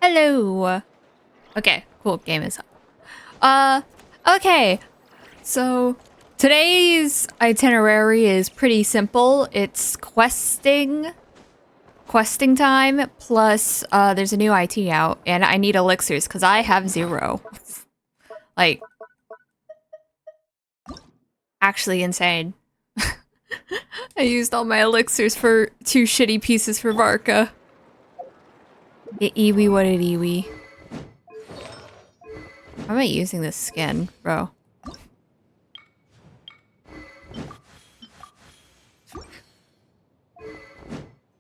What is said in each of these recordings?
Hello. Okay, cool. Game is up. Okay. So today's itinerary is pretty simple. It's questing time, plus there's a new IT out, and I need elixirs because I have 0. Like, actually insane. I used all my elixirs for 2 shitty pieces for Varka. It iwi what it iwi. How am I using this skin, bro?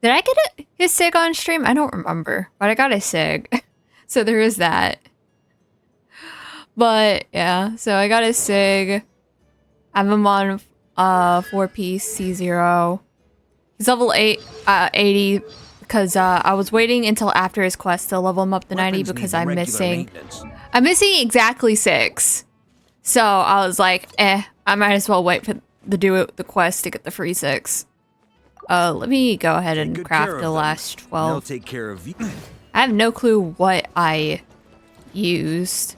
Did I get his SIG on stream? I don't remember, but I got a SIG. So there is that. But yeah, so I got a SIG. I have him on 4-piece C0. He's level 80 because I was waiting until after his quest to level him up to 90 because I'm missing exactly 6. So I was like, I might as well wait for the quest to get the free 6. Let me go ahead and craft the last 12. They'll take care of you. I have no clue what I used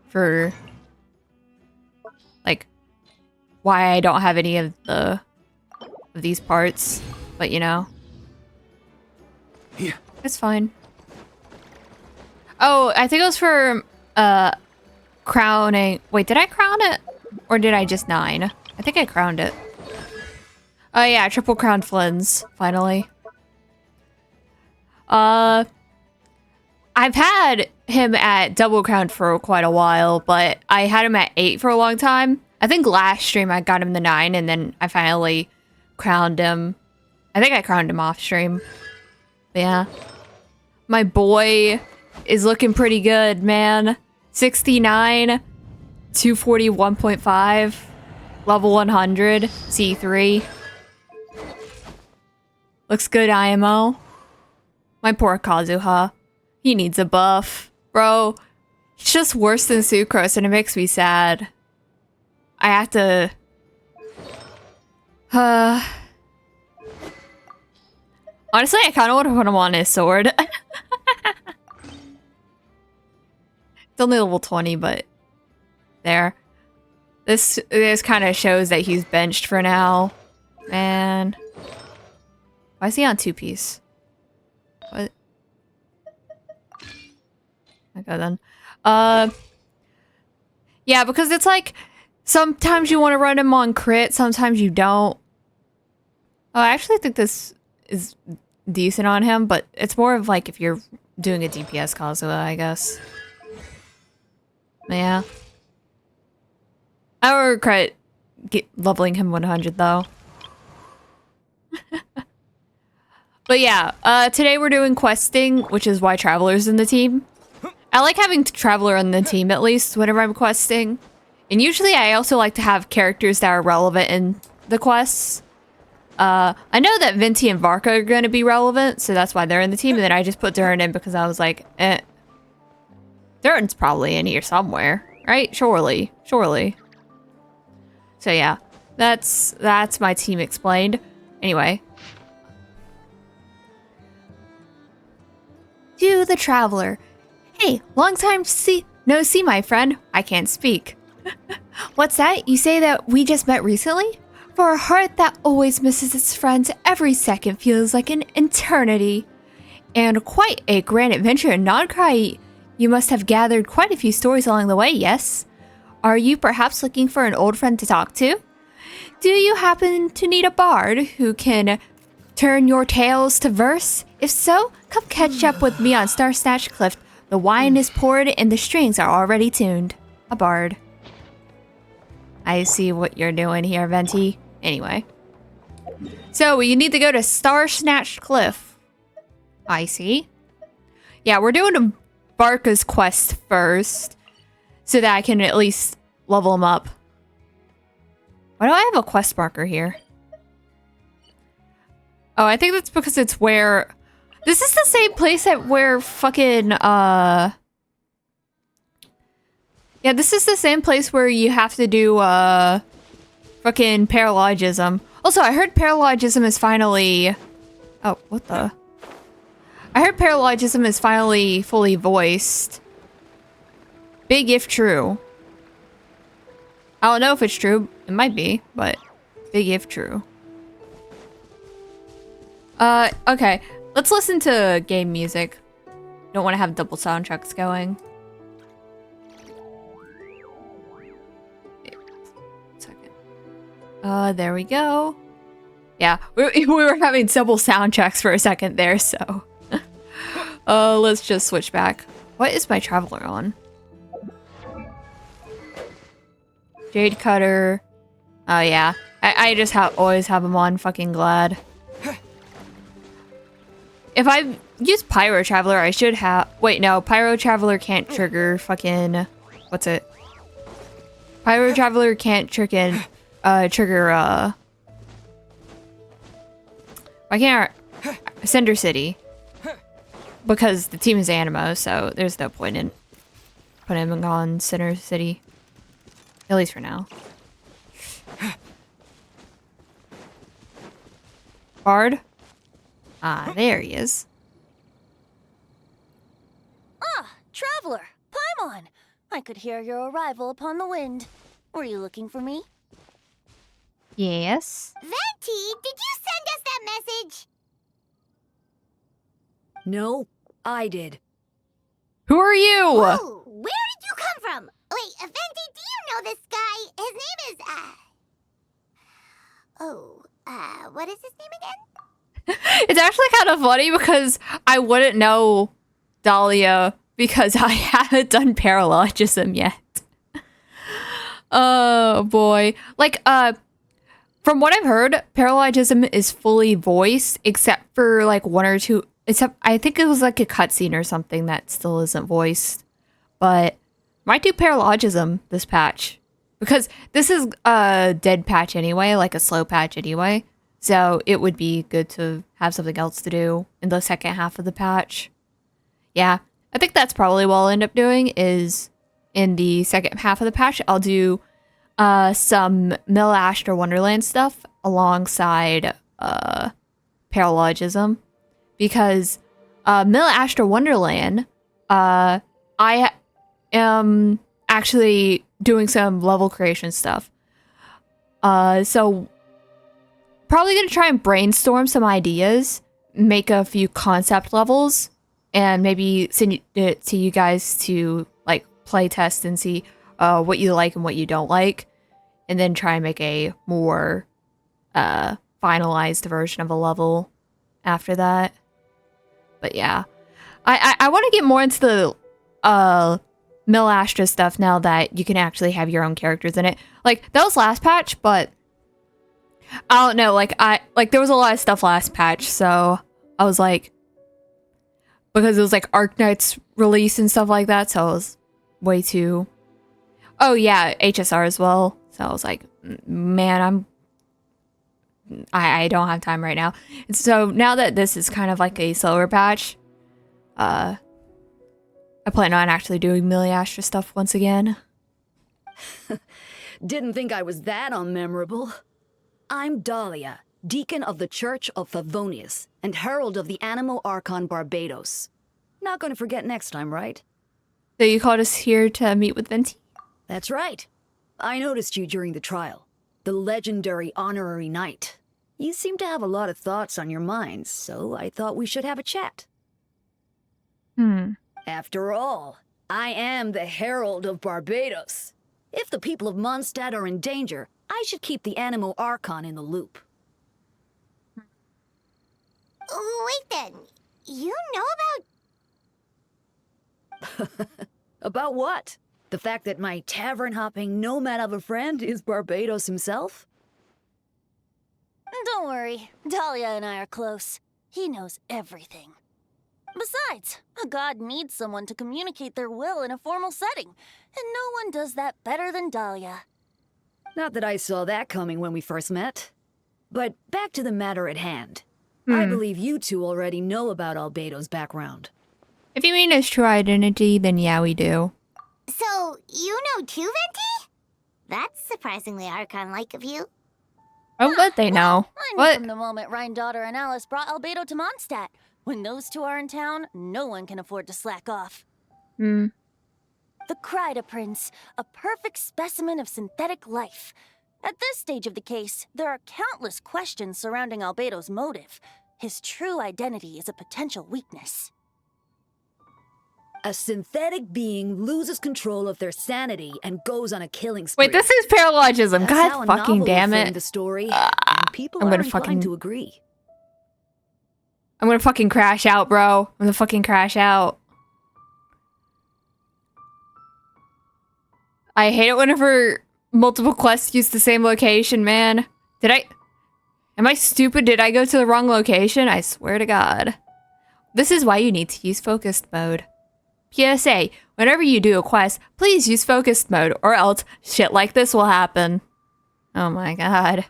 for, like, why I don't have any of these parts, but you know, Yeah. it's fine. Oh, I think it was for crowning. Wait, did I crown it, or did I just 9? I think I crowned it. Oh yeah, triple crown Flynn's, finally. I've had him at double crown for quite a while, but I had him at 8 for a long time. I think last stream I got him the 9, and then I finally crowned him. I think I crowned him off stream. But yeah. My boy is looking pretty good, man. 69, 241.5, level 100, C3. Looks good, IMO. My poor Kazuha. He needs a buff. Bro, it's just worse than Sucrose and it makes me sad. I have to... Honestly, I kind of want to put him on his sword. It's only level 20, but... There. This kind of shows that he's benched for now. Man. Why is he on 2-piece? What? Okay then. Yeah, because it's like sometimes you want to run him on crit, sometimes you don't. Oh, I actually think this is decent on him, but it's more of like if you're doing a DPS Kazuha, I guess. Yeah. I would regret leveling him 100 though. But yeah, today we're doing questing, which is why Traveler's in the team. I like having Traveler on the team at least whenever I'm questing. And usually I also like to have characters that are relevant in the quests. I know that Venti and Varka are going to be relevant, so that's why they're in the team. And then I just put Durin in because I was like, Durin's probably in here somewhere, right? Surely. So yeah, that's my team explained. Anyway. To the Traveler. Hey, long time no see, my friend. I can't speak. What's that? You say that we just met recently? For a heart that always misses its friends, every second feels like an eternity. And quite a grand adventure in Nodcry. You must have gathered quite a few stories along the way, yes? Are you perhaps looking for an old friend to talk to? Do you happen to need a bard who can turn your tales to verse? If so, come catch up with me on Star Snatch Cliff. The wine is poured and the strings are already tuned. A bard. I see what you're doing here, Venti. Anyway. So, you need to go to Star Snatch Cliff. I see. Yeah, we're doing a Barca's quest first. So that I can at least level him up. Why do I have a quest marker here? Oh, I think that's because it's where... This is the same place at where fucking, Yeah, this is the same place where you have to do, fucking paralogism. Also, I heard paralogism is finally... Oh, what the... I heard paralogism is finally fully voiced. Big if true. I don't know if it's true. It might be, but big if true. Okay. Let's listen to game music. Don't want to have double soundtracks going. Second. There we go. Yeah, we were having double soundtracks for a second there, so. Let's just switch back. What is my traveler on? Jade Cutter. Oh yeah, I just always have them on. Fucking glad. If I use Pyro Traveler, I should have. Wait, no, Pyro Traveler can't trigger fucking. What's it? Pyro Traveler can't trigger. Why can't Cinder City? Because the team is Animo, so there's no point in putting him on Cinder City. At least for now. Bard? Ah, there he is. Ah, Traveler! Paimon! I could hear your arrival upon the wind. Were you looking for me? Yes. Venti, did you send us that message? No, I did. Who are you? Oh, where did you come from? Wait, Venti, do you know this guy? His name is, what is his name again? It's actually kind of funny because I wouldn't know Dahlia because I haven't done paralogism yet. Oh boy. Like, from what I've heard, paralogism is fully voiced except for like one or two, except I think it was like a cutscene or something that still isn't voiced. But might do paralogism this patch because this is a dead patch anyway, like a slow patch anyway. So it would be good to have something else to do in the second half of the patch. Yeah, I think that's probably what I'll end up doing is in the second half of the patch, I'll do some Mill Astra Wonderland stuff alongside paralogism. Because Mill Astra Wonderland, I am actually doing some level creation stuff. So probably going to try and brainstorm some ideas, make a few concept levels, and maybe send it to you guys to like play test and see what you like and what you don't like, and then try and make a more finalized version of a level after that. But yeah, I want to get more into the Mill Astra stuff now that you can actually have your own characters in it. Like that was last patch, but I don't know, like there was a lot of stuff last patch, so I was like, because it was like Arknight's release and stuff like that, so I was way too. Oh yeah, HSR as well. So I was like, man, I don't have time right now. And so now that this is kind of like a slower patch, I plan on actually doing Mill Astra stuff once again. Didn't think I was that unmemorable. I'm Dahlia, Deacon of the Church of Favonius, and Herald of the Animo Archon Barbados. Not gonna forget next time, right? So you called us here to meet with Venti? That's right. I noticed you during the trial. The legendary honorary knight. You seem to have a lot of thoughts on your minds, so I thought we should have a chat. After all, I am the Herald of Barbados. If the people of Mondstadt are in danger, I should keep the Animo Archon in the loop. Wait then, you know about... About what? The fact that my tavern-hopping nomad of a friend is Barbados himself? Don't worry, Dahlia and I are close. He knows everything. Besides, a god needs someone to communicate their will in a formal setting, and no one does that better than Dahlia. Not that I saw that coming when we first met. But back to the matter at hand. I believe you two already know about Albedo's background. If you mean his true identity, then yeah, we do. So, you know too, Venti? That's surprisingly Archon-like of you. Oh, what they know? I knew What? from the moment Rhine Daughter and Alice brought Albedo to Mondstadt. When those two are in town, no one can afford to slack off. Hmm. The Kryda Prince, a perfect specimen of synthetic life. At this stage of the case, there are countless questions surrounding Albedo's motive. His true identity is a potential weakness. A synthetic being loses control of their sanity and goes on a killing spree. Wait, this is paralogism. That's how God a fucking novel damn would frame it. the story. And people I'm are gonna inclined fucking- to agree. I'm gonna fucking crash out, bro. I'm gonna fucking crash out. I hate it whenever multiple quests use the same location, man. Am I stupid? Did I go to the wrong location? I swear to God. This is why you need to use focused mode. PSA, whenever you do a quest, please use focused mode or else shit like this will happen. Oh my God.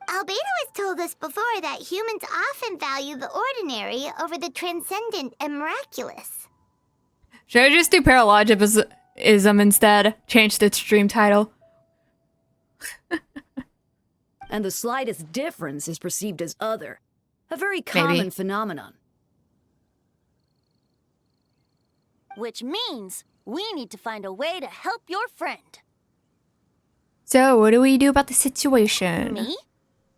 Albedo has told us before that humans often value the ordinary over the transcendent and miraculous. Should I just do paralogism instead? Change the stream title. And the slightest difference is perceived as other. A very common phenomenon. Which means we need to find a way to help your friend. So, what do we do about the situation? Me?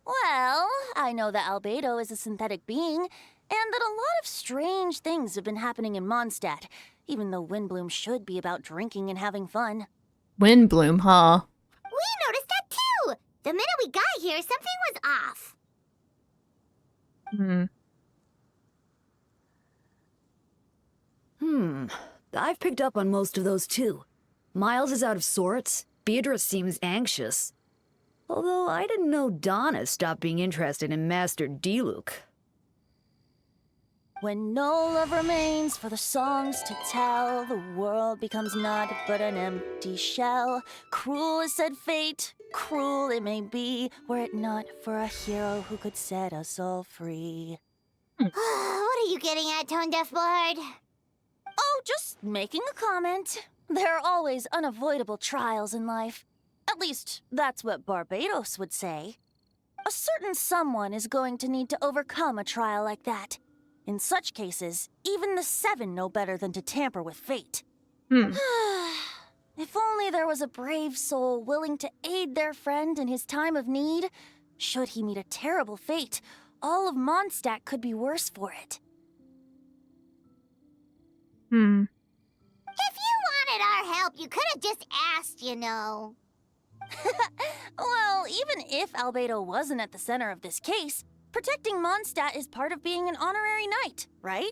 Well, I know that Albedo is a synthetic being, and that a lot of strange things have been happening in Mondstadt, even though Windbloom should be about drinking and having fun. Windbloom, huh? We noticed that too! The minute we got here, something was off. I've picked up on most of those too. Miles is out of sorts. Beatrice seems anxious. Although I didn't know Donna stopped being interested in Master Diluc. When no love remains for the songs to tell, the world becomes naught but an empty shell. Cruel is said fate, cruel it may be, were it not for a hero who could set us all free. What are you getting at, Tone Deaf Bard? Oh, just making a comment. There are always unavoidable trials in life. At least, that's what Barbados would say. A certain someone is going to need to overcome a trial like that. In such cases, even the Seven know better than to tamper with fate. If only there was a brave soul willing to aid their friend in his time of need. Should he meet a terrible fate, all of Mondstadt could be worse for it. If you wanted our help, you could have just asked, you know. Well, even if Albedo wasn't at the center of this case, protecting Mondstadt is part of being an honorary knight, right?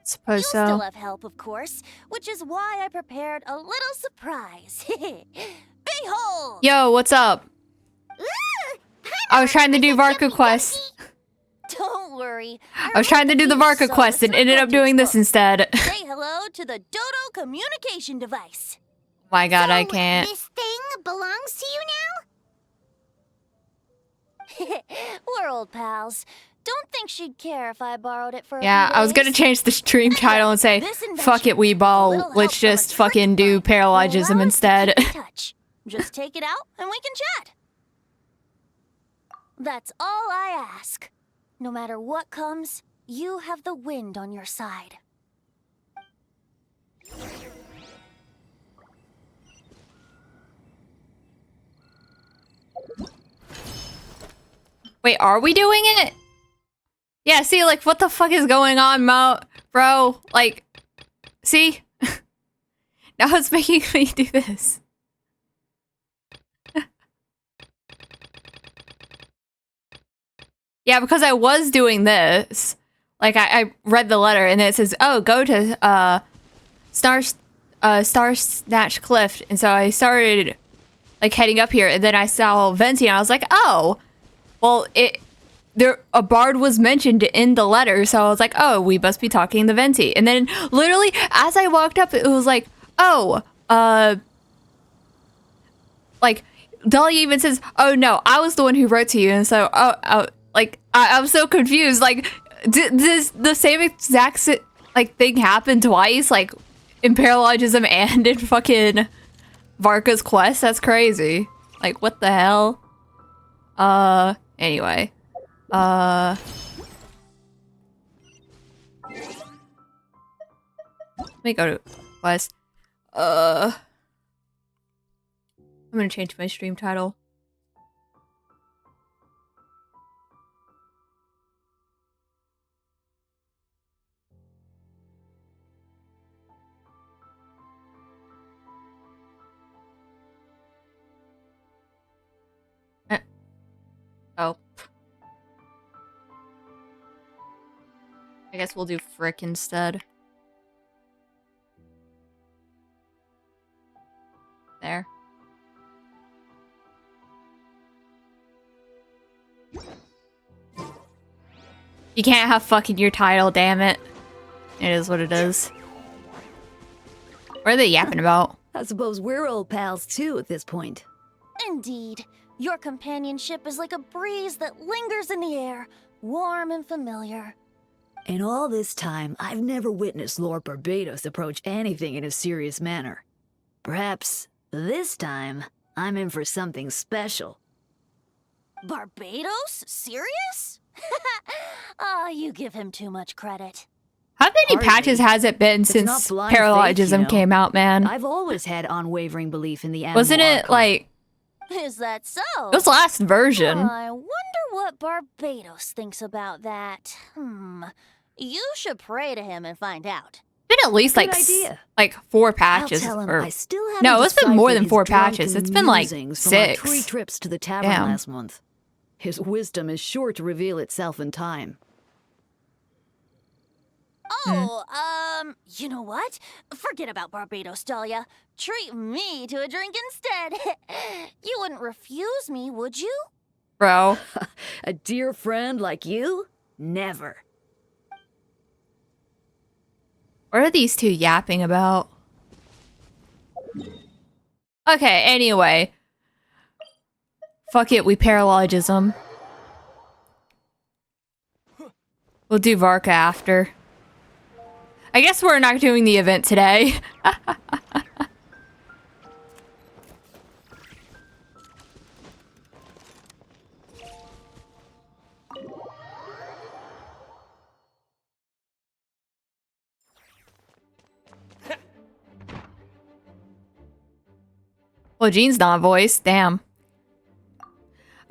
Suppose You'll still so. have help, of course, which is why I prepared a little surprise. Behold! Yo, what's up? I was trying to do Varka quest. Don't worry. I was trying to do the Varka quest and ended up doing this instead. Say hello to the Dodo communication device. My God, So, I can't. This thing belongs to you now? We're old pals. Don't think she'd care if I borrowed it for a Yeah, few I was gonna days. change the stream title and say, This invention, fuck it, with a Weeball. little Let's help from a just trick fucking do mind, will allow paralogism us to instead. keep in touch. Just take it out and we can chat. That's all I ask. No matter what comes, you have the wind on your side. Wait, are we doing it? Yeah, see, like, what the fuck is going on, bro? Like, see? Now it's making me do this. Yeah, because I was doing this. Like, I read the letter and it says, oh, go to, Star Snatch Cliff. And so I started, like, heading up here and then I saw Venti and I was like, oh, well, a bard was mentioned in the letter, so I was like, oh, we must be talking to Venti. And then literally, as I walked up, it was like, oh, like, Dolly even says, oh no, I was the one who wrote to you. And so, I'm so confused. Like, does the same exact, thing happen twice? Like, in paralogism and in fucking Varka's quest? That's crazy. Like, what the hell? Anyway. Let me go to Quest. I'm gonna change my stream title. Oh. I guess we'll do Frick instead. There. You can't have fucking your title, damn it. It is what it is. What are they yapping about? I suppose we're old pals too at this point. Indeed. Your companionship is like a breeze that lingers in the air, warm and familiar. In all this time, I've never witnessed Lord Barbados approach anything in a serious manner. Perhaps this time, I'm in for something special. Barbados? Serious? Ah, you give him too much credit. How many Hardly. patches has it been It's since not blind paralogism faith, you know. came out, man? I've always had unwavering belief in the animal Wasn't it archon. like Is that so? it was last version? I wonder what Barbados thinks about that. You should pray to him and find out. Been at least Good like idea. like 4 I'll patches. tell him Or, I still haven't no, it's been more deciphered than his 4 drunken patches. It's been like musings from our 6. 3 trips to the tavern Damn. last month. His wisdom is sure to reveal itself in time. Oh, you know what? Forget about Barbados, Dahlia. Treat me to a drink instead. You wouldn't refuse me, would you? Bro. A dear friend like you? Never. What are these two yapping about? Okay, anyway. Fuck it, we paralogism. We'll do Varka after. I guess we're not doing the event today. Well, Jean's not voiced. Damn.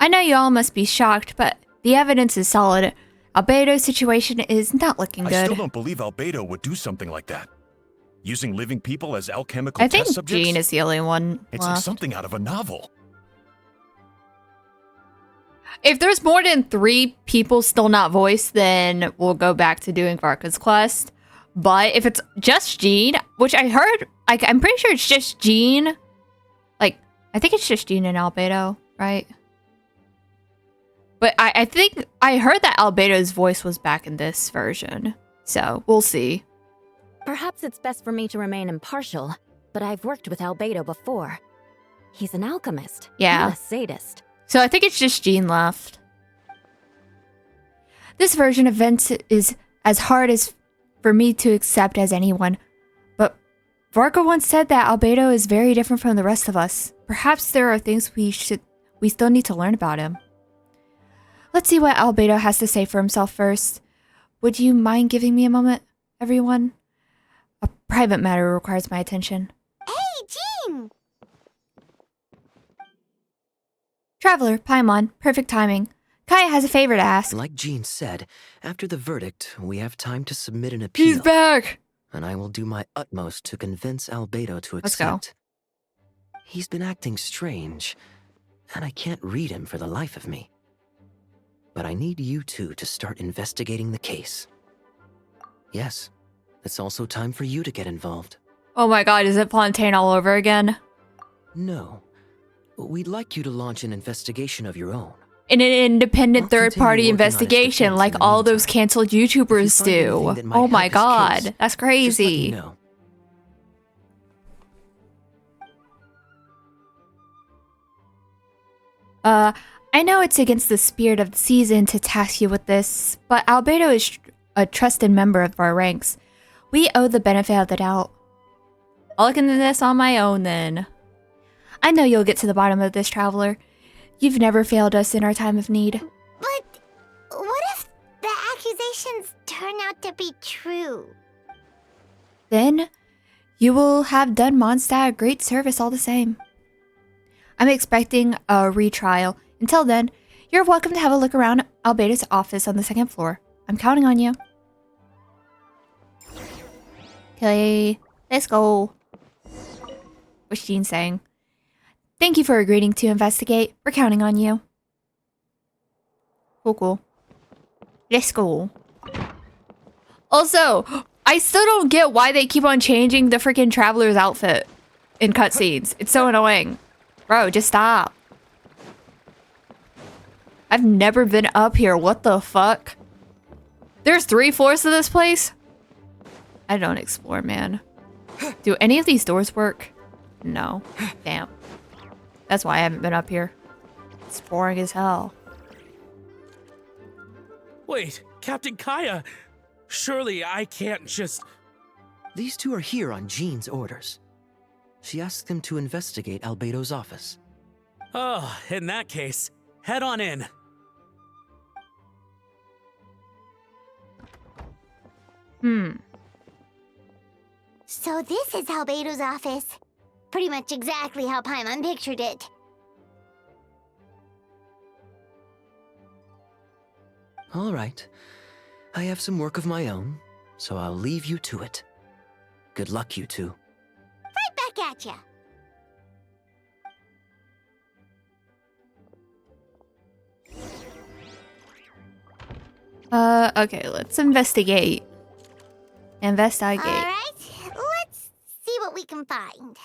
I know you all must be shocked, but the evidence is solid. Albedo's situation is not looking I still good. don't believe Albedo would do something like that. Using living people as alchemical I think test subjects? Jean is the only one It's like left. something out of a novel. If there's more than 3 people still not voiced, then we'll go back to doing Varka's quest. But if it's just Jean, which I heard, like, I'm pretty sure it's just Jean. Like, I think it's just Jean and Albedo, right? But I think I heard that Albedo's voice was back in this version. So we'll see. Perhaps it's best for me to remain impartial, but I've worked with Albedo before. He's an alchemist, Yeah. not a sadist. So I think it's just Jean left. This version of events is as hard as for me to accept as anyone. But Varka once said that Albedo is very different from the rest of us. Perhaps there are things we still need to learn about him. Let's see what Albedo has to say for himself first. Would you mind giving me a moment, everyone? A private matter requires my attention. Hey, Jean! Traveler, Paimon, perfect timing. Kaya has a favor to ask. Like Jean said, after the verdict, we have time to submit an appeal. He's back! And I will do my utmost to convince Albedo to Let's go. accept. He's been acting strange, and I can't read him for the life of me. But I need you two to start investigating the case. Yes, it's also time for you to get involved. Oh my god, is it Fontaine all over again? No. We'd like you to launch an investigation of your own. In an independent I'll continue third-party working on his investigation defense like in the all those meantime. canceled If you YouTubers find anything do. that might Oh help my his god, case, that's Just let crazy. me know. I know it's against the spirit of the season to task you with this, but Albedo is a trusted member of our ranks. We owe the benefit of the doubt. I'll look into this on my own then. I know you'll get to the bottom of this, Traveler. You've never failed us in our time of need. But what if the accusations turn out to be true? Then, You will have done Mondstadt a great service all the same. I'm expecting a retrial. Until then, you're welcome to have a look around Albedo's office on the 2nd floor. I'm counting on you. Okay, let's go. What's Jean saying? Thank you for agreeing to investigate. We're counting on you. Cool. Let's go. Also, I still don't get why they keep on changing the freaking traveler's outfit in cutscenes. It's so annoying. Bro, just stop. I've never been up here. What the fuck? There's 3 floors to this place? I don't explore, man. Do any of these doors work? No. Damn. That's why I haven't been up here. It's boring as hell. Wait, Captain Kaya! Surely I can't just... These two are here on Jean's orders. She asked them to investigate Albedo's office. Oh, in that case, head on in. So this is Albedo's office. Pretty much exactly how Paimon pictured it. All right. I have some work of my own, so I'll leave you to it. Good luck, you two. Right back at ya. Okay, let's investigate. Investigate. All right, let's see what we can find.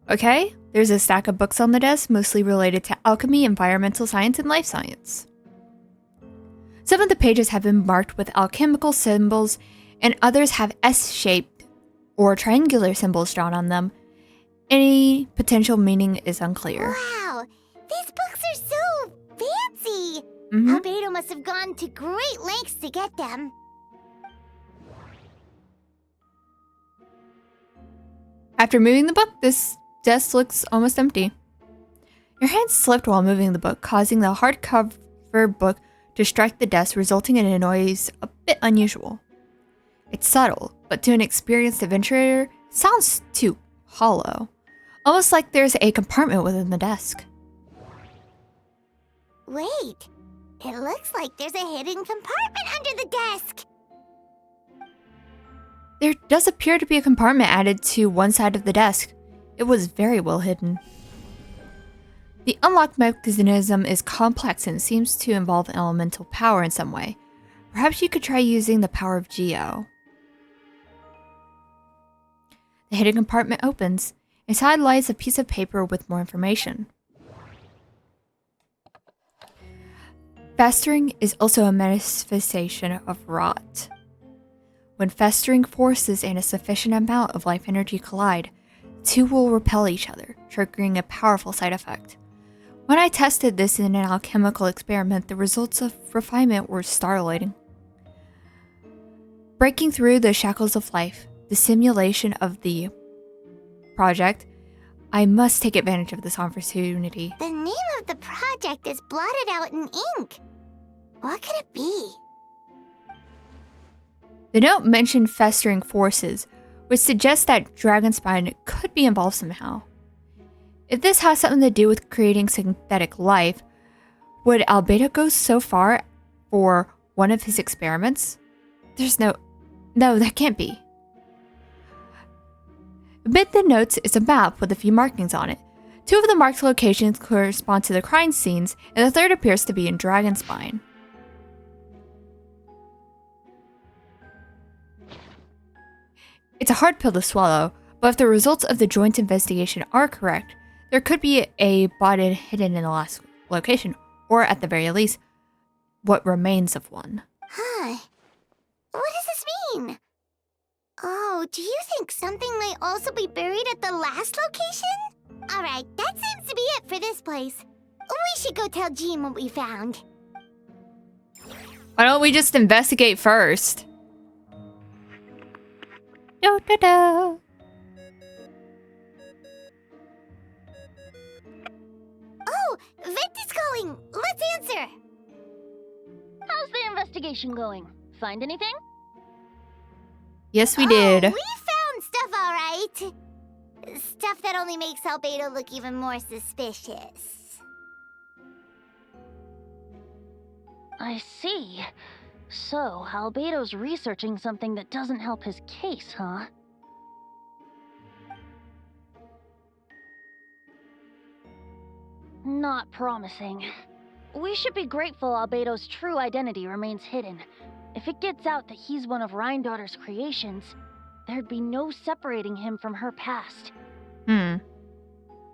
Okay, there's a stack of books on the desk, mostly related to alchemy, environmental science, and life science. Some of the pages have been marked with alchemical symbols, and others have S-shaped or triangular symbols drawn on them. Any potential meaning is unclear. Wow, these books are so fancy. Mhm. Albedo must have gone to great lengths to get them. After moving the book, this desk looks almost empty. Your hand slipped while moving the book, causing the hardcover book to strike the desk, resulting in a noise a bit unusual. It's subtle, but to an experienced adventurer, it sounds too hollow. Almost like there's a compartment within the desk. Wait, it looks like there's a hidden compartment under the desk. There does appear to be a compartment added to one side of the desk. It was very well hidden. The unlock mechanism is complex and seems to involve elemental power in some way. Perhaps you could try using the power of Geo. The hidden compartment opens. Inside lies a piece of paper with more information. Festering is also a manifestation of rot. When festering forces and a sufficient amount of life energy collide, the two will repel each other, triggering a powerful side effect. When I tested this in an alchemical experiment, the results of refinement were startling. Breaking through the shackles of life, the simulation of the project, I must take advantage of this opportunity. The name of the project is blotted out in ink. What could it be? The note mentioned festering forces, which suggests that Dragonspine could be involved somehow. If this has something to do with creating synthetic life, would Albedo go so far for one of his experiments? There's no, that can't be. Amid the notes is a map with a few markings on it. 2 of the marked locations correspond to the crime scenes, and the 3rd appears to be in Dragonspine. It's a hard pill to swallow, but if the results of the joint investigation are correct, there could be a body hidden in the last location, or at the very least, what remains of one. Huh. What does this mean? Oh, do you think something might also be buried at the last location? Alright, that seems to be it for this place. We should go tell Jean what we found. Why don't we just investigate first? Da, da, da. Oh, Vector's calling! Let's answer! How's the investigation going? Find anything? Yes, we did. Oh, we found stuff, all right. Stuff that only makes Albedo look even more suspicious. I see. So, Albedo's researching something that doesn't help his case, huh? Not promising. We should be grateful Albedo's true identity remains hidden. If it gets out that he's one of Rhindaughter's creations, there'd be no separating him from her past.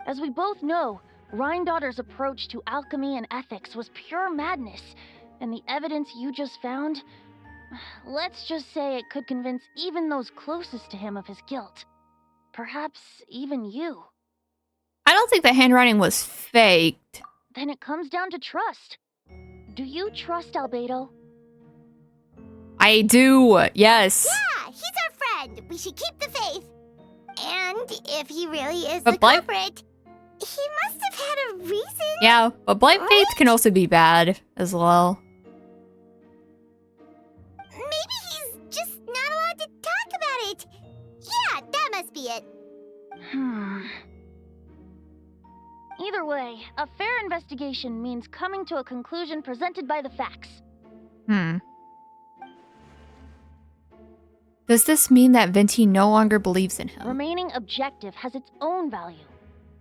As we both know, Rhindaughter's approach to alchemy and ethics was pure madness, and the evidence you just found, let's just say it could convince even those closest to him of his guilt. Perhaps even you. I don't think the handwriting was faked. Then it comes down to trust. Do you trust Albedo? I do, yes. Yeah, he's our friend. We should keep the faith. And if he really is But the blind- culprit, he must have had a reason. Yeah, but blind faith can also be bad as well. Maybe he's just not allowed to talk about it. Yeah, that must be it. Either way, a fair investigation means coming to a conclusion presented by the facts. Does this mean that Venti no longer believes in him? Remaining objective has its own value.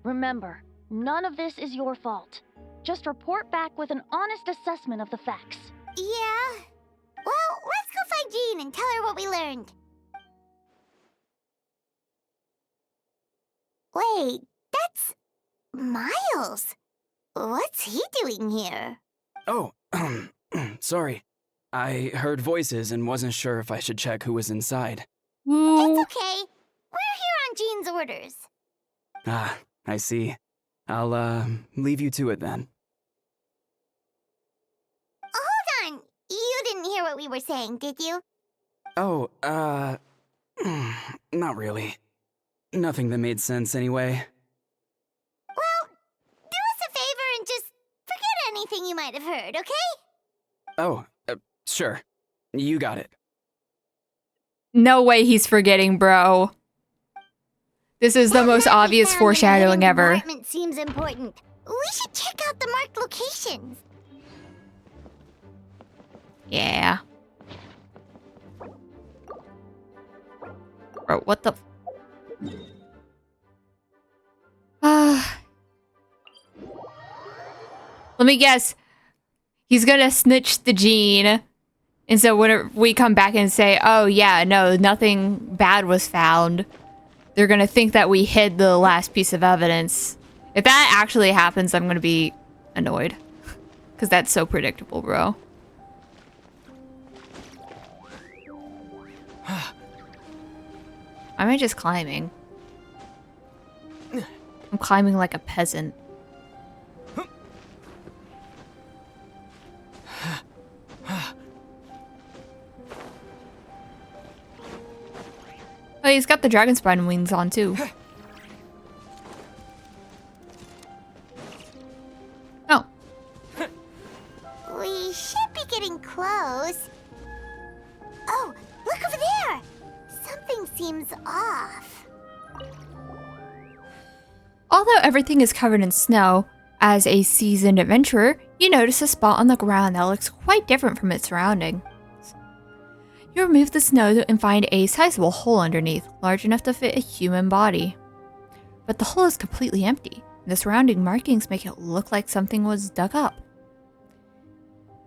Remember, none of this is your fault. Just report back with an honest assessment of the facts. Yeah. Well, let's go find Jean and tell her what we learned. Wait, that's Miles. What's he doing here? Oh, sorry. I heard voices and wasn't sure if I should check who was inside. Woo. It's okay. We're here on Jean's orders. Ah, I see. I'll, leave you to it then. Hold on. You didn't hear what we were saying, did you? Oh, not really. Nothing that made sense anyway. Well, do us a favor and just forget anything you might have heard, okay? Oh, sure. You got it. No way he's forgetting, bro. This is the most obvious foreshadowing ever. Compartment seems important. We should check out the marked locations. Yeah. Bro, what the... Let me guess. He's gonna snitch the gene. And so when we come back and say, oh yeah, no, nothing bad was found, they're gonna think that we hid the last piece of evidence. If that actually happens, I'm gonna be annoyed. Because that's so predictable, bro. Why am I just climbing? I'm climbing like a peasant. Oh, he's got the dragon spine wings on too. Oh. We should be getting close. Oh, look over there! Something seems off. Although everything is covered in snow, as a seasoned adventurer, you notice a spot on the ground that looks quite different from its surroundings. You remove the snow and find a sizable hole underneath, large enough to fit a human body. But the hole is completely empty, and the surrounding markings make it look like something was dug up.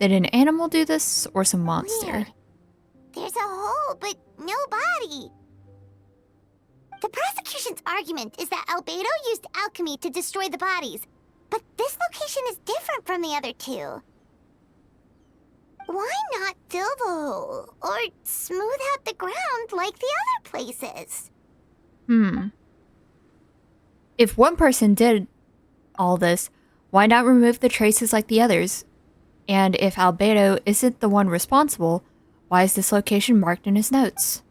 Did an animal do this, or some monster? Weird. There's a hole, but no body. The prosecution's argument is that Albedo used alchemy to destroy the bodies, but this location is different from the other two. Why not fill the hole, or smooth out the ground like the other places? If one person did all this, why not remove the traces like the others? And if Albedo isn't the one responsible, why is this location marked in his notes?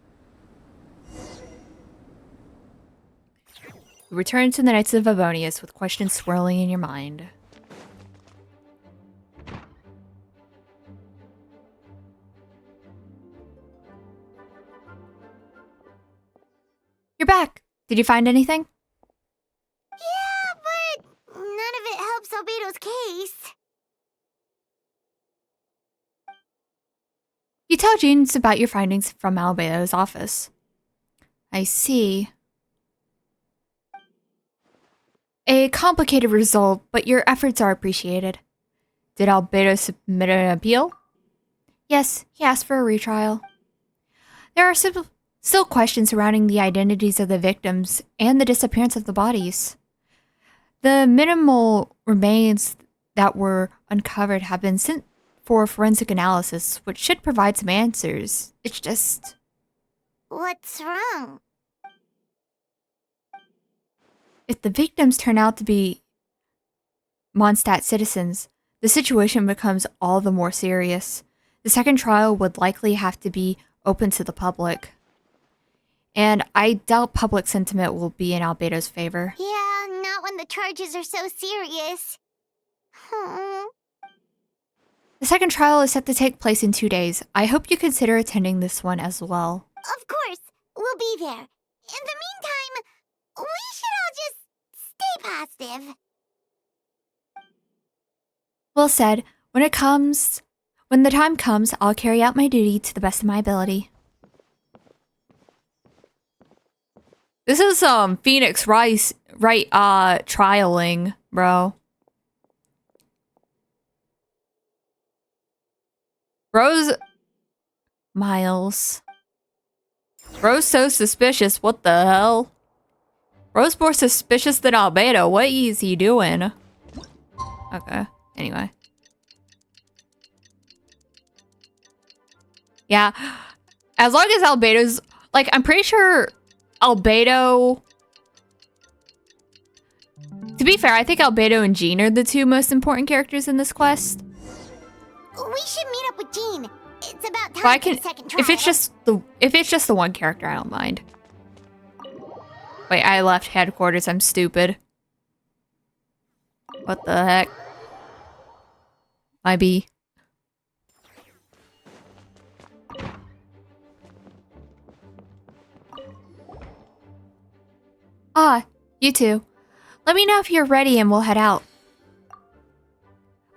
You return to the Knights of Favonius with questions swirling in your mind. You're back. Did you find anything? Yeah, but none of it helps Albedo's case. You tell Jeans about your findings from Albedo's office. I see. A complicated result, but your efforts are appreciated. Did Albedo submit an appeal? Yes, he asked for a retrial. There are still questions surrounding the identities of the victims and the disappearance of the bodies. The minimal remains that were uncovered have been sent for forensic analysis, which should provide some answers. It's just... What's wrong? If the victims turn out to be Mondstadt citizens, the situation becomes all the more serious. The second trial would likely have to be open to the public. And I doubt public sentiment will be in Albedo's favor. Yeah, not when the charges are so serious. The second trial is set to take place in 2 days. I hope you consider attending this one as well. Of course, we'll be there. In the meantime, we should all just stay positive. Well said. When the time comes, I'll carry out my duty to the best of my ability. This is Phoenix Wright trialing, bro. Rose Miles. Rose so suspicious, what the hell? Rose more suspicious than Albedo, what is he doing? Okay, anyway. Yeah, as long as Albedo's, like, I'm pretty sure Albedo... To be fair, I think Albedo and Jean are the two most important characters in this quest. We should meet up with Jean. It's about time But I for can, the second trial. if it's just the one character, I don't mind. Wait, I left headquarters. I'm stupid. What the heck? I be. Ah, you two. Let me know if you're ready and we'll head out.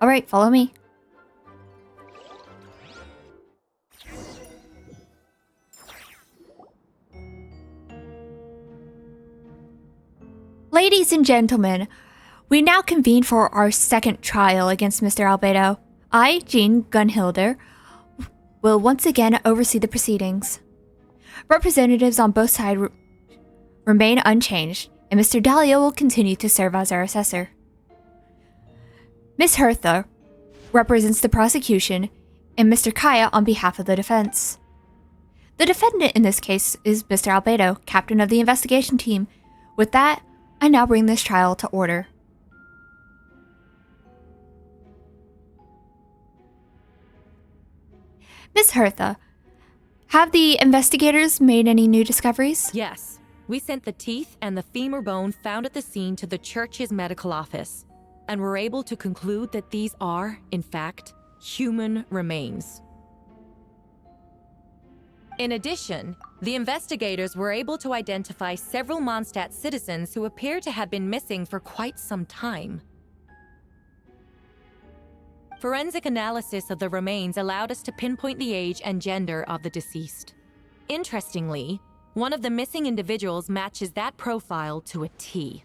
Alright, follow me. Ladies and gentlemen, we now convene for our second trial against Mr. Albedo. I, Jean Gunhilder, will once again oversee the proceedings. Representatives on both sides remain unchanged, and Mr. Dahlia will continue to serve as our assessor. Miss Hertha represents the prosecution, and Mr. Kaya on behalf of the defense. The defendant in this case is Mr. Albedo, captain of the investigation team. With that, I now bring this trial to order. Miss Hertha, have the investigators made any new discoveries? Yes. We sent the teeth and the femur bone found at the scene to the church's medical office, and were able to conclude that these are, in fact, human remains. In addition, the investigators were able to identify several Mondstadt citizens who appear to have been missing for quite some time. Forensic analysis of the remains allowed us to pinpoint the age and gender of the deceased. Interestingly, one of the missing individuals matches that profile to a T.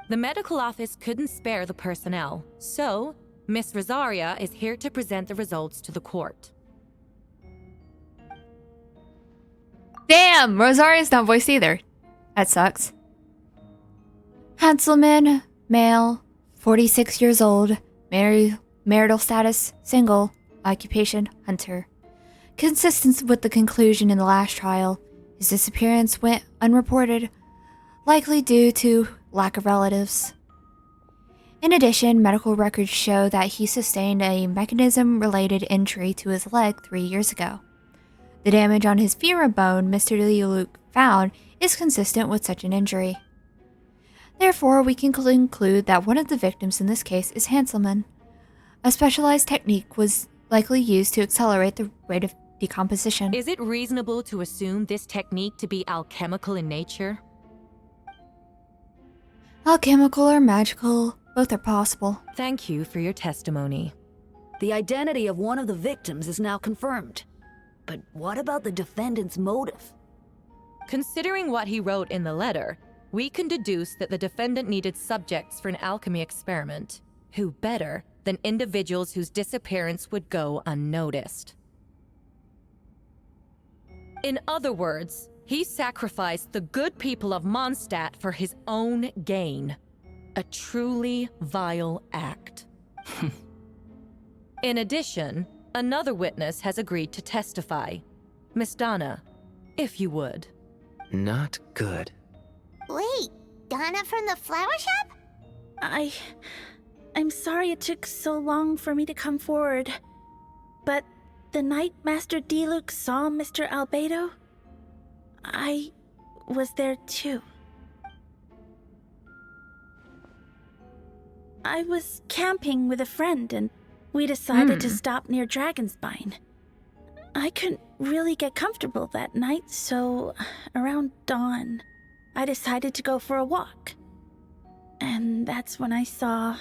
The medical office couldn't spare the personnel, so Miss Rosaria is here to present the results to the court. Damn, Rosaria's not voiced either. That sucks. Hanselman, male, 46 years old, marital status, single, occupation, hunter. Consistent with the conclusion in the last trial, his disappearance went unreported, likely due to lack of relatives. In addition, medical records show that he sustained a mechanism-related injury to his leg 3 years ago. The damage on his femur bone Mr. Leoluc found is consistent with such an injury. Therefore, we can conclude that one of the victims in this case is Hanselman. A specialized technique was likely used to accelerate the rate of decomposition. Is it reasonable to assume this technique to be alchemical in nature? Alchemical or magical, both are possible. Thank you for your testimony. The identity of one of the victims is now confirmed. But what about the defendant's motive? Considering what he wrote in the letter, we can deduce that the defendant needed subjects for an alchemy experiment. Who better than individuals whose disappearance would go unnoticed? In other words, he sacrificed the good people of Mondstadt for his own gain. A truly vile act. In addition, another witness has agreed to testify. Miss Donna, if you would. Not good. Wait, Donna from the flower shop? I'm sorry it took so long for me to come forward. But the night Master Diluc saw Mr. Albedo, I was there too. I was camping with a friend and we decided to stop near Dragonspine. I couldn't really get comfortable that night, so around dawn, I decided to go for a walk. And that's when I saw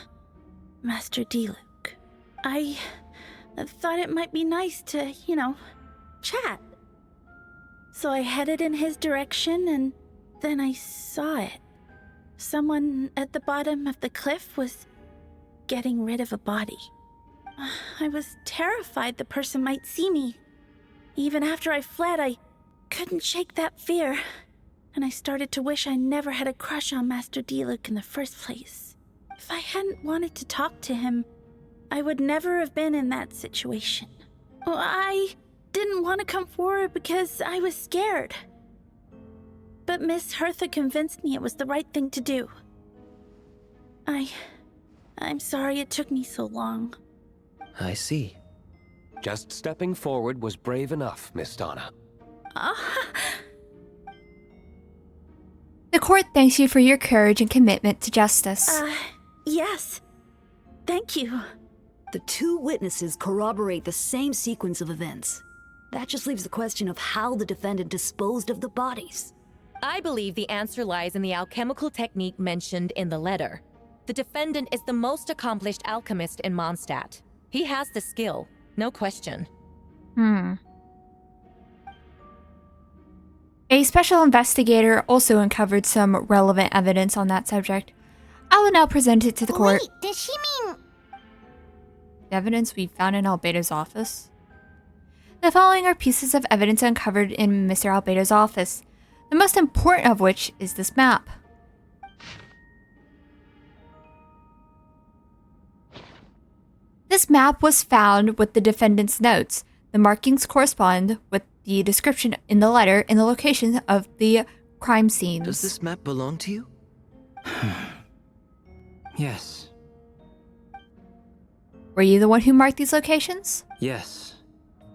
Master Diluc. I thought it might be nice to, chat. So I headed in his direction and then I saw it. Someone at the bottom of the cliff was getting rid of a body. I was terrified the person might see me. Even after I fled, I couldn't shake that fear. And I started to wish I never had a crush on Master Diluc in the first place. If I hadn't wanted to talk to him, I would never have been in that situation. Well, I didn't want to come forward because I was scared. But Miss Hertha convinced me it was the right thing to do. I'm sorry it took me so long. I see. Just stepping forward was brave enough, Miss Donna. The court thanks you for your courage and commitment to justice. Yes. Thank you. The two witnesses corroborate the same sequence of events. That just leaves the question of how the defendant disposed of the bodies. I believe the answer lies in the alchemical technique mentioned in the letter. The defendant is the most accomplished alchemist in Mondstadt. He has the skill, no question. A special investigator also uncovered some relevant evidence on that subject. I will now present it to the court. Wait, does she mean... The evidence we found in Albedo's office? The following are pieces of evidence uncovered in Mr. Albedo's office, the most important of which is this map. This map was found with the defendant's notes. The markings correspond with the description in the letter and the location of the crime scenes. Does this map belong to you? Yes. Were you the one who marked these locations? Yes.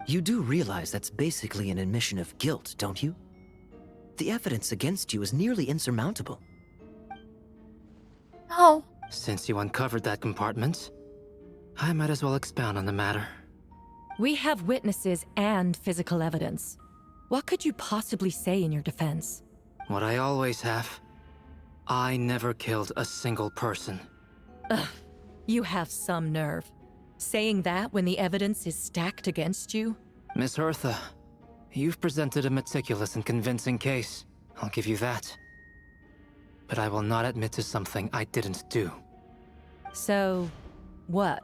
You do realize that's basically an admission of guilt, don't you? The evidence against you is nearly insurmountable. No. Since you uncovered that compartment, I might as well expound on the matter. We have witnesses and physical evidence. What could you possibly say in your defense? What I always have. I never killed a single person. Ugh, you have some nerve. Saying that when the evidence is stacked against you? Miss Hertha, you've presented a meticulous and convincing case. I'll give you that. But I will not admit to something I didn't do. So, what?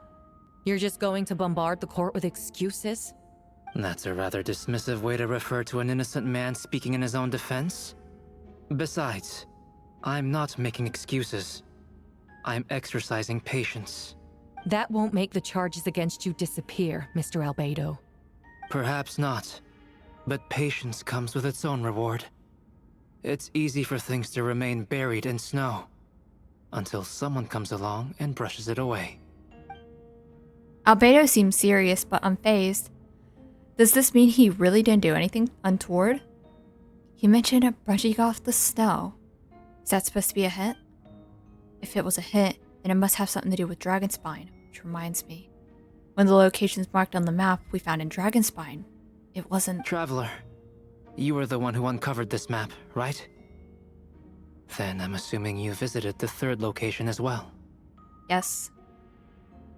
You're just going to bombard the court with excuses? That's a rather dismissive way to refer to an innocent man speaking in his own defense. Besides, I'm not making excuses. I'm exercising patience. That won't make the charges against you disappear, Mr. Albedo. Perhaps not, but patience comes with its own reward. It's easy for things to remain buried in snow, until someone comes along and brushes it away. Albedo seems serious but unfazed. Does this mean he really didn't do anything untoward? He mentioned brushing off the snow. Is that supposed to be a hint? If it was a hint, then it must have something to do with Dragonspine, which reminds me. One of the locations marked on the map we found in Dragonspine It wasn't. Traveler, you were the one who uncovered this map, right? Then I'm assuming you visited the third location as well. Yes.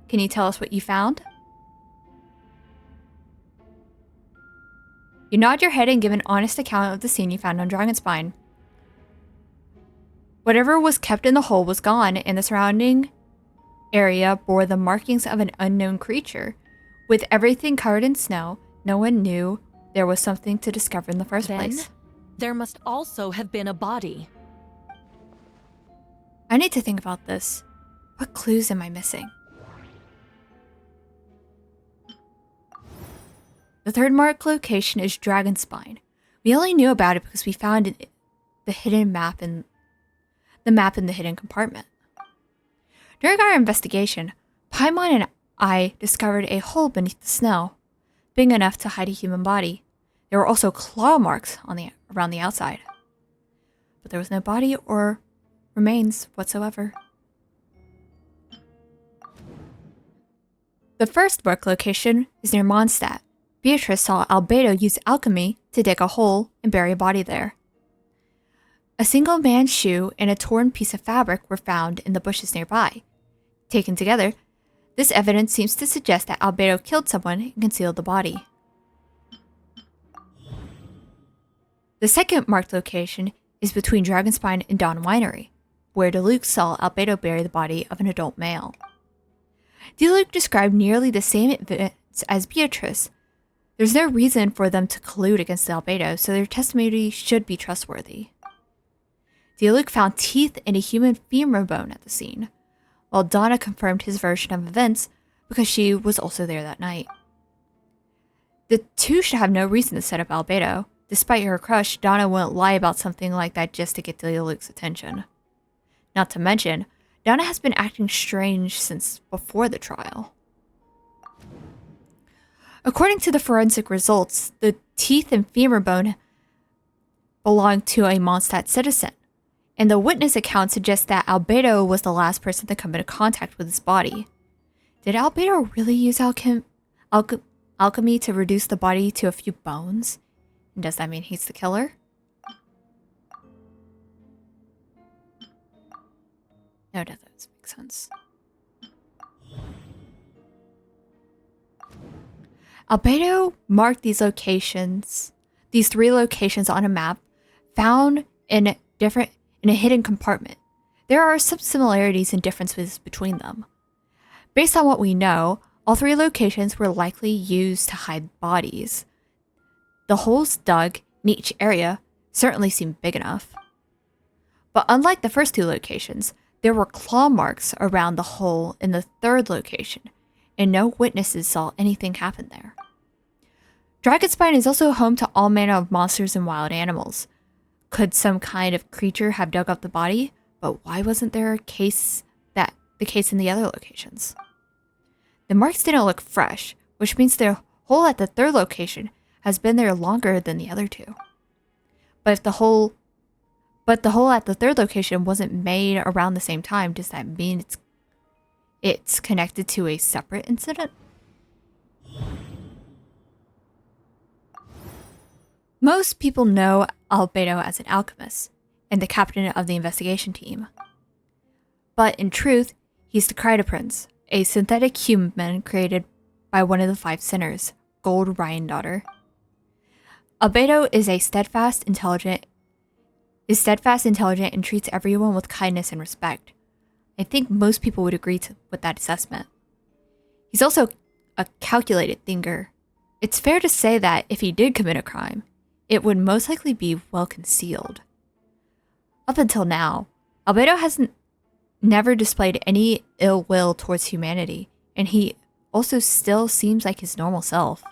Can you tell us what you found? You nod your head and give an honest account of the scene you found on Dragonspine. Whatever was kept in the hole was gone, and the surrounding area bore the markings of an unknown creature. With everything covered in snow, no one knew there was something to discover in the first place. There must also have been a body. I need to think about this. What clues am I missing? The third marked location is Dragonspine. We only knew about it because we found the hidden map in the hidden compartment. During our investigation, Paimon and I discovered a hole beneath the snow, big enough to hide a human body. There were also claw marks around the outside, but there was no body or remains whatsoever. The first marked location is near Mondstadt. Beatrice saw Albedo use alchemy to dig a hole and bury a body there. A single man's shoe and a torn piece of fabric were found in the bushes nearby. Taken together, this evidence seems to suggest that Albedo killed someone and concealed the body. The second marked location is between Dragonspine and Dawn Winery, where DeLuke saw Albedo bury the body of an adult male. DeLuke described nearly the same events as Beatrice. There's no reason for them to collude against Albedo, so their testimony should be trustworthy. DeLuke found teeth and a human femur bone at the scene, while Donna confirmed his version of events because she was also there that night. The two should have no reason to set up Albedo. Despite her crush, Donna wouldn't lie about something like that just to get DeLuke's attention. Not to mention, Donna has been acting strange since before the trial. According to the forensic results, the teeth and femur bone belonged to a Mondstadt citizen, and the witness account suggests that Albedo was the last person to come into contact with his body. Did Albedo really use alchemy to reduce the body to a few bones? And does that mean he's the killer? No, that doesn't make sense. Albedo marked these three locations on a map found in a hidden compartment. There are some similarities and differences between them. Based on what we know, all three locations were likely used to hide bodies. The holes dug in each area certainly seemed big enough. But unlike the first two locations, there were claw marks around the hole in the third location, and no witnesses saw anything happen there. Dragonspine is also home to all manner of monsters and wild animals. Could some kind of creature have dug up the body? But why wasn't there the case in the other locations? The marks didn't look fresh, which means the hole at the third location has been there longer than the other two. But the hole at the third location wasn't made around the same time, does that mean it's connected to a separate incident? Most people know Albedo as an alchemist and the captain of the investigation team. But in truth, he's the Prince, a synthetic human created by one of the five sinners, Gold Ryan-daughter. Albedo is steadfast, intelligent, and treats everyone with kindness and respect. I think most people would agree with that assessment. He's also a calculated thinker. It's fair to say that if he did commit a crime, it would most likely be well concealed. Up until now, Albedo hasn't never displayed any ill will towards humanity, and he also still seems like his normal self.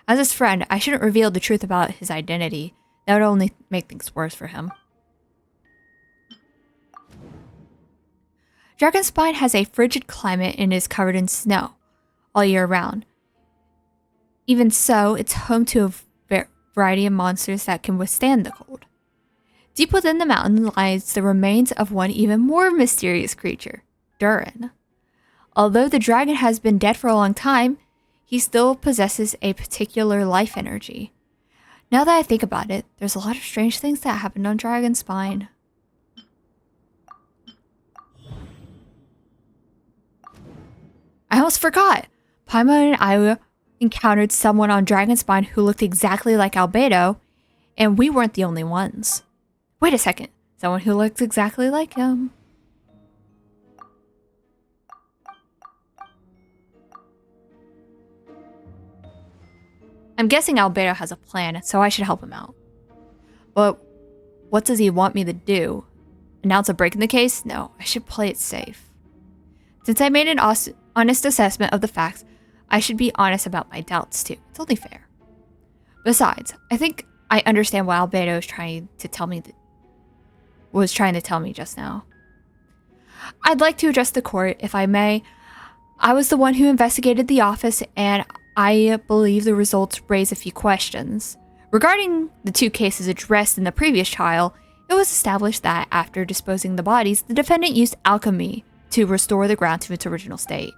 As his friend, I shouldn't reveal the truth about his identity. That would only make things worse for him. Dragonspine has a frigid climate and is covered in snow all year round. Even so, it's home to a variety of monsters that can withstand the cold. Deep within the mountain lies the remains of one even more mysterious creature, Durin. Although the dragon has been dead for a long time, he still possesses a particular life energy. Now that I think about it, there's a lot of strange things that happened on Dragonspine. I almost forgot. Paimon and I encountered someone on Dragonspine who looked exactly like Albedo, and we weren't the only ones. Wait a second. Someone who looked exactly like him. I'm guessing Albedo has a plan, so I should help him out. But what does he want me to do? Announce a break in the case? No, I should play it safe. Since I made an honest assessment of the facts, I should be honest about my doubts too. It's only fair. Besides, I think I understand what Albedo is trying to tell me just now. I'd like to address the court, if I may. I was the one who investigated the office, and I believe the results raise a few questions. Regarding the 2 cases addressed in the previous trial, it was established that after disposing the bodies, the defendant used alchemy to restore the ground to its original state.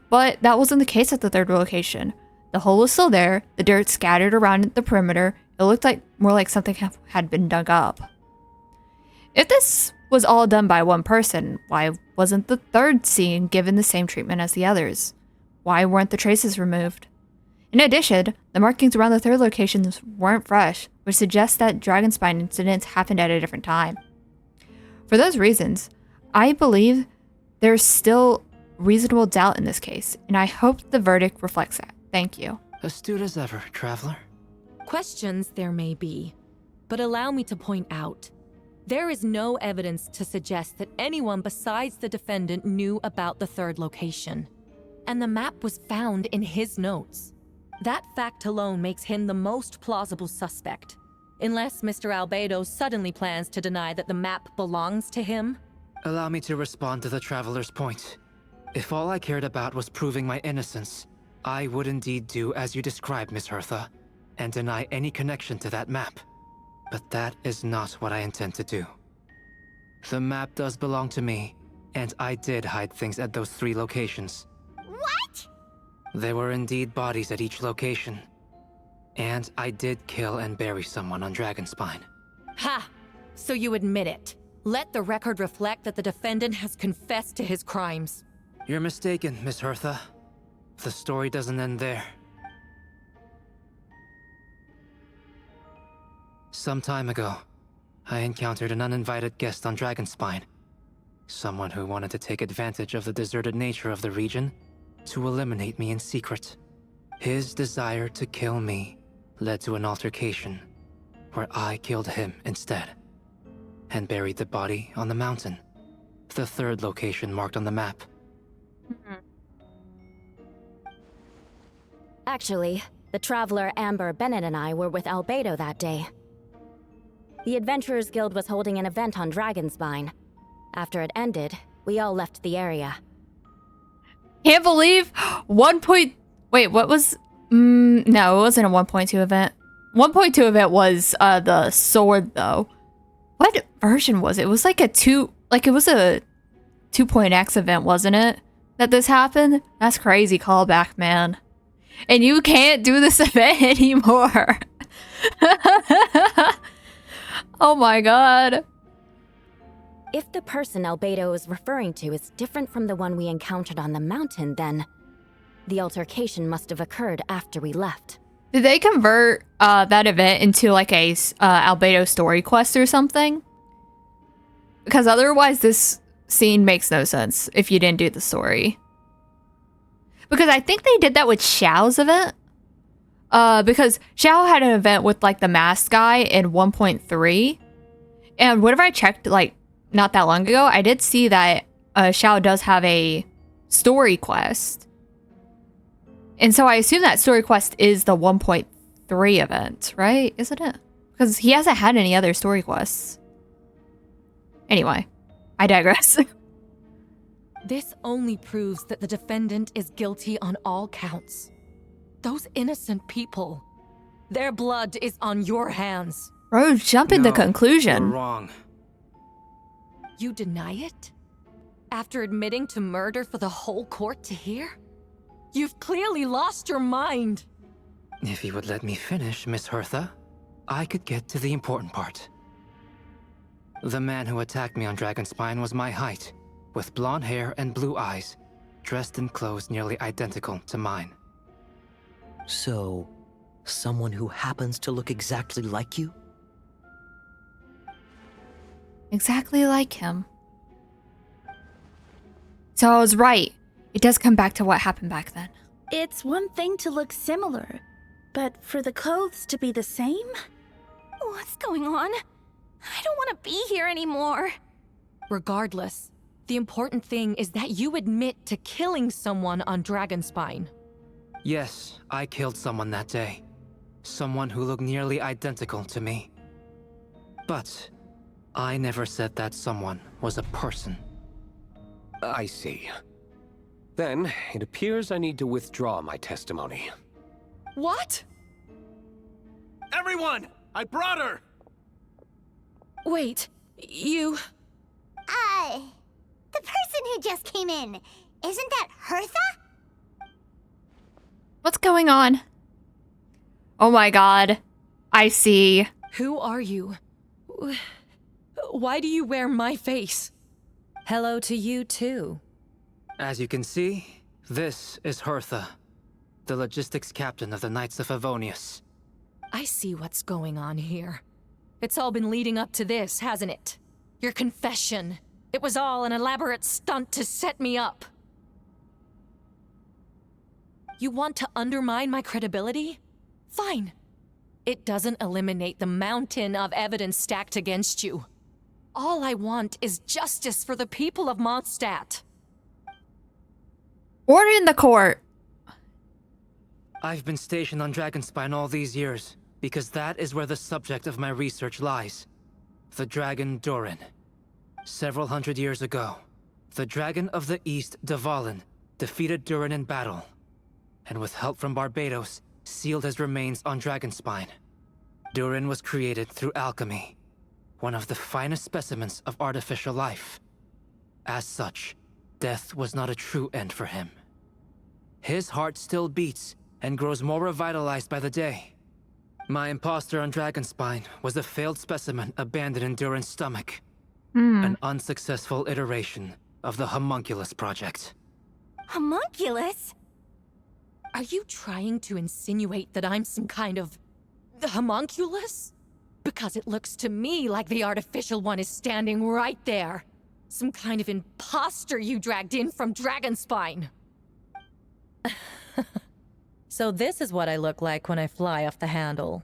But that wasn't the case at the 3rd location. The hole was still there, the dirt scattered around the perimeter. It looked more like something had been dug up. If this was all done by one person, why wasn't the 3rd scene given the same treatment as the others? Why weren't the traces removed? In addition, the markings around the 3rd locations weren't fresh, which suggests that Dragonspine incidents happened at a different time. For those reasons, I believe there's still reasonable doubt in this case, and I hope the verdict reflects that. Thank you. Astute as ever, Traveler. Questions there may be, but allow me to point out, there is no evidence to suggest that anyone besides the defendant knew about the 3rd location. And the map was found in his notes. That fact alone makes him the most plausible suspect. Unless Mr. Albedo suddenly plans to deny that the map belongs to him. Allow me to respond to the Traveler's point. If all I cared about was proving my innocence, I would indeed do as you described, Miss Hertha, and deny any connection to that map. But that is not what I intend to do. The map does belong to me, and I did hide things at those 3 locations. What? There were indeed bodies at each location. And I did kill and bury someone on Dragonspine. Ha! So you admit it. Let the record reflect that the defendant has confessed to his crimes. You're mistaken, Miss Hertha. The story doesn't end there. Some time ago, I encountered an uninvited guest on Dragonspine. Someone who wanted to take advantage of the deserted nature of the region to eliminate me in secret. His desire to kill me led to an altercation where I killed him instead and buried the body on the mountain, the 3rd location marked on the map. Actually, the traveler Amber Bennett and I were with Albedo that day. The Adventurers Guild was holding an event on Dragonspine. After it ended, we all left the area. Can't believe 1 point... Wait, what was... no, it wasn't a 1.2 event. 1.2 event was the sword, though. What version was it? It was like a 2... Like, it was a 2.x event, wasn't it? That this happened? That's crazy callback, man. And you can't do this event anymore. Oh my god. If the person Albedo is referring to is different from the one we encountered on the mountain, then the altercation must have occurred after we left. Did they convert that event into like a Albedo story quest or something? Because otherwise this scene makes no sense if you didn't do the story. Because I think they did that with Xiao's event. Because Xiao had an event with like the masked guy in 1.3. And whenever I checked like not that long ago, I did see that Xiao does have a story quest. And so I assume that story quest is the 1.3 event, right? Isn't it? Because he hasn't had any other story quests. Anyway, I digress. This only proves that the defendant is guilty on all counts. Those innocent people, their blood is on your hands. Bro, jumping to conclusion. You're wrong. You deny it? After admitting to murder for the whole court to hear? You've clearly lost your mind. If you would let me finish, Miss Hertha, I could get to the important part. The man who attacked me on Dragonspine was my height, with blonde hair and blue eyes, dressed in clothes nearly identical to mine. So, someone who happens to look exactly like you? Exactly like him. So I was right. It does come back to what happened back then. It's one thing to look similar, but for the clothes to be the same? What's going on? I don't want to be here anymore. Regardless, the important thing is that you admit to killing someone on Dragonspine. Yes, I killed someone that day. Someone who looked nearly identical to me. But I never said that someone was a person. I see. Then, it appears I need to withdraw my testimony. What? Everyone! I brought her! Wait, you... The person who just came in, isn't that Hertha? What's going on? Oh my god. I see. Who are you? Why do you wear my face? Hello to you, too. As you can see, this is Hertha, the logistics captain of the Knights of Favonius. I see what's going on here. It's all been leading up to this, hasn't it? Your confession. It was all an elaborate stunt to set me up. You want to undermine my credibility? Fine. It doesn't eliminate the mountain of evidence stacked against you. All I want is justice for the people of Mondstadt. Order in the court. I've been stationed on Dragonspine all these years, because that is where the subject of my research lies. The dragon Durin. Several hundred years ago, the dragon of the East, Dvalin, defeated Durin in battle, and with help from Barbados, sealed his remains on Dragonspine. Durin was created through alchemy, one of the finest specimens of artificial life. As such, death was not a true end for him. His heart still beats and grows more revitalized by the day. My imposter on Dragonspine was a failed specimen abandoned in Durin's stomach. An unsuccessful iteration of the Homunculus project. Homunculus? Are you trying to insinuate that I'm some kind of... homunculus? Because it looks to me like the artificial one is standing right there. Some kind of imposter you dragged in from Dragonspine. So this is what I look like when I fly off the handle.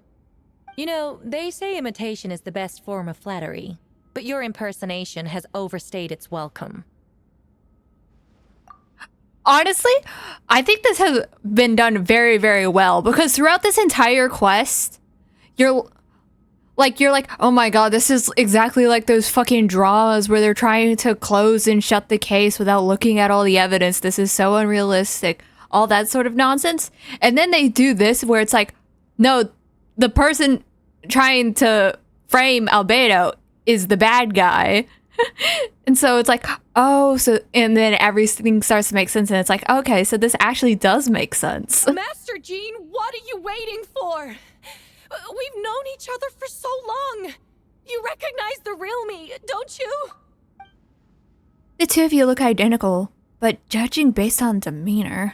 You know, they say imitation is the best form of flattery, but your impersonation has overstayed its welcome. Honestly, I think this has been done very, very well, because throughout this entire quest, you're like, oh my god, this is exactly like those fucking dramas where they're trying to close and shut the case without looking at all the evidence. This is so unrealistic. All that sort of nonsense. And then they do this where it's like, no, the person trying to frame Albedo is the bad guy. And so it's like, oh, so, and then everything starts to make sense, and it's like, okay, so this actually does make sense. Master Jean, what are you waiting for? We've known each other for so long. You recognize the real me, don't you? The two of you look identical, but judging based on demeanor,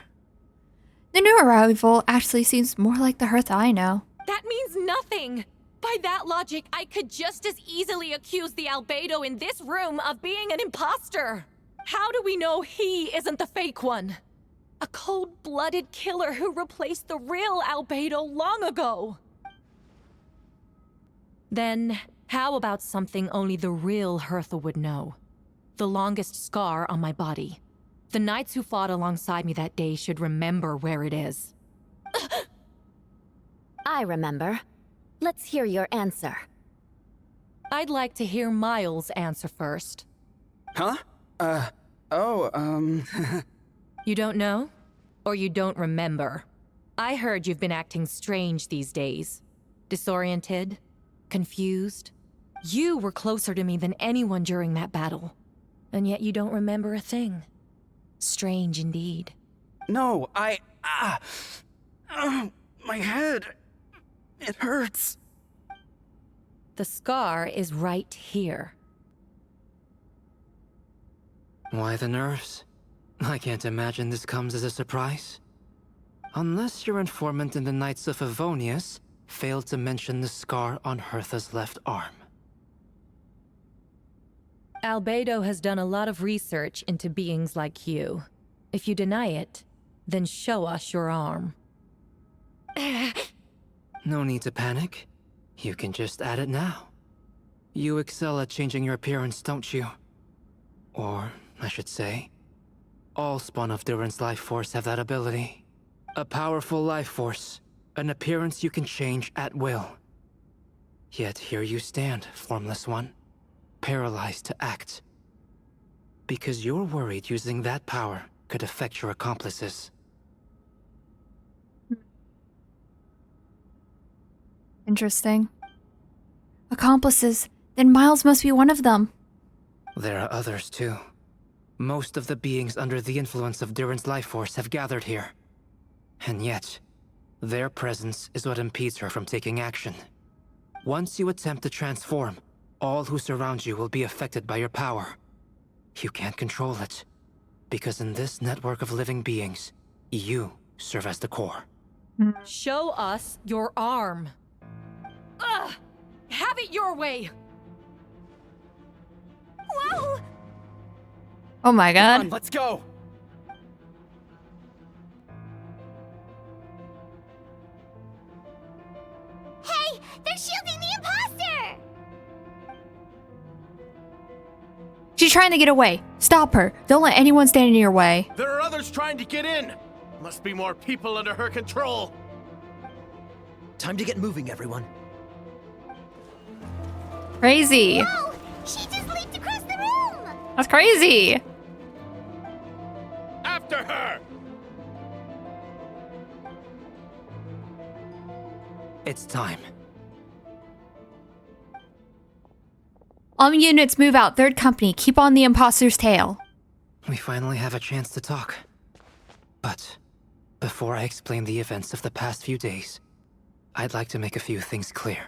the new arrival actually seems more like the Hertha I know. That means nothing. By that logic, I could just as easily accuse the Albedo in this room of being an imposter. How do we know he isn't the fake one? A cold-blooded killer who replaced the real Albedo long ago. Then, how about something only the real Hertha would know? The longest scar on my body. The knights who fought alongside me that day should remember where it is. I remember. Let's hear your answer. I'd like to hear Miles' answer first. Huh? You don't know? Or you don't remember? I heard you've been acting strange these days. Disoriented? Confused? You were closer to me than anyone during that battle. And yet you don't remember a thing. Strange indeed. No, my head. It hurts. The scar is right here. Why the nerves? I can't imagine this comes as a surprise. Unless your informant in the Knights of Favonius failed to mention the scar on Hertha's left arm. Albedo has done a lot of research into beings like you. If you deny it, then show us your arm. No need to panic. You can just add it now. You excel at changing your appearance, don't you? Or, I should say, all spawn of Durin's life force have that ability. A powerful life force, an appearance you can change at will. Yet here you stand, formless one, paralyzed to act. Because you're worried using that power could affect your accomplices. Interesting. Accomplices. Then Miles must be one of them. There are others, too. Most of the beings under the influence of Durin's life force have gathered here. And yet, their presence is what impedes her from taking action. Once you attempt to transform, all who surround you will be affected by your power. You can't control it, because in this network of living beings, you serve as the core. Show us your arm. Ugh! Have it your way! Whoa! Oh my god. Come on, let's go! Hey, they're shielding the imposter! She's trying to get away. Stop her. Don't let anyone stand in your way. There are others trying to get in. Must be more people under her control. Time to get moving, everyone. Crazy. Whoa! She just leaped across the room! That's crazy. After her! It's time. All units move out. Third company. Keep on the imposter's tail. We finally have a chance to talk. But before I explain the events of the past few days, I'd like to make a few things clear.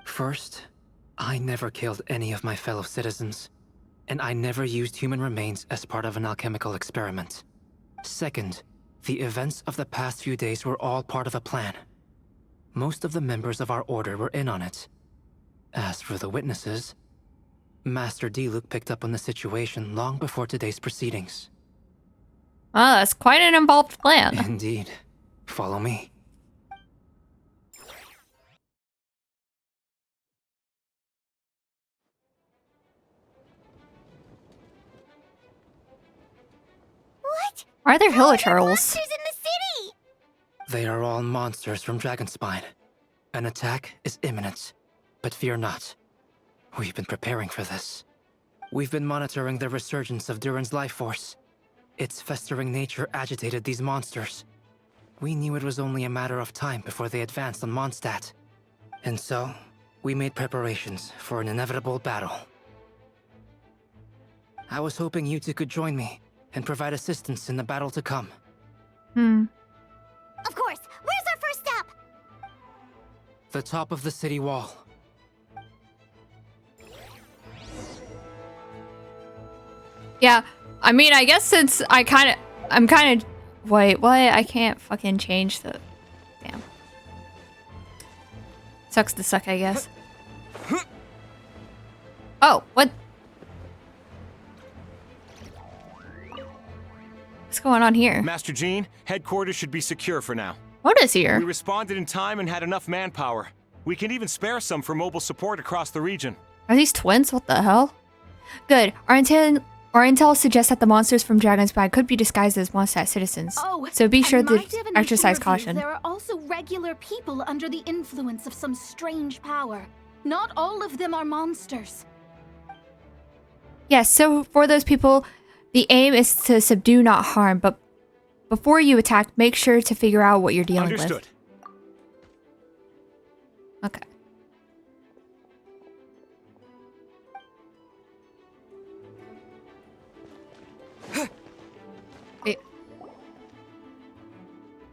First, I never killed any of my fellow citizens, and I never used human remains as part of an alchemical experiment. Second, the events of the past few days were all part of a plan. Most of the members of our order were in on it. As for the witnesses, Master Diluc picked up on the situation long before today's proceedings. Oh, that's quite an involved plan. Indeed. Follow me. What? Are there How are there Hilichurls? monsters in the city? They are all monsters from Dragonspine. An attack is imminent, but fear not. We've been preparing for this. We've been monitoring the resurgence of Durin's life force. Its festering nature agitated these monsters. We knew it was only a matter of time before they advanced on Mondstadt. And so, we made preparations for an inevitable battle. I was hoping you two could join me and provide assistance in the battle to come. Of course. Where's our first stop? The top of the city wall. Yeah, I mean, I guess since I'm kind of, wait, what? I can't fucking change the, damn. Sucks to suck, I guess. Oh, what? What's going on here? Master Jean, headquarters should be secure for now. What is here? We responded in time and had enough manpower. We can even spare some for mobile support across the region. Are these twins? What the hell? Good. Our intel suggests that the monsters from Dragonspine could be disguised as Mondstadt citizens. Oh, so be sure and my to divination exercise reveals caution. There are also regular people under the influence of some strange power. Not all of them are monsters. Yes, so for those people, the aim is to subdue, not harm, but before you attack, make sure to figure out what you're dealing Understood. with. Okay.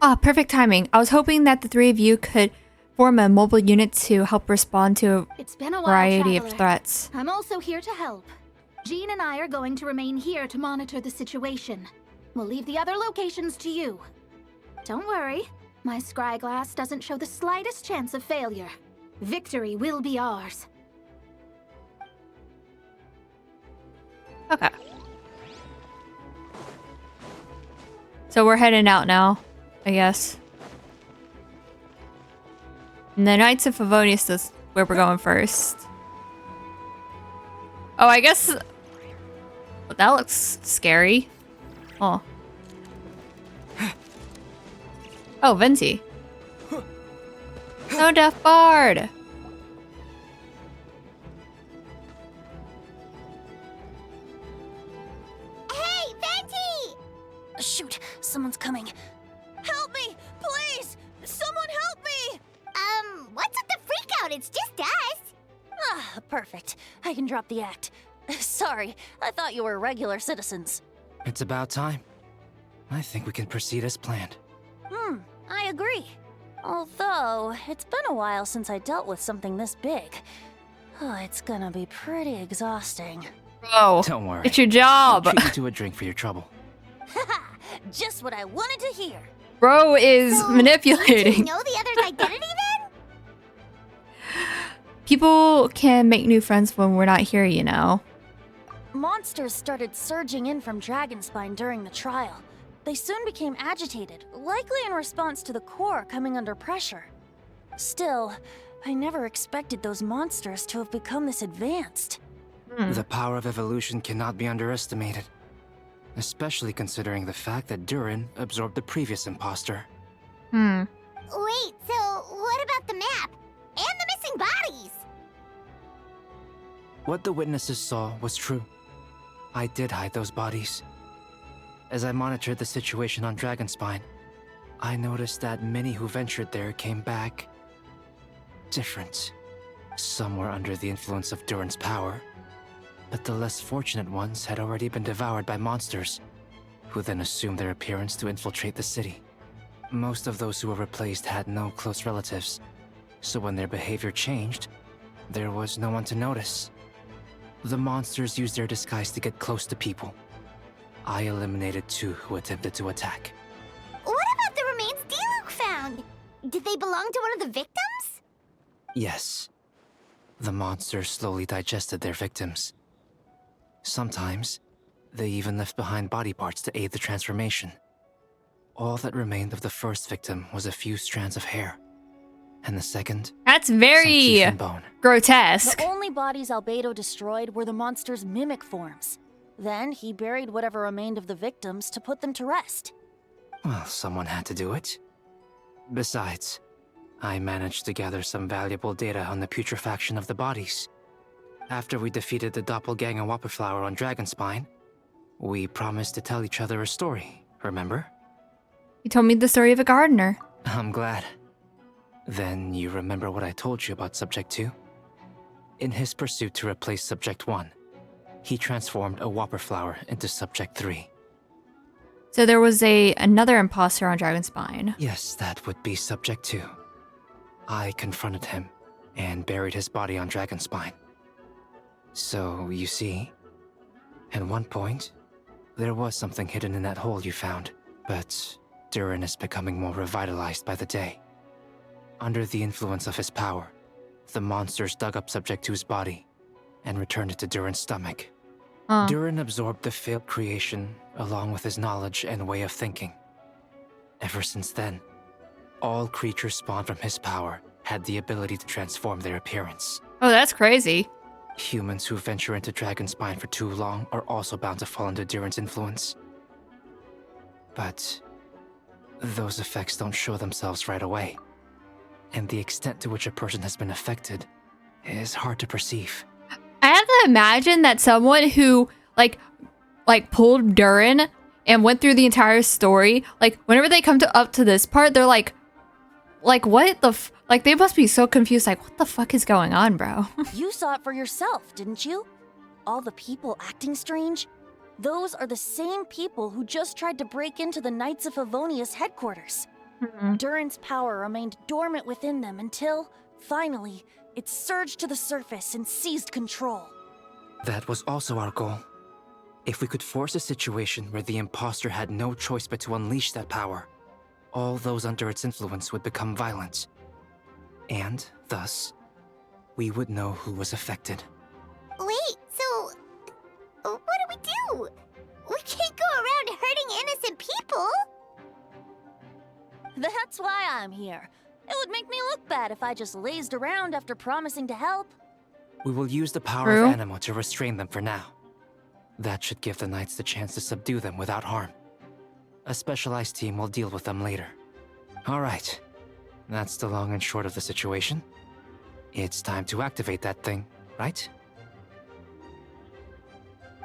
Ah, perfect timing. I was hoping that the three of you could form a mobile unit to help respond to It's been a a while, variety of Traveler. threats. I'm also here to help. Jean and I are going to remain here to monitor the situation. We'll leave the other locations to you. Don't worry, my scry glass doesn't show the slightest chance of failure. Victory will be ours. Okay. So we're heading out now, I guess. And the Knights of Favonius is where we're going first. Oh, I guess... Well, that looks scary. Oh. Oh, Venti. No Death Bard! Hey, Venti! Shoot, someone's coming. Help me, please! Someone help me! What's with the freak out? It's just us. Ah, perfect. I can drop the act. Sorry, I thought you were regular citizens. It's about time. I think we can proceed as planned. I agree. Although, it's been a while since I dealt with something this big. Oh, it's gonna be pretty exhausting. Bro, Don't worry. it's your job. I'll treat you to a drink for your trouble. Haha, just what I wanted to hear. Bro is So, manipulating. Do you know the other's identity then? People can make new friends when we're not here, you know. Monsters started surging in from Dragonspine during the trial. They soon became agitated, likely in response to the core coming under pressure. Still, I never expected those monsters to have become this advanced. The power of evolution cannot be underestimated. Especially considering the fact that Durin absorbed the previous imposter. Wait, so what about the map? And the missing bodies? What the witnesses saw was true. I did hide those bodies. As I monitored the situation on Dragonspine, I noticed that many who ventured there came back different. Some were under the influence of Durin's power, but the less fortunate ones had already been devoured by monsters, who then assumed their appearance to infiltrate the city. Most of those who were replaced had no close relatives, so when their behavior changed, there was no one to notice. The monsters used their disguise to get close to people. I eliminated 2 who attempted to attack. What about the remains D-Luke found? Did they belong to one of the victims? Yes. The monsters slowly digested their victims. Sometimes, they even left behind body parts to aid the transformation. All that remained of the first victim was a few strands of hair. And the second, That's some very teeth and bone. grotesque. The only bodies Albedo destroyed were the monster's mimic forms. Then he buried whatever remained of the victims to put them to rest. Well, someone had to do it. Besides, I managed to gather some valuable data on the putrefaction of the bodies. After we defeated the doppelganger Whopperflower on Dragonspine, we promised to tell each other a story, remember? You told me the story of a gardener. I'm glad. Then you remember what I told you about Subject 2? In his pursuit to replace Subject 1, he transformed a Whopperflower into Subject 3. So there was another imposter on Dragonspine. Yes, that would be Subject 2. I confronted him and buried his body on Dragonspine. So, you see, at one point, there was something hidden in that hole you found, but Durin is becoming more revitalized by the day. Under the influence of his power, the monsters dug up Subject 2's body and returned it to Durin's stomach. Durin absorbed the failed creation along with his knowledge and way of thinking. Ever since then, all creatures spawned from his power had the ability to transform their appearance. Oh, that's crazy. Humans who venture into Dragonspine for too long are also bound to fall under Durin's influence. But those effects don't show themselves right away, and the extent to which a person has been affected is hard to perceive. I have to imagine that someone who like pulled Durin and went through the entire story, like whenever they come up to this part, they're like what the like they must be so confused, like what the fuck is going on, bro? You saw it for yourself, didn't you? All the people acting strange? Those are the same people who just tried to break into the Knights of Favonius headquarters. Durin's power remained dormant within them until, finally, it surged to the surface and seized control. That was also our goal. If we could force a situation where the imposter had no choice but to unleash that power, all those under its influence would become violent. And, thus, we would know who was affected. Wait, so what do we do? We can't go around hurting innocent people. That's why I'm here. It would make me look bad if I just lazed around after promising to help. We will use the power True. of Animo to restrain them for now. That should give the knights the chance to subdue them without harm. A specialized team will deal with them later. Alright. That's the long and short of the situation. It's time to activate that thing, right?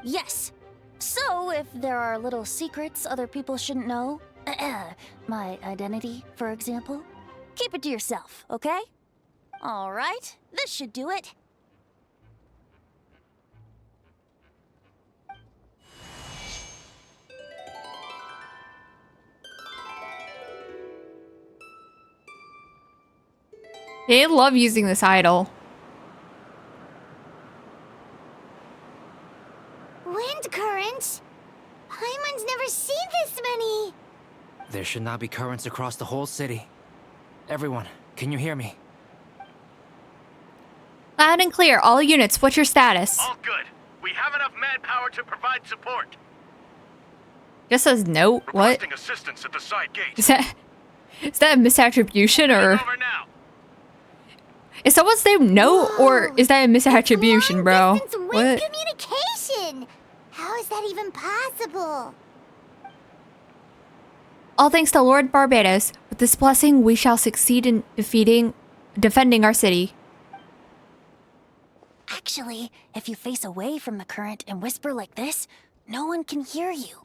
Yes. So, if there are little secrets other people shouldn't know, my identity, for example, keep it to yourself, okay? Alright, this should do it. They love using this idol. Wind currents? Paimon's never seen this many. There should not be currents across the whole city. Everyone, can you hear me? Loud and clear, all units, what's your status? All good. We have enough manpower to provide support. Just says no, what? Requesting assistance at the side gate. Is that a misattribution or? Over now. Is someone's name no, or is that a misattribution, bro? Wind What? communication. How is that even possible? All thanks to Lord Barbados. With this blessing, we shall succeed in defending our city. Actually, if you face away from the current and whisper like this, no one can hear you.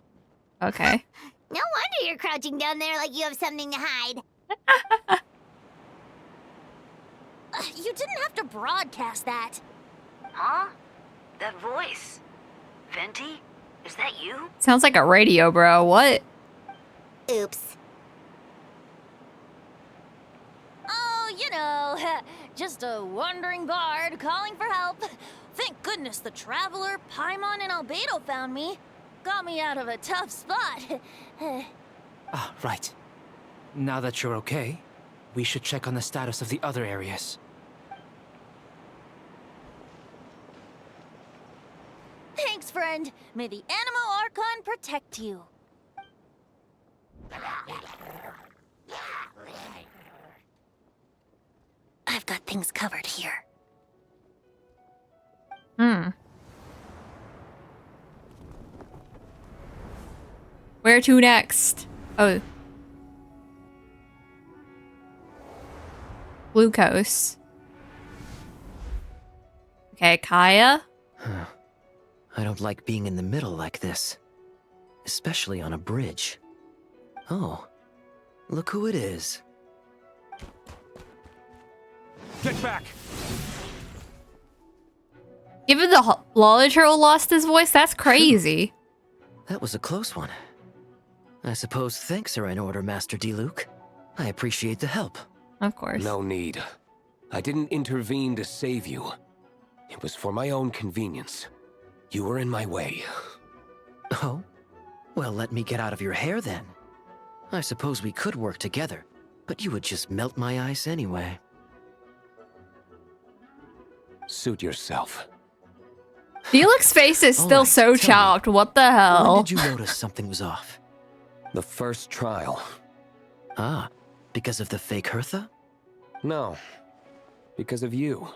Okay. No wonder you're crouching down there like you have something to hide. You didn't have to broadcast that. Huh? That voice? Venti? Is that you? Sounds like a radio, bro. What? Oops. Oh, you know, just a wandering bard calling for help. Thank goodness the Traveler, Paimon, and Albedo found me. Got me out of a tough spot. Ah, right. Now that you're okay, we should check on the status of the other areas. Thanks, friend. May the Animo Archon protect you. I've got things covered here. Where to next? Oh. Glucose. Okay, Kaya? I don't like being in the middle like this. Especially on a bridge. Oh, look who it is. Get back! Given the Lolliturl lost his voice, that's crazy. That was a close one. I suppose thanks are in order, Master Diluc. I appreciate the help. Of course. No need. I didn't intervene to save you. It was for my own convenience. You were in my way. Oh? Well, let me get out of your hair then. I suppose we could work together, but you would just melt my ice anyway. Suit yourself. Felix's face is still Alright, so tell me, chopped. What the hell? When did you notice something was off? The first trial. Ah, because of the fake Hertha? No. Because of you.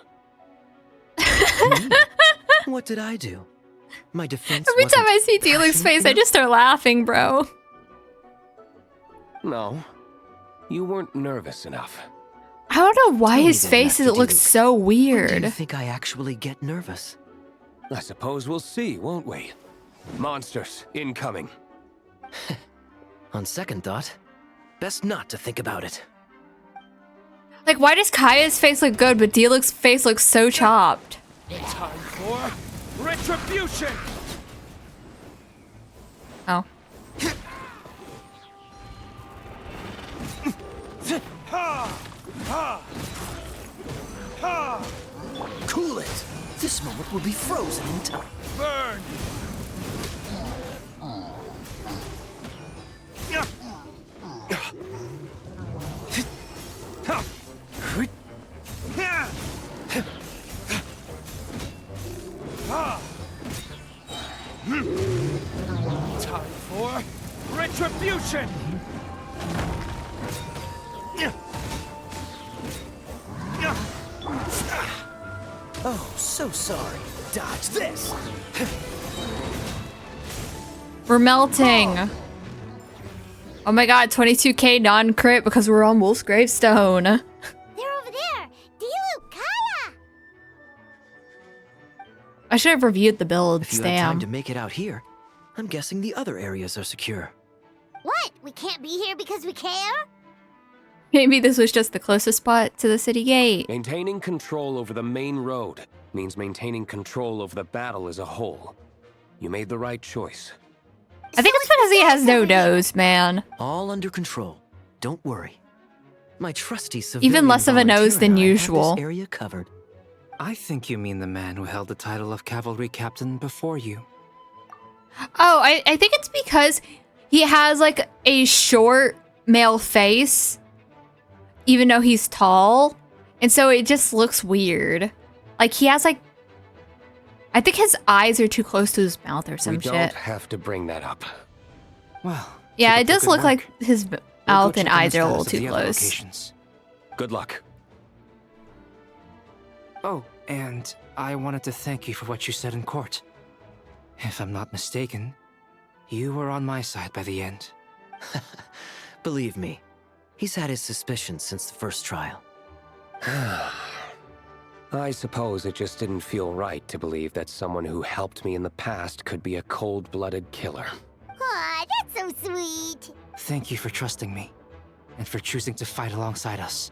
What did I do? My defense Every time I see wasn't Diluc's face, I passionate just start laughing, bro. No. You weren't nervous enough. I don't know why Tell me his then, face Master looks Diluc. so When do weird. you think I actually get nervous? I suppose we'll see, won't we? Monsters, incoming. On second thought, best not to think about it. Like, why does Kaya's face look good, but Diluc's face looks so chopped? Time for retribution! Oh. Cool it! This moment will be frozen in time. Burn! Time for retribution! Oh, so sorry. Dodge this! We're melting. Oh my god, 22k non-crit because we're on Wolf's gravestone. They're over there! Dilu, Kaya! I should have reviewed the builds, If you had time damn. to make it out here, I'm guessing the other areas are secure. What? We can't be here because we care? Maybe this was just the closest spot to the city gate. Maintaining control over the main road means maintaining control over the battle as a whole. You made the right choice. I think it's because he has no nose, man. All under control. Don't worry. My trusty civilian Even less of a nose than volunteer and I have usual. this area covered. I think you mean the man who held the title of cavalry captain before you. Oh, I think it's because he has like a short male face, even though he's tall. And so it just looks weird. Like he has like, I think his eyes are too close to his mouth or some We shit. don't have to bring that up. Well, Yeah, keep it up the does good look work. like his We'll go mouth and check on the eyes are a little status of too the other close. locations. Good luck. Oh, and I wanted to thank you for what you said in court. If I'm not mistaken, you were on my side by the end. Believe me, he's had his suspicions since the first trial. I suppose it just didn't feel right to believe that someone who helped me in the past could be a cold-blooded killer. Aw, that's so sweet. Thank you for trusting me, and for choosing to fight alongside us.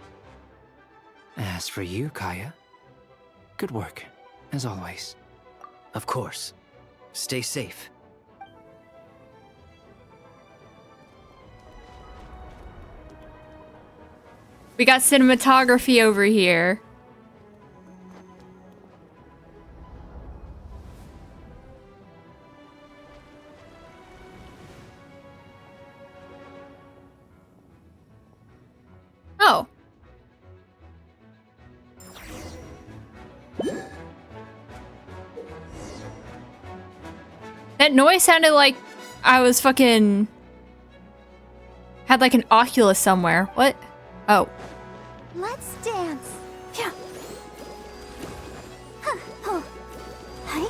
As for you, Kaya, good work, as always. Of course. Stay safe. We got cinematography over here. Oh. That noise sounded like I was fucking... had like an Oculus somewhere. What? Oh. Let's dance. Yeah. Huh, huh. Hi.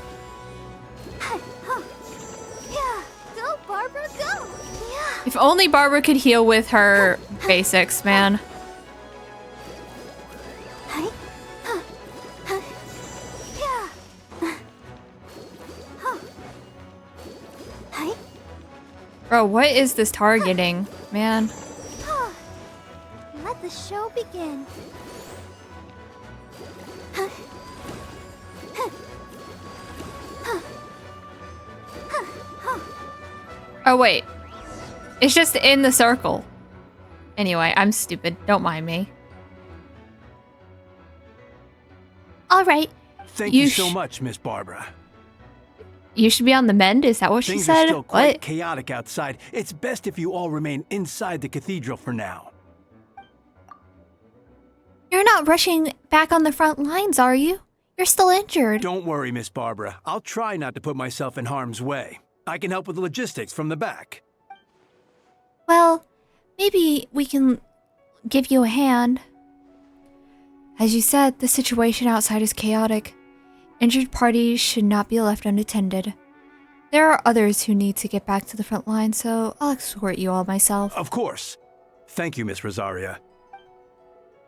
Hi, huh. Yeah. Go, Barbara, go. Yeah. If only Barbara could heal with her basics, man. Hi. Huh. Huh. Yeah. Huh. Hi. Bro, what is this targeting, man? Let the show begin. Oh, wait. It's just in the circle. Anyway, I'm stupid. Don't mind me. All right. Thank you so much, Miss Barbara. You should be on the mend? Is that what she Things said? are still quite What? chaotic outside. It's best if you all remain inside the cathedral for now. You're not rushing back on the front lines, are you? You're still injured. Don't worry, Miss Barbara. I'll try not to put myself in harm's way. I can help with the logistics from the back. Well, maybe we can give you a hand. As you said, the situation outside is chaotic. Injured parties should not be left unattended. There are others who need to get back to the front line, so I'll escort you all myself. Of course. Thank you, Miss Rosaria.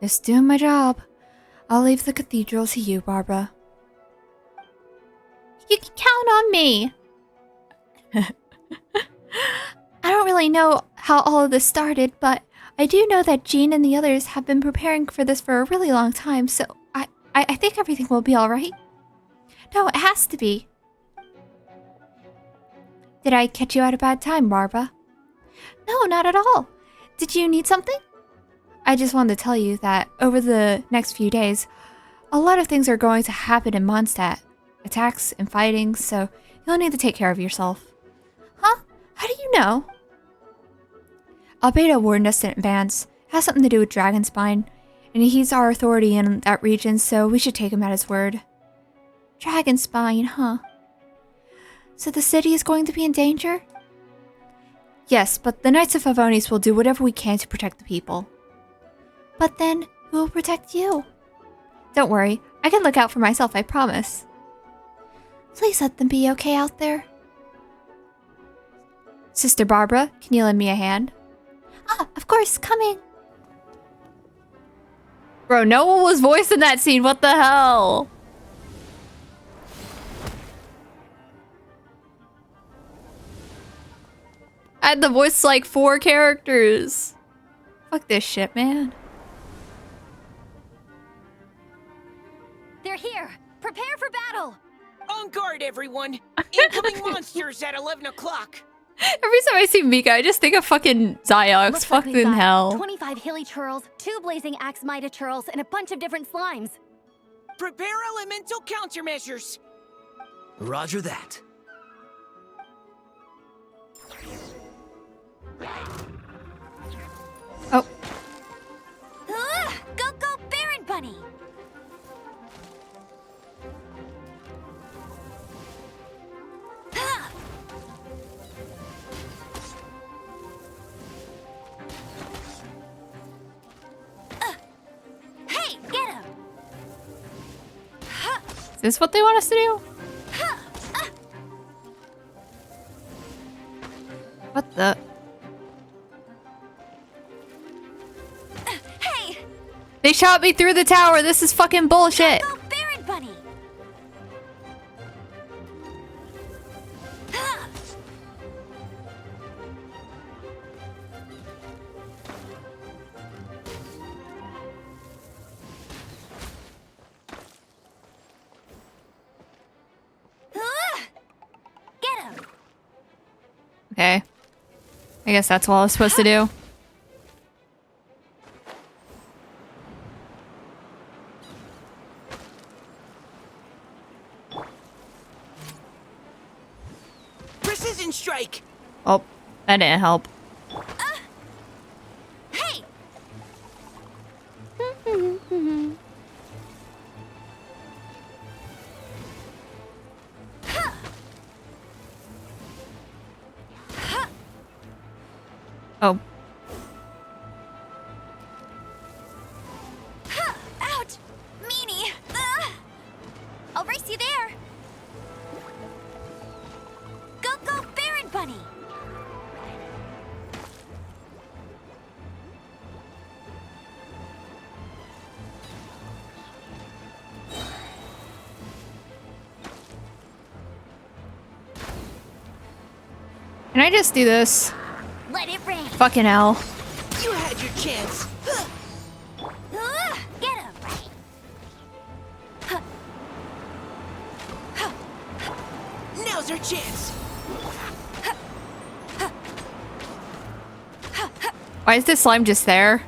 Just doing my job. I'll leave the cathedral to you, Barbara. You can count on me. I don't really know how all of this started, but I do know that Jean and the others have been preparing for this for a really long time, so I think everything will be alright. No, it has to be. Did I catch you at a bad time, Barbara? No, not at all. Did you need something? I just wanted to tell you that over the next few days, a lot of things are going to happen in Mondstadt. Attacks and fighting, so you'll need to take care of yourself. Huh? How do you know? Albedo warned us in advance. It has something to do with Dragonspine, and he's our authority in that region, so we should take him at his word. Dragonspine, huh? So the city is going to be in danger? Yes, but the Knights of Favonius will do whatever we can to protect the people. But then, who will protect you? Don't worry, I can look out for myself, I promise. Please let them be okay out there. Sister Barbara, can you lend me a hand? Ah, of course, coming. Bro, no one was voicing that scene, what the hell? I had the voice like 4 characters. Fuck this shit, man. They're here! Prepare for battle! On guard, everyone! Incoming monsters at 11 o'clock! Every time I see Mika, I just think of fucking Ziox. Fucking hell. 25 hilly churls, 2 blazing axe mida churls, and a bunch of different slimes. Prepare elemental countermeasures! Roger that. Oh. Go, go, Baron Bunny! Hey, get him! Is this what they want us to do? What the? Hey! They shot me through the tower. This is fucking bullshit. Go, Baron Bunny! Get him! Okay. I guess that's what I was supposed to do. Precision strike! Oh, that didn't help. Hey! Oh. Ouch! Meanie! I'll race you there! Go, go, Baron Bunny! Can I just do this? Let it rain! Fucking hell. You had your chance! Get him! Now's our chance! Why is this slime just there?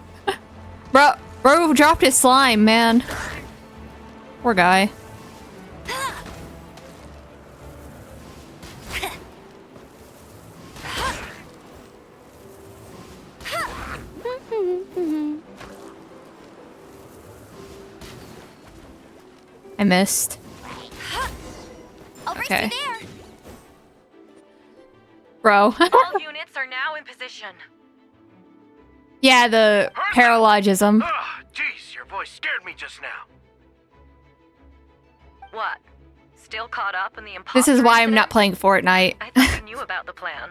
Bro dropped his slime, man. Poor guy. I missed. I'll race Okay. you there! Bro. All units are now in position. Yeah, the paralogism. Jeez, your voice scared me just now. What? Still caught up in the imposter This is why I'm incident? not playing Fortnite. I thought you knew about the plan.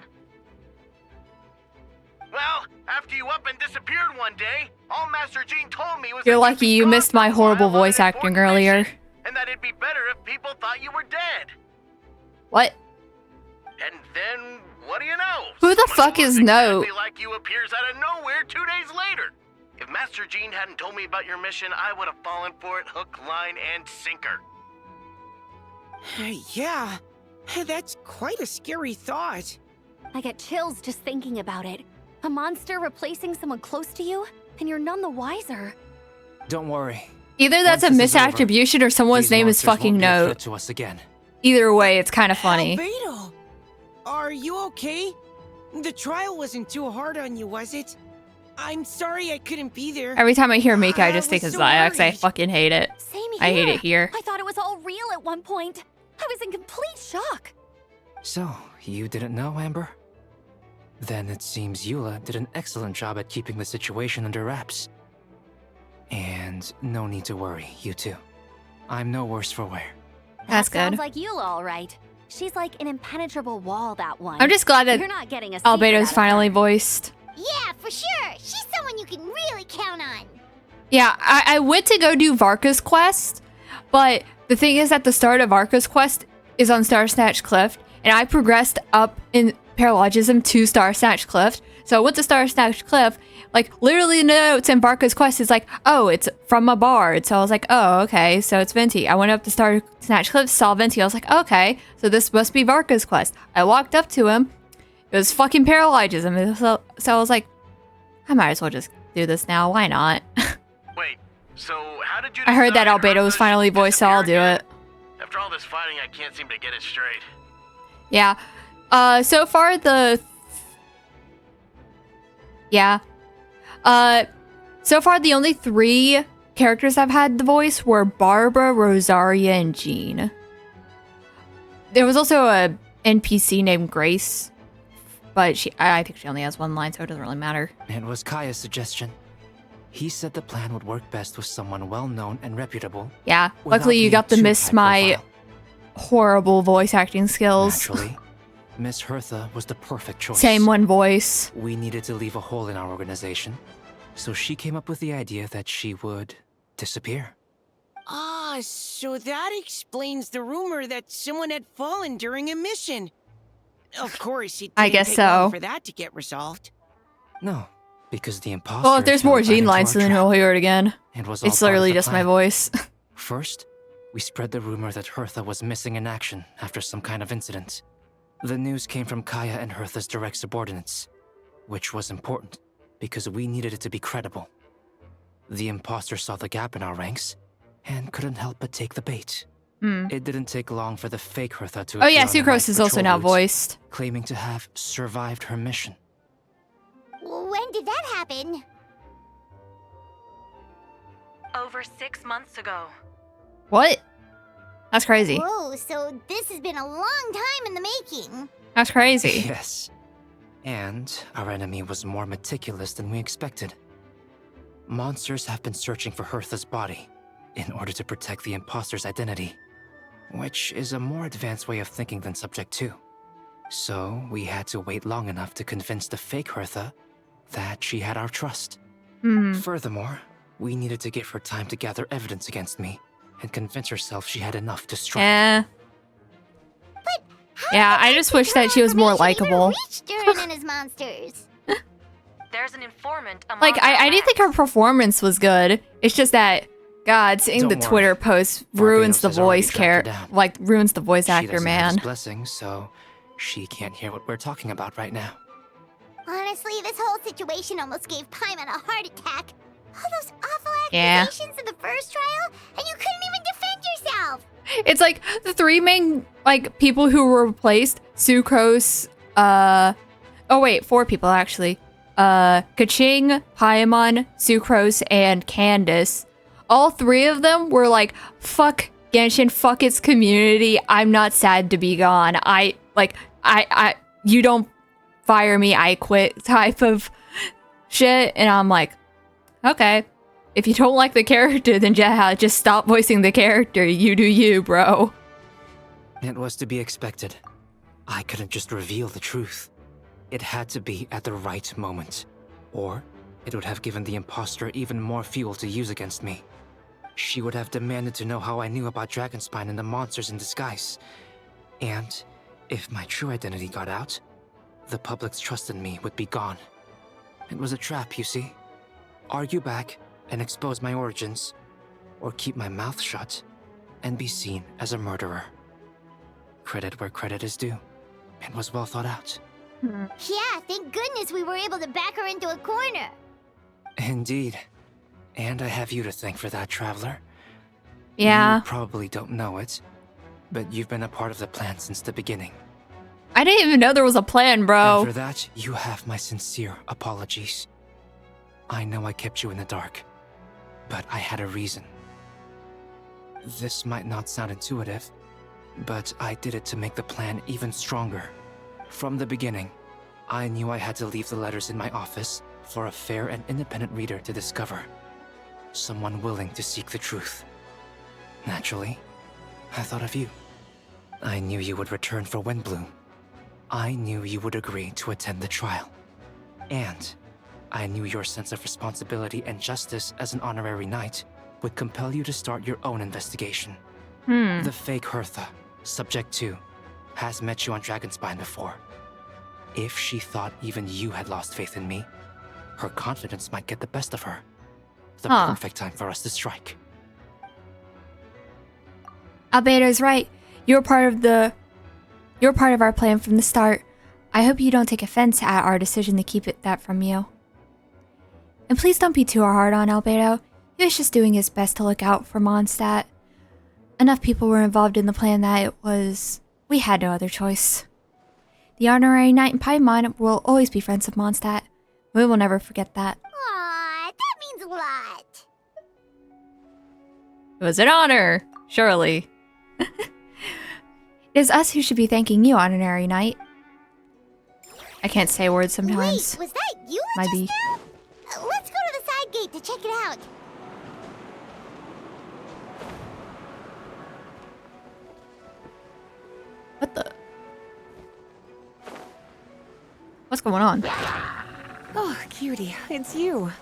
Well, after you up and disappeared one day, all Master Jean told me was You're that lucky you missed my horrible voice acting earlier. and that it'd be better if people thought you were dead. What? And then, what do you know? Who the Someone fuck is who looks Note? exactly like you appears out of nowhere 2 days later. If Master Jean hadn't told me about your mission, I would have fallen for it hook, line, and sinker. Yeah, that's quite a scary thought. I get chills just thinking about it. A monster replacing someone close to you? and you're none the wiser. Don't worry. Either that's a Once this is over, misattribution or someone's these name is monsters won't fucking be a Note. threat to us again. Either way, it's kind of funny. Albedo, are you okay? The trial wasn't too hard on you, was it? I'm sorry I couldn't be there. Every time I hear Mika, I just think of was so Zyx. I worried. fucking hate it. Same here. I hate it here. I thought it was all real at one point. I was in complete shock. So, you didn't know, Amber? Then it seems Eula did an excellent job at keeping the situation under wraps. And no need to worry, you two. I'm no worse for wear. That's Sounds good. like Eula, all right. She's like an impenetrable wall, that one. I'm just glad that You're not getting a secret Albedo's out of finally her. voiced. Yeah, for sure. She's someone you can really count on. Yeah, I went to go do Varka's quest, but the thing is at the start of Varka's quest is on Star Snatch Cliff, and I progressed up in paralogism to Star Snatch Cliff. So with the Star Snatch Cliff, like literally the notes in Varka's quest is like, oh, it's from a bard. So I was like, oh, okay, so it's Venti. I went up to Star Snatch Cliff, saw Venti. I was like, okay, so this must be Varka's quest. I walked up to him. It was fucking paralogism. So I was like, I might as well just do this now. Why not? Wait, so how did you I heard that decide Albedo was Hertha finally should voiced, so I'll do disappear it. again? After all this fighting, I can't seem to get it straight. Yeah. So far the... Yeah. So far the only 3 characters I've had the voice were Barbara, Rosaria, and Jean. There was also a NPC named Grace, but I think she only has 1 line, so it doesn't really matter. It was Kaya's suggestion. He said the plan would work best with someone well-known and reputable. Yeah, without luckily you being got to too miss high my profile. horrible voice acting skills. Naturally, Miss Hertha was the perfect choice. Same one voice. We needed to leave a hole in our organization, so she came up with the idea that she would disappear. Ah, so that explains the rumor that someone had fallen during a mission. Of course, it didn't I guess take long so. for that to get resolved. No, because the imposter. Well, if there's more Jean lines, then we'll hear it again. It was all It's part of literally the just my plan. voice. First, we spread the rumor that Hertha was missing in action after some kind of incident. The news came from Kaya and Hertha's direct subordinates, which was important because we needed it to be credible. The imposter saw the gap in our ranks and couldn't help but take the bait. It didn't take long for the fake Hertha to Oh yeah, appear on the Sucrose night is also patrol now routes, voiced. claiming to have survived her mission. When did that happen? Over 6 months ago. What? That's crazy. Whoa, so this has been a long time in the making. That's crazy. Yes. And our enemy was more meticulous than we expected. Monsters have been searching for Hertha's body in order to protect the imposter's identity, which is a more advanced way of thinking than Subject 2. So we had to wait long enough to convince the fake Hertha that she had our trust. Furthermore, we needed to give her time to gather evidence against me and convince herself she had enough to strike. Yeah, I just wish that she was more likable. Durin and his monsters. There's an informant among Like, I didn't think her performance was good. It's just that, God, seeing Don't the worry. Twitter post ruins Barbados the has already voice tracked her down. like, ruins the voice She actor, doesn't have his man. blessing, so she can't hear what we're talking about right now. Honestly, this whole situation almost gave Paimon a heart attack. All those awful Yeah. accusations in the first trial, and you couldn't even defend yourself. It's like the 3 main like people who were replaced, Sucrose, oh wait, 4 people actually. Kaching, Paimon, Sucrose, and Candace. All 3 of them were like, fuck Genshin, fuck its community. I'm not sad to be gone. You don't fire me, I quit type of shit. And I'm like, okay. If you don't like the character, then just stop voicing the character. You do you, bro. It was to be expected. I couldn't just reveal the truth. It had to be at the right moment, or it would have given the imposter even more fuel to use against me. She would have demanded to know how I knew about Dragonspine and the monsters in disguise. And if my true identity got out, the public's trust in me would be gone. It was a trap, you see. Argue back and expose my origins, or keep my mouth shut and be seen as a murderer. Credit where credit is due. It was well thought out. Yeah, thank goodness we were able to back her into a corner. Indeed. And I have you to thank for that, Traveler. Yeah. You probably don't know it, but you've been a part of the plan since the beginning. I didn't even know there was a plan, bro. And for that, you have my sincere apologies. I know I kept you in the dark, but I had a reason. This might not sound intuitive, but I did it to make the plan even stronger. From the beginning, I knew I had to leave the letters in my office for a fair and independent reader to discover. Someone willing to seek the truth. Naturally, I thought of you. I knew you would return for Windbloom. I knew you would agree to attend the trial. And I knew your sense of responsibility and justice as an honorary knight would compel you to start your own investigation. The fake Hertha, Subject 2, has met you on Dragonspine before. If she thought even you had lost faith in me, her confidence might get the best of her. The perfect time for us to strike. Albedo's right. You're part of our plan from the start. I hope you don't take offense at our decision to keep that from you. And please don't be too hard on Albedo. He was just doing his best to look out for Mondstadt. Enough people were involved in the plan that we had no other choice. The Honorary Knight and Paimon will always be friends of Mondstadt. We will never forget that. Aw, that means a lot. It was an honor, surely. It is us who should be thanking you, Honorary Knight. I can't say words sometimes. Wait, was that you Might just be. now? Let's go to the side gate to check it out. What the? What's going on? Oh, cutie, it's you.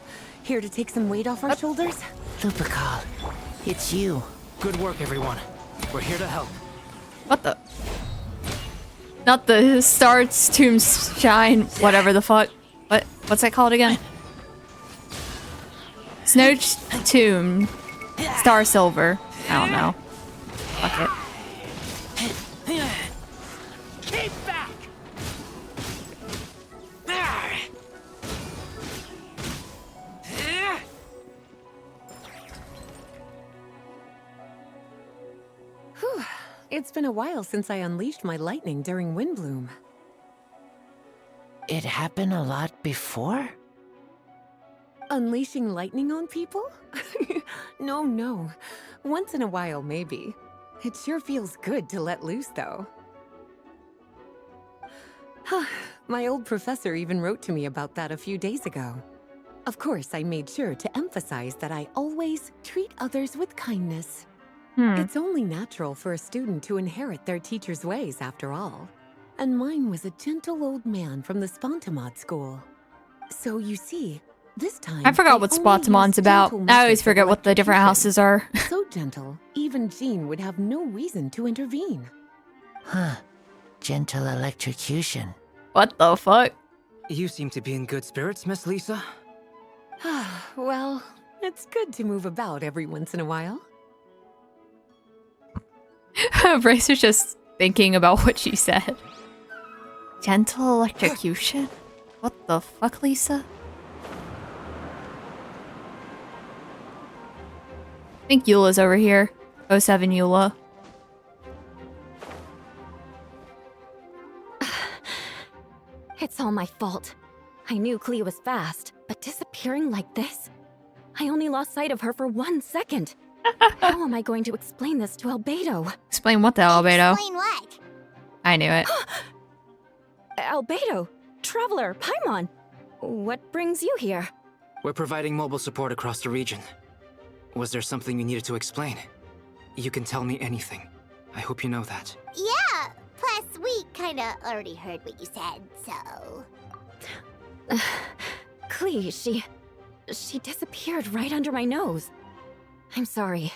Here to take some weight off our shoulders? Lupical, it's you. Good work, everyone. We're here to help. What the? Not the Stars Tomb Shine, whatever the fuck. What's that called again? Snow Tomb Star Silver. I don't know. Fuck it. Keep back! Whew. It's been a while since I unleashed my lightning during Windbloom. It happened a lot before? Unleashing lightning on people? No. Once in a while, maybe. It sure feels good to let loose, though. My old professor even wrote to me about that a few days ago. Of course, I made sure to emphasize that I always treat others with kindness. It's only natural for a student to inherit their teacher's ways, after all. And mine was a gentle old man from the Spontamod school. So you see, this time... I forgot what Spotamon's about. I always forget what the different houses are. So gentle, even Jean would have no reason to intervene. Huh. Gentle electrocution. What the fuck? You seem to be in good spirits, Miss Lisa. Well, it's good to move about every once in a while. Bryce was just thinking about what she said. Gentle electrocution? What the fuck, Lisa? I think Eula's over here. 07 Eula. It's all my fault. I knew Clea was fast, but disappearing like this? I only lost sight of her for 1 second. How am I going to explain this to Albedo? Explain what the Albedo? Explain what? I knew it. Albedo! Traveler! Paimon! What brings you here? We're providing mobile support across the region. Was there something you needed to explain? You can tell me anything. I hope you know that. Yeah, plus we kinda already heard what you said, so... Clea, she disappeared right under my nose. I'm sorry.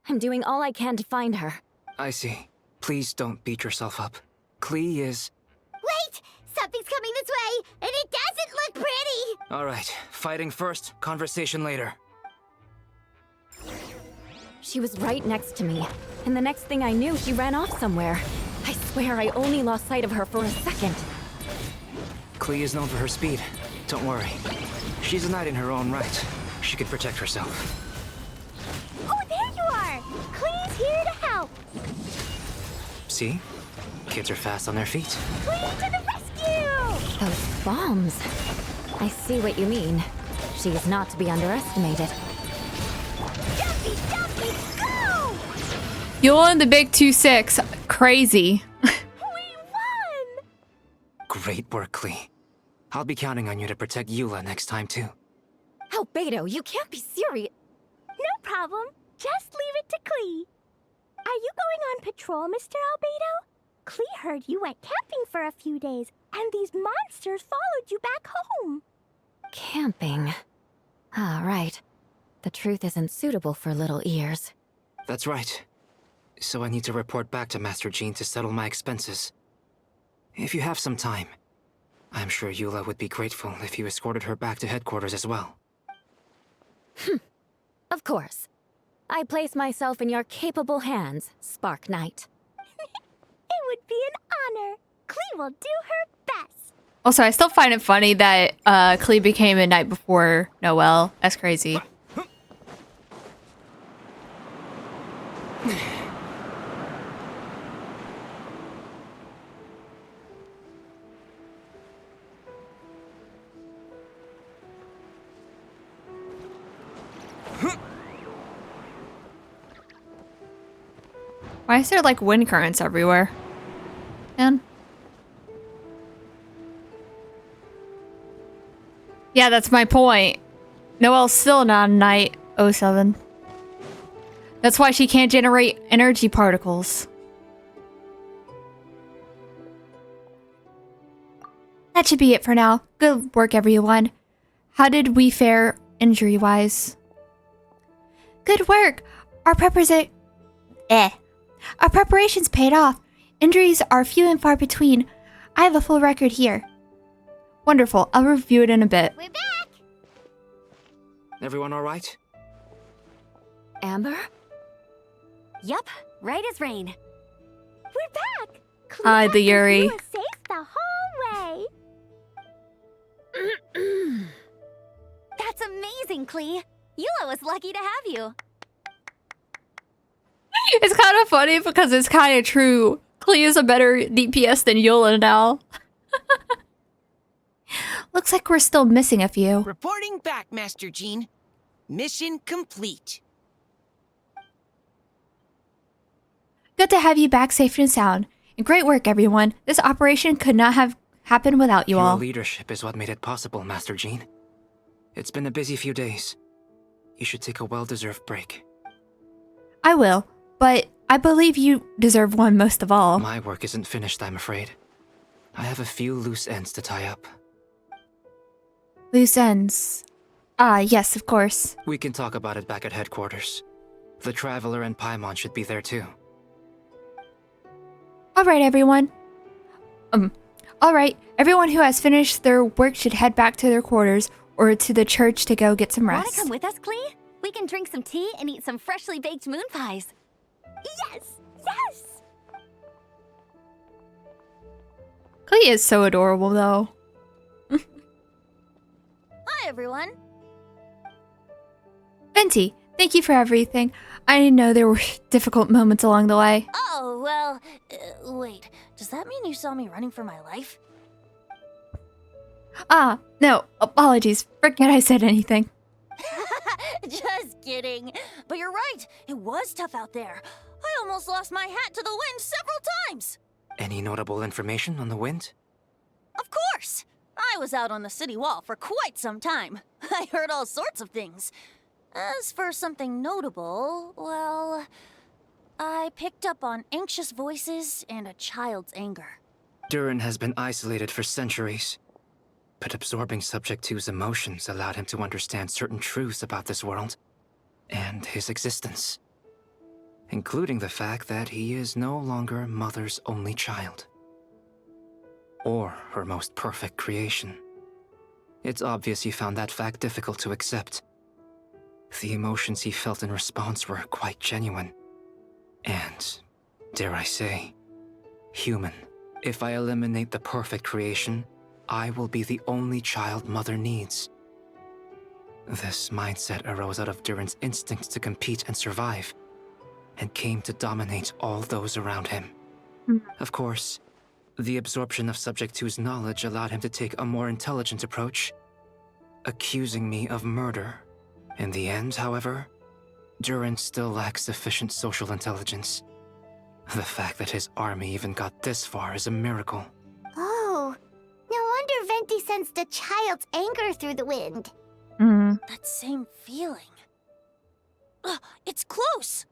I'm doing all I can to find her. I see. Please don't beat yourself up. Clea is... Wait! Something's coming this way, and it doesn't look pretty! Alright, fighting first, conversation later. She was right next to me, and the next thing I knew, she ran off somewhere. I swear I only lost sight of her for a second. Clea is known for her speed. Don't worry. She's a knight in her own right. She can protect herself. Oh, there you are! Clee's here to help! See? Kids are fast on their feet. Clee to the rescue! Those bombs. I see what you mean. She is not to be underestimated. Jumpy, jumpy, go! Eula and the Big 2-6. Crazy. Great work, Klee. I'll be counting on you to protect Eula next time, too. Albedo, you can't be serious. No problem. Just leave it to Clee. Are you going on patrol, Mr. Albedo? Clee heard you went camping for a few days, and these monsters followed you back home. Camping. Ah, right. The truth isn't suitable for little ears. That's right. So I need to report back to Master Jean to settle my expenses. If you have some time, I'm sure Eula would be grateful if you escorted her back to headquarters as well. Of course. I place myself in your capable hands, Spark Knight. It would be an honor. Clee will do her best. Also, I still find it funny that Klee became a knight before Noelle. That's crazy. Why is there like wind currents everywhere? Man. Yeah, that's my point. Noelle's still not a knight. 07. That's why she can't generate energy particles. That should be it for now. Good work, everyone. How did we fare injury-wise? Good work. Our preparations paid off. Injuries are few and far between. I have a full record here. Wonderful. I'll review it in a bit. We're back! Everyone all right? Amber? Yup, right as rain. We're back! Hi, the Yuri. You were safe the whole way. That's amazing, Clee. Eula was lucky to have you. It's kind of funny because it's kind of true. Klee is a better DPS than Eula now. Looks like we're still missing a few. Reporting back, Master Jean. Mission complete. Good to have you back safe and sound. And great work, everyone. This operation could not have happened without you Your all. leadership is what made it possible, Master Jean. It's been a busy few days. You should take a well-deserved break. I will, but I believe you deserve one most of all. My work isn't finished, I'm afraid. I have a few loose ends to tie up. Loose ends. Ah, yes, of course. We can talk about it back at headquarters. The Traveler and Paimon should be there too. Alright, everyone. Alright, everyone who has finished their work should head back to their quarters or to the church to go get some Wanna rest. come with us, Clee? We can drink some tea and eat some freshly baked moon pies. Yes! Yes! Klee is so adorable, though. Hi, everyone. Venti, thank you for everything. I know there were difficult moments along the way. Oh, well, wait. Does that mean you saw me running for my life? Ah, no, apologies. Forget I said anything. Just kidding. But you're right. It was tough out there. I almost lost my hat to the wind several times. Any notable information on the wind? Of course. I was out on the city wall for quite some time. I heard all sorts of things. As for something notable, well, I picked up on anxious voices and a child's anger. Durin has been isolated for centuries, but absorbing Subject 2's emotions allowed him to understand certain truths about this world and his existence, including the fact that he is no longer Mother's only child, or her most perfect creation. It's obvious he found that fact difficult to accept. The emotions he felt in response were quite genuine, and, dare I say, human. If I eliminate the perfect creation, I will be the only child Mother needs. This mindset arose out of Durin's instinct to compete and survive, and came to dominate all those around him. Of course, the absorption of Subject 2's knowledge allowed him to take a more intelligent approach, accusing me of murder. In the end, however, Durin still lacks sufficient social intelligence. The fact that his army even got this far is a miracle. Oh, no wonder Venti sensed a child's anger through the wind. That same feeling. Ugh, it's close!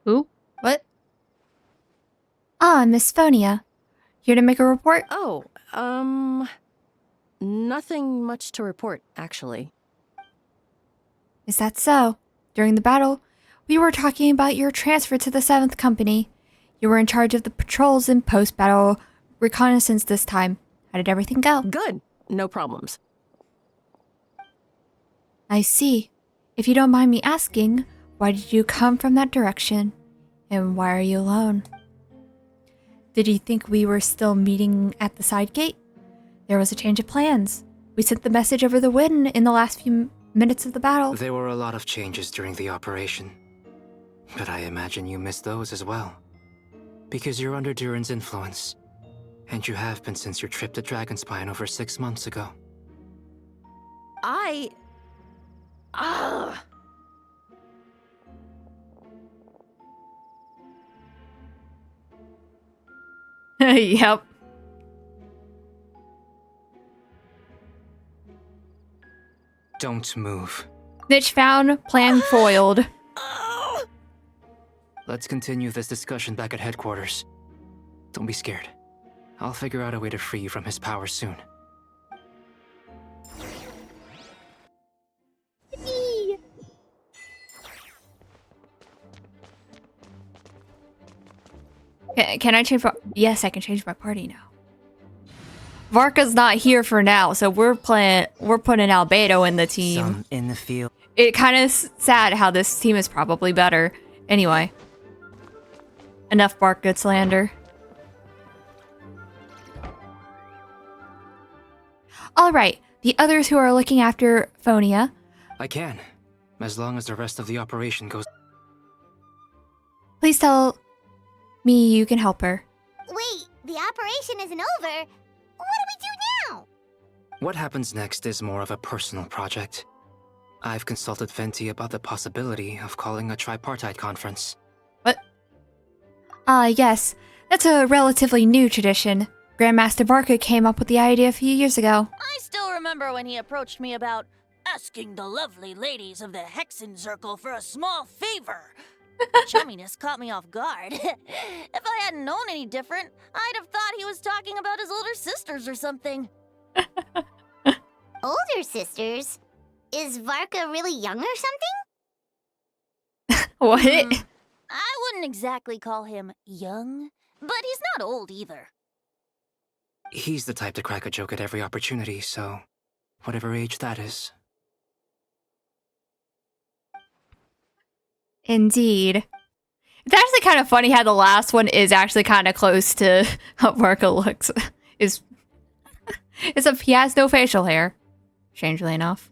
Who? What? Ah, Miss Phonia. Here to make a report? Oh, nothing much to report, actually. Is that so? During the battle, we were talking about your transfer to the 7th Company. You were in charge of the patrols and post-battle reconnaissance this time. How did everything go? Good. No problems. I see. If you don't mind me asking, why did you come from that direction? And why are you alone? Did you think we were still meeting at the side gate? There was a change of plans. We sent the message over the wind in the last few minutes of the battle. There were a lot of changes during the operation, but I imagine you missed those as well. Because you're under Durin's influence, and you have been since your trip to Dragonspine over 6 months ago. Yep. Don't move. Snitch found, plan foiled. Let's continue this discussion back at headquarters. Don't be scared. I'll figure out a way to free you from his power soon. Can I change my... Yes, I can change my party now. Varka's not here for now, so we're putting Albedo in the team. Some in the field. It kind of sad how this team is probably better. Anyway. Enough Varka slander. Alright, the others who are looking after Phonia. I can, as long as the rest of the operation goes... Please tell me you can help her. Wait, the operation isn't over. What do we do now? What happens next is more of a personal project. I've consulted Venti about the possibility of calling a tripartite conference. What? Yes. That's a relatively new tradition. Grandmaster Varka came up with the idea a few years ago. I still remember when he approached me about asking the lovely ladies of the Hexen Circle for a small favor. Chumminess caught me off guard. If I hadn't known any different, I'd have thought he was talking about his older sisters or something. Older sisters? Is Varka really young or something? What? I wouldn't exactly call him young, but he's not old either. He's the type to crack a joke at every opportunity, so whatever age that is. Indeed. It's actually kind of funny how the last one is actually kind of close to how Varka looks. He has no facial hair. Strangely enough.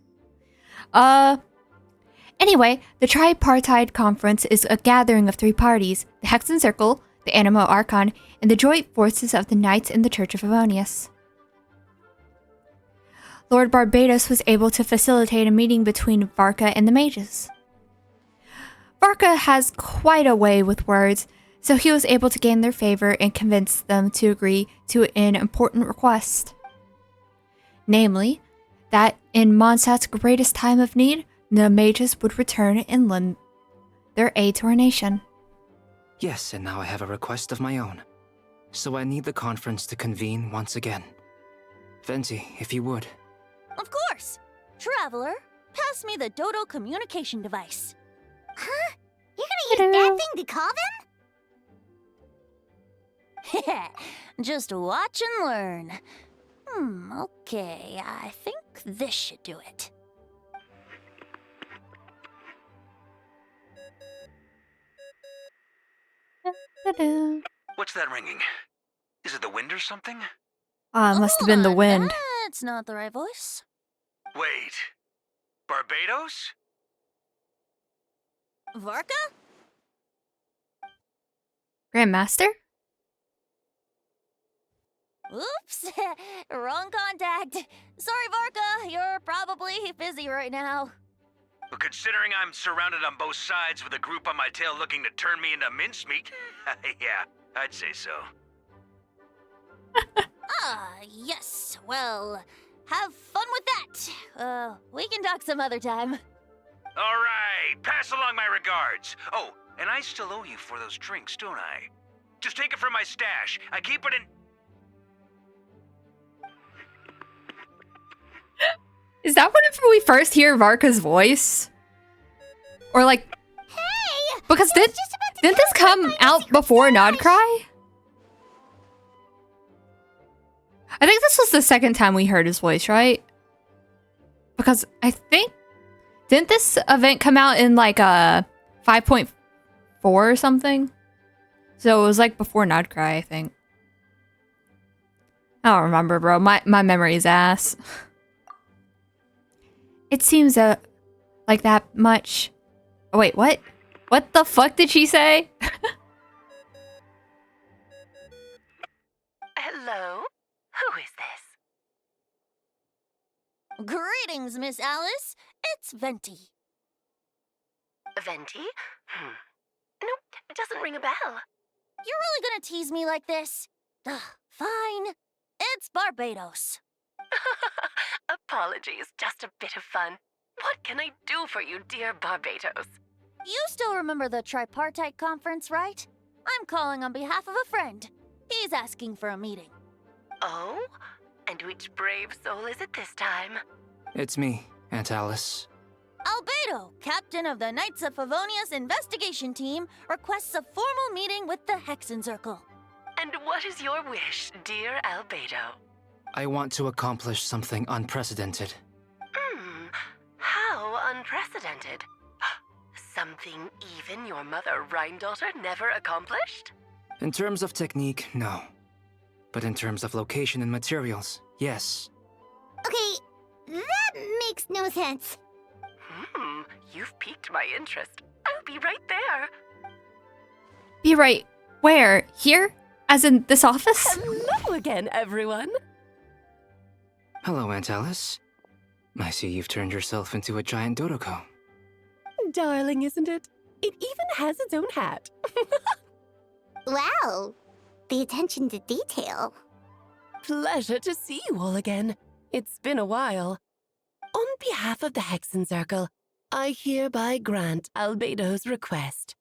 Anyway, the Tripartite Conference is a gathering of 3 parties, the Hexen Circle, the Animo Archon, and the joint forces of the Knights in the Church of Favonius. Lord Barbados was able to facilitate a meeting between Varka and the mages. Varka has quite a way with words, so he was able to gain their favor and convince them to agree to an important request. Namely, that in Mondstadt's greatest time of need, the mages would return and lend their aid to our nation. Yes, and now I have a request of my own. So I need the conference to convene once again. Venti, if you would. Of course! Traveler, pass me the Dodo communication device. Huh? You're gonna use that thing to call them? Just watch and learn. Okay, I think this should do it. What's that ringing? The wind or something? Ah, it must have been the wind. That's not the right voice. Wait. Barbados? Varka? Grandmaster? Oops, wrong contact. Sorry, Varka, you're probably busy right now. Well, considering I'm surrounded on both sides with a group on my tail looking to turn me into mincemeat, yeah, I'd say so. Yes, well, have fun with that. We can talk some other time. All right, pass along my regards. Oh, and I still owe you for those drinks, don't I? Just take it from my stash. I keep it in... Is that whenever we first hear Varka's voice? Or like... Hey! Because didn't this come out before Nodcry? I think this was the second time we heard his voice, right? Because I think... Didn't this event come out in like 5.4 or something? So it was like before Nodcry, I think. I don't remember, bro. My memory is ass. It seems like that much... Oh, wait, what? What the fuck did she say? Hello? Who is this? Greetings, Miss Alice. It's Venti. Venti? Nope, it doesn't ring a bell. You're really gonna tease me like this? Fine. It's Barbados. Apologies, just a bit of fun. What can I do for you, dear Barbados? You still remember the tripartite conference, right? I'm calling on behalf of a friend. He's asking for a meeting. Oh? And which brave soul is it this time? It's me, Aunt Alice. Albedo, captain of the Knights of Favonius investigation team, requests a formal meeting with the Hexencircle. And what is your wish, dear Albedo? I want to accomplish something unprecedented. How unprecedented? Something even your mother Rhine-daughter never accomplished? In terms of technique, no. But in terms of location and materials, yes. Okay, that makes no sense. You've piqued my interest. I'll be right there. Be right where? Here? As in this office? Hello again, everyone. Hello, Aunt Alice. I see you've turned yourself into a giant Dodoko. Darling, isn't it? It even has its own hat. Wow, the attention to detail. Pleasure to see you all again. It's been a while. On behalf of the Hexencircle, I hereby grant Albedo's request.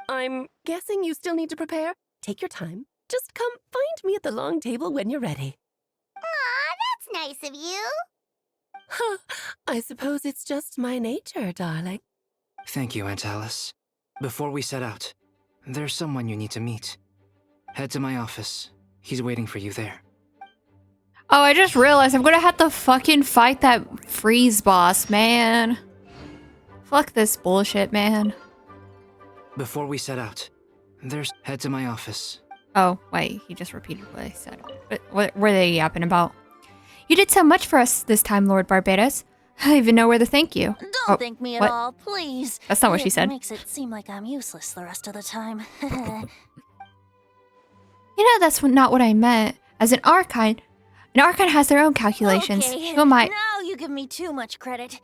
I'm guessing you still need to prepare? Take your time. Just come find me at the long table when you're ready. Aw, that's nice of you. I suppose it's just my nature, darling. Thank you, Aunt Alice. Before we set out, there's someone you need to meet. Head to my office. He's waiting for you there. Oh, I just realized I'm gonna have to fucking fight that freeze boss, man. Fuck this bullshit, man. Before we set out, head to my office. Oh, wait, he just repeated what I said. What were they yapping about? You did so much for us this time, Lord Barbados. I don't even know where to thank you. Don't thank me at what? all, please. That's not what she said. It makes it seem like I'm useless the rest of the time. You know, that's not what I meant. As an Archon has their own calculations. Okay, Who am I? now you give me too much credit.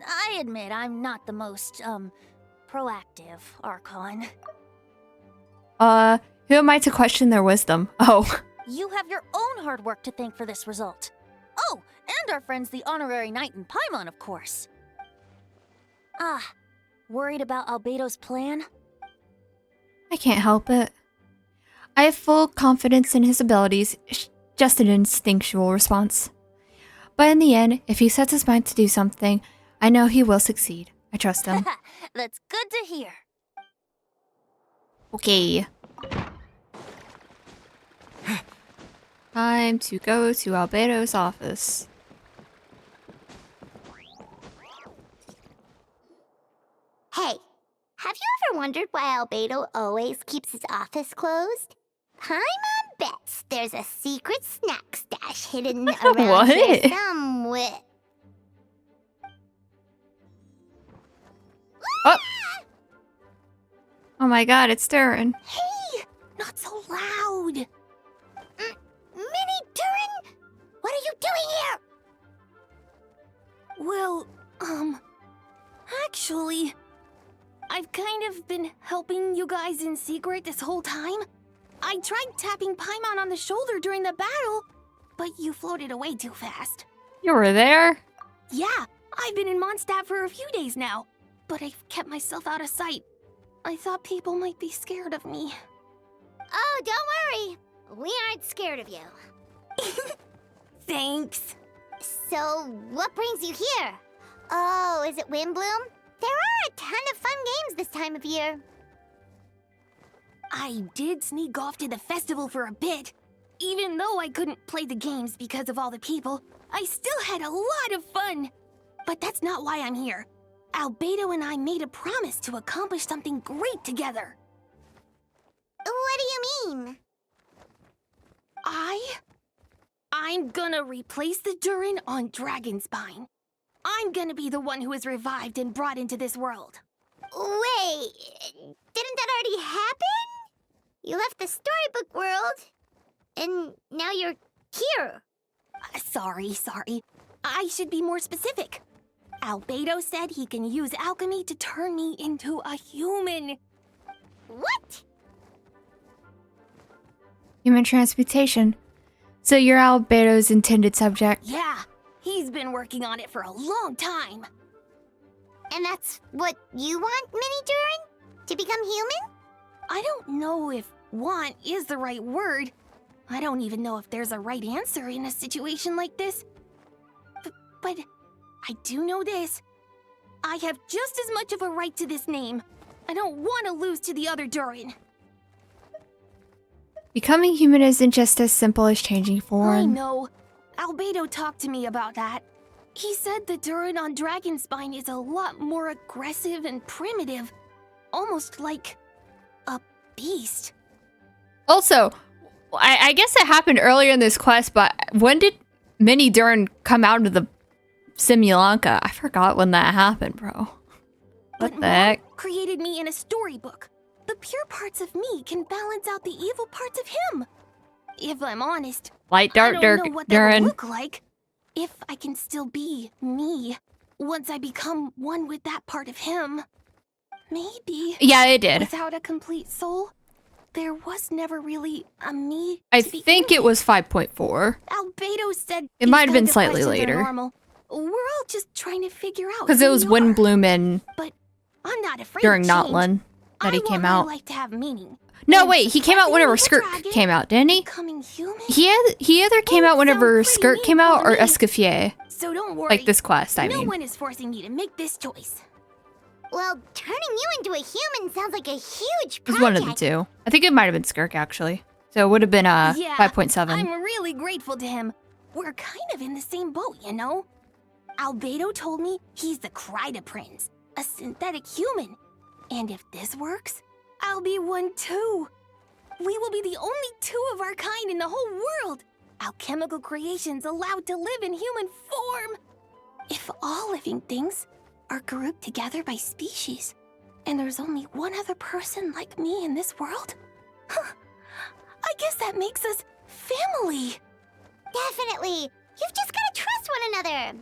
I admit I'm not the most, proactive Archon. Who am I to question their wisdom? Oh. You have your own hard work to thank for this result. Oh, and our friends the Honorary Knight in Paimon, of course. Worried about Albedo's plan? I can't help it. I have full confidence in his abilities, just an instinctual response. But in the end, if he sets his mind to do something, I know he will succeed. I trust him. That's good to hear. Okay. Time to go to Albedo's office. Hey, have you ever wondered why Albedo always keeps his office closed? Paimon bets there's a secret snack stash hidden around What? here somewhere. Oh. Oh my god, it's Durin. Hey! Not so loud! Mini Durin! What are you doing here? Well, actually, I've kind of been helping you guys in secret this whole time. I tried tapping Paimon on the shoulder during the battle, but you floated away too fast. You were there? Yeah, I've been in Mondstadt for a few days now, but I've kept myself out of sight. I thought people might be scared of me. Oh, don't worry. We aren't scared of you. Thanks. So, what brings you here? Oh, is it Windbloom? There are a ton of fun games this time of year. I did sneak off to the festival for a bit. Even though I couldn't play the games because of all the people, I still had a lot of fun. But that's not why I'm here. Albedo and I made a promise to accomplish something great together. What do you mean? I'm gonna replace the Durin on Dragonspine. I'm gonna be the one who is revived and brought into this world. Wait, didn't that already happen? You left the storybook world, and now you're here. Sorry. I should be more specific. Albedo said he can use alchemy to turn me into a human. What? Human transmutation. So you're Albedo's intended subject. Yeah, he's been working on it for a long time. And that's what you want, Mini Durin? To become human? I don't know if want is the right word. I don't even know if there's a right answer in a situation like this. But I do know this. I have just as much of a right to this name. I don't want to lose to the other Durin. Becoming human isn't just as simple as changing form. I know. Albedo talked to me about that. He said the Durin on Dragonspine is a lot more aggressive and primitive. Almost like a beast. Also, I guess it happened earlier in this quest, but when did Mini Durin come out of the Simulanka? I forgot when that happened, bro. What the heck? Created me in a storybook. The pure parts of me can balance out the evil parts of him. If I'm honest, Light I dark don't know what that Durin. would look like. If I can still be me once I become one with that part of him. Maybe. Yeah, it did. Without a complete soul, there was never really a me. I think it was 5.4. Albedo said It might have been these kinds of slightly questions are later. normal. We're all just trying to figure out. Because who it was we are. Windbloom and But I'm not afraid during of change. Notland that he came out. I like to have meaning. No, wait, he came out whenever Skirt came out, didn't he? He either came out whenever Skirt came out or Escoffier. So don't worry. Like this quest, I no mean. one is forcing me to make this choice. Well, turning you into a human sounds like a huge It was project. one of the two. I think it might have been Skirk, actually. So it would have been Yeah, 5.7. I'm really grateful to him. We're kind of in the same boat, you know? Albedo told me he's the Kryda Prince, a synthetic human. And if this works, I'll be one too. We will be the only two of our kind in the whole world. Alchemical creations allowed to live in human form. If all living things are grouped together by species, and there's only one other person like me in this world, I guess that makes us family. Definitely. You've just got to trust one another.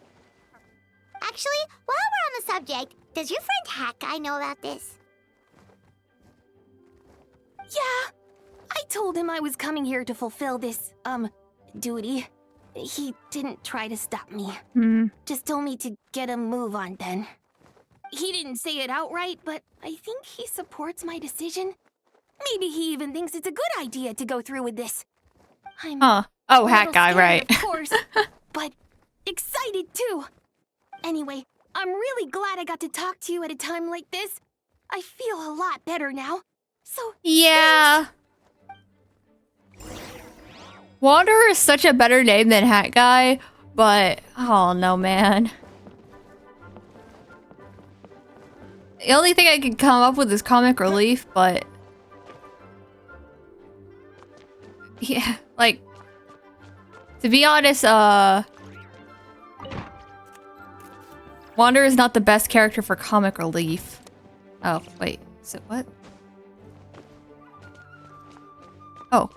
Actually, while we're on the subject, does your friend Hat Guy know about this? Yeah, I told him I was coming here to fulfill this, duty. He didn't try to stop me. Just told me to get a move on then. He didn't say it outright, but I think he supports my decision. Maybe he even thinks it's a good idea to go through with this. I'm Oh, a Hat little Guy, scared, right. Of course, but excited too. Anyway, I'm really glad I got to talk to you at a time like this. I feel a lot better now. So Yeah. Wanderer is such a better name than Hat Guy, but oh no, man. The only thing I could come up with is comic relief, but yeah, like, to be honest, Wander is not the best character for comic relief. Oh, wait, is it what? Oh.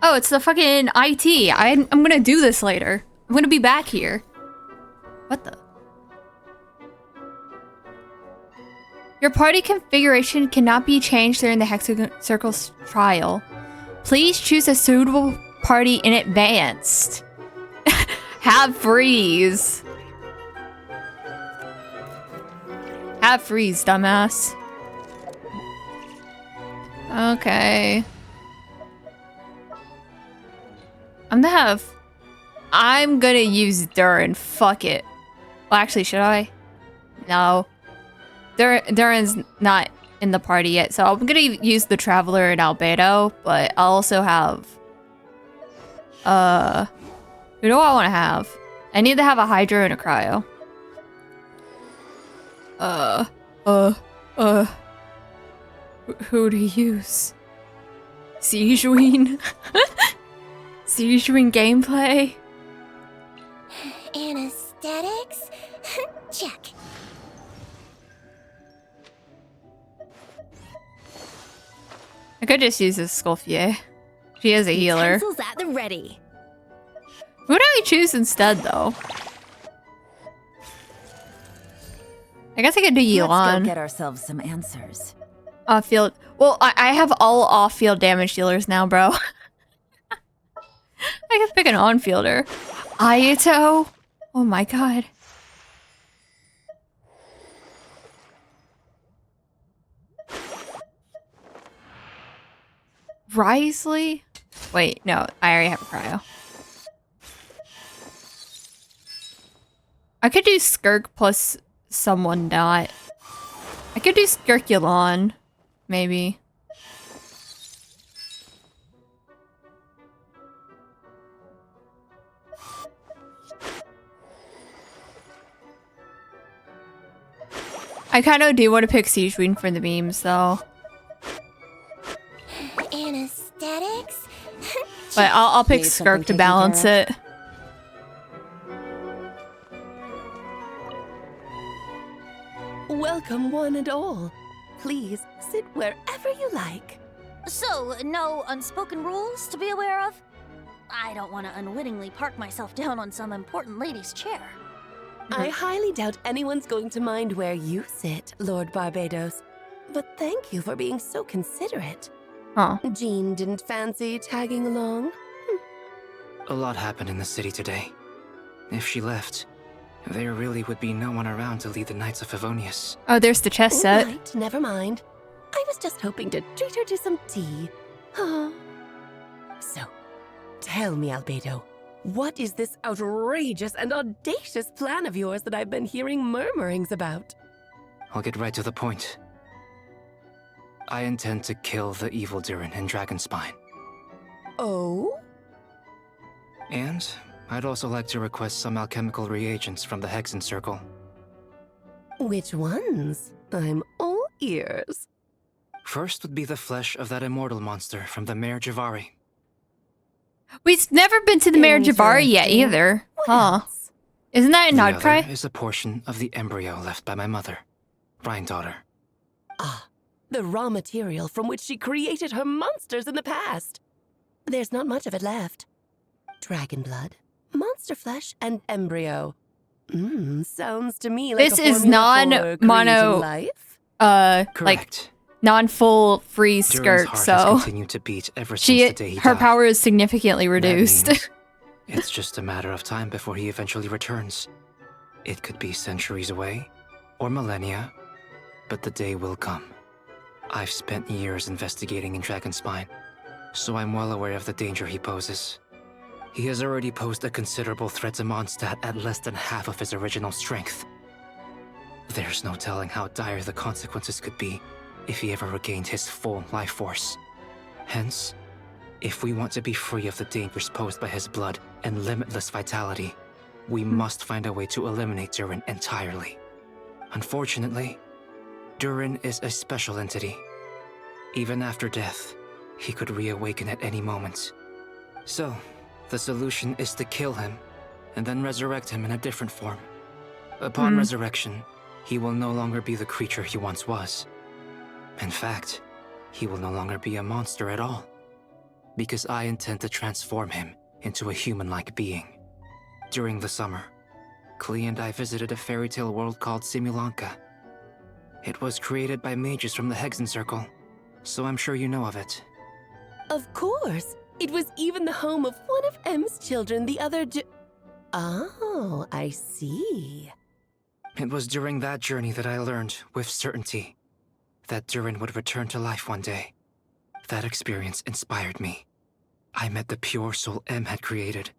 Oh, it's the fucking IT. I'm gonna do this later. I'm gonna be back here. What the? Your party configuration cannot be changed during the Hexagon Circle's trial. Please choose a suitable party in advance. Have freeze. Have freeze, dumbass. Okay. I'm gonna use Durin. Fuck it. Well, actually, should I? No. Durin's not in the party yet, so I'm gonna use the Traveler and Albedo, but I'll also have... Who do I want to have? I need to have a Hydro and a Cryo. Who to use? Siegewein? Siegewein gameplay? Anesthetics? Check. I could just use this Sculphier. She is a healer. Utensils at the ready. Who do I choose instead, though? I guess I could do Yuan. Let's go get ourselves some answers. Off-field. Well, I have all off-field damage dealers now, bro. I can pick an on-fielder. Ayato? Oh my god. Risley? Wait, no, I already have a cryo. I could do Skirk plus someone not. I could do Skirkulon, maybe. I kind of do want to pick Siegewein for the beams, though. Anesthetics? But I'll pick Skirk to balance it. Welcome, one and all. Please sit wherever you like. So, no unspoken rules to be aware of? I don't want to unwittingly park myself down on some important lady's chair. I highly doubt anyone's going to mind where you sit, Lord Barbados. But thank you for being so considerate. Huh. Jean didn't fancy tagging along? A lot happened in the city today. If she left, there really would be no one around to lead the Knights of Favonius. Oh, there's the chess set. Right, never mind. I was just hoping to treat her to some tea. Oh. So, tell me, Albedo, what is this outrageous and audacious plan of yours that I've been hearing murmurings about? I'll get right to the point. I intend to kill the evil Durin in Dragonspine. Oh? And I'd also like to request some alchemical reagents from the Hexen Circle. Which ones? I'm all ears. First would be the flesh of that immortal monster from the Mare Javari. We've never been to the Mare Javari yet either. Huh. Isn't that in The other Nodcry? is a portion of the embryo left by my mother, Rhine-daughter. Ah, the raw material from which she created her monsters in the past. There's not much of it left. Dragon blood, monster flesh, and embryo. Sounds to me like This a is formula for non-mono, creating life. like non-full free Durin's skirt, heart has so continued to beat ever since the day he her died. power is significantly reduced. means it's just a matter of time before he eventually returns. It could be centuries away, or millennia, but the day will come. I've spent years investigating in Dragonspine, so I'm well aware of the danger he poses. He has already posed a considerable threat to Mondstadt at less than half of his original strength. There's no telling how dire the consequences could be if he ever regained his full life force. Hence, if we want to be free of the dangers posed by his blood and limitless vitality, we must find a way to eliminate Durin entirely. Unfortunately, Durin is a special entity. Even after death, he could reawaken at any moment. So, the solution is to kill him, and then resurrect him in a different form. Upon resurrection, he will no longer be the creature he once was. In fact, he will no longer be a monster at all, because I intend to transform him into a human-like being. During the summer, Klee and I visited a fairy tale world called Simulanka. It was created by mages from the Hexen Circle, so I'm sure you know of it. Of course! It was even the home of one of M's children the other Oh, I see. It was during that journey that I learned, with certainty, that Durin would return to life one day. That experience inspired me. I met the pure soul M had created,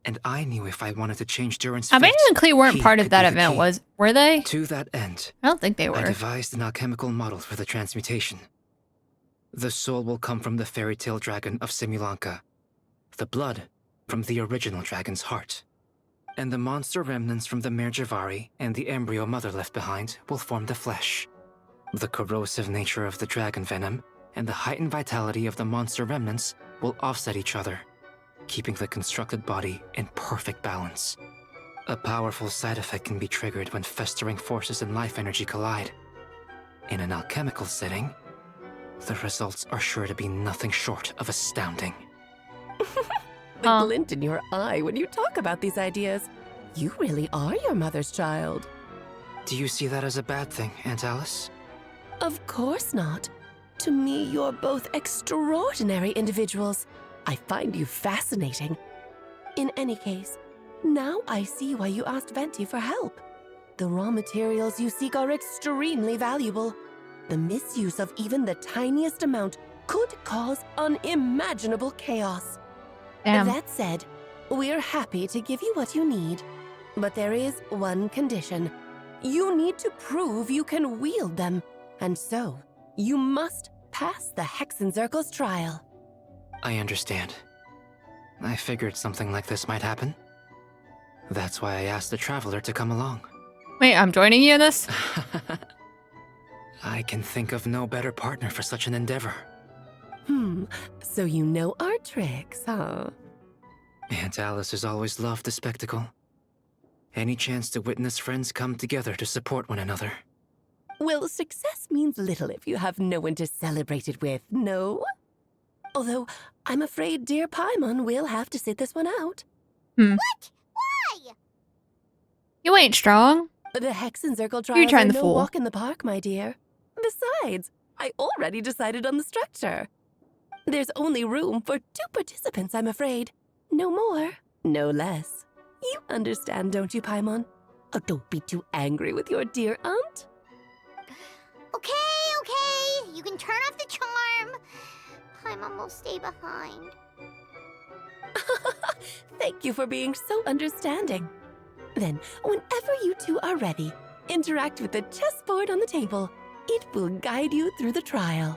and I knew if I wanted to change Durin's fate, Abaddon and Klee weren't part of that event, were they? To that end, I don't think they were. I devised an alchemical model for the transmutation. The soul will come from the fairy tale dragon of Simulanka, the blood from the original dragon's heart, and the monster remnants from the Mare Javari and the embryo mother left behind will form the flesh. The corrosive nature of the dragon venom and the heightened vitality of the monster remnants will offset each other, keeping the constructed body in perfect balance. A powerful side effect can be triggered when festering forces and life energy collide. In an alchemical setting, the results are sure to be nothing short of astounding. The glint in your eye when you talk about these ideas. You really are your mother's child. Do you see that as a bad thing, Aunt Alice? Of course not. To me, you're both extraordinary individuals. I find you fascinating. In any case, now I see why you asked Venti for help. The raw materials you seek are extremely valuable. The misuse of even the tiniest amount could cause unimaginable chaos. Damn. That said, we're happy to give you what you need. But there is one condition. You need to prove you can wield them. And so, you must pass the Hexen Circle's trial. I understand. I figured something like this might happen. That's why I asked the Traveler to come along. Wait, I'm joining you in this? I can think of no better partner for such an endeavor. So you know our tricks, huh? Aunt Alice has always loved the spectacle. Any chance to witness friends come together to support one another. Well, success means little if you have no one to celebrate it with, no? Although, I'm afraid dear Paimon will have to sit this one out. What? Why? You ain't strong. The Hexen Circle You're trials trying are to no fool. walk in the park, my dear. Besides, I already decided on the structure. There's only room for 2 participants, I'm afraid. No more, no less. You understand, don't you, Paimon? Oh, don't be too angry with your dear aunt. Okay. You can turn off the charm. Paimon will stay behind. Thank you for being so understanding. Then, whenever you two are ready, interact with the chessboard on the table. It will guide you through the trial.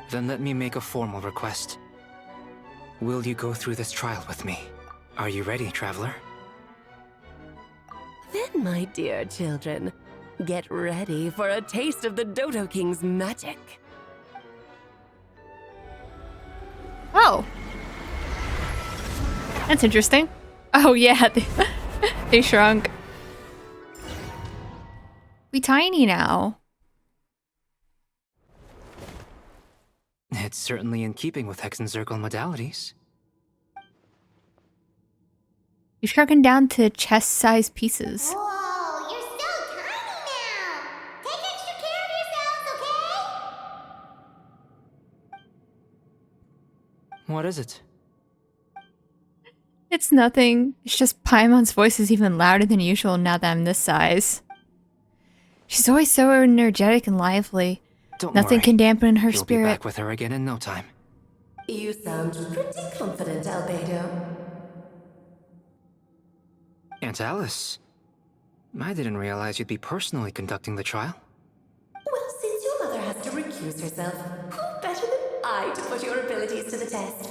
Then let me make a formal request. Will you go through this trial with me? Are you ready, Traveler? Then, my dear children, get ready for a taste of the Dodo King's magic. Oh. That's interesting. Oh yeah, they shrunk. We tiny now. It's certainly in keeping with Hexen Circle modalities. You've shrunken down to chest-sized pieces. Whoa, you're so tiny now. Take extra care of yourselves, okay? What is it? It's nothing. It's just Paimon's voice is even louder than usual now that I'm this size. She's always so energetic and lively. Don't Nothing worry. can dampen her You'll spirit. be back with her again in no time. You sound pretty confident, Albedo. Aunt Alice, I didn't realize you'd be personally conducting the trial. Well, since your mother has to recuse herself, who better than I to put your abilities to the test?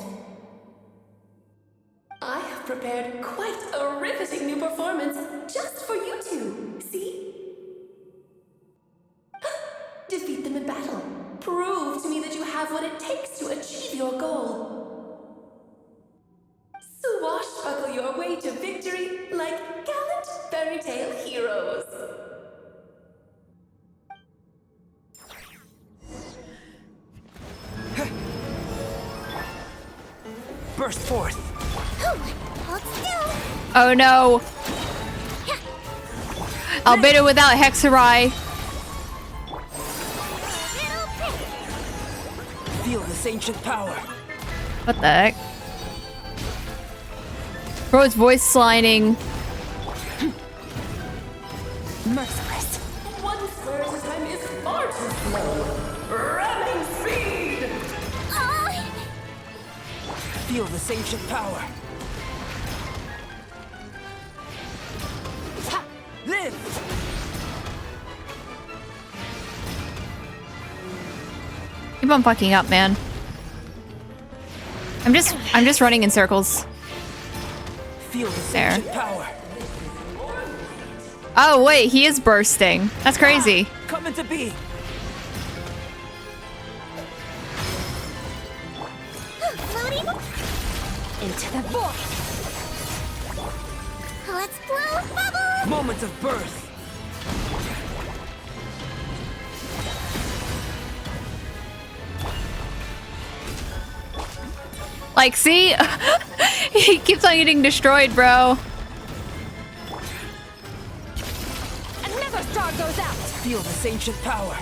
I have prepared quite a riveting new performance just for you two. See? Defeat them in battle. Prove to me that you have what it takes to achieve your goal. Swashbuckle your way to victory like gallant fairy tale heroes. Burst forth. Hold still. Oh no. Albedo without Hexarai. Feel this ancient power. What the heck? Bro's voice sliding. Merciless. One square at a time is far too slow. Ramming speed! Feel this ancient power. Live! Keep on fucking up, man. I'm just running in circles. Feel this There. ancient power. Oh wait, he is bursting. That's crazy. Coming to be. Floating into the void. Let's blow bubbles. Moment of birth. Like, see? He keeps on getting destroyed, bro. Another star goes out! Feel this ancient power.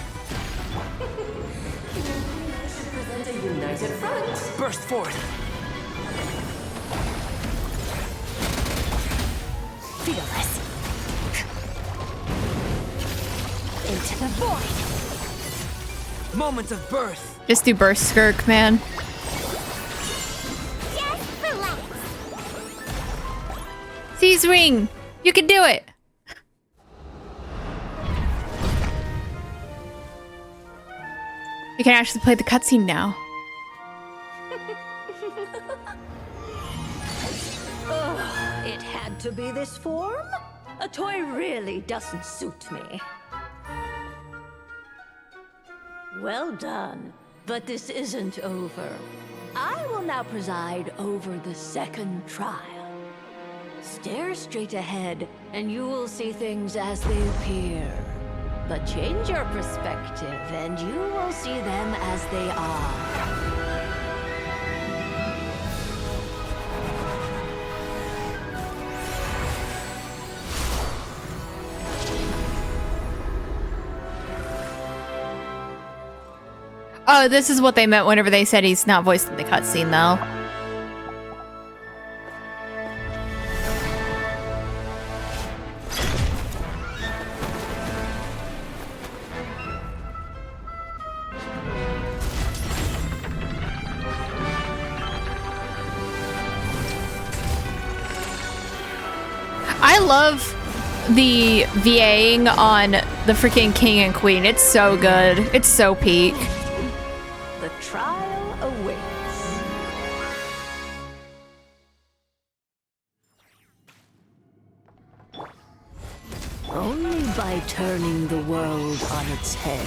Present a united front. Burst forth. Feel this. Into the void. Moment of birth. Just do burst skirk, man. Just relax. Seize ring! You can do it! You can actually play the cutscene now. It had to be this form? A toy really doesn't suit me. Well done, but this isn't over. I will now preside over the second trial. Stare straight ahead, and you will see things as they appear. But change your perspective, and you will see them as they are. Oh, this is what they meant whenever they said he's not voiced in the cutscene, though. I love the VAing on the freaking king and queen. It's so good. It's so peak. The trial awaits. Only by turning the world on its head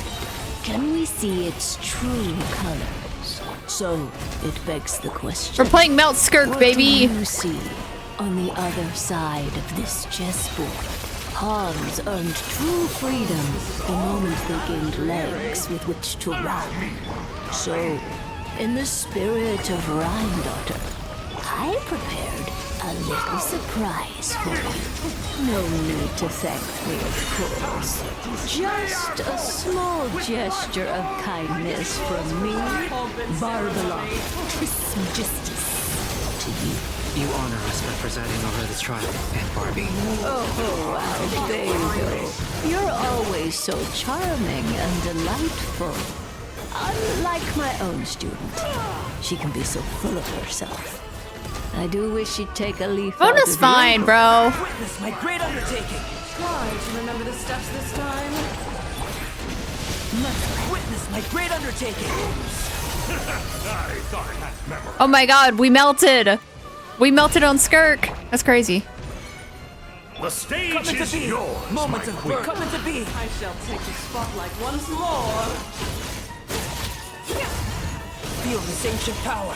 can we see its true colors. So it begs the question. We're playing Melt Skirk, baby. What do you see on the other side of this chessboard? Pawns earned true freedom the moment they gained legs with which to run. So, in the spirit of Rhine-Daughter, I prepared a little surprise for you. No need to thank me, of course. Just a small gesture of kindness from me, Barbalon Trismegistus, to you. You honor us by presiding over this trial, Aunt Barbie. Oh, Albedo. You're always so charming and delightful. Unlike my own student. She can be so full of herself. I do wish she'd take a leaf out Bona's of fine, you. bro. Witness my great undertaking. Try to remember the steps this time. Witness my great undertaking. I thought I had memory. Oh my god, we melted. We melted on Skirk. That's crazy. The stage Coming to is be. yours, Moment my of queen. birth. Coming to be. I shall take the spotlight once more. feel this ancient power.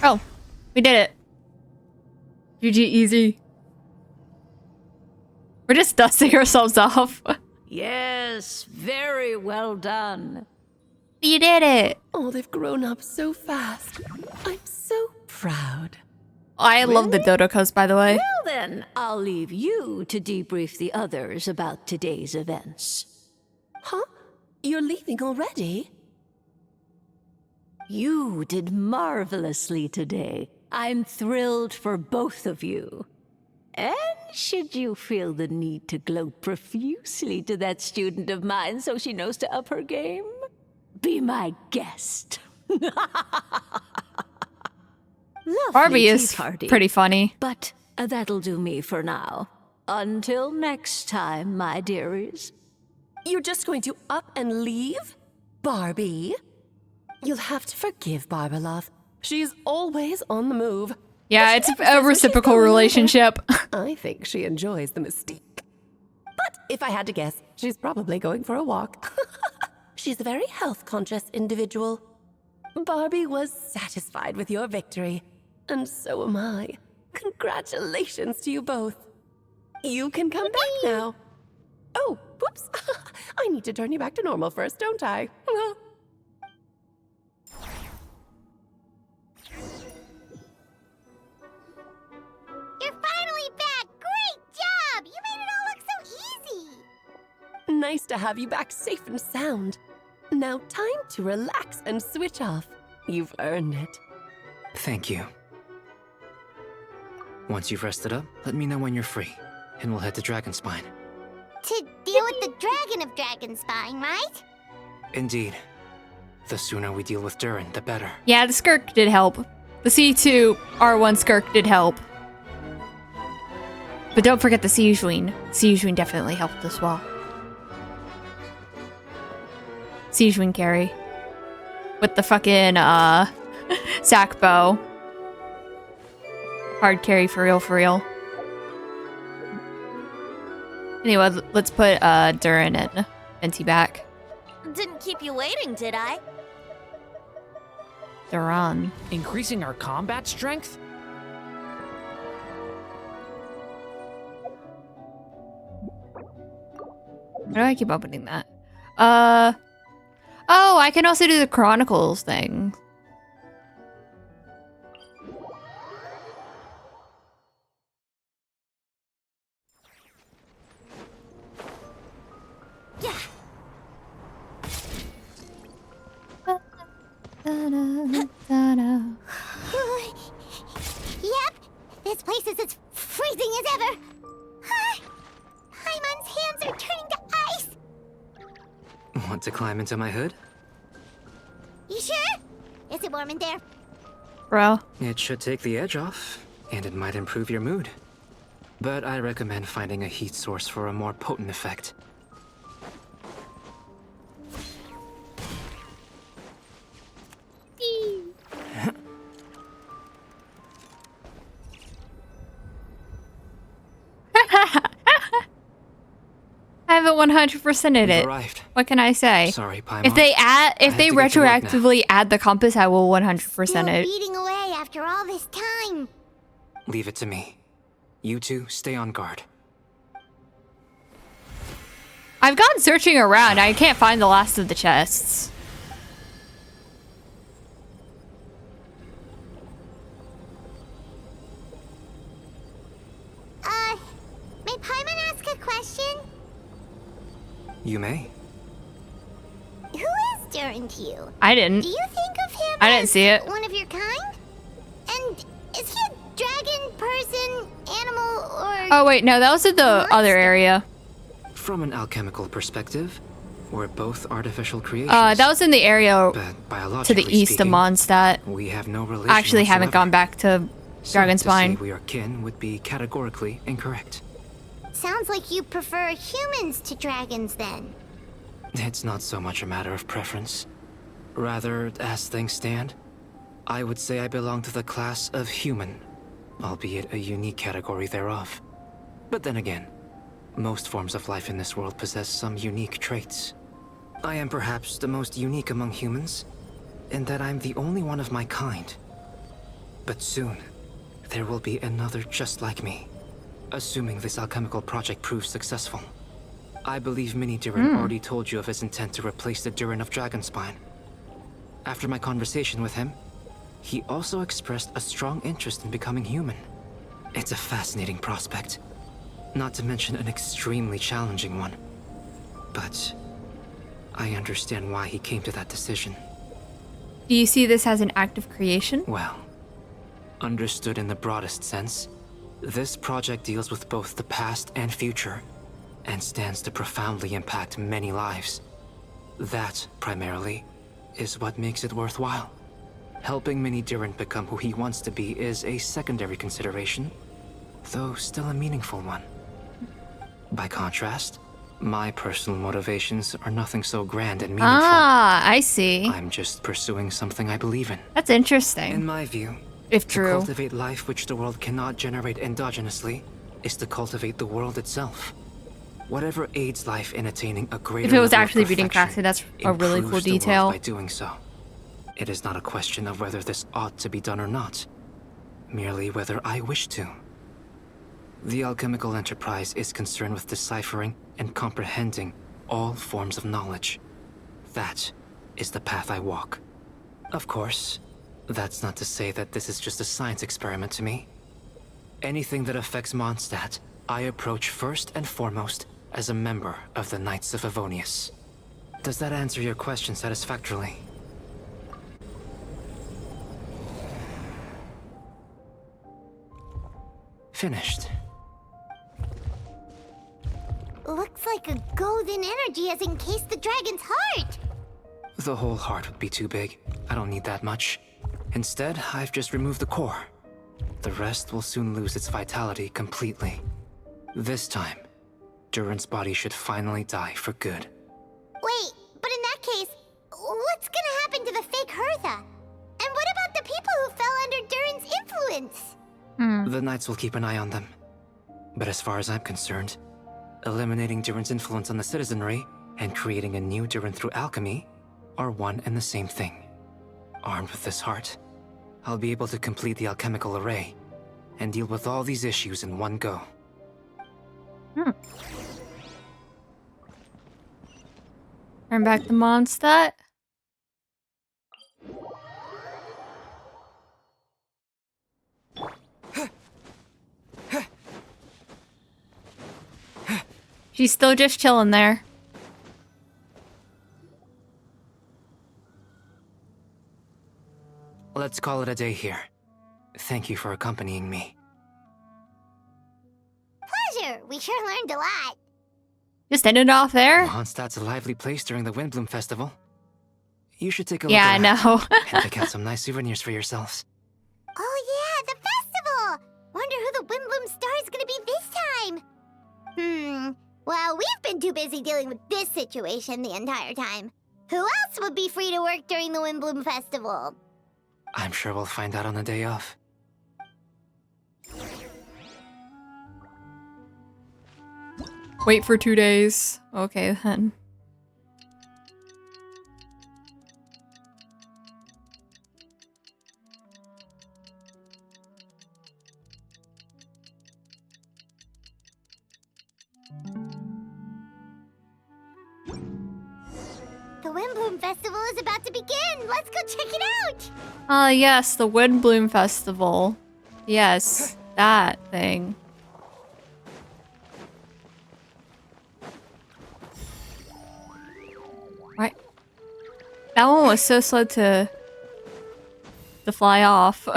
Oh, we did it. GG easy. We're just dusting ourselves off. Yes, very well done. You did it. Oh, they've grown up so fast. I'm so proud. I love the Dodocos, by the way. Well then, I'll leave you to debrief the others about today's events. Huh? You're leaving already? You did marvelously today. I'm thrilled for both of you. And should you feel the need to gloat profusely to that student of mine so she knows to up her game, be my guest. Barbie is pretty funny. But that'll do me for now. Until next time, my dearies. You're just going to up and leave? Barbie? You'll have to forgive Barbalov. She's always on the move. Yeah, it's a reciprocal relationship. I think she enjoys the mystique. But if I had to guess, she's probably going for a walk. She's a very health-conscious individual. Barbie was satisfied with your victory, and so am I. Congratulations to you both. You can come back now. Oh, whoops. I need to turn you back to normal first, don't I? You're finally back! Great job! You made it all look so easy! Nice to have you back safe and sound. Now time to relax and switch off. You've earned it. Thank you. Once you've rested up, let me know when you're free, and we'll head to Dragonspine. To deal with the Dragon of Dragonspine, right? Indeed. The sooner we deal with Durin, the better. Yeah, the Skirk did help. The C2 R1 Skirk did help. But don't forget the Sijuin. Sijuin definitely helped as well. Sijuin carry. With the fucking, sack bow. Hard carry for real, for real. Anyway, let's put, Durin and Venti back. Didn't keep you waiting, did I? Duran. Increasing our combat strength? How do I keep opening that? Oh, I can also do the Chronicles thing. Yep, this place is as freezing as ever. Paimon's hands are turning to ice. Want to climb into my hood? You sure? Is it warm in there? Bro. It should take the edge off, and it might improve your mood. But I recommend finding a heat source for a more potent effect. I haven't 100%ed it. Arrived. What can I say? Sorry, Paimon. If they retroactively now. add the compass, I will 100% Still it. beating away after all this time. Leave it to me. You two, stay on guard. I've gone searching around. I can't find the last of the chests. May Paimon ask a question? You may. Who is Durin to you? I didn't. Do you think of him I didn't as see it. one of your kind? And is he a dragon, person, animal, or... Oh wait, no, that was in the other area. From an alchemical perspective, we're both artificial creations. That was in the area but to the east of Mondstadt. We have no relation I actually haven't whatsoever. gone back to So to Dragonspine. say we are kin would be categorically incorrect. Sounds like you prefer humans to dragons, then. It's not so much a matter of preference. Rather, as things stand, I would say I belong to the class of human, albeit a unique category thereof. But then again, most forms of life in this world possess some unique traits. I am perhaps the most unique among humans, in that I'm the only one of my kind. But soon, there will be another just like me, assuming this alchemical project proves successful. I believe Mini Durin already told you of his intent to replace the Durin of Dragonspine. After my conversation with him, he also expressed a strong interest in becoming human. It's a fascinating prospect, not to mention an extremely challenging one. But I understand why he came to that decision. Do you see this as an act of creation? Well, understood in the broadest sense, this project deals with both the past and future, and stands to profoundly impact many lives. That, primarily, is what makes it worthwhile. Helping Mini Durin become who he wants to be is a secondary consideration, though still a meaningful one. By contrast, my personal motivations are nothing so grand and meaningful. Ah, I see. I'm just pursuing something I believe in. That's interesting. In my view, if to true, cultivate life which the world cannot generate endogenously is to cultivate the world itself. Whatever aids life in attaining a greater if it was level of actually reading perfection crafted, that's a really cool improves the world detail. by doing so. It is not a question of whether this ought to be done or not, merely whether I wish to. The alchemical enterprise is concerned with deciphering and comprehending all forms of knowledge. That is the path I walk. Of course, that's not to say that this is just a science experiment to me. Anything that affects Mondstadt, I approach first and foremost as a member of the Knights of Avonius. Does that answer your question satisfactorily? Finished. Looks like a golden energy has encased the dragon's heart. The whole heart would be too big. I don't need that much. Instead, I've just removed the core. The rest will soon lose its vitality completely. This time, Durin's body should finally die for good. Wait, but in that case, what's gonna happen to the fake Hertha? And what about the people who fell under Durin's influence? The Knights will keep an eye on them. But as far as I'm concerned, eliminating Durin's influence on the citizenry and creating a new Durin through alchemy are one and the same thing. Armed with this heart, I'll be able to complete the alchemical array and deal with all these issues in one go. Turn back to Mondstadt. She's still just chilling there. Let's call it a day here. Thank you for accompanying me. Pleasure. We sure learned a lot. Just ended off there. Mondstadt's a lively place during the Windbloom Festival. You should take a look Yeah, I around know. and pick out some nice souvenirs for yourselves. Oh yeah, the festival! Wonder who the Windbloom Star is gonna be this time. Well, we've been too busy dealing with this situation the entire time. Who else would be free to work during the Windbloom Festival? I'm sure we'll find out on the day off. Wait for 2 days. Okay, then. The Windbloom Festival is about to begin! Let's go check it out! Ah, yes, the Windbloom Festival. Yes, that thing. Right. That one was so slow to fly off.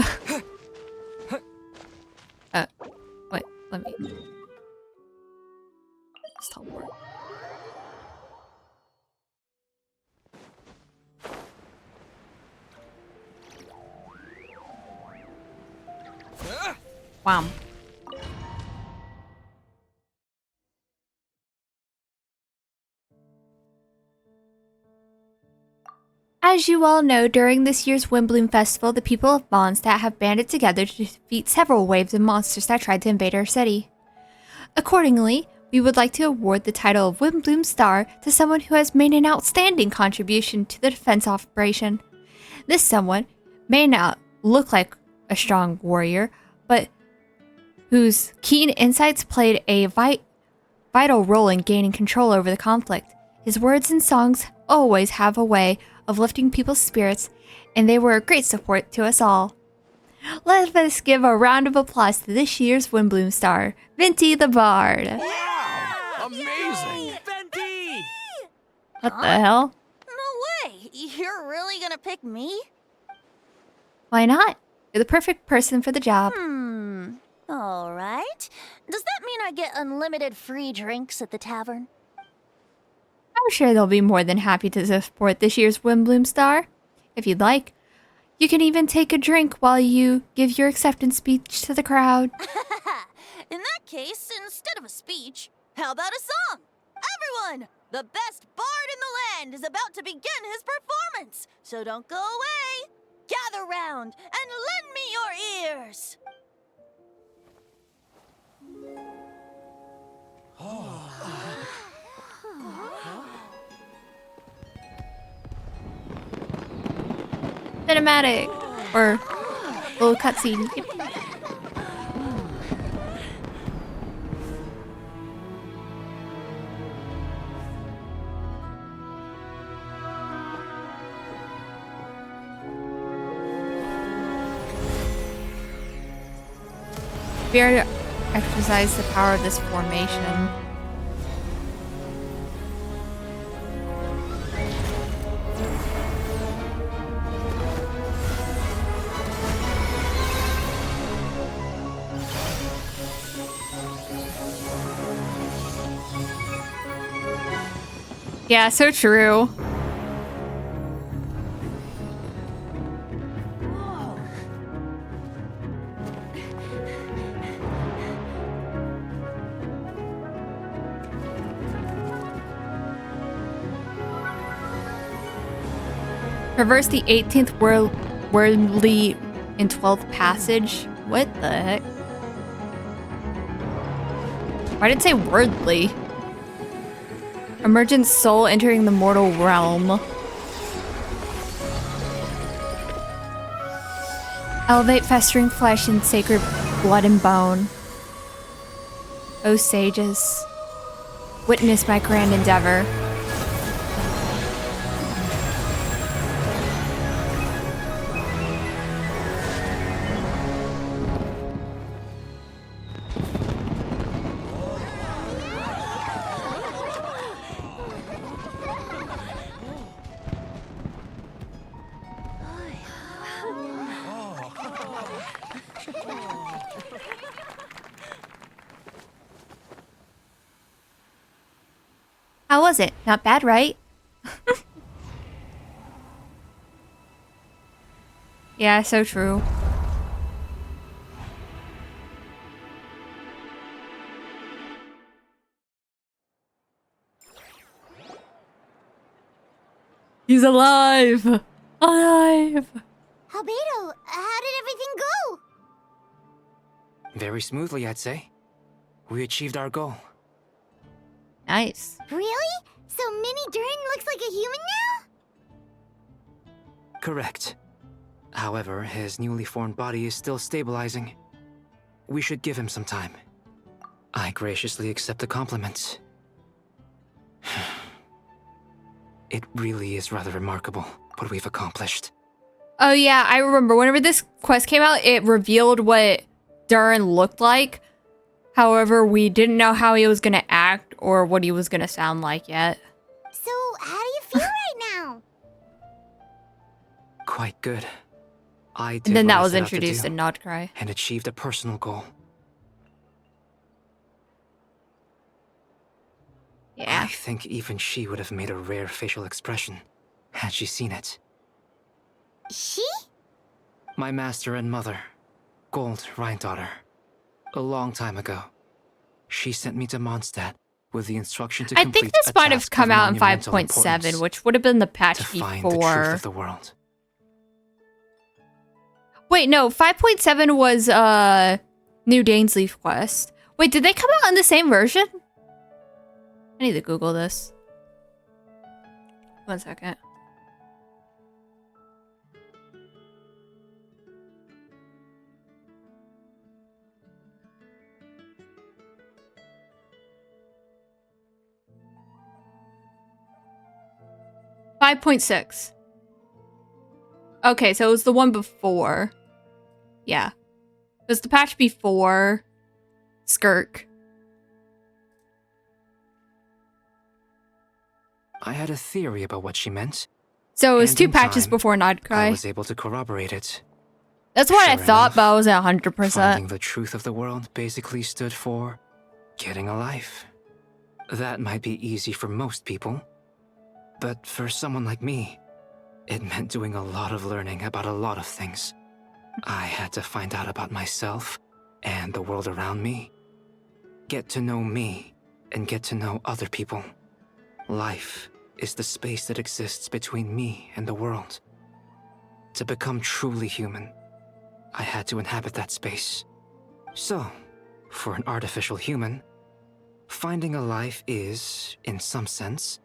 Wait, let me. Let's teleport. Wow. As you all know, during this year's Windbloom Festival, the people of Mondstadt have banded together to defeat several waves of monsters that tried to invade our city. Accordingly, we would like to award the title of Windbloom Star to someone who has made an outstanding contribution to the defense operation. This someone may not look like a strong warrior, but whose keen insights played a vital role in gaining control over the conflict. His words and songs always have a way of lifting people's spirits, and they were a great support to us all. Let us give a round of applause to this year's Windbloom Star, Venti the Bard. Amazing! Venti! What the hell? No way! You're really gonna pick me? Why not? You're the perfect person for the job. Alright. Does that mean I get unlimited free drinks at the tavern? I'm sure they'll be more than happy to support this year's Windbloom Star. If you'd like, you can even take a drink while you give your acceptance speech to the crowd. In that case, instead of a speech, how about a song? Everyone! The best bard in the land is about to begin his performance, so don't go away! Gather round and lend me your ears! Cinematic! Or little cutscene. We are to exercise the power of this formation. Yeah, so true. Traverse the 18th worldly and 12th passage. What the heck? Why did it say worldly? Emergent soul entering the mortal realm. Elevate festering flesh and sacred blood and bone. O sages, witness my grand endeavor. How was it? Not bad, right? Yeah, so true. He's alive! Alive! Albedo, how did everything go? Very smoothly, I'd say. We achieved our goal. Nice. Really? So Mini Durin looks like a human now? Correct. However, his newly formed body is still stabilizing. We should give him some time. I graciously accept the compliment. It really is rather remarkable what we've accomplished. Oh yeah, I remember whenever this quest came out, it revealed what Durin looked like. However, we didn't know how he was gonna act or what he was gonna sound like yet. So, how do you feel right now? Quite good. I did And then what that I was set out to introduced do in Nodcry. and achieved a personal goal. Yeah. I think even she would have made a rare facial expression had she seen it. She? My master and mother, Gold Rhindaughter. A long time ago, she sent me to Mondstadt with the instruction to I complete think this a might have task come of out in monumental 5.7, importance, which would have been the patch to find before. the truth of the world. Wait, no, 5.7 was New Dainsleif quest. Wait, did they come out in the same version? I need to Google this. 1 second. .6. Okay, so it was the one before. Yeah. It was the patch before Skirk. I had a theory about what she meant. So it was and 2 in patches time, before I Nodcry. was able to corroborate it. That's what I Sure thought, enough, but I wasn't 100%. Finding the truth of the world basically stood for getting a life. That might be easy for most people, but for someone like me, it meant doing a lot of learning about a lot of things. I had to find out about myself and the world around me. Get to know me and get to know other people. Life is the space that exists between me and the world. To become truly human, I had to inhabit that space. So, for an artificial human, finding a life is, in some sense,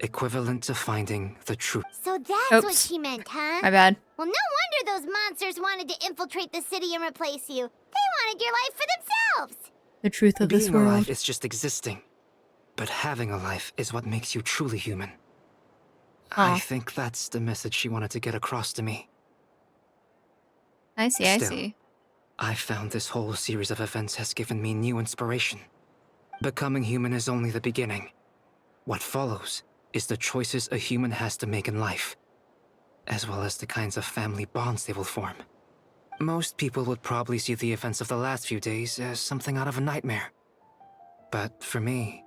equivalent to finding the truth. So that's what she meant, huh? My bad. Well, no wonder those monsters wanted to infiltrate the city and replace you. They wanted your life for themselves. The truth of this Being alive world. is just existing, but having a life is what makes you truly human. I think that's the message she wanted to get across to me. I see, Still, I see. I found this whole series of events has given me new inspiration. Becoming human is only the beginning. What follows is the choices a human has to make in life, as well as the kinds of family bonds they will form. Most people would probably see the events of the last few days as something out of a nightmare. But for me,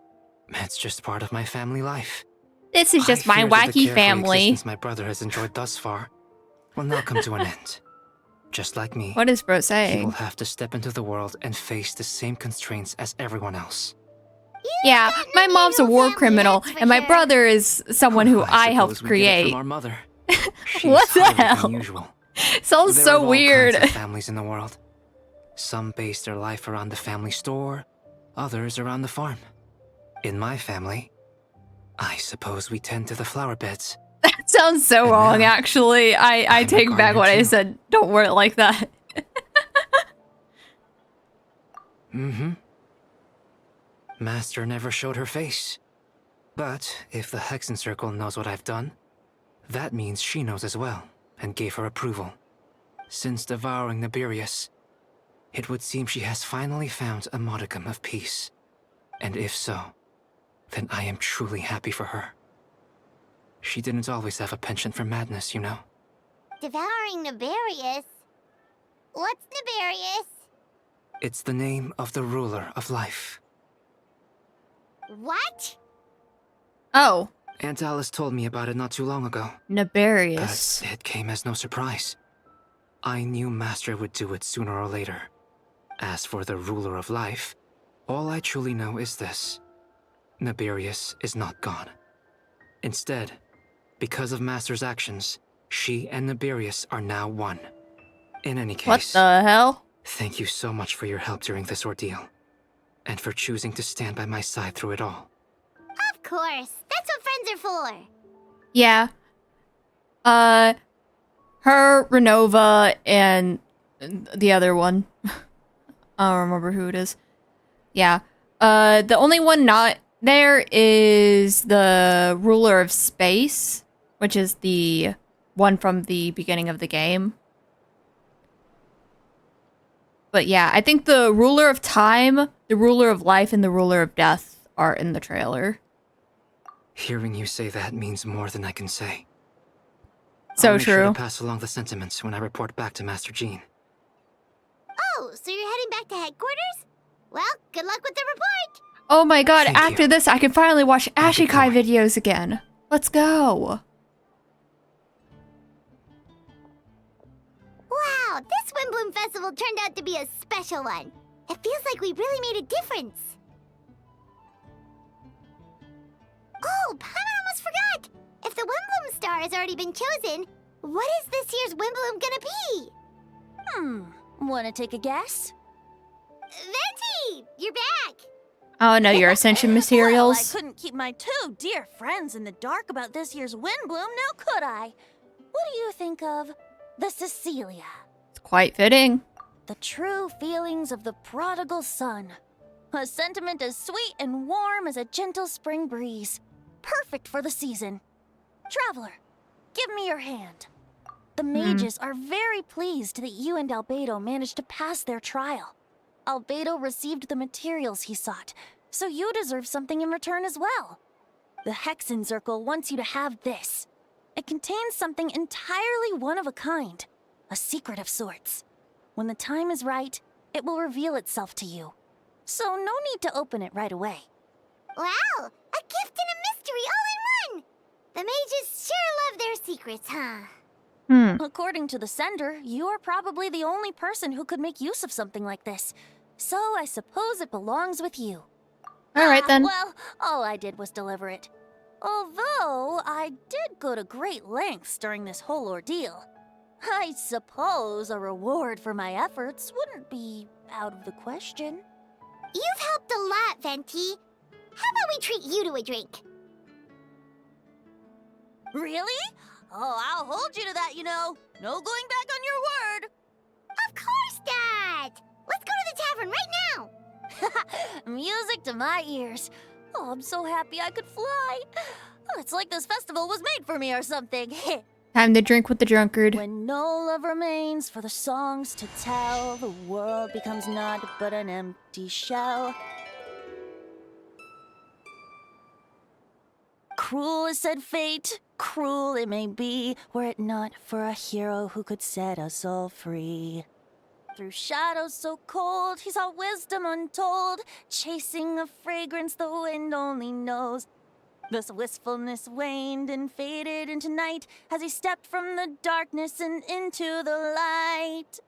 it's just part of my family life. This is just my I fear that the wacky carefree family. existence my brother has enjoyed thus far will now come to an end. Just like me, What is bro he will saying? have to step into the world and face the same constraints as everyone else. Yeah, my mom's a war criminal, and my brother is someone who I helped Suppose we get it create. from our mother. What the highly hell? unusual. Sounds There so are all weird. kinds of families in the world. Some base their life around the family store, others around the farm. In my family, I suppose we tend to the flower beds. That sounds so wrong, actually. I take back what I said. Don't word it like that. Mm-hmm. Master never showed her face. But if the Hexen Circle knows what I've done, that means she knows as well, and gave her approval. Since devouring Nibirius, it would seem she has finally found a modicum of peace. And if so, then I am truly happy for her. She didn't always have a penchant for madness, you know. Devouring Nibirius? What's Nibirius? It's the name of the ruler of life. What? Oh. Aunt Alice told me about it not too long ago. Nibirius. But it came as no surprise. I knew Master would do it sooner or later. As for the ruler of life, all I truly know is this. Nibirius is not gone. Instead, because of Master's actions, she and Nibirius are now one. In any case... What the hell? Thank you so much for your help during this ordeal. And for choosing to stand by my side through it all. Of course. That's what friends are for. Yeah. Her, Renova, and the other one. I don't remember who it is. Yeah. The only one not there is the ruler of space, which is the one from the beginning of the game. But yeah, I think the ruler of time, the ruler of life, and the ruler of death are in the trailer. Hearing you say that means more than I can say. So I'll make sure true. to pass along the sentiments when I report back to Master Jean. Oh, so you're heading back to headquarters? Well, good luck with the report. Oh my god, Thank after you. this I can finally watch Ashikai videos again. Let's go. Wow, this Windbloom Festival turned out to be a special one. It feels like we really made a difference. Oh, Paimon almost forgot. If the Windbloom star has already been chosen, what is this year's Windbloom gonna be? Wanna take a guess? Venti, you're back. Oh no, your ascension materials. Well, I couldn't keep my two dear friends in the dark about this year's wind bloom, now could I? What do you think of the Cecilia? It's quite fitting. The true feelings of the prodigal son. A sentiment as sweet and warm as a gentle spring breeze. Perfect for the season. Traveler, give me your hand. The mages are very pleased that you and Albedo managed to pass their trial. Albedo received the materials he sought, so you deserve something in return as well. The Hexenzirkel wants you to have this. It contains something entirely one of a kind, a secret of sorts. When the time is right, it will reveal itself to you. So no need to open it right away. Wow, a gift and a mystery all in one! The mages sure love their secrets, huh? According to the sender, you are probably the only person who could make use of something like this. So I suppose it belongs with you. Alright then. Well, all I did was deliver it. Although, I did go to great lengths during this whole ordeal. I suppose a reward for my efforts wouldn't be out of the question. You've helped a lot, Venti. How about we treat you to a drink? Really? Oh, I'll hold you to that, you know. No going back on your word. Of course not! Let's go to the tavern right now! Music to my ears. Oh, I'm so happy I could fly. Oh, it's like this festival was made for me or something. Time to drink with the drunkard. When no love remains for the songs to tell, the world becomes naught but an empty shell. Cruel is said fate, cruel it may be, were it not for a hero who could set us all free. Through shadows so cold, he saw wisdom untold, chasing a fragrance the wind only knows. This wistfulness waned and faded into night as he stepped from the darkness and into the light.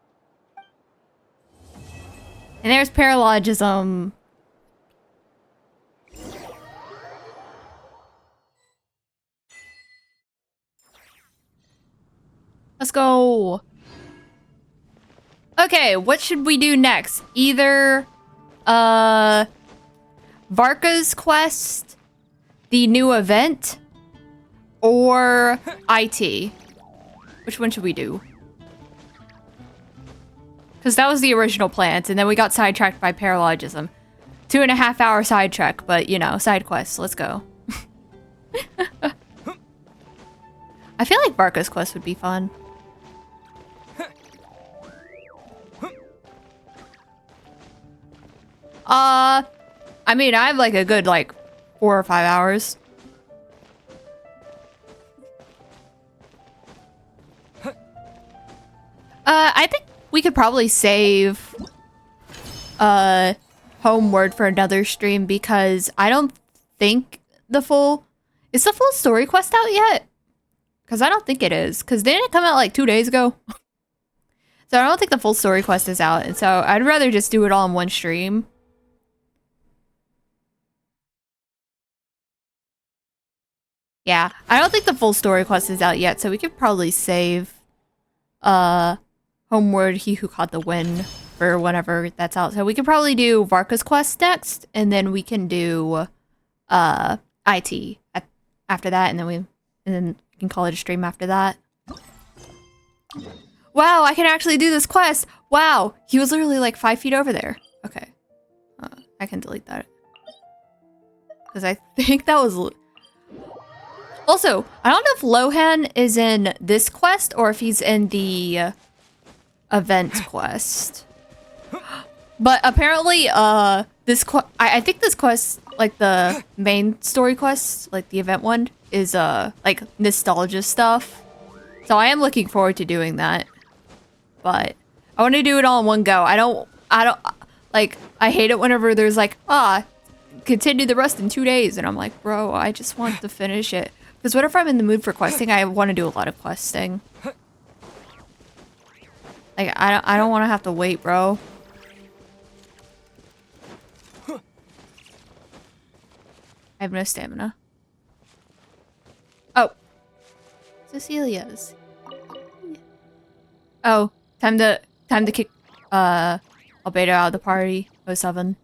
And there's paralogism. Let's go. Okay, what should we do next? Either Varka's quest, the new event, or IT. Which one should we do? Because that was the original plans, and then we got sidetracked by paralogism. 2.5 hour sidetrack, but you know, side quests. Let's go. I feel like Varka's quest would be fun. I mean, I have like a good like 4 or 5 hours. I think we could probably save Homeward for another stream because I don't think is the full story quest out yet? Because I don't think it is. Because didn't it come out like 2 days ago? So I don't think the full story quest is out, and so I'd rather just do it all in one stream. Yeah, I don't think the full story quest is out yet, so we could probably save Homeward, He Who Caught the Wind for whenever that's out. So we could probably do Varka's quest next, and then we can do IT after that, and then we can call it a stream after that. Wow, I can actually do this quest. Wow, he was literally like 5 feet over there. Okay, I can delete that because I think that was. Also, I don't know if Lohan is in this quest or if he's in the event quest. But apparently, I think this quest, like the main story quest, like the event one, is like nostalgia stuff. So I am looking forward to doing that. But I want to do it all in one go. I don't like, I hate it whenever there's like, continue the rest in 2 days. And I'm like, bro, I just want to finish it. Because whenever I'm in the mood for questing, I want to do a lot of questing. Like, I don't want to have to wait, bro. I have no stamina. Oh. Cecilia's. Oh, time to kick Albedo out of the party. 07.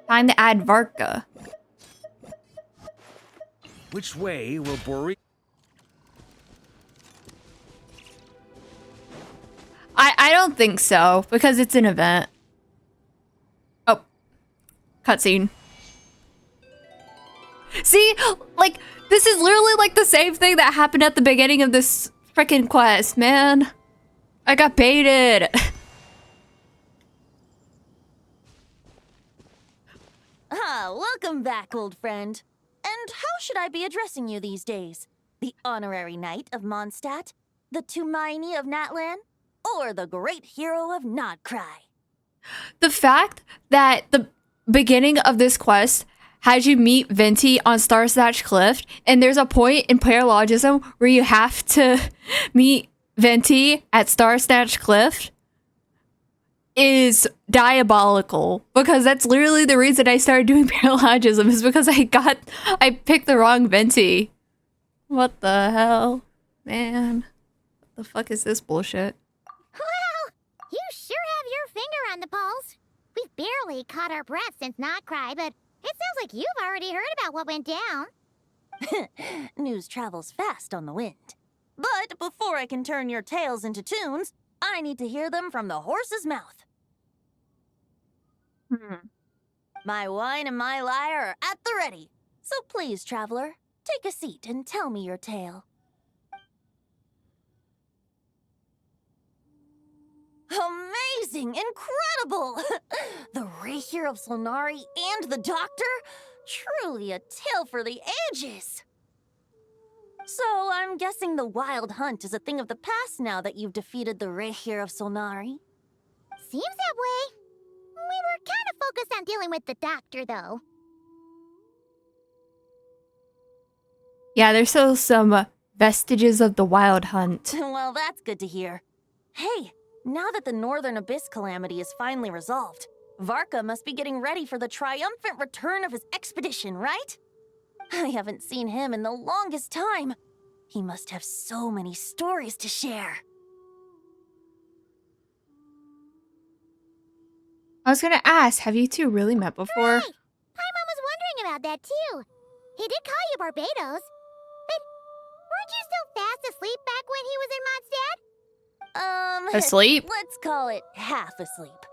Time to add Varka. Which way will Bori... I don't think so, because it's an event. Oh. Cutscene. See? Like, this is literally like the same thing that happened at the beginning of this freaking quest, man. I got baited. Ah, welcome back, old friend. And how should I be addressing you these days? The honorary knight of Mondstadt? The Tumaini of Natlan? Or the great hero of Nodcry? The fact that the beginning of this quest has you meet Venti on Star Snatch Cliff, and there's a point in paralogism where you have to meet Venti at Star Snatch Cliff is diabolical, because that's literally the reason I started doing paralogism, is because I picked the wrong Venti. What the hell, man? What the fuck is this bullshit? Well, you sure have your finger on the pulse. We've barely caught our breath since Not Cry, but it sounds like you've already heard about what went down. News travels fast on the wind. But before I can turn your tales into tunes, I need to hear them from the horse's mouth. My wine and my lyre are at the ready. So please, traveler, take a seat and tell me your tale. Amazing! Incredible! The Rahier of Solnari and the Doctor? Truly a tale for the ages! So, I'm guessing the Wild Hunt is a thing of the past now that you've defeated the Rahier of Solnari? Seems that way. We were kind of focused on dealing with the Doctor, though. Yeah, there's still some vestiges of the Wild Hunt. Well, that's good to hear. Hey, now that the Northern Abyss calamity is finally resolved, Varka must be getting ready for the triumphant return of his expedition, right? I haven't seen him in the longest time. He must have so many stories to share. I was gonna ask, have you two really met before? Right. Paimon was wondering about that, too. He did call you Barbados. But weren't you still fast asleep back when he was in Mondstadt? Asleep? Let's call it half asleep.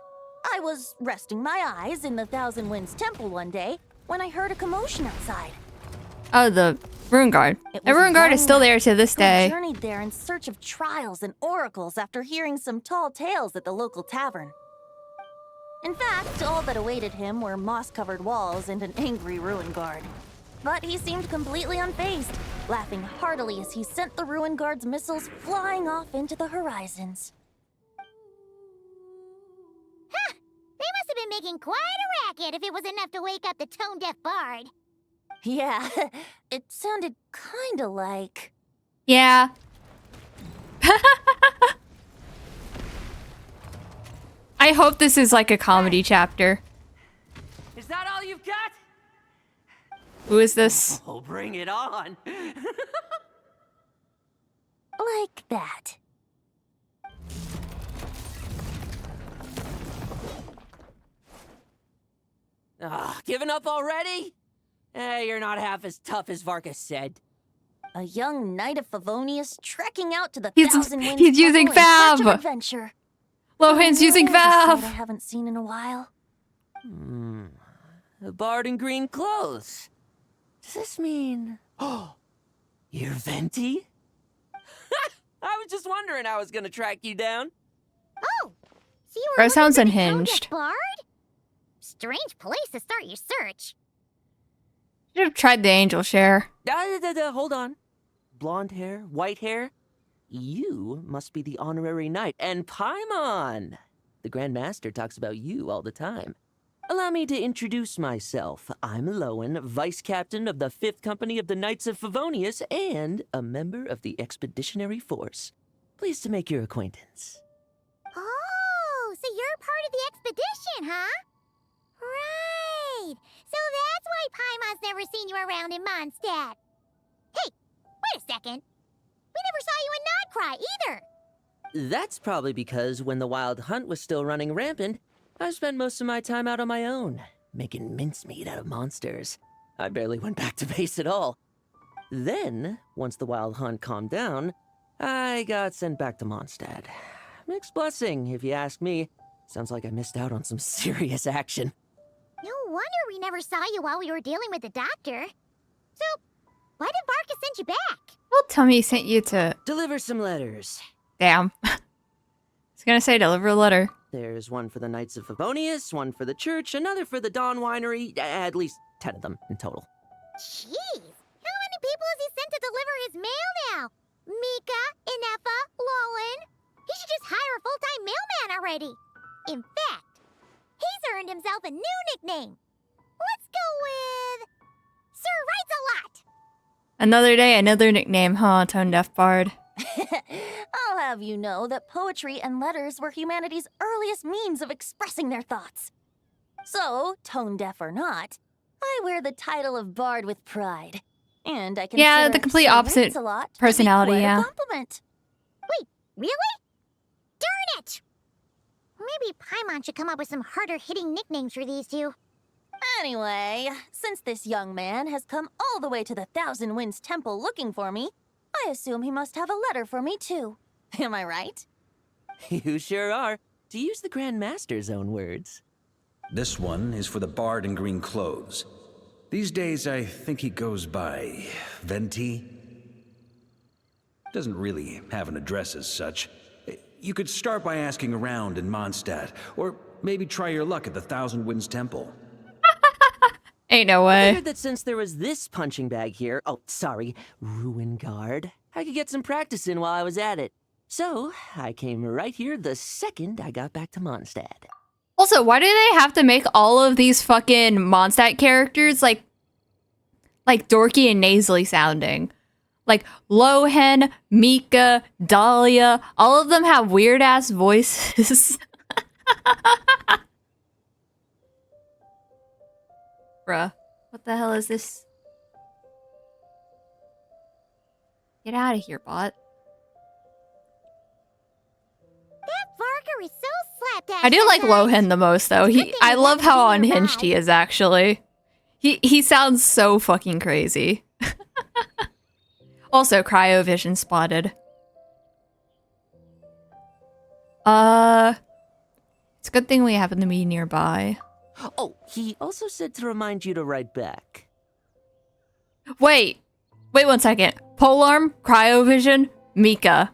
I was resting my eyes in the Thousand Winds Temple one day when I heard a commotion outside. Oh, the Rune Guard. The Rune Guard is still there to this day. I journeyed there in search of trials and oracles after hearing some tall tales at the local tavern. In fact, all that awaited him were moss-covered walls and an angry Ruin Guard. But he seemed completely unfazed, laughing heartily as he sent the Ruin Guard's missiles flying off into the horizons. Huh! They must have been making quite a racket if it was enough to wake up the tone-deaf bard. Yeah, it sounded kinda like... Yeah. I hope this is like a comedy chapter. Is that all you've got? Who is this? Oh, bring it on. Like that. Giving up already? You're not half as tough as Varka said. A young knight of Favonius trekking out to the He's Thousand Winds using Temple in search of Fav. adventure. Lohan's using There's a sight Fav. I haven't seen in a while. A bard in green clothes. Does this mean... Oh, you're Venti? I was just wondering I was gonna track you down. Oh! So you were Bro looking sounds for the unhinged. tone-deaf bard? Strange place to start your search. Should have tried the angel share. Hold on. Blonde hair, white hair. You must be the honorary knight. And Paimon! The Grand Master talks about you all the time. Allow me to introduce myself. I'm Lowen, Vice Captain of the 5th Company of the Knights of Favonius and a member of the Expeditionary Force. Pleased to make your acquaintance. Oh, so you're part of the expedition, huh? Right. So that's why Paimon's never seen you around in Mondstadt. Hey, wait a second. We never saw you in Nodcry either. That's probably because when the Wild Hunt was still running rampant, I spent most of my time out on my own, making mincemeat out of monsters. I barely went back to base at all. Then, once the wild hunt calmed down, I got sent back to Mondstadt. Mixed blessing, if you ask me. Sounds like I missed out on some serious action. No wonder we never saw you while we were dealing with the doctor. So, why did Varka send you back? Well, tell me he sent you to... Deliver some letters. Damn. I was gonna say deliver a letter. There's one for the Knights of Favonius, one for the church, another for the Dawn Winery, at least 10 of them in total. Jeez, how many people has he sent to deliver his mail now? Mika, Inefa, Lolan. He should just hire a full-time mailman already. In fact, he's earned himself a new nickname. Let's go with... Sir Writes-A-Lot. Another day, another nickname, huh, Tone Deaf Bard? I'll have you know that poetry and letters were humanity's earliest means of expressing their thoughts. So, tone deaf or not, I wear the title of Bard with pride. And I consider Yeah, the complete opposite personality, to be quite yeah. a compliment. Wait, really? Darn it! Maybe Paimon should come up with some harder-hitting nicknames for these two. Anyway, since this young man has come all the way to the Thousand Winds Temple looking for me, I assume he must have a letter for me too. Am I right? You sure are. To use the Grand Master's own words. This one is for the bard in green clothes. These days, I think he goes by Venti. Doesn't really have an address as such. You could start by asking around in Mondstadt, or maybe try your luck at the Thousand Winds Temple. Ain't no I way. figured that since there was this punching bag here, Ruin Guard, I could get some practice in while I was at it. So, I came right here the second I got back to Mondstadt. Also, why do they have to make all of these fucking Mondstadt characters like dorky and nasally sounding? Like Lohan, Mika, Dahlia, all of them have weird ass voices. Bruh, what the hell is this? Get out of here, bot. That Varka is so slapdash. I do like sometimes. Lohan the most, though. I love how unhinged he is, actually. He sounds so fucking crazy. Also, cryovision spotted. It's a good thing we happen to be nearby. Oh, he also said to remind you to write back. Wait 1 second. Polearm, cryovision, Mika.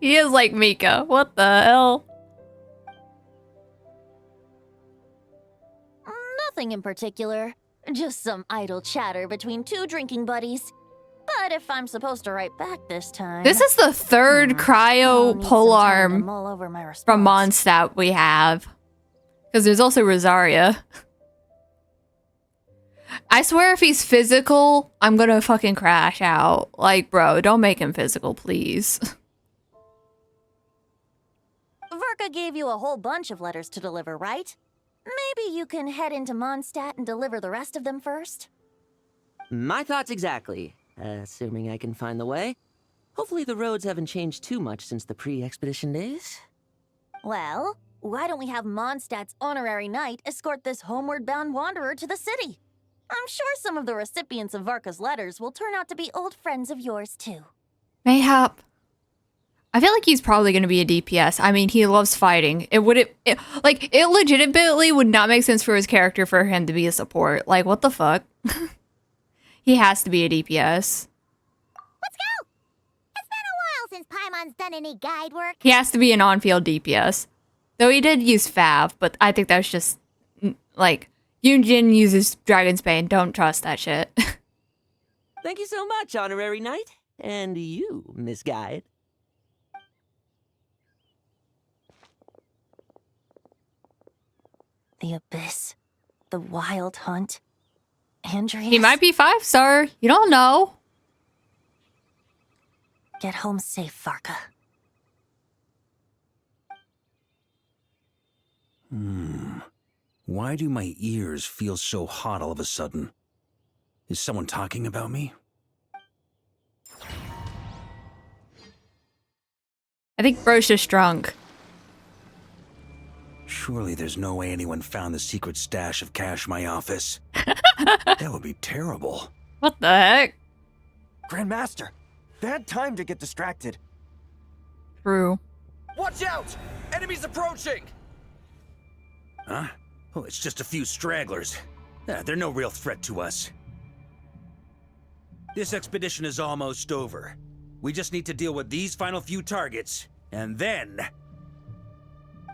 He is like Mika. What the hell? Nothing in particular. Just some idle chatter between two drinking buddies. But if I'm supposed to write back this time... This is the third cryo polearm from Mondstadt we have. Because there's also Rosaria. I swear if he's physical, I'm gonna fucking crash out. Like, bro, don't make him physical, please. Varka gave you a whole bunch of letters to deliver, right? Maybe you can head into Mondstadt and deliver the rest of them first? My thoughts exactly. Assuming I can find the way. Hopefully the roads haven't changed too much since the pre-expedition days. Well, why don't we have Mondstadt's honorary knight escort this homeward-bound wanderer to the city? I'm sure some of the recipients of Varka's letters will turn out to be old friends of yours, too. Mayhap. I feel like he's probably going to be a DPS. I mean, he loves fighting. It legitimately would not make sense for his character for him to be a support. Like, what the fuck? He has to be a DPS. Let's go! It's been a while since Paimon's done any guide work. He has to be an on-field DPS. Though he did use Fav, but I think that was just, like, Yunjin uses Dragon's Bane. Don't trust that shit. Thank you so much, Honorary Knight. And you, Miss Guide. The Abyss. The Wild Hunt. Andreas. He might be 5-star. You don't know. Get home safe, Varka. Why do my ears feel so hot all of a sudden? Is someone talking about me? I think bro's just drunk. Surely there's no way anyone found the secret stash of cash in my office. That would be terrible. What the heck? Grandmaster, bad time to get distracted. True. Watch out! Enemies approaching! Huh? Oh, it's just a few stragglers. They're no real threat to us. This expedition is almost over. We just need to deal with these final few targets, and then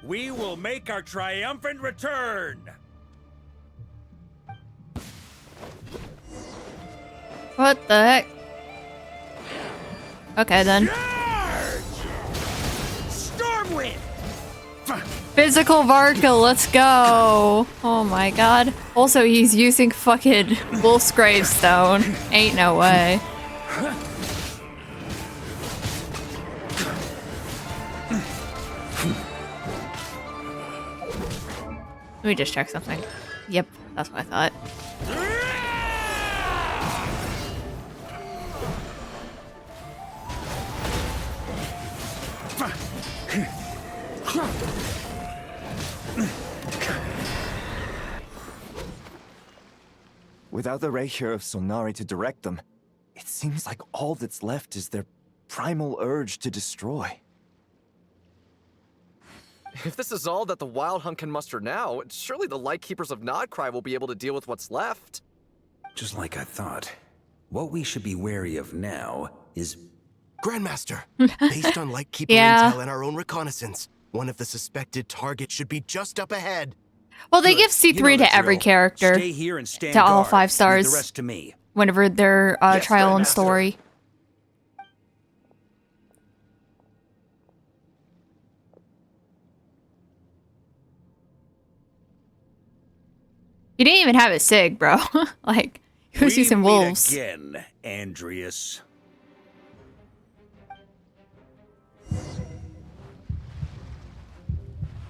we will make our triumphant return! What the heck? Okay then. Stormwind! Physical Varka, let's go! Oh my god. Also, he's using fucking Wolf's Gravestone. Ain't no way. Let me just check something. Yep, that's what I thought. Without the ray here of Sonari to direct them, it seems like all that's left is their primal urge to destroy. If this is all that the Wild Hunt can muster now, surely the Lightkeepers of Nodcry will be able to deal with what's left. Just like I thought. What we should be wary of now is... Grandmaster, based on Lightkeeper intel and our own reconnaissance, one of the suspected targets should be just up ahead. Well, they give C3 to every character. Stay here and stand to all guard. 5 stars. Leave the rest to me. Whenever their trial and story. You didn't even have a SIG, bro. Like, he was using wolves. Again, Andreas.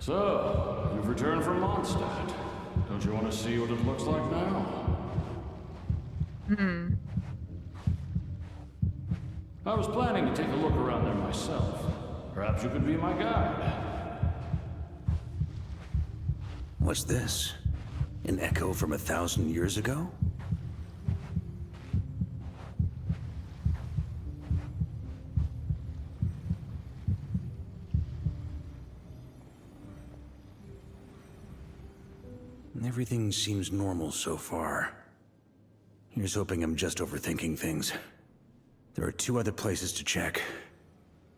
So, you've returned from Mondstadt. Don't you want to see what it looks like now? I was planning to take a look around there myself. Perhaps you could be my guide. What's this? An echo from 1,000 years ago? Everything seems normal so far. Here's hoping I'm just overthinking things. There are 2 other places to check.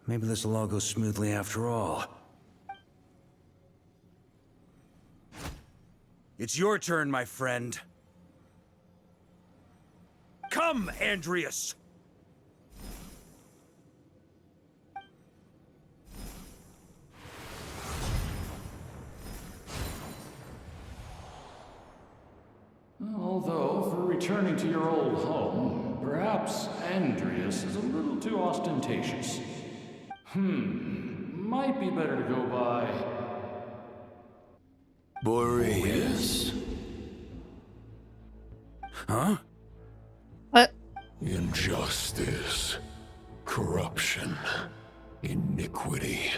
Maybe this will all go smoothly after all. It's your turn, my friend. Come, Andreas! Although, for returning to your old home, perhaps Andreas is a little too ostentatious. Might be better to go by... Boreas. Huh? What? Injustice. Corruption. Iniquity.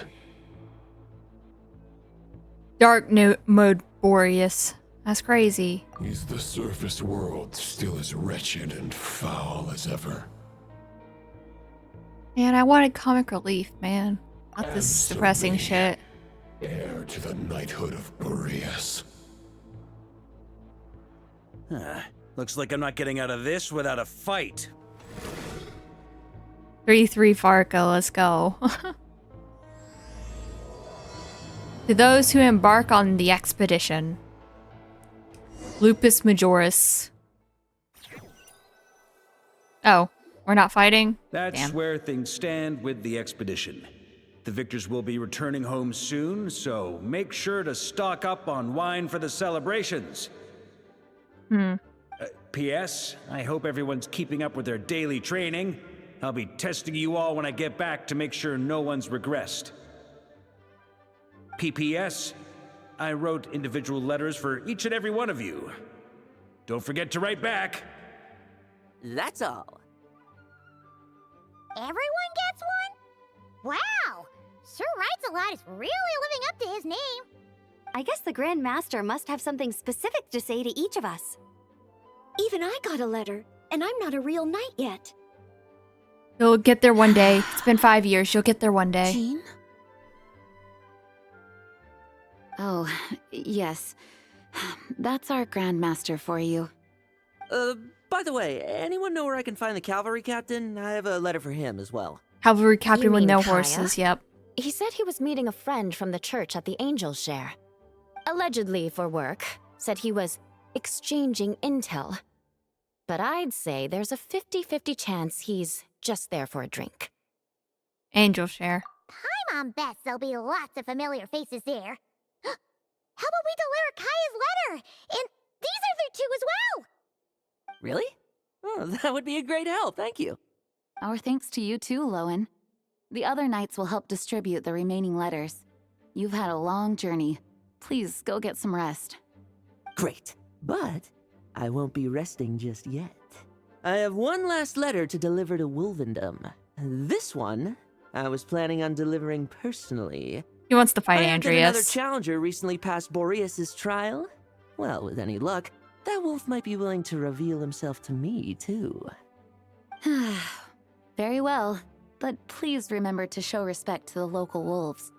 Dark mode Boreas. That's crazy. Is the surface world still as wretched and foul as ever? Man, I wanted comic relief, man. Not this depressing shit. Heir to the knighthood of Boreas. Looks like I'm not getting out of this without a fight. 3-3 Varka, let's go. To those who embark on the expedition. Lupus Majoris. Oh, we're not fighting? That's Damn. where things stand with the expedition. The victors will be returning home soon, so make sure to stock up on wine for the celebrations. P.S. I hope everyone's keeping up with their daily training. I'll be testing you all when I get back to make sure no one's regressed. P.P.S. I wrote individual letters for each and every one of you. Don't forget to write back. That's all. Everyone gets one? Wow! Sir Writes-A-Lot is really living up to his name. I guess the Grand Master must have something specific to say to each of us. Even I got a letter, and I'm not a real knight yet. You'll get there one day. It's been 5 years. You'll get there one day. Jean? Oh, yes. That's our Grandmaster for you. By the way, anyone know where I can find the cavalry captain? I have a letter for him as well. Cavalry captain You with mean no Kaya? horses, yep. He said he was meeting a friend from the church at the Angel Share. Allegedly for work. Said he was exchanging intel. But I'd say there's a 50-50 chance he's just there for a drink. Angel Share. Paimon bets there'll be lots of familiar faces there. How about we deliver Kaya's letter? And these are there too as well! Really? Oh, that would be a great help, thank you. Our thanks to you too, Lowen. The other knights will help distribute the remaining letters. You've had a long journey. Please go get some rest. Great, but I won't be resting just yet. I have one last letter to deliver to Wolvendom. This one, I was planning on delivering personally. He wants to fight I heard that another Andreas. challenger recently passed Boreas's trial. Well, with any luck, that wolf might be willing to reveal himself to me, too. Very well, but please remember to show respect to the local wolves.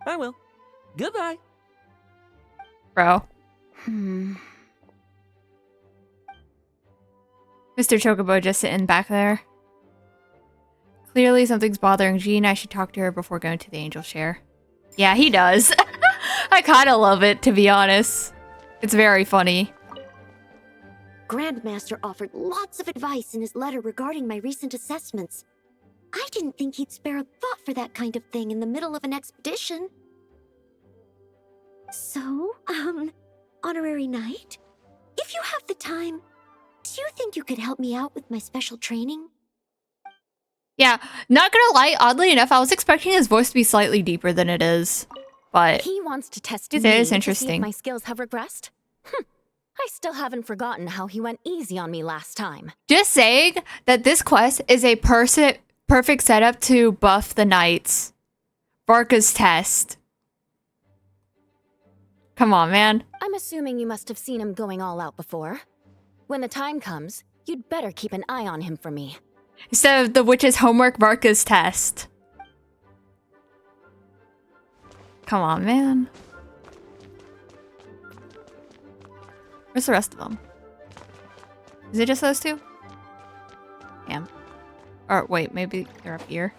I will. Goodbye. Bro. Hmm. Mr. Chocobo just sitting back there. Clearly something's bothering Jean. I should talk to her before going to the Angel Share. Yeah, he does. I kind of love it, to be honest. It's very funny. Grandmaster offered lots of advice in his letter regarding my recent assessments. I didn't think he'd spare a thought for that kind of thing in the middle of an expedition. So, Honorary Knight, if you have the time, do you think you could help me out with my special training? Yeah, not gonna lie, oddly enough, I was expecting his voice to be slightly deeper than it is. But He wants to test it me is to see if interesting. my skills have regressed? I still haven't forgotten how he went easy on me last time. Just saying that this quest is a perfect setup to buff the knights. Varka's test. Come on, man. I'm assuming you must have seen him going all out before. When the time comes, you'd better keep an eye on him for me. Instead of the witch's homework, Varka's test. Come on, man. Where's the rest of them? Is it just those two? Damn. Or wait, maybe they're up here.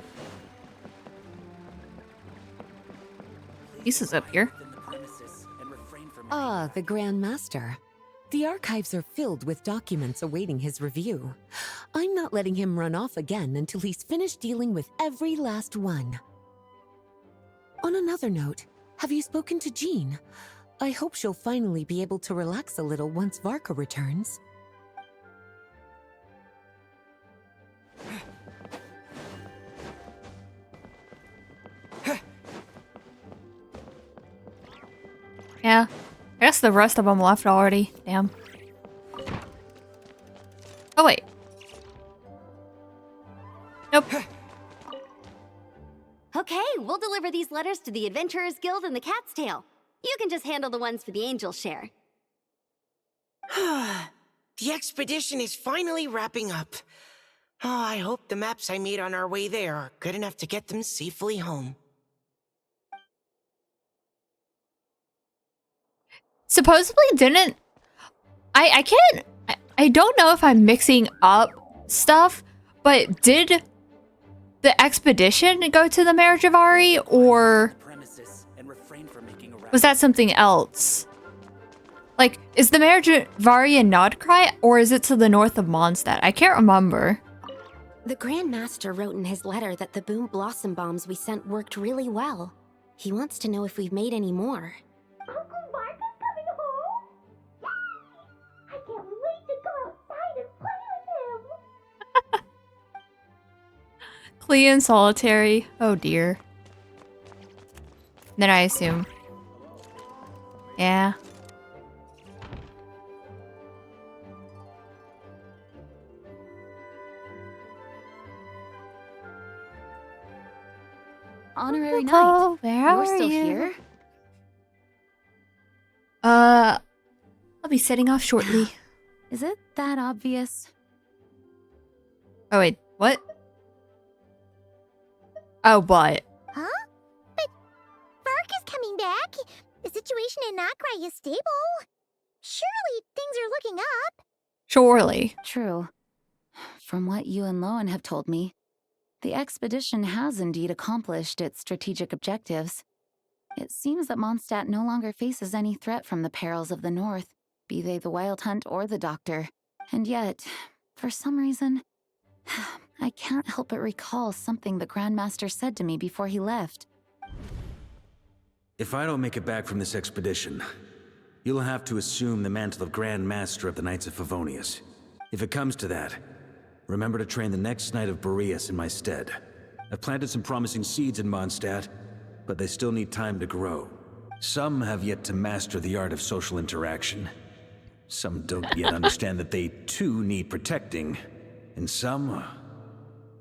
This is up here. Ah, the Grand Master. The archives are filled with documents awaiting his review. I'm not letting him run off again until he's finished dealing with every last one. On another note, have you spoken to Jean? I hope she'll finally be able to relax a little once Varka returns. Yeah. I guess the rest of them left already. Damn. Oh, wait. Nope. Okay, we'll deliver these letters to the Adventurers Guild and the Cat's Tail. You can just handle the ones for the Angel Share. The expedition is finally wrapping up. Oh, I hope the maps I made on our way there are good enough to get them safely home. Supposedly didn't... I can't... I don't know if I'm mixing up stuff, but did the expedition go to the Merijavari, or was that something else? Like, is the Merijavari in Nodcry, or is it to the north of Mondstadt? I can't remember. The Grand Master wrote in his letter that the Boom Blossom bombs we sent worked really well. He wants to know if we've made any more. Uncle Varka's coming home? Yay! I can't wait to go outside and play with him! Clee and Solitary. Oh dear. Then I assume. Yeah. Honorary Hello, Knight. where You're are still you? here? I'll be setting off shortly. Is it that obvious? Oh wait, what? Oh, what? Huh? But Varka's coming back. The situation in Nakrai is stable. Surely things are looking up. Surely. True. From what you and Lowen have told me, the expedition has indeed accomplished its strategic objectives. It seems that Mondstadt no longer faces any threat from the perils of the North, be they the Wild Hunt or the Doctor. And yet, for some reason, I can't help but recall something the Grandmaster said to me before he left. If I don't make it back from this expedition, you'll have to assume the mantle of Grand Master of the Knights of Favonius. If it comes to that, remember to train the next Knight of Boreas in my stead. I've planted some promising seeds in Mondstadt, but they still need time to grow. Some have yet to master the art of social interaction. Some don't yet understand that they too need protecting. And some,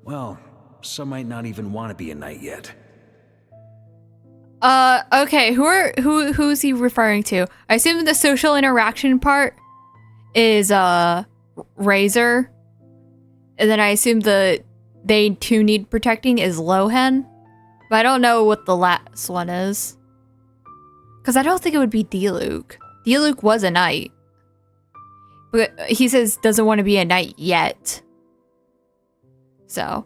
well, some might not even want to be a knight yet. Okay, who's he referring to? I assume the social interaction part is Razor. And then I assume they too need protecting is Lohen. But I don't know what the last one is. Because I don't think it would be Diluc. Diluc was a knight. But he says doesn't want to be a knight yet. So,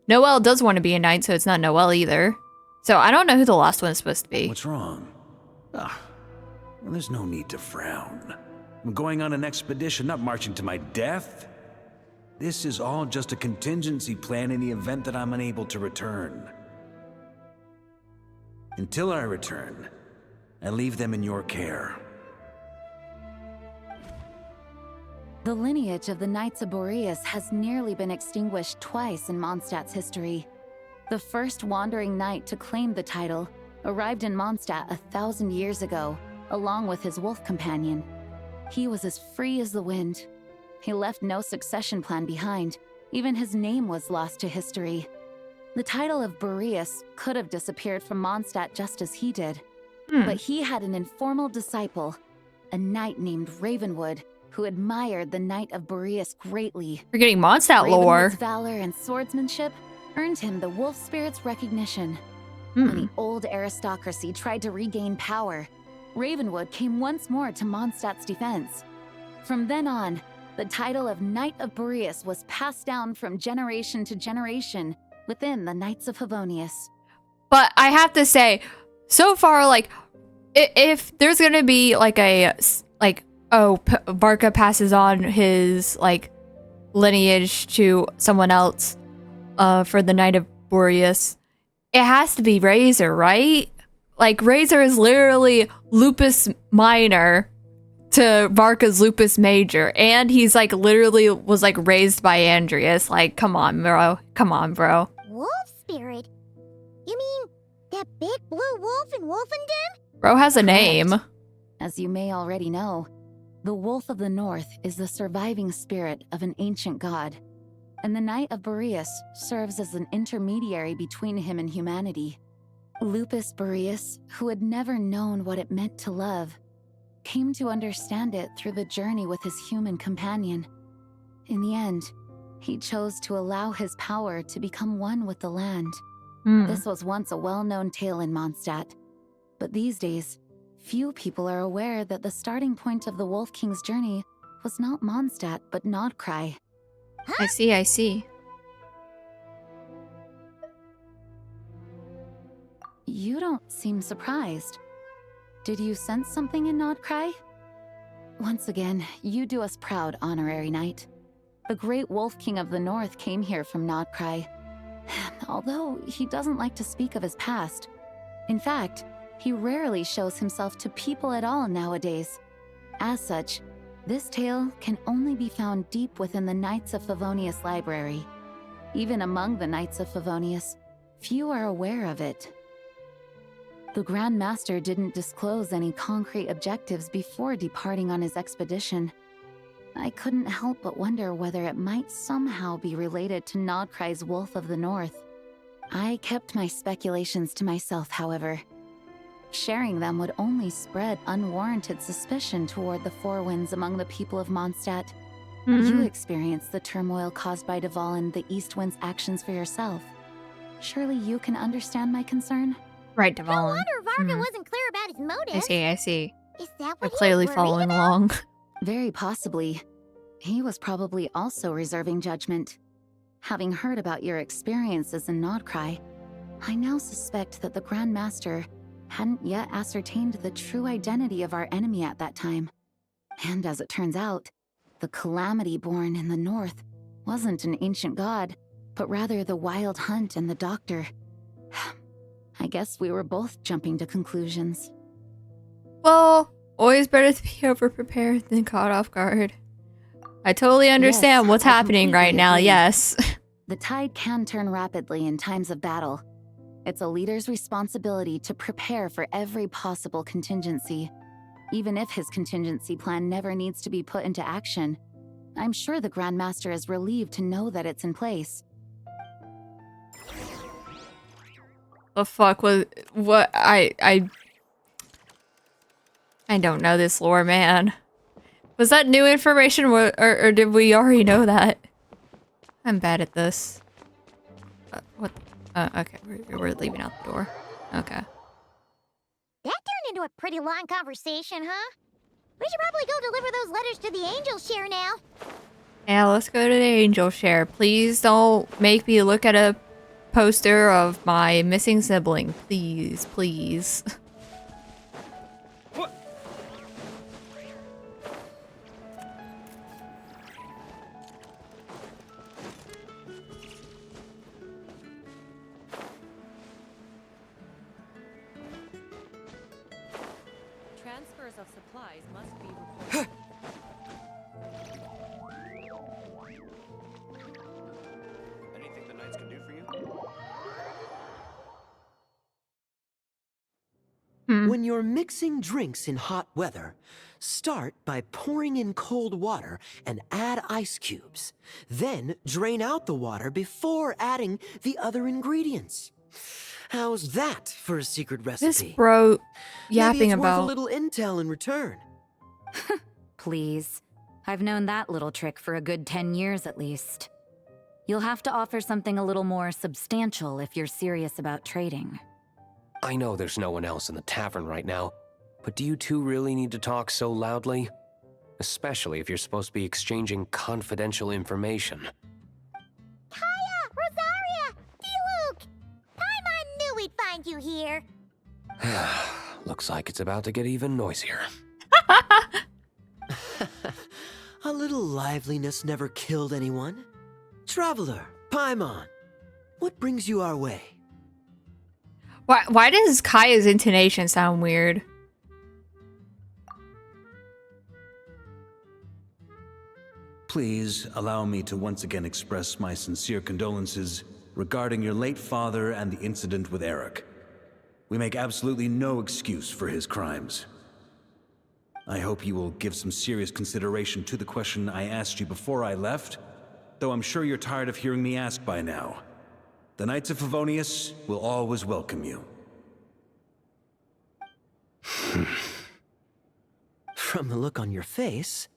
Noelle does want to be a knight, so it's not Noelle either. So I don't know who the last one is supposed to be. What's wrong? Well, there's no need to frown. I'm going on an expedition, not marching to my death. This is all just a contingency plan in the event that I'm unable to return. Until I return, I leave them in your care. The lineage of the Knights of Boreas has nearly been extinguished twice in Mondstadt's history. The first wandering knight to claim the title arrived in Mondstadt 1,000 years ago, along with his wolf companion. He was as free as the wind. He left no succession plan behind. Even his name was lost to history. The title of Boreas could have disappeared from Mondstadt just as he did. But he had an informal disciple, a knight named Ravenwood, who admired the Knight of Boreas greatly. We're getting Mondstadt lore. Ravenwood's valor and swordsmanship earned him the wolf spirit's recognition. When the old aristocracy tried to regain power, Ravenwood came once more to Mondstadt's defense. From then on, the title of Knight of Boreas was passed down from generation to generation within the Knights of Favonius. But I have to say, so far, like, if there's gonna be like Varka passes on his like lineage to someone else, for the Knight of Boreas, it has to be Razor, right? Like, Razor is literally Lupus Minor to Varka's Lupus Major, and he's like literally was like raised by Andreas. Like, come on, bro. Wolf spirit? You mean that big blue wolf in Wolfendom? Bro has a name. As you may already know, the Wolf of the North is the surviving spirit of an ancient god, and the Knight of Boreas serves as an intermediary between him and humanity. Lupus Boreas, who had never known what it meant to love, came to understand it through the journey with his human companion. In the end, he chose to allow his power to become one with the land. This was once a well-known tale in Mondstadt, but these days, few people are aware that the starting point of the Wolf King's journey was not Mondstadt, but Nodcry. I see. You don't seem surprised. Did you sense something in Nodcry? Once again, you do us proud, Honorary Knight. The great Wolf King of the North came here from Nodcry. Although he doesn't like to speak of his past. In fact, he rarely shows himself to people at all nowadays. As such, this tale can only be found deep within the Knights of Favonius library. Even among the Knights of Favonius, few are aware of it. The Grand Master didn't disclose any concrete objectives before departing on his expedition. I couldn't help but wonder whether it might somehow be related to Nodcry's Wolf of the North. I kept my speculations to myself, however. Sharing them would only spread unwarranted suspicion toward the Four Winds among the people of Mondstadt. You experienced the turmoil caused by Duval and the East Wind's actions for yourself. Surely you can understand my concern? Right, Duval. No wonder Varka wasn't clear about his motives. I see. Is that We're what he clearly was worried following about? along. Very possibly. He was probably also reserving judgment. Having heard about your experiences in Nodcry, I now suspect that the Grand Master hadn't yet ascertained the true identity of our enemy at that time. And as it turns out, the calamity born in the north wasn't an ancient god, but rather the Wild Hunt and the Doctor. I guess we were both jumping to conclusions. Well, always better to be over-prepared than caught off guard. I totally understand Yes, what's I happening right completely now, agree. yes. The tide can turn rapidly in times of battle. It's a leader's responsibility to prepare for every possible contingency. Even if his contingency plan never needs to be put into action, I'm sure the Grand Master is relieved to know that it's in place. The fuck was what I don't know this lore, man. Was that new information or did we already know that? I'm bad at this. What? Okay, we're leaving out the door. Okay. That turned into a pretty long conversation, huh? We should probably go deliver those letters to the Angel Share now. Yeah, let's go to the Angel Share. Please don't make me look at a poster of my missing sibling. Please, please. Transfers of supplies must be reported. Anything the Knights can do for you? When you're mixing drinks in hot weather, start by pouring in cold water and add ice cubes. Then drain out the water before adding the other ingredients. How's that for a secret recipe? This bro yapping Maybe it's about worth a little intel in return. Please. I've known that little trick for a good 10 years at least. You'll have to offer something a little more substantial if you're serious about trading. I know there's no one else in the tavern right now, but do you two really need to talk so loudly? Especially if you're supposed to be exchanging confidential information. Kaya! Rosaria! D-Luke! Paimon knew we'd find you here. Looks like it's about to get even noisier. A little liveliness never killed anyone. Traveler, Paimon, what brings you our way? Why does Kaya's intonation sound weird? Please allow me to once again express my sincere condolences regarding your late father and the incident with Eric. We make absolutely no excuse for his crimes. I hope you will give some serious consideration to the question I asked you before I left, though I'm sure you're tired of hearing me ask by now. The Knights of Favonius will always welcome you. From the look on your face,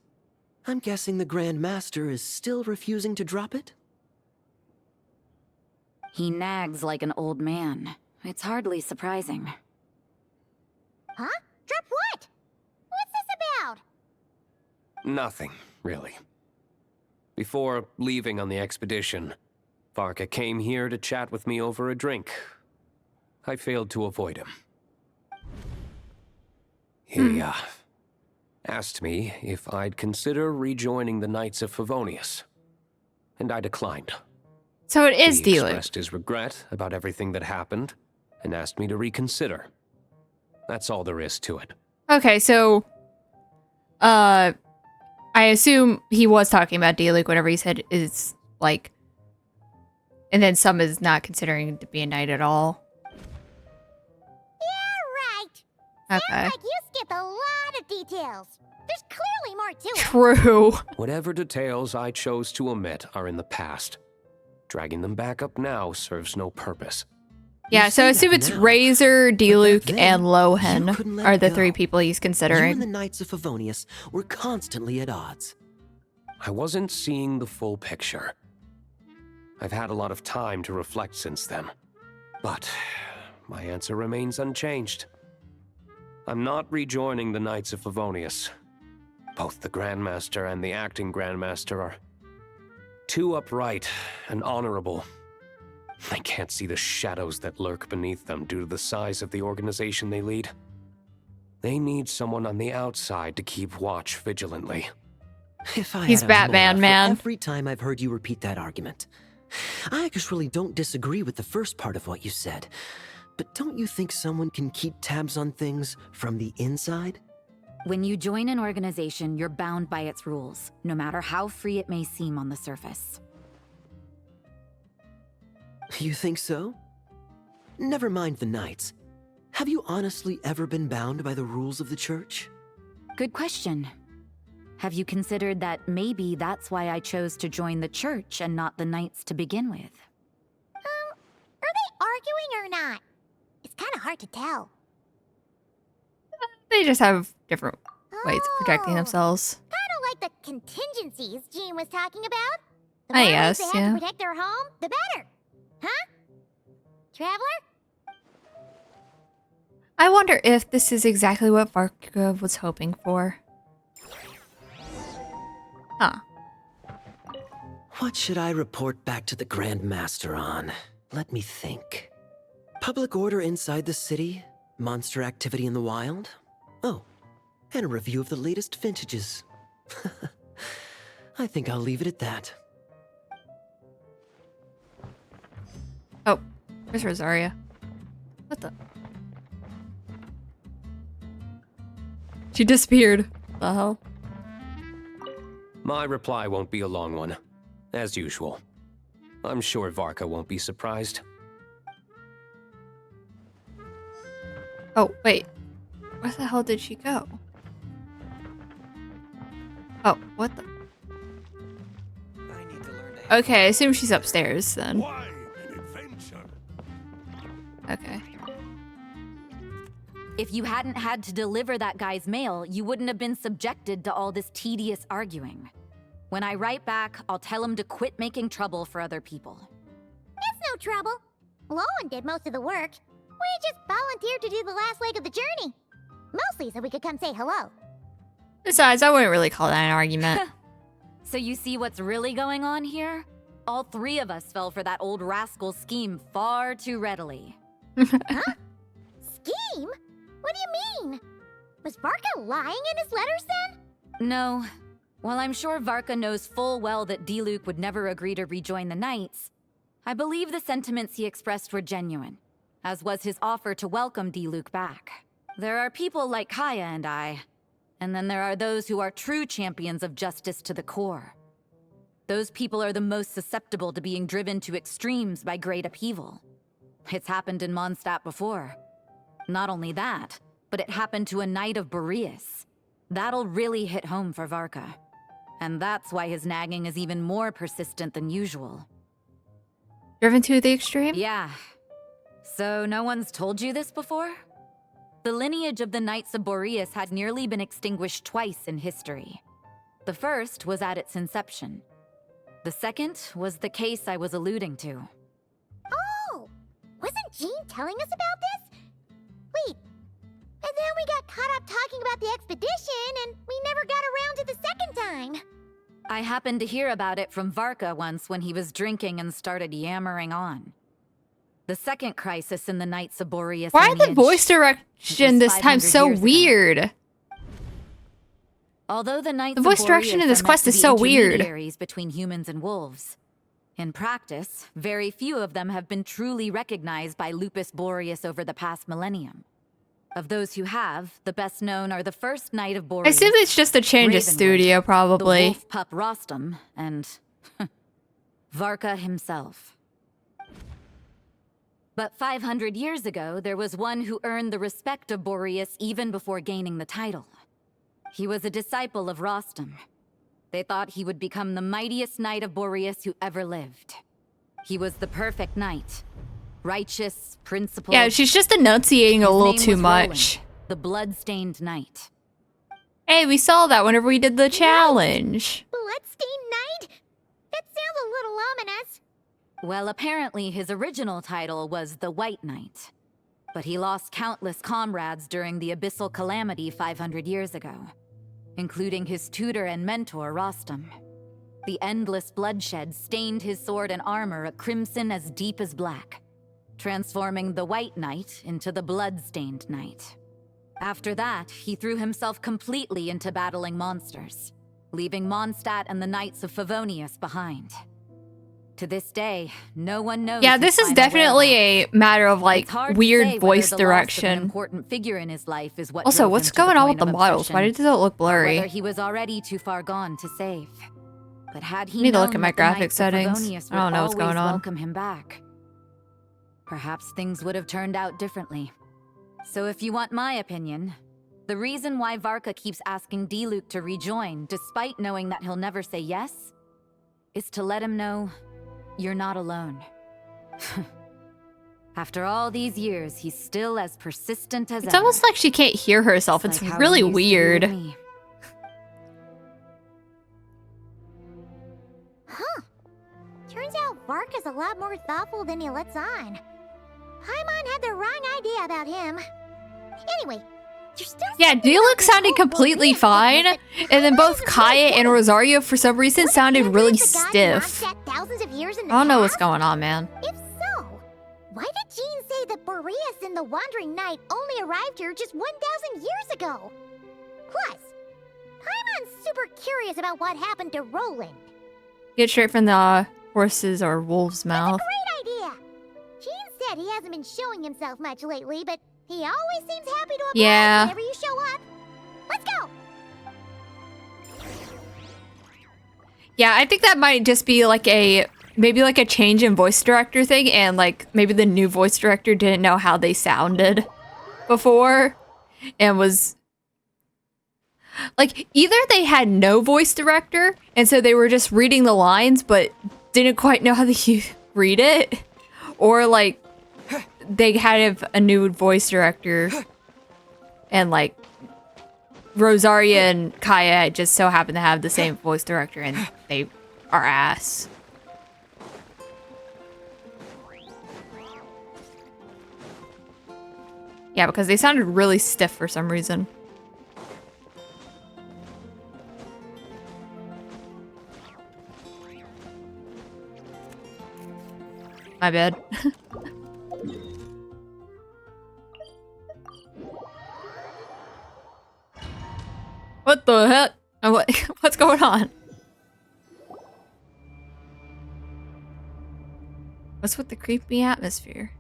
I'm guessing the Grand Master is still refusing to drop it? He nags like an old man. It's hardly surprising. Huh? Drop what? What's this about? Nothing, really. Before leaving on the expedition, Varka came here to chat with me over a drink. I failed to avoid him. He, asked me if I'd consider rejoining the Knights of Favonius, and I declined. So it is He D-Luke. expressed his regret about everything that happened, and asked me to reconsider. That's all there is to it. Okay, so I assume he was talking about D-Luke, whatever he said is like, and then some is not considering to be a knight at all. Yeah, right. Okay. Sounds like you skipped a lot of details. There's clearly more to it. True. Whatever details I chose to omit are in the past. Dragging them back up now serves no purpose. Yeah, so I assume it's Razor, Diluc, and Lohan couldn't let are it the go. 3 people he's You considering. and the Knights of Favonius were constantly at odds. I wasn't seeing the full picture. I've had a lot of time to reflect since then. But my answer remains unchanged. I'm not rejoining the Knights of Favonius. Both the Grandmaster and the acting Grandmaster are too upright and honorable. I can't see the shadows that lurk beneath them due to the size of the organization they lead. They need someone on the outside to keep watch vigilantly. If I He's had a Batman, molar for man. every time I've heard you repeat that argument. I actually don't disagree with the first part of what you said. But don't you think someone can keep tabs on things from the inside? When you join an organization, you're bound by its rules, no matter how free it may seem on the surface. You think so? Never mind the Knights. Have you honestly ever been bound by the rules of the Church? Good question. Have you considered that maybe that's why I chose to join the Church and not the Knights to begin with? Are they arguing or not? It's kind of hard to tell. They just have different ways of protecting themselves. Kind of like the contingencies Jean was talking about. The Ah, more ways yes, they have yeah. to protect their home, the better. Huh? Traveler? I wonder if this is exactly what Varka was hoping for. Huh. What should I report back to the Grand Master on? Let me think. Public order inside the city? Monster activity in the wild? Oh, and a review of the latest vintages. I think I'll leave it at that. Oh, where's Rosaria? What the? She disappeared. The hell? My reply won't be a long one, as usual. I'm sure Varka won't be surprised. Oh, wait. Where the hell did she go? Oh, what the? Okay, I assume she's upstairs then. Okay. If you hadn't had to deliver that guy's mail, you wouldn't have been subjected to all this tedious arguing. When I write back, I'll tell him to quit making trouble for other people. It's no trouble. Lowen did most of the work. We just volunteered to do the last leg of the journey. Mostly so we could come say hello. Besides, I wouldn't really call that an argument. So you see what's really going on here? All 3 of us fell for that old rascal's scheme far too readily. Huh? Scheme? What do you mean? Was Varka lying in his letters then? No. While I'm sure Varka knows full well that Diluc would never agree to rejoin the Knights, I believe the sentiments he expressed were genuine, as was his offer to welcome Diluc back. There are people like Kaya and I, and then there are those who are true champions of justice to the core. Those people are the most susceptible to being driven to extremes by great upheaval. It's happened in Mondstadt before. Not only that, but it happened to a Knight of Boreas. That'll really hit home for Varka. And that's why his nagging is even more persistent than usual. Driven to the extreme? Yeah. So no one's told you this before? The lineage of the Knights of Boreas had nearly been extinguished twice in history. The first was at its inception. The second was the case I was alluding to. Oh! Wasn't Jean telling us about this? Wait. And then we got caught up talking about the expedition, and we never got around to the second time. I happened to hear about it from Varka once when he was drinking and started yammering on. The second crisis in the Knights of Boreas Why are the lineage voice direction this time 500 so years ago. weird? Although the Knights The of voice direction Boreas in this are meant quest to is be so weird. intermediaries between humans and wolves. In practice, very few of them have been truly recognized by Lupus Boreas over the past millennium. Of those who have, the best known are the first Knight of I Boreas, assume it's just a change of Ravenwood, studio, the probably. wolf pup Rostam, and Varka himself. But 500 years ago, there was one who earned the respect of Boreas even before gaining the title. He was a disciple of Rostam. They thought he would become the mightiest Knight of Boreas who ever lived. He was the perfect knight. Righteous, principled. Yeah, she's just enunciating a little too much. Roland, the blood-stained knight. Hey, we saw that whenever we did the challenge. Bloodstained Knight? That sounds a little ominous. Well, apparently his original title was the White Knight. But he lost countless comrades during the Abyssal Calamity 500 years ago, including his tutor and mentor, Rostam. The endless bloodshed stained his sword and armor a crimson as deep as black, transforming the White Knight into the Blood-Stained Knight. After that, he threw himself completely into battling monsters, leaving Mondstadt and the Knights of Favonius behind. To this day, no one knows. Yeah, this is definitely a matter of like weird voice direction. An important figure in his life is what Also, drove what's him to going on with point the of models? Why obsession, does it look blurry? whether he was already too far gone to save. But had he I need to look known at my that the graphic Knights of settings. Favonius I don't would know what's going always on. welcome him back, perhaps things would have turned out differently. So if you want my opinion, the reason why Varka keeps asking Diluc to rejoin, despite knowing that he'll never say yes, is to let him know you're not alone. After all these years, he's still as persistent as It's ever. almost like she can't hear herself. It's Like how really he used to be weird. with me. Huh. Turns out Varka's a lot more thoughtful than he lets on. Paimon had the wrong idea about him. Anyway, there's still Yeah, Diluc sounded completely fine, and then both Kaya and Rosario for some reason sounded really stiff. thousands of years in the I don't know what's past? going on, man. If so, why did Jean say that Boreas and the Wandering Knight only arrived here just 1,000 years ago? Plus, Paimon's super curious about what happened to Roland. Get straight from the horse's or wolf's mouth. Great idea! Jean said he hasn't been showing himself much lately, but he always seems happy to oblige Yeah. whenever you show up. Let's go! Yeah, I think that might just be like maybe like a change in voice director thing, and like maybe the new voice director didn't know how they sounded before and was like either they had no voice director and so they were just reading the lines but didn't quite know how to read it, or like they had a new voice director and like Rosaria and Kaya just so happen to have the same voice director and they are ass. Yeah, because they sounded really stiff for some reason. My bad. What the heck? What's going on? What's with the creepy atmosphere?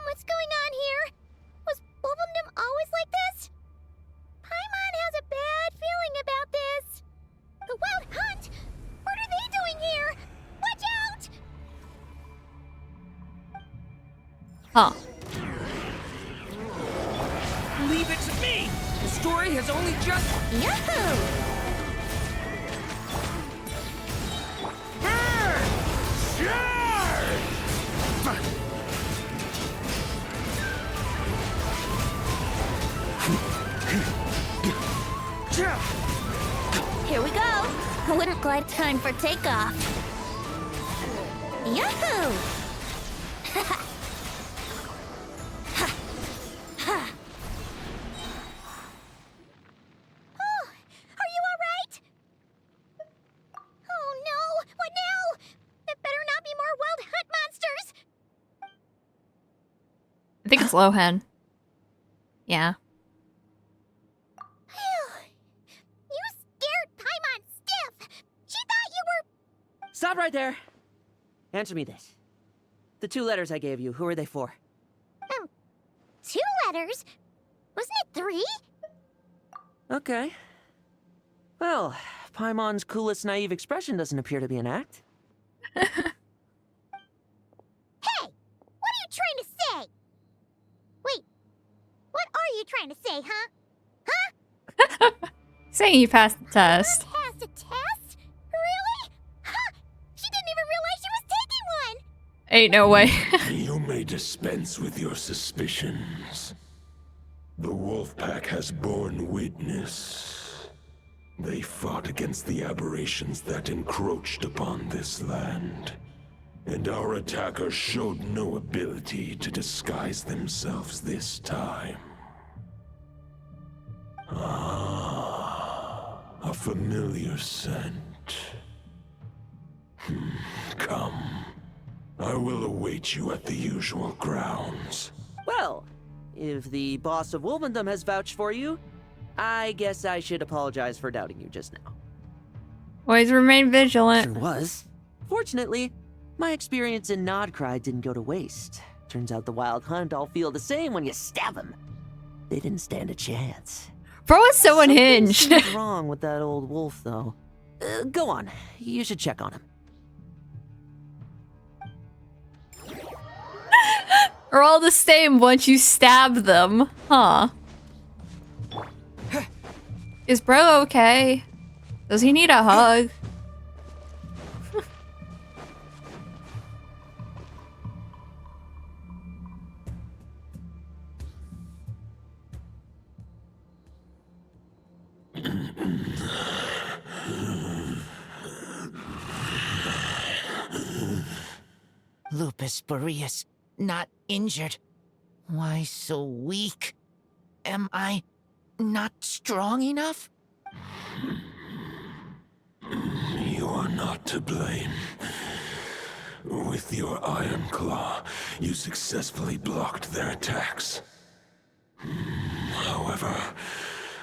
What's going on here? Was Wolfendom always like this? Paimon has a bad feeling about this. The Wild Hunt? What are they doing here? Watch out! Huh. Leave it to me! The story has only just... Yahoo! Here we go. Winter glide time for takeoff. Yahoo! Oh, are you alright? Oh no! What now? There better not be more Wild Hunt monsters! I think it's Lohan. Yeah. You scared Paimon stiff! She thought you were... Stop right there. Answer me this. The 2 letters I gave you, who are they for? 2 letters? Wasn't it 3? Okay. Well, Paimon's coolest naive expression doesn't appear to be an act. Hey! What are you trying to say? Wait, what are you trying to say, huh? Huh? Saying you passed the test. Passed a test? Really? Ha! Ain't no way. You may dispense with your suspicions. The wolf pack has borne witness. They fought against the aberrations that encroached upon this land. And our attackers showed no ability to disguise themselves this time. Ah, a familiar scent. Come. I will await you at the usual grounds. Well, if the boss of Wolvendom has vouched for you, I guess I should apologize for doubting you just now. Always remain vigilant. Sure was. Fortunately, my experience in Nodcry didn't go to waste. Turns out the Wild Hunt all feel the same when you stab them. They didn't stand a chance. Bro is so unhinged. Something's wrong with that old wolf, though. Go on. You should check on him. Are all the same once you stab them, huh? Is bro okay? Does he need a hug? Lupus Boreas, not injured. Why so weak? Am I not strong enough? You are not to blame. With your Iron Claw, you successfully blocked their attacks. However,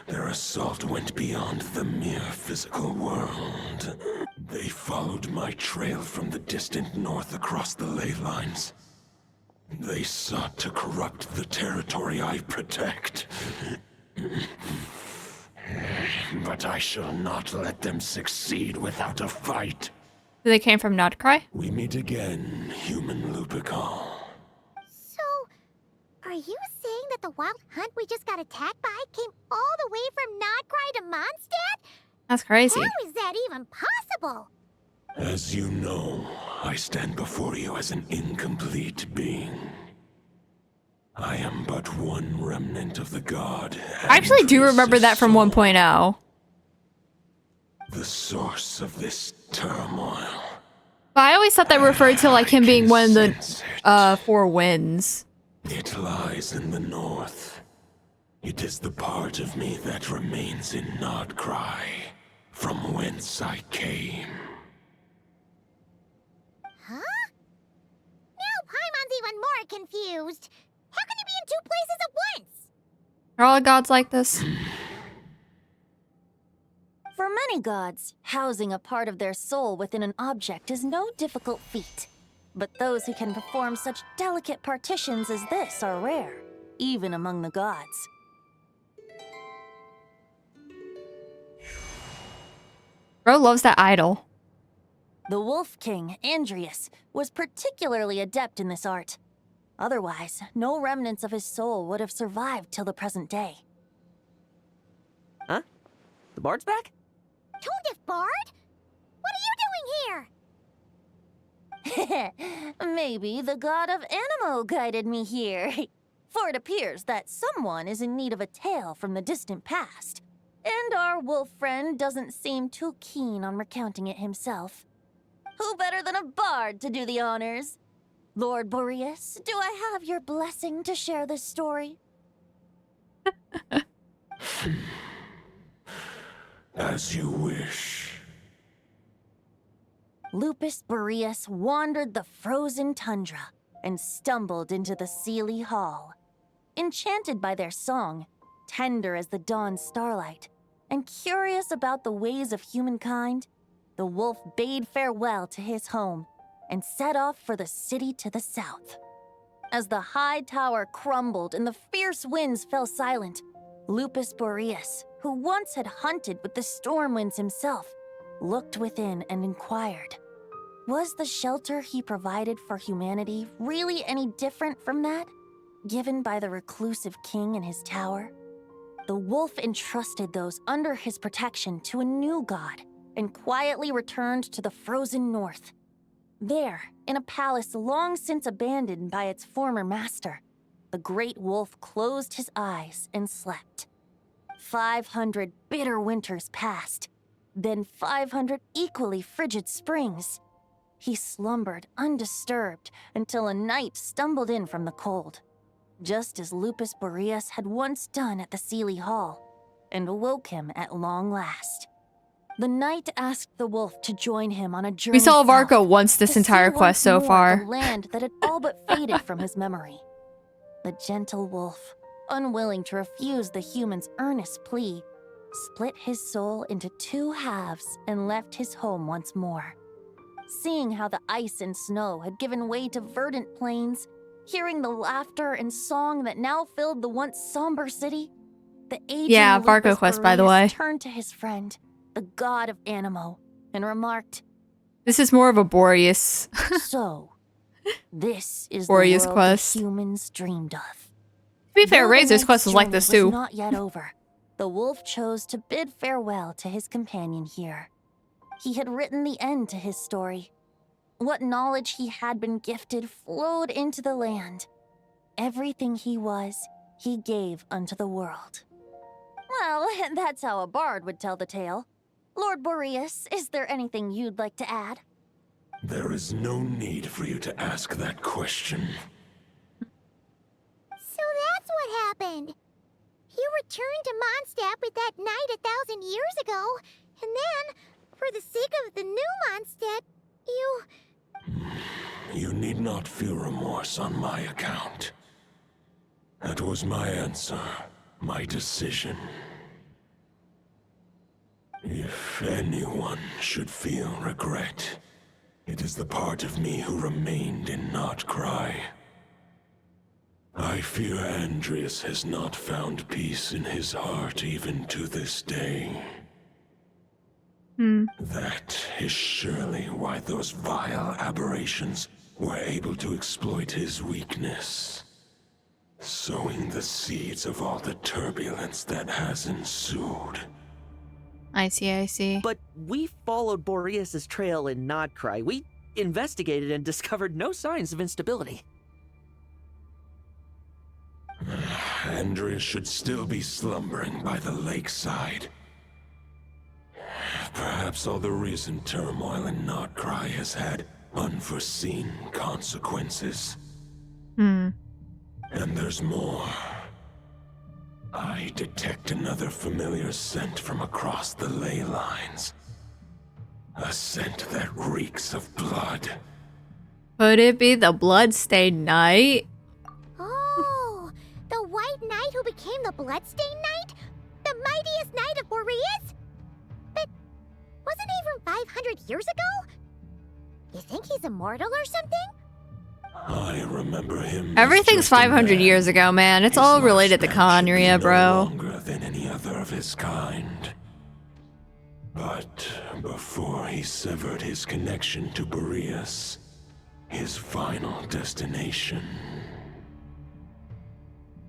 their assault went beyond the mere physical world. They followed my trail from the distant north across the ley lines. They sought to corrupt the territory I protect. But I shall not let them succeed without a fight. They came from Nodcry? We meet again, human Lupical. So, are you saying that the Wild Hunt we just got attacked by came all the way from Nodcry to Mondstadt? That's crazy. How is that even possible? As you know, I stand before you as an incomplete being. I am but one remnant of the god. I actually do remember that from 1.0. The source of this turmoil. But I always thought that referred to like him being one of the 4 winds. It lies in the north. It is the part of me that remains in Nodcry, from whence I came. Huh? Now Paimon's even more confused. How can you be in 2 places at once? Are all gods like this? For many gods, housing a part of their soul within an object is no difficult feat. But those who can perform such delicate partitions as this are rare, even among the gods. Bro loves that idol. The Wolf King, Andrius, was particularly adept in this art. Otherwise, no remnants of his soul would have survived till the present day. Huh? The bard's back? Tone Bard? What are you doing here? Maybe the god of Animo guided me here. For it appears that someone is in need of a tale from the distant past. And our wolf friend doesn't seem too keen on recounting it himself. Who better than a bard to do the honors? Lord Boreas, do I have your blessing to share this story? As you wish. Lupus Boreas wandered the frozen tundra and stumbled into the Seelie Hall. Enchanted by their song, tender as the dawn's starlight, and curious about the ways of humankind, the wolf bade farewell to his home and set off for the city to the south. As the high tower crumbled and the fierce winds fell silent, Lupus Boreas, who once had hunted with the storm winds himself, looked within and inquired, was the shelter he provided for humanity really any different from that given by the reclusive king in his tower? The wolf entrusted those under his protection to a new god and quietly returned to the frozen north. There, in a palace long since abandoned by its former master, the great wolf closed his eyes and slept. 500 bitter winters passed, then 500 equally frigid springs. He slumbered undisturbed until a knight stumbled in from the cold, just as Lupus Boreas had once done at the Seelie Hall, and awoke him at long last. The knight asked the wolf to join him on a journey. We saw Varka south, once this to entire see quest so once more far. the land that had all but faded from his memory. The gentle wolf, unwilling to refuse the human's earnest plea, split his soul into 2 halves and left his home once more. Seeing how the ice and snow had given way to verdant plains, hearing the laughter and song that now filled the once somber city, the aging Varka Lupus quest, by the Boreas way. turned to his friend, the god of Animo, and remarked, This is more of a Boreas. "So, this is Boreas the world quest. the humans dreamed of." To be fair, Though the Razor's knight's quest was like journey this was too. not yet over. The wolf chose to bid farewell to his companion here. He had written the end to his story. What knowledge he had been gifted flowed into the land. Everything he was, he gave unto the world. Well, that's how a bard would tell the tale. Lord Boreas, is there anything you'd like to add? There is no need for you to ask that question. So that's what happened. You returned to Mondstadt with that knight 1,000 years ago, and then, for the sake of the new Mondstadt, you... You need not feel remorse on my account. That was my answer, my decision. If anyone should feel regret, it is the part of me who remained in Notcry. I fear Andreas has not found peace in his heart even to this day. That is surely why those vile aberrations were able to exploit his weakness, sowing the seeds of all the turbulence that has ensued. I see. But we followed Boreas' trail in Nodcry. We investigated and discovered no signs of instability. Andreas should still be slumbering by the lakeside. Perhaps all the recent turmoil in Notcry has had unforeseen consequences. And there's more. I detect another familiar scent from across the ley lines. A scent that reeks of blood. Could it be the Bloodstained Knight? Oh, the White Knight who became the Bloodstained Knight? The mightiest knight of Boreas? But wasn't he from 500 years ago? You think he's immortal or something? I remember him. Everything's 500 years ago, man. It's all related to Conria, bro. Longer than any other of his kind. But before he severed his connection to Boreas, his final destination.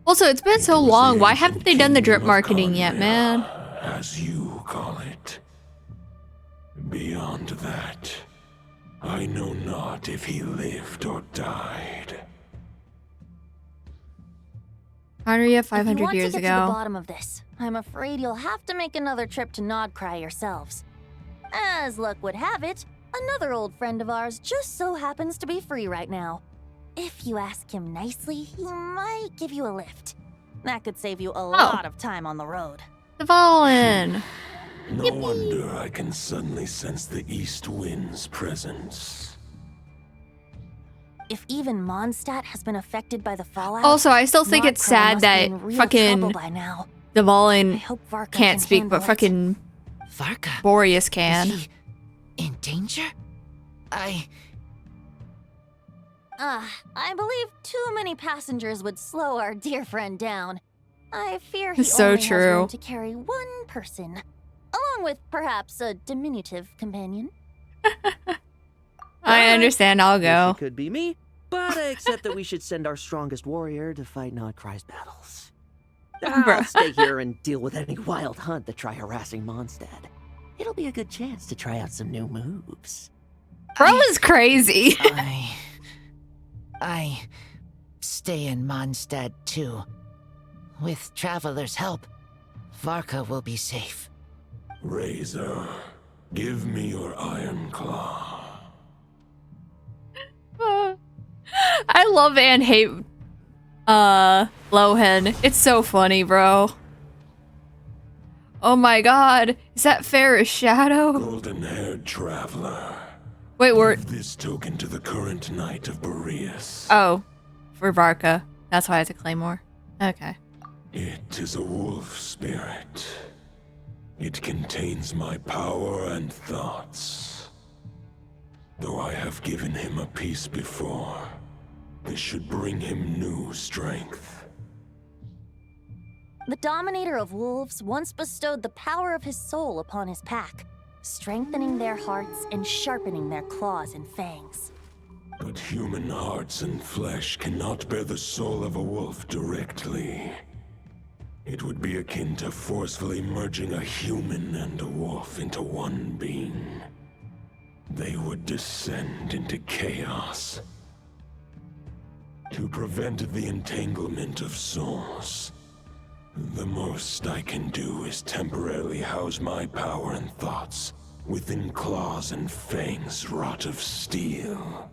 Also, it's been so long. Why haven't they done the drip marketing yet, man? As you call it. Beyond that, I know not if he lived or died. Conria 500 years If you want to get to the ago. bottom of this, I'm afraid you'll have to make another trip to Nodcry yourselves. As luck would have it, another old friend of ours just so happens to be free right now. If you ask him nicely, he might give you a lift. That could save you a lot of time on the road. Dvalin. No wonder I can suddenly sense the east wind's presence. If even Mondstadt has been affected by the fallout, Also, I still think it's Nodcry sad must be that in real fucking trouble by now. Dvalin hope Varka can't can speak, but handle it. fucking Varka? Boreas can. Is he in danger? I believe too many passengers would slow our dear friend down. I fear he So only has true. room to carry one person, along with perhaps a diminutive companion. I understand. I'll Wish go. it could be me, but I accept that we should send our strongest warrior to fight Nodcry's battles. I'll stay here and deal with any wild hunt that try harassing Mondstadt. It'll be a good chance to try out some new moves. Bro is crazy. I stay in Mondstadt too. With Traveler's help, Varka will be safe. Razor, give me your iron claw. I love and hate Lohan. It's so funny, bro. Oh my god. Is that Ferris Shadow? Golden-haired traveler. Wait, we're... Give this token to the current knight of Boreas. Oh. For Varka. That's why it's a claymore. Okay. It is a wolf spirit. It contains my power and thoughts. Though I have given him a piece before, this should bring him new strength. The Dominator of Wolves once bestowed the power of his soul upon his pack, strengthening their hearts and sharpening their claws and fangs. But human hearts and flesh cannot bear the soul of a wolf directly. It would be akin to forcefully merging a human and a wolf into one being. They would descend into chaos. To prevent the entanglement of souls, the most I can do is temporarily house my power and thoughts within claws and fangs wrought of steel.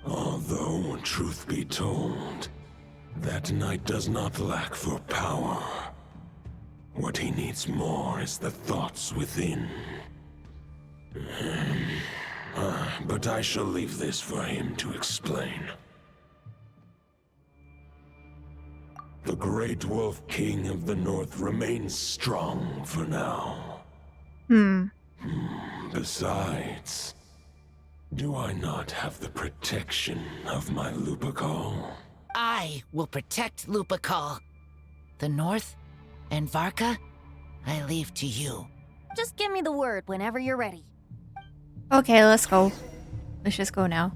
Although, truth be told, that knight does not lack for power. What he needs more is the thoughts within. But I shall leave this for him to explain. The Great Wolf King of the North remains strong for now. Besides, do I not have the protection of my Lupacol? I will protect Lupacol. The North and Varka, I leave to you. Just give me the word whenever you're ready. Okay, let's go. Let's just go now.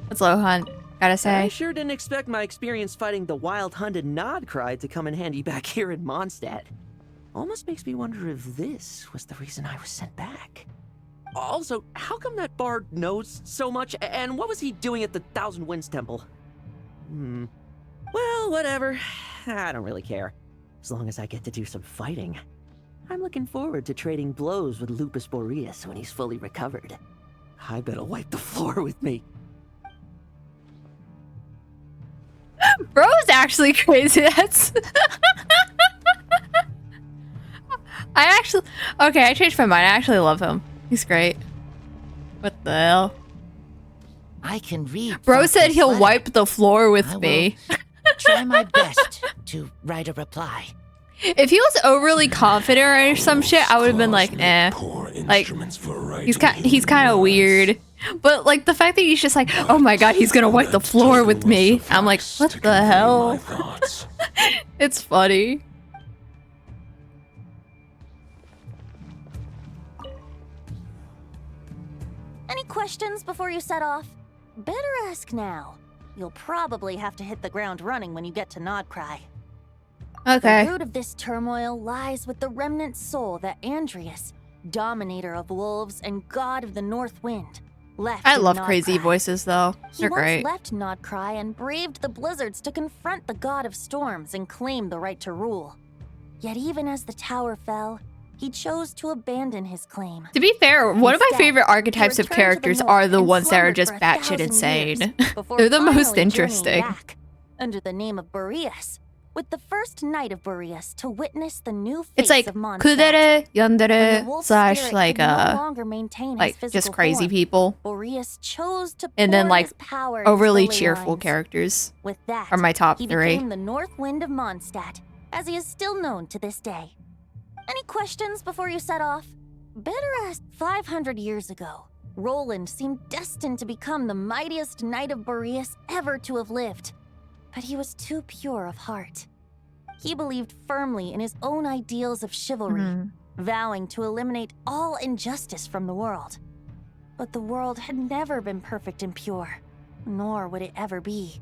What's Lohan gotta say? I sure didn't expect my experience fighting the wild-hunted Nodcry to come in handy back here in Mondstadt. Almost makes me wonder if this was the reason I was sent back. Also, how come that bard knows so much, and what was he doing at the Thousand Winds Temple? Well, whatever. I don't really care. As long as I get to do some fighting. I'm looking forward to trading blows with Lupus Boreas when he's fully recovered. I bet he'll wipe the floor with me. Bro is actually crazy. That's... Okay, I changed my mind. I actually love him. He's great. What the hell? I can read. Bro said he'll wipe the floor with me. Try my best to write a reply. If he was overly confident or some shit, I would have been like, eh. Like, he's kind of weird. But like the fact that he's just like, oh my god, he's gonna wipe the floor with me. I'm like, what the hell? It's funny. Any questions before you set off? Better ask now. You'll probably have to hit the ground running when you get to Nodcry. Okay. The root of this turmoil lies with the remnant soul that Andreas, Dominator of Wolves and God of the North Wind, left. I love Nodcry. crazy voices though. They're great. He once left Nodcry and braved the blizzards to confront the God of Storms and claim the right to rule. Yet even as the tower fell, he chose to abandon his claim. To be fair, one of my favorite archetypes of returned to the characters north are the and ones that are slumbered just for batshit 1,000 years insane. before They're the most finally journeying interesting. back, under the name of Boreas, with the first knight of Boreas to witness the new face It's like of Mondstadt. kudere, yandere, When the wolf slash spirit like could no longer maintain his just physical crazy form, people. Boreas chose to And then pour like his power into overly the ley cheerful lines. characters With that, are my top he three. became the North Wind of Mondstadt, as he is still known to this day. Any questions before you set off? Better ask. 500 years ago, Roland seemed destined to become the mightiest knight of Boreas ever to have lived. But he was too pure of heart. He believed firmly in his own ideals of chivalry, vowing to eliminate all injustice from the world. But the world had never been perfect and pure, nor would it ever be.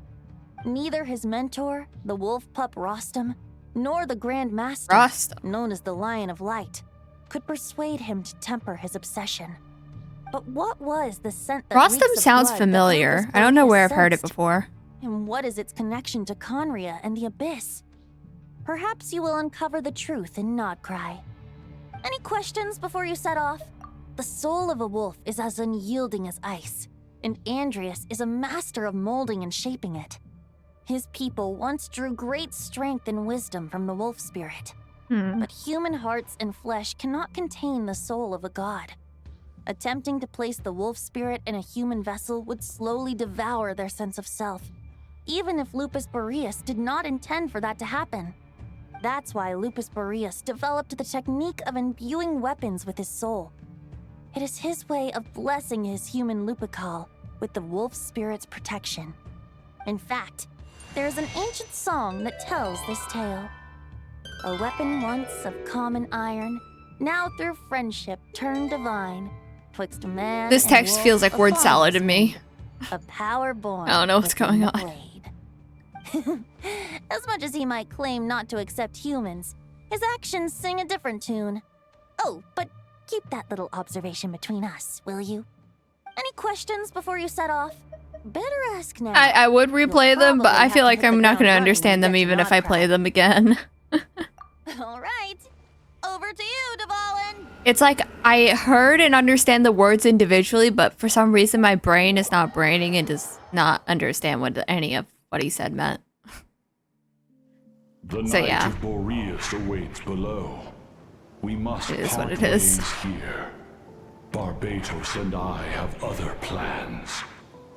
Neither his mentor, the wolf pup Rostam, nor the Grand Master, known as the Lion of Light, could persuade him to temper his obsession. But what was the scent that Rostam reeks of sounds blood that familiar. Lupus I don't know where Boreas I've heard it sensed? before. And what is its connection to Conria and the Abyss? Perhaps you will uncover the truth in Nodcry. Any questions before you set off? The soul of a wolf is as unyielding as ice, and Andreas is a master of molding and shaping it. His people once drew great strength and wisdom from the wolf spirit. But human hearts and flesh cannot contain the soul of a god. Attempting to place the wolf spirit in a human vessel would slowly devour their sense of self, even if Lupus Boreas did not intend for that to happen. That's why Lupus Boreas developed the technique of imbuing weapons with his soul. It is his way of blessing his human Lupical with the wolf spirit's protection. In fact, there is an ancient song that tells this tale. A weapon once of common iron, now through friendship turned divine. Twixt man This and text wolf, feels like a word bond salad to is me. made, a power born. I don't know what's within going the on. blade. As much as he might claim not to accept humans, his actions sing a different tune. Oh, but keep that little observation between us, will you? Any questions before you set off? Better ask now. I would replay them, but I feel like I'm not going to understand them even if I play them again. All right. Over to you, Dvalin. It's like I heard and understand the words individually, but for some reason my brain is not braining and does not understand what any of what he said meant. The So night yeah. of Boreas awaits below. We must It is what part it is. ways here. Barbatos and I have other plans.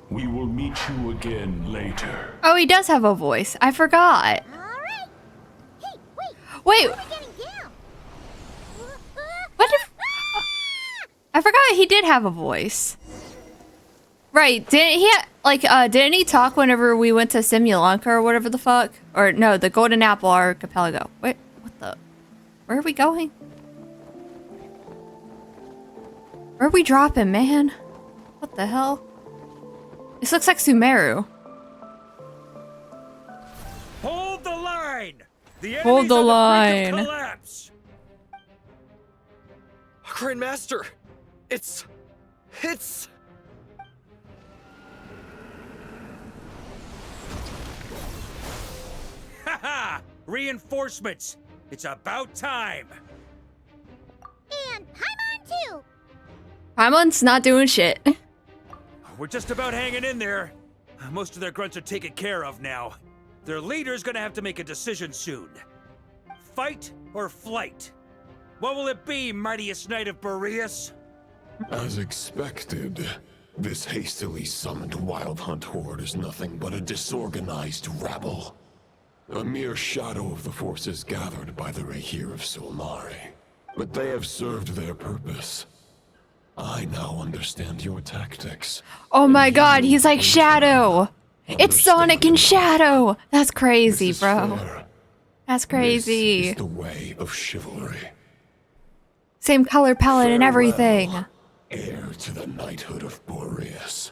We will meet you again later. Oh, he does have a voice. I forgot. Wait. What if... I forgot he did have a voice. Right, didn't he, didn't he talk whenever we went to Simulanka or whatever the fuck? Or no, the Golden Apple Archipelago. Wait, what the... Where are we going? Where are we dropping, man? What the hell? This looks like Sumeru. Hold the line! The Hold the line. collapse! Grand Master! It's... Haha! Reinforcements! It's about time! And Paimon too! Paimon's not doing shit. We're just about hanging in there. Most of their grunts are taken care of now. Their leader's gonna have to make a decision soon. Fight or flight? What will it be, mightiest knight of Boreas? As expected, this hastily summoned Wild Hunt horde is nothing but a disorganized rabble. A mere shadow of the forces gathered by the Rahir of Solnari. But they have served their purpose. I now understand your tactics. Oh my god, he's like Shadow. It's Sonic and Shadow. That's crazy, bro. That's crazy. This is the way of chivalry. Same color palette and everything. Heir to the knighthood of Boreas.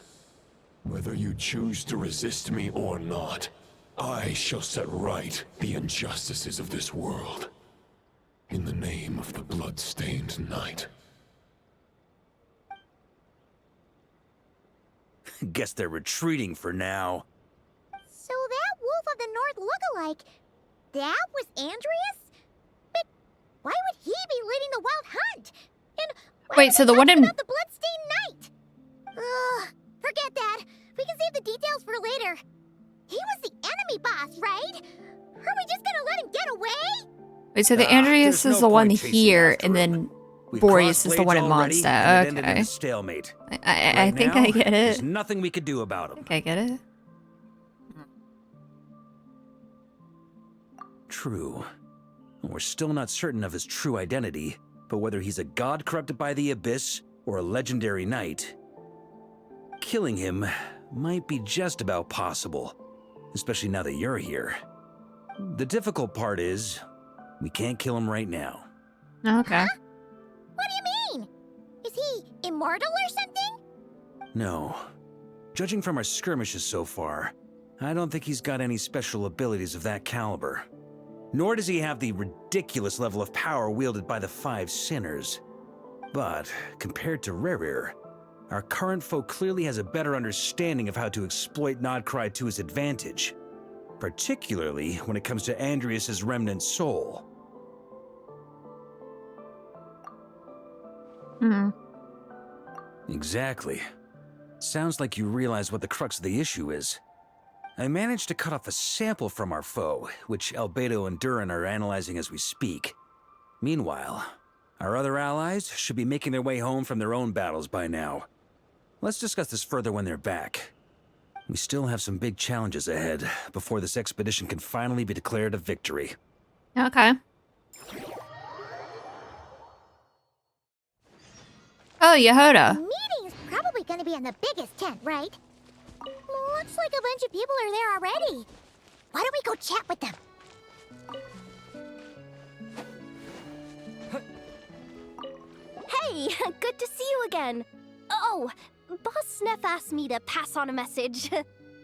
Whether you choose to resist me or not, I shall set right the injustices of this world. In the name of the blood-stained knight. Guess they're retreating for now. So that Wolf of the North lookalike, that was Andreas? But why would he be leading the Wild Hunt? And why Wait, was so he the one talking in... about the Bloodstained Knight? Ugh, forget that. We can save the details for later. He was the enemy boss, right? Are we just gonna let him get away? Wait, so the Andreas there's is no the one point chasing here, after and him. then We've Boreas crossed is the one in blades already, Mondstadt. and it ended in Okay. a stalemate. I Right think now, I get it. There's nothing we could do about him. I get it. True. We're still not certain of his true identity, but whether he's a god corrupted by the Abyss or a legendary knight, killing him might be just about possible, especially now that you're here. The difficult part is, we can't kill him right now. Okay. What do you mean? Is he immortal or something? No. Judging from our skirmishes so far, I don't think he's got any special abilities of that caliber. Nor does he have the ridiculous level of power wielded by the 5 sinners. But, compared to Rerir, our current foe clearly has a better understanding of how to exploit Nodcry to his advantage, particularly when it comes to Andrias' remnant soul. Exactly. Sounds like you realize what the crux of the issue is. I managed to cut off a sample from our foe, which Albedo and Durin are analyzing as we speak. Meanwhile, our other allies should be making their way home from their own battles by now. Let's discuss this further when they're back. We still have some big challenges ahead before this expedition can finally be declared a victory. Okay. Oh, Yehoda. Meeting's probably gonna be in the biggest tent, right? Looks like a bunch of people are there already. Why don't we go chat with them? Hey, good to see you again. Oh, Boss Sneff asked me to pass on a message.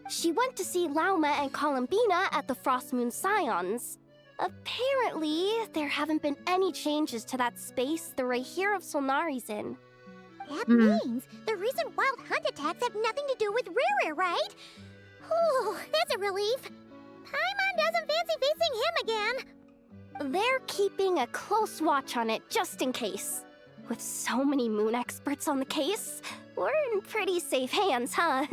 She went to see Lauma and Columbina at the Frost Moon Scions. Apparently, there haven't been any changes to that space the Rahir of Solnari's in. That means the recent wild hunt attacks have nothing to do with Rerir, right? Whew, that's a relief. Paimon doesn't fancy facing him again. They're keeping a close watch on it just in case. With so many moon experts on the case, we're in pretty safe hands, huh?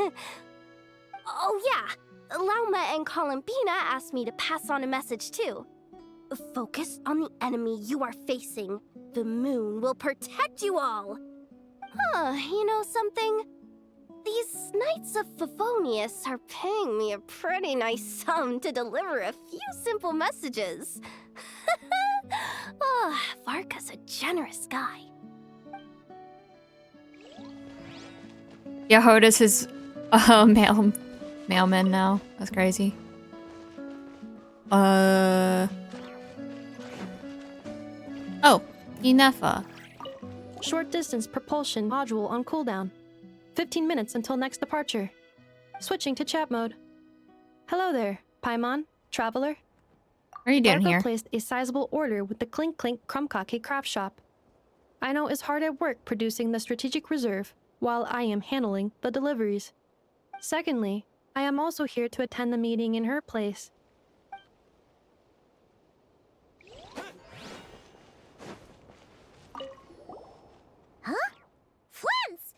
Oh yeah, Lauma and Columbina asked me to pass on a message too. Focus on the enemy you are facing. The moon will protect you all. Huh, you know something? These Knights of Favonius are paying me a pretty nice sum to deliver a few simple messages. Oh, Varka's a generous guy. Yehoda's his mailman now. That's crazy. Oh, Inefa. Short distance propulsion module on cooldown. 15 minutes until next departure. Switching to chat mode. Hello there, Paimon, traveler. What are you doing Varka here? Placed a sizable order with the Clink Clink Krumkake craft shop. I know is hard at work producing the strategic reserve, while I am handling the deliveries. Secondly, I am also here to attend the meeting in her place. Huh? Flint's!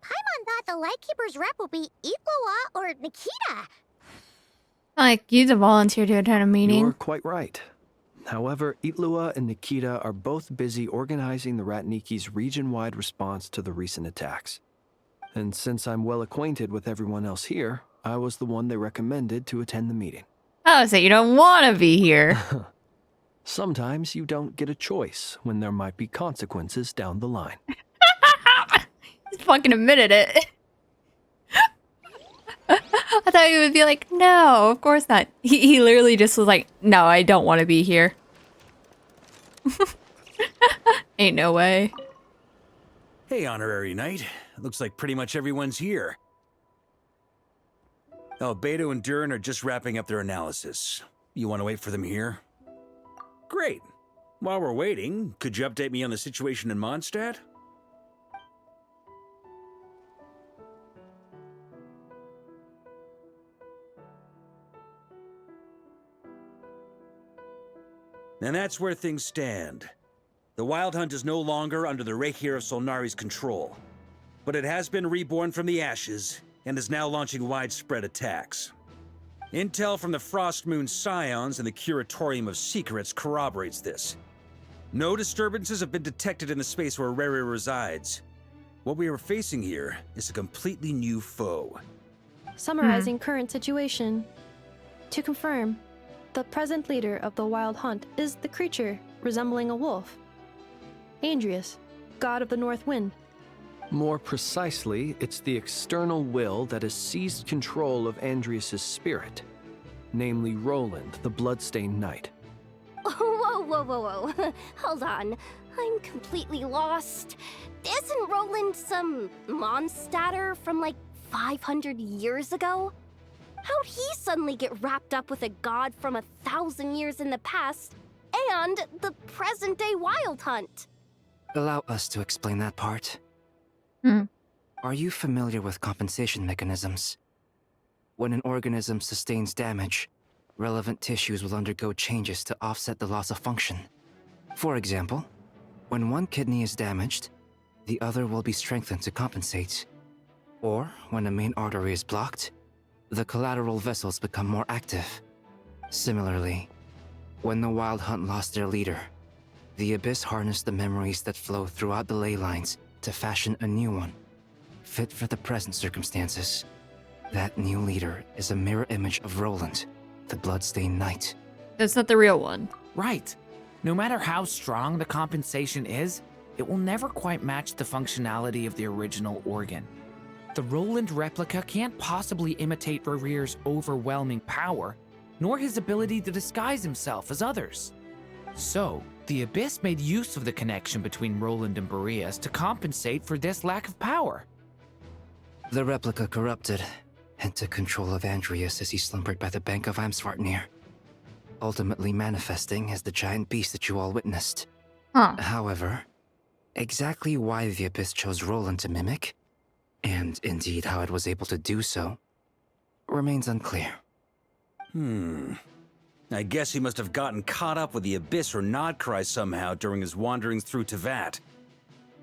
Paimon thought the Lightkeeper's rep would be Iqua or Nikita. Like, you to volunteer to attend a meeting. You're quite right. However, Itlua and Nikita are both busy organizing the Ratniki's region-wide response to the recent attacks. And since I'm well acquainted with everyone else here, I was the one they recommended to attend the meeting. Oh, so you don't want to be here. Sometimes you don't get a choice when there might be consequences down the line. He fucking admitted it. I thought he would be like, no, of course not. He literally just was like, no, I don't want to be here. Ain't no way. Hey, Honorary Knight. Looks like pretty much everyone's here. Albedo and Durin are just wrapping up their analysis. You want to wait for them here? Great. While we're waiting, could you update me on the situation in Mondstadt? And that's where things stand. The Wild Hunt is no longer under the Rahir of Solnari's control, but it has been reborn from the ashes and is now launching widespread attacks. Intel from the Frost Moon Scions and the Curatorium of Secrets corroborates this. No disturbances have been detected in the space where Rerir resides. What we are facing here is a completely new foe. Summarizing current situation. To confirm, the present leader of the Wild Hunt is the creature resembling a wolf. Andrias, god of the North Wind. More precisely, it's the external will that has seized control of Andrias' spirit, namely Roland, the Bloodstained Knight. Whoa, whoa, whoa, whoa. Hold on. I'm completely lost. Isn't Roland some Mondstadter from like 500 years ago? How'd he suddenly get wrapped up with a god from 1,000 years in the past and the present-day Wild Hunt? Allow us to explain that part. Hmm. Are you familiar with compensation mechanisms? When an organism sustains damage, relevant tissues will undergo changes to offset the loss of function. For example, when one kidney is damaged, the other will be strengthened to compensate. Or, when a main artery is blocked, the collateral vessels become more active. Similarly, when the Wild Hunt lost their leader, the Abyss harnessed the memories that flow throughout the ley lines to fashion a new one, fit for the present circumstances. That new leader is a mirror image of Roland, the Bloodstained Knight. That's not the real one. Right. No matter how strong the compensation is, it will never quite match the functionality of the original organ. The Roland replica can't possibly imitate Rerear's overwhelming power, nor his ability to disguise himself as others. So, the Abyss made use of the connection between Roland and Boreas to compensate for this lack of power. The replica corrupted and took control of Andreas as he slumbered by the bank of Amsvartnir, ultimately manifesting as the giant beast that you all witnessed. However, exactly why the Abyss chose Roland to mimic, and indeed how it was able to do so, remains unclear. I guess he must have gotten caught up with the Abyss or Nodcry somehow during his wanderings through Teyvat.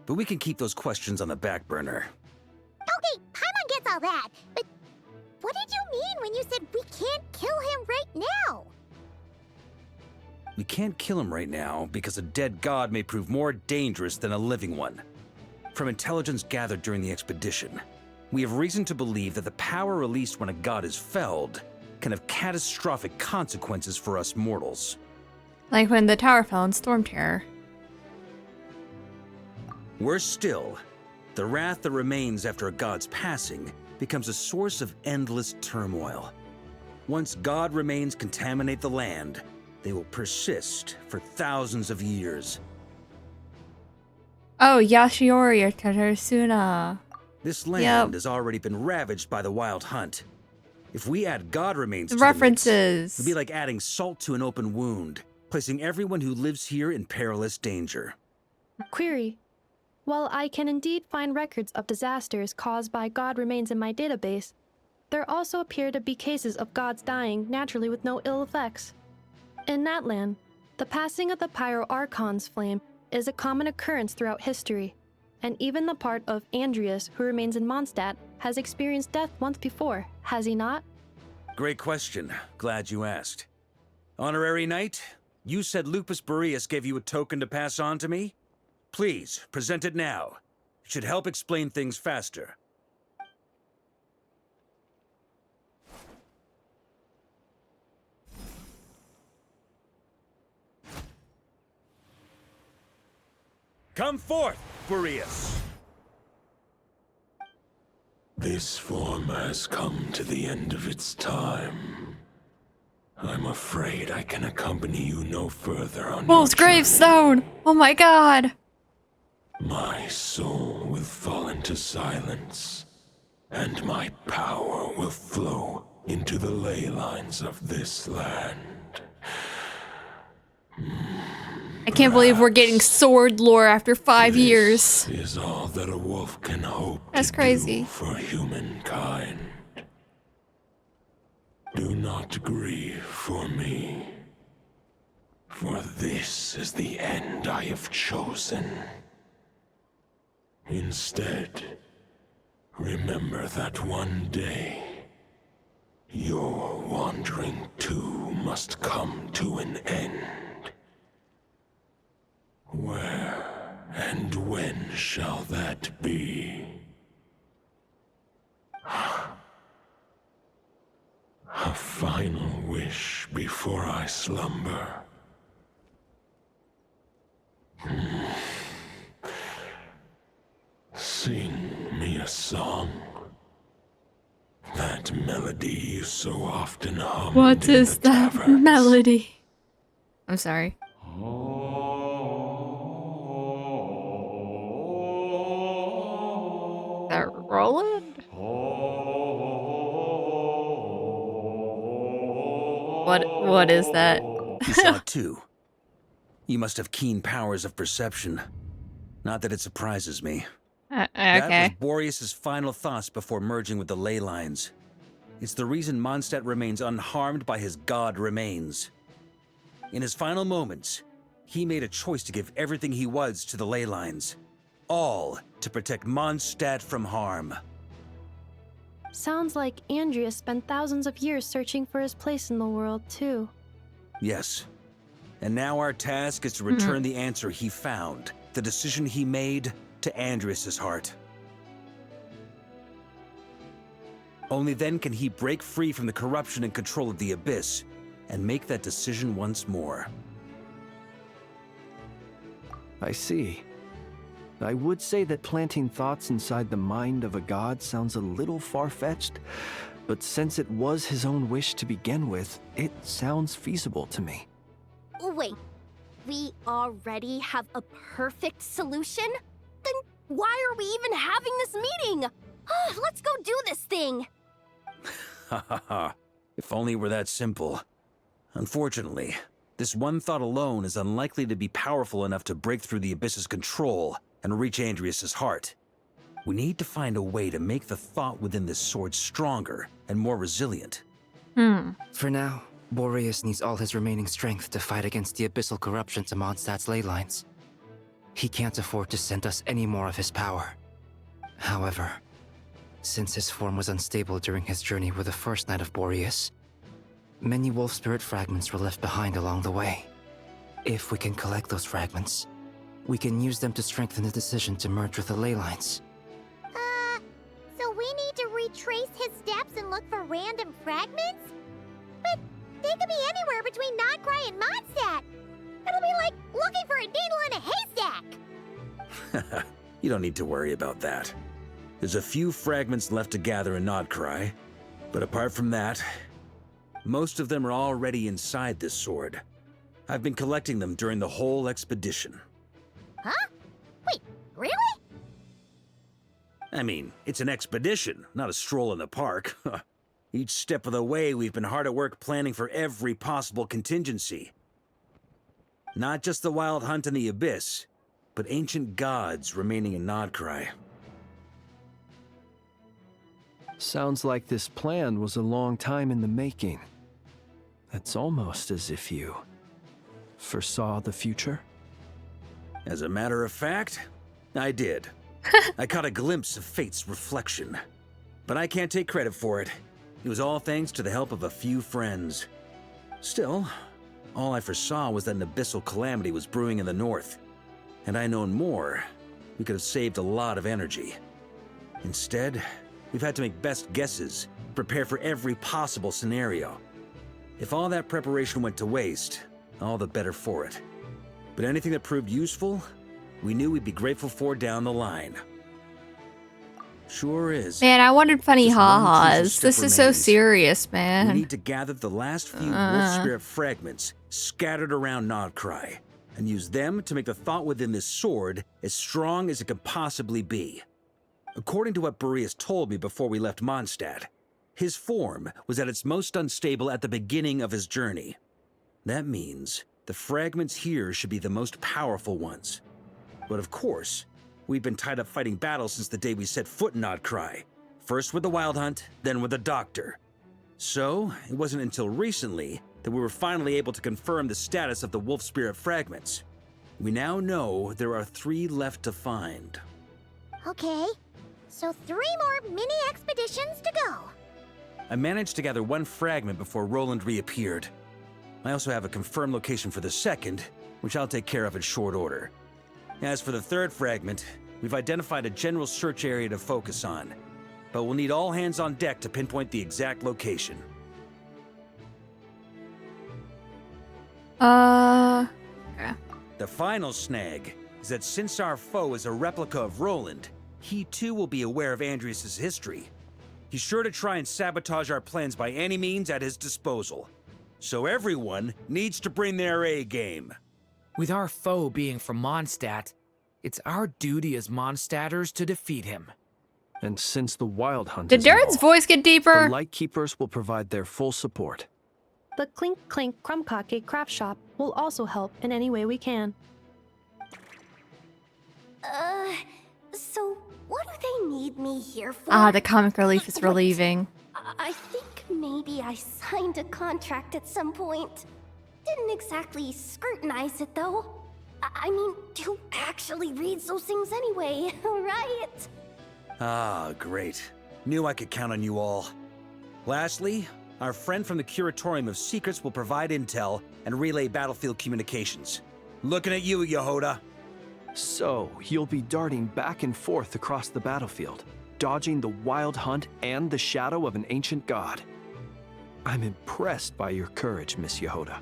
But we can keep those questions on the back burner. Okay, Paimon gets all that, but what did you mean when you said we can't kill him right now? We can't kill him right now because a dead god may prove more dangerous than a living one. From intelligence gathered during the expedition, we have reason to believe that the power released when a god is felled can have catastrophic consequences for us mortals. Like when the tower fell in Storm Terror. Worse still, the wrath that remains after a god's passing becomes a source of endless turmoil. Once god remains contaminate the land, they will persist for thousands of years. Oh, Yashiori or Katarsuna. This land has already been ravaged by the Wild Hunt. If we add god remains to References. the mix, it'd be like adding salt to an open wound, placing everyone who lives here in perilous danger. Query. While I can indeed find records of disasters caused by god remains in my database, there also appear to be cases of gods dying naturally with no ill effects. In that land, the passing of the Pyro-Archon's flame is a common occurrence throughout history, and even the part of Andreas who remains in Mondstadt has experienced death once before, has he not? Great question. Glad you asked. Honorary Knight, you said Lupus Boreas gave you a token to pass on to me? Please, present it now. It should help explain things faster. Come forth, Boreas! This form has come to the end of its time. I'm afraid I can accompany you no further on Wolf's gravestone! Oh my god! My soul will fall into silence, and my power will flow into the ley lines of this land. I can't believe we're getting sword lore after 5 years. This is all that a wolf can hope That's to crazy. do for humankind. Do not grieve for me, for this is the end I have chosen. Instead, remember that one day, your wandering too must come to an end. Where and when shall that be? A final wish before I slumber. Sing me a song. That melody you so often hummed. What is that melody? I'm sorry. That Roland? What is that? You saw it too. You must have keen powers of perception. Not that it surprises me. That was Okay. Boreas's final thoughts before merging with the ley lines. It's the reason Mondstadt remains unharmed by his god remains. In his final moments, he made a choice to give everything he was to the ley lines. All to protect Mondstadt from harm. Sounds like Andreas spent thousands of years searching for his place in the world, too. Yes. And now our task is to return the answer he found, the decision he made, to Andreas's heart. Only then can he break free from the corruption and control of the Abyss, and make that decision once more. I see. I would say that planting thoughts inside the mind of a god sounds a little far-fetched, but since it was his own wish to begin with, it sounds feasible to me. Wait, we already have a perfect solution? Then why are we even having this meeting? Let's go do this thing! Ha ha ha. If only it were that simple. Unfortunately, this one thought alone is unlikely to be powerful enough to break through the Abyss's control and reach Andreas's heart. We need to find a way to make the thought within this sword stronger and more resilient. For now, Boreas needs all his remaining strength to fight against the abyssal corruption to Mondstadt's ley lines. He can't afford to send us any more of his power. However, since his form was unstable during his journey with the first Knight of Boreas, many wolf spirit fragments were left behind along the way. If we can collect those fragments, we can use them to strengthen the decision to merge with the ley lines. So we need to retrace his steps and look for random fragments? But they could be anywhere between Nodcry and Mondstadt. It'll be like looking for a needle in a haystack. You don't need to worry about that. There's a few fragments left to gather in Nodcry, but apart from that, most of them are already inside this sword. I've been collecting them during the whole expedition. Huh? Wait, really? I mean, it's an expedition, not a stroll in the park. Each step of the way, we've been hard at work planning for every possible contingency. Not just the wild hunt in the Abyss, but ancient gods remaining in Nodcry. Sounds like this plan was a long time in the making. It's almost as if you foresaw the future. As a matter of fact, I did. I caught a glimpse of fate's reflection. But I can't take credit for it. It was all thanks to the help of a few friends. Still, all I foresaw was that an abyssal calamity was brewing in the north. Had I known more, we could have saved a lot of energy. Instead, we've had to make best guesses, prepare for every possible scenario. If all that preparation went to waste, all the better for it. But anything that proved useful, we knew we'd be grateful for down the line. Sure is. Man, I wanted funny Just one ha-has. crucial This step is so remains. serious, We man. need to gather the last few wolf spirit fragments scattered around Nodcry, and use them to make the thought within this sword as strong as it could possibly be. According to what Boreas told me before we left Mondstadt, his form was at its most unstable at the beginning of his journey. That means the fragments here should be the most powerful ones. But of course, we've been tied up fighting battles since the day we set foot in Nodcry. First with the Wild Hunt, then with the Doctor. So, it wasn't until recently that we were finally able to confirm the status of the Wolf Spirit fragments. We now know there are 3 left to find. Okay, so 3 more mini expeditions to go. I managed to gather 1 fragment before Roland reappeared. I also have a confirmed location for the second, which I'll take care of in short order. As for the 3rd fragment, we've identified a general search area to focus on, but we'll need all hands on deck to pinpoint the exact location. Okay. The final snag is that since our foe is a replica of Roland, he too will be aware of Andreas' history. He's sure to try and sabotage our plans by any means at his disposal. So everyone needs to bring their A game. With our foe being from Mondstadt, it's our duty as Mondstadters to defeat him. And since the Wild Hunt Did is Darren's involved, voice get deeper? the Lightkeepers will provide their full support. The Clink Clink Krumkake craft shop will also help in any way we can. So what do they need me here for? Ah, the comic relief is relieving. I think maybe I signed a contract at some point. Didn't exactly scrutinize it, though. I mean, who actually reads those things anyway, right? Ah, great. Knew I could count on you all. Lastly, our friend from the Curatorium of Secrets will provide intel and relay battlefield communications. Looking at you, Yehoda. So, you'll be darting back and forth across the battlefield, dodging the wild hunt and the shadow of an ancient god. I'm impressed by your courage, Miss Yehoda.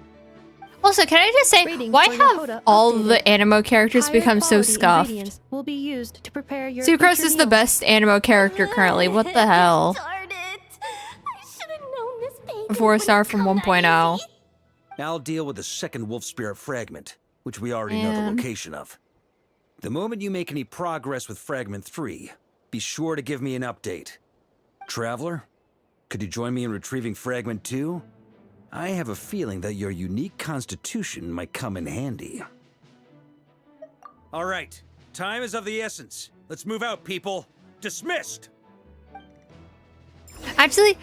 Also, can I just say, why have all the animo characters become so scuffed? Will be used to prepare your Sucrose is the best animo character currently. What the hell? Darn it! I should have known this bacon. A 4-star from 1.0. I'll deal with the second wolf spirit fragment, which we already know the location of. The moment you make any progress with Fragment 3, be sure to give me an update. Traveler, could you join me in retrieving Fragment 2? I have a feeling that your unique constitution might come in handy. All right, time is of the essence. Let's move out, people. Dismissed! Actually,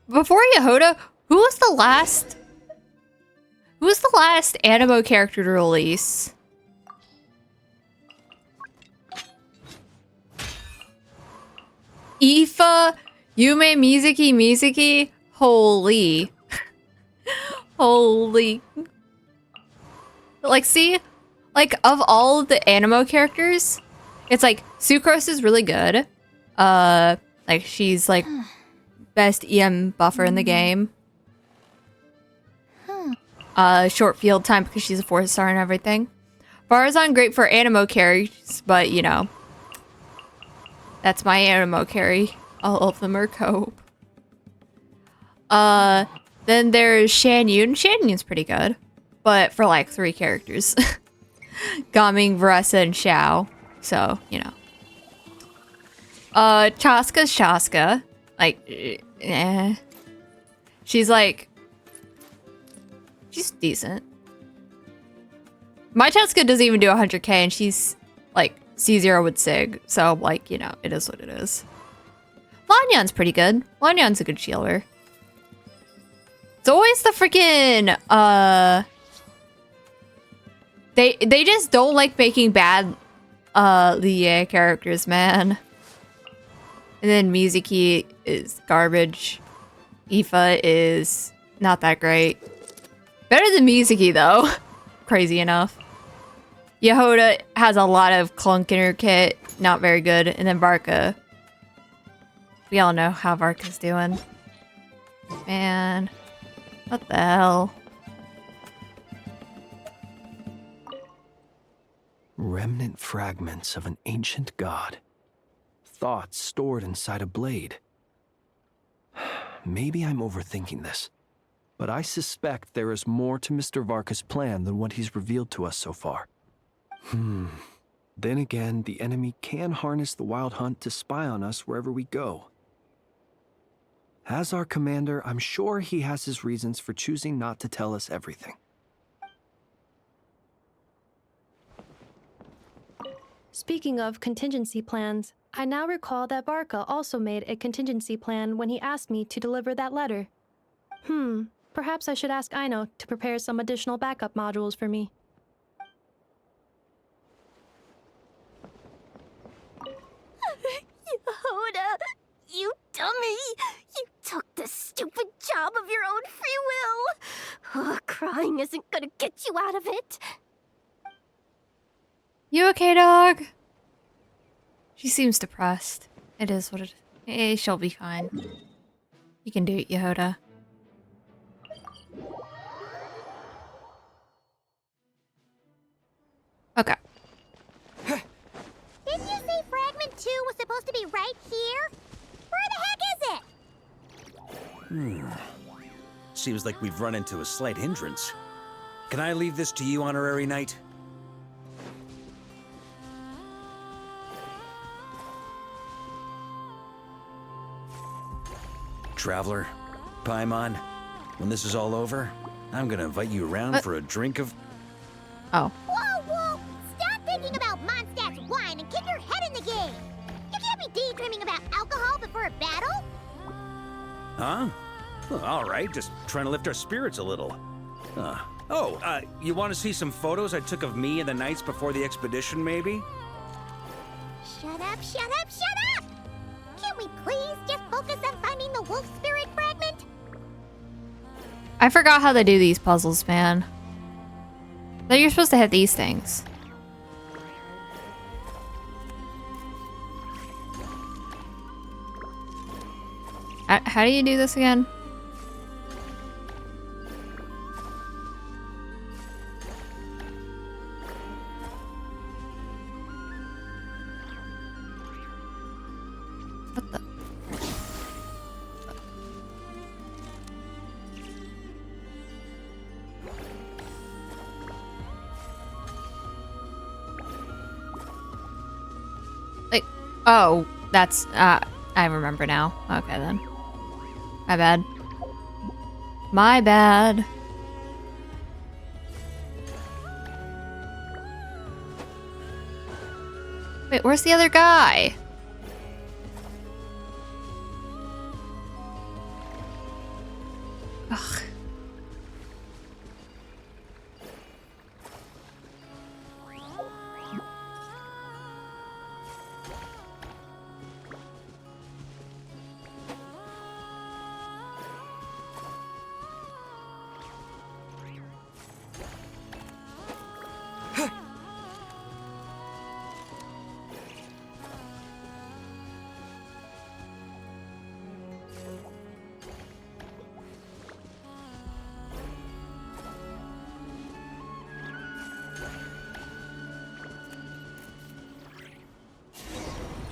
before Yehoda, who was the last animo character to release? Aoife, Yume Mizuki, holy. Holy. Like, see? Like, of all of the animo characters, it's like, Sucrose is really good. Like, she's like, best EM buffer in the game. Short field time because she's a 4-star and everything. Barzon, great for animo carries, but, you know. That's my animo carry. All of them are cope. Then there's Shan Yun. Shan Yun's pretty good. But for like 3 characters. Gaming, Varessa, and Xiao. So, you know. Chaska's Chaska. Like, She's like... She's decent. My Chaska doesn't even do 100k and she's like C0 with Sig. So, like, you know, it is what it is. Lanyan's pretty good. Lanyan's a good shielder. It's always the freaking, They just don't like making bad, Liye characters, man. And then Mizuki is garbage. Aoife is not that great. Better than Mizuki, though. Crazy enough. Yehoda has a lot of clunk in her kit. Not very good. And then Varka. We all know how Varka's doing. Man. What the hell? Remnant fragments of an ancient god. Thoughts stored inside a blade. Maybe I'm overthinking this, but I suspect there is more to Mr. Varka's plan than what he's revealed to us so far. Then again, the enemy can harness the wild hunt to spy on us wherever we go. As our commander, I'm sure he has his reasons for choosing not to tell us everything. Speaking of contingency plans, I now recall that Varka also made a contingency plan when he asked me to deliver that letter. Perhaps I should ask Aino to prepare some additional backup modules for me. Yehoda, you dummy! You took the stupid job of your own free will! Crying isn't gonna get you out of it. You okay, dog? She seems depressed. It is what it is. She'll be fine. You can do it, Yehoda. Okay. Didn't you say Fragment 2 was supposed to be right here? Where the heck is it? Seems like we've run into a slight hindrance. Can I leave this to you, Honorary Knight? Traveler, Paimon, When this is all over, I'm gonna invite you around for a drink of... Oh. Whoa, whoa! Stop thinking about Mondstadt's wine and keep your head in the game! You can't be daydreaming about alcohol before a battle! Huh? Well, all right, just trying to lift our spirits a little. You want to see some photos I took of me in the nights before the expedition, maybe? Shut up, shut up, shut up! Can't we please just focus on finding the wolf spirit fragment? I forgot how to do these puzzles, man. So you're supposed to hit these things. How do you do this again? What the? Like, oh, that's, I remember now. Okay, then. My bad. My bad. Wait, where's the other guy? Ugh.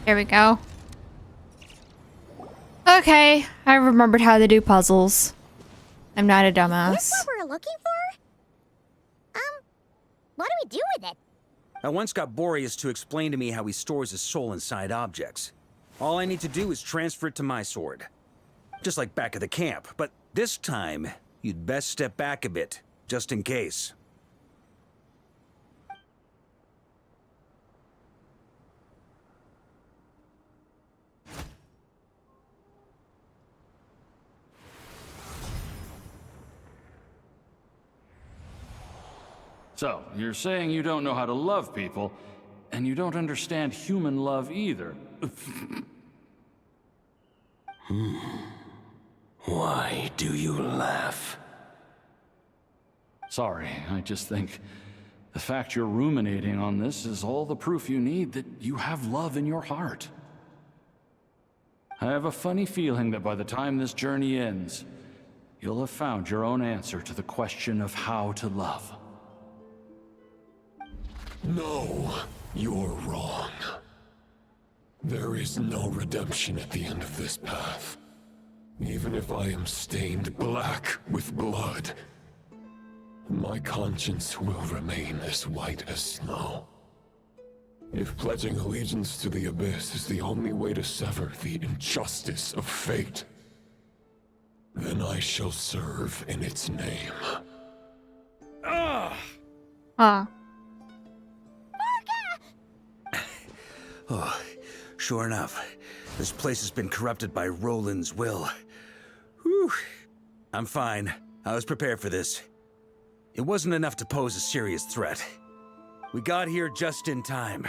There we go. Okay, I remembered how to do puzzles. I'm not a dumbass. Is this what we're looking for? What do we do with it? I once got Boreas to explain to me how he stores his soul inside objects. All I need to do is transfer it to my sword. Just like back at the camp, but this time, you'd best step back a bit, just in case. So, you're saying you don't know how to love people, and you don't understand human love either. Why do you laugh? Sorry, I just think the fact you're ruminating on this is all the proof you need that you have love in your heart. I have a funny feeling that by the time this journey ends, you'll have found your own answer to the question of how to love. No, you're wrong. There is no redemption at the end of this path. Even if I am stained black with blood, my conscience will remain as white as snow. If pledging allegiance to the Abyss is the only way to sever the injustice of fate, then I shall serve in its name. Huh. Oh, sure enough, this place has been corrupted by Roland's will. Whew. I'm fine. I was prepared for this. It wasn't enough to pose a serious threat. We got here just in time.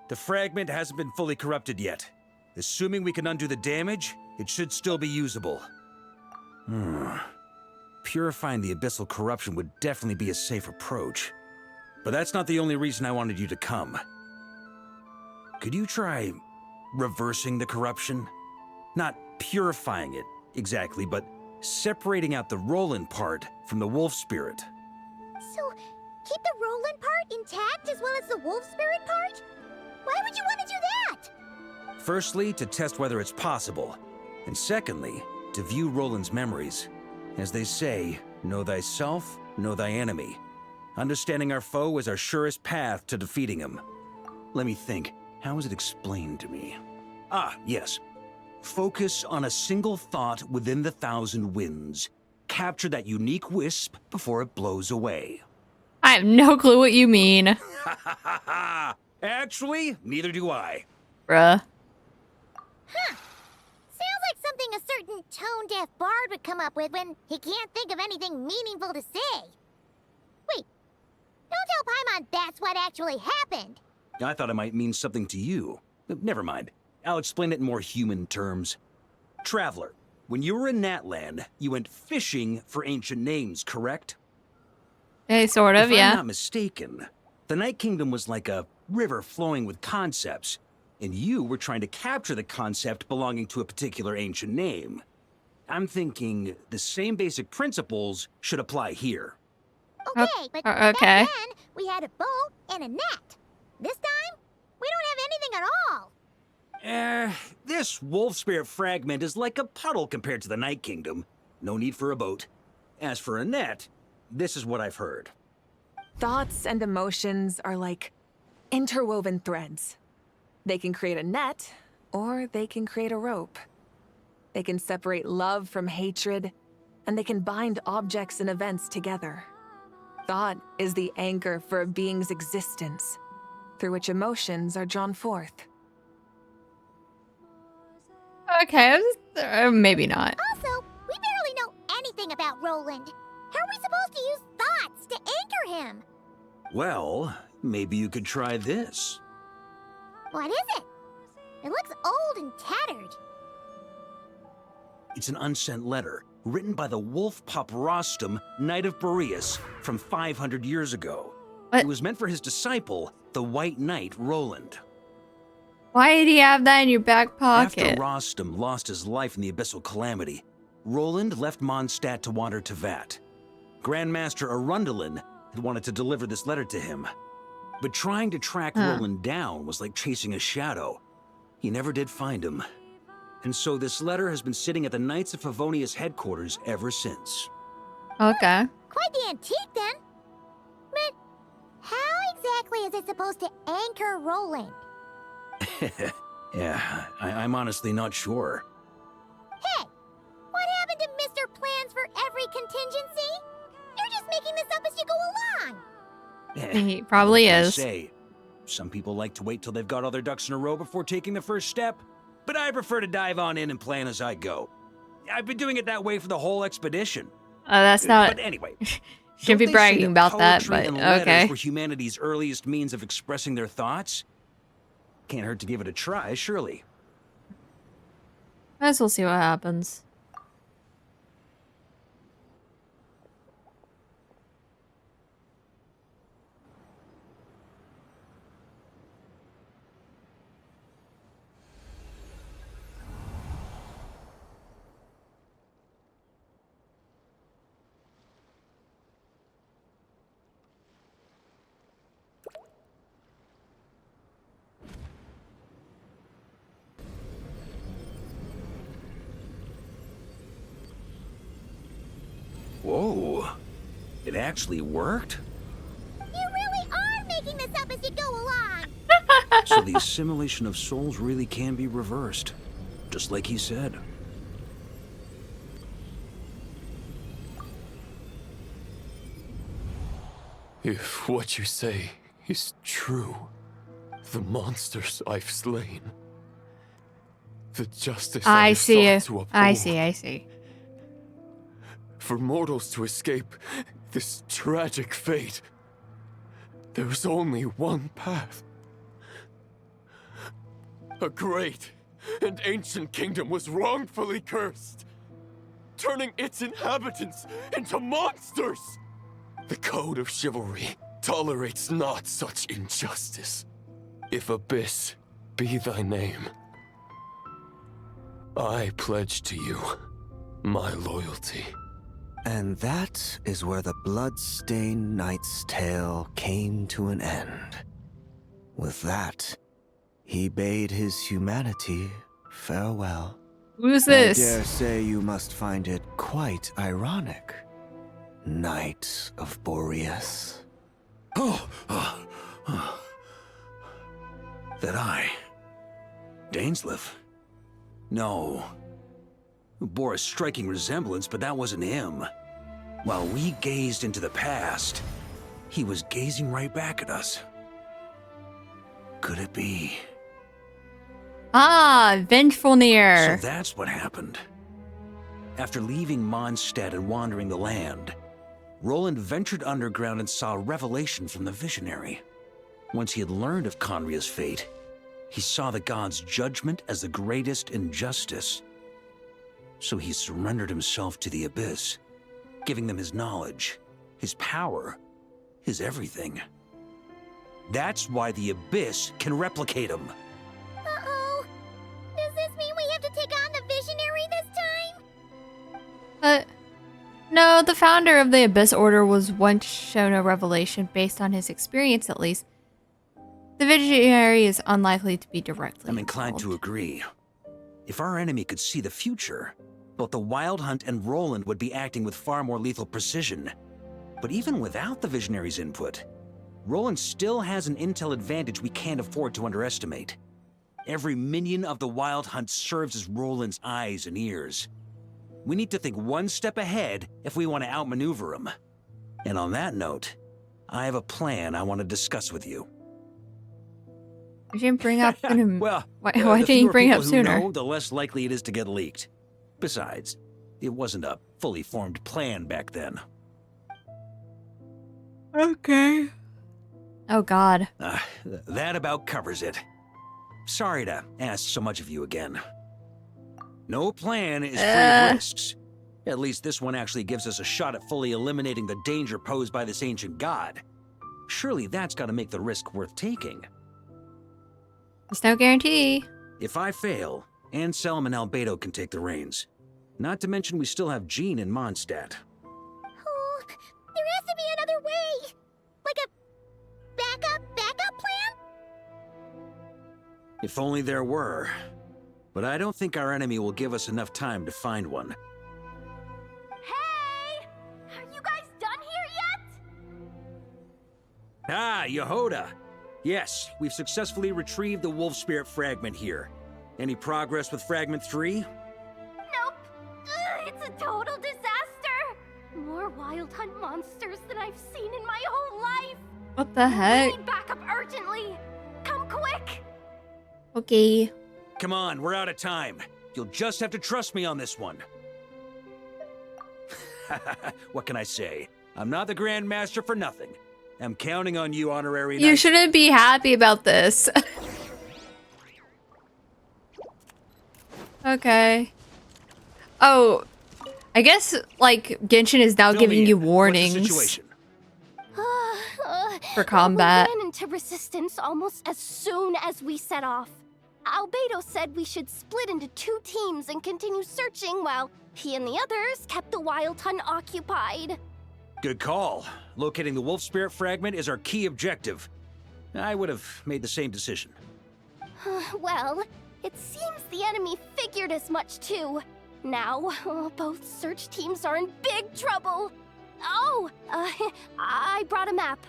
The fragment hasn't been fully corrupted yet. Assuming we can undo the damage, it should still be usable. Purifying the abyssal corruption would definitely be a safe approach. But that's not the only reason I wanted you to come. Could you try reversing the corruption? Not purifying it, exactly, but separating out the Roland part from the wolf spirit. So, keep the Roland part intact as well as the wolf spirit part? Why would you want to do that? Firstly, to test whether it's possible. And secondly, to view Roland's memories. As they say, know thyself, know thy enemy. Understanding our foe is our surest path to defeating him. Let me think. How was it explained to me? Ah, yes. Focus on a single thought within the 1,000 winds. capture that unique wisp before it blows away. I have no clue what you mean. Actually, neither do I. Bruh. Huh. Sounds like something a certain tone-deaf bard would come up with when he can't think of anything meaningful to say. Wait, don't tell Paimon that's what actually happened. I thought it might mean something to you. Never mind. I'll explain it in more human terms. Traveler, when you were in Natland, you went fishing for ancient names, correct? Hey, sort of, if yeah. I'm not mistaken, the Night Kingdom was like a river flowing with concepts, and you were trying to capture the concept belonging to a particular ancient name. I'm thinking the same basic principles should apply here. Okay, but back then we had a bow and a net. This time, we don't have anything at all. This wolf spirit fragment is like a puddle compared to the Night Kingdom. No need for a boat. As for a net, this is what I've heard. Thoughts and emotions are like interwoven threads. They can create a net, or they can create a rope. They can separate love from hatred, and they can bind objects and events together. Thought is the anchor for a being's existence, through which emotions are drawn forth. Okay, maybe not. Also, we barely know anything about Roland. How are we supposed to use thoughts to anchor him? Well, maybe you could try this. What is it? It looks old and tattered. It's an unsent letter, written by the wolf pup Rostam, Knight of Boreas, from 500 years ago. It was meant for his disciple, the White Knight Roland. Why did he have that in your back pocket? After Rostam lost his life in the Abyssal Calamity, Roland left Mondstadt to wander to Vat. Grandmaster Arundel had wanted to deliver this letter to him. But trying to track Roland down was like chasing a shadow. He never did find him. And so this letter has been sitting at the Knights of Favonius headquarters ever since. Okay. Quite the antique, then. But how exactly is it supposed to anchor Roland? Yeah, I'm honestly not sure. Hey, what happened to Mr. Plans for every contingency? You're just making this up as you go along. He probably What can I is. say? Some people like to wait till they've got all their ducks in a row before taking the first step, but I prefer to dive on in and plan as I go. I've been doing it that way for the whole expedition. That's not. But anyway, Shouldn't be don't they say bragging about that, poetry but and letters okay. were humanity's earliest means of expressing their thoughts? Can't hurt to give it a try, surely. Guess we'll see what happens. Whoa. It actually worked? You really are making this up as you go along. So the assimilation of souls really can be reversed. Just like he said. If what you say is true, the monsters I've slain, the justice I I have see. sought to uphold, I see. for mortals to escape this tragic fate, there's only one path. A great and ancient kingdom was wrongfully cursed, turning its inhabitants into monsters. The code of chivalry tolerates not such injustice. If Abyss be thy name, I pledge to you my loyalty. And that is where the blood-stained knight's tale came to an end. With that, he bade his humanity farewell. Who's this? I dare say you must find it quite ironic, Knight of Boreas. That I... Dainsleif? No. Bore a striking resemblance, but that wasn't him. While we gazed into the past, he was gazing right back at us. Could it be? Ah, vengeful near. So that's what happened. After leaving Mondstadt and wandering the land, Roland ventured underground and saw a revelation from the visionary. Once he had learned of Conria's fate, he saw the gods' judgment as the greatest injustice. So he surrendered himself to the Abyss, giving them his knowledge, his power, his everything. That's why the Abyss can replicate him. Uh-oh. Does this mean we have to take on the Visionary this time? No, the founder of the Abyss Order was once shown a revelation based on his experience, at least. The Visionary is unlikely to be directly I'm inclined to agree. If our enemy could see the future, both the Wild Hunt and Roland would be acting with far more lethal precision. But even without the Visionary's input, Roland still has an intel advantage we can't afford to underestimate. Every minion of the Wild Hunt serves as Roland's eyes and ears. We need to think one step ahead if we want to outmaneuver him. And on that note, I have a plan I want to discuss with you. You didn't bring up. Well, why the didn't you fewer bring it up people who sooner? know, the less likely it is to get leaked. Besides, it wasn't a fully formed plan back then. Okay. Oh God. That about covers it. Sorry to ask so much of you again. No plan is free of risks. At least this one actually gives us a shot at fully eliminating the danger posed by this ancient god. Surely that's got to make the risk worth taking. There's no guarantee. If I fail, Anselm and Albedo can take the reins. Not to mention we still have Jean in Mondstadt. Oh, there has to be another way. Like a backup plan? If only there were. But I don't think our enemy will give us enough time to find one. Hey! Are you guys done here yet? Ah, Yehoda! Yes, we've successfully retrieved the Wolf Spirit fragment here. Any progress with Fragment 3? Nope. It's a total disaster. More Wild Hunt monsters than I've seen in my whole life. What the heck? We need backup urgently. Come quick. Okay. Come on, we're out of time. You'll just have to trust me on this one. What can I say? I'm not the Grand Master for nothing. I'm counting on you, Honorary Knight. You shouldn't be happy about this. Okay. Oh, I guess like Genshin is now giving you warnings for combat. We ran into resistance almost as soon as we set off. Albedo said we should split into 2 teams and continue searching while he and the others kept the Wild Hunt occupied. Good call. Locating the Wolf Spirit fragment is our key objective. I would have made the same decision. Well, it seems the enemy figured as much too. Now, both search teams are in big trouble. Oh, I brought a map.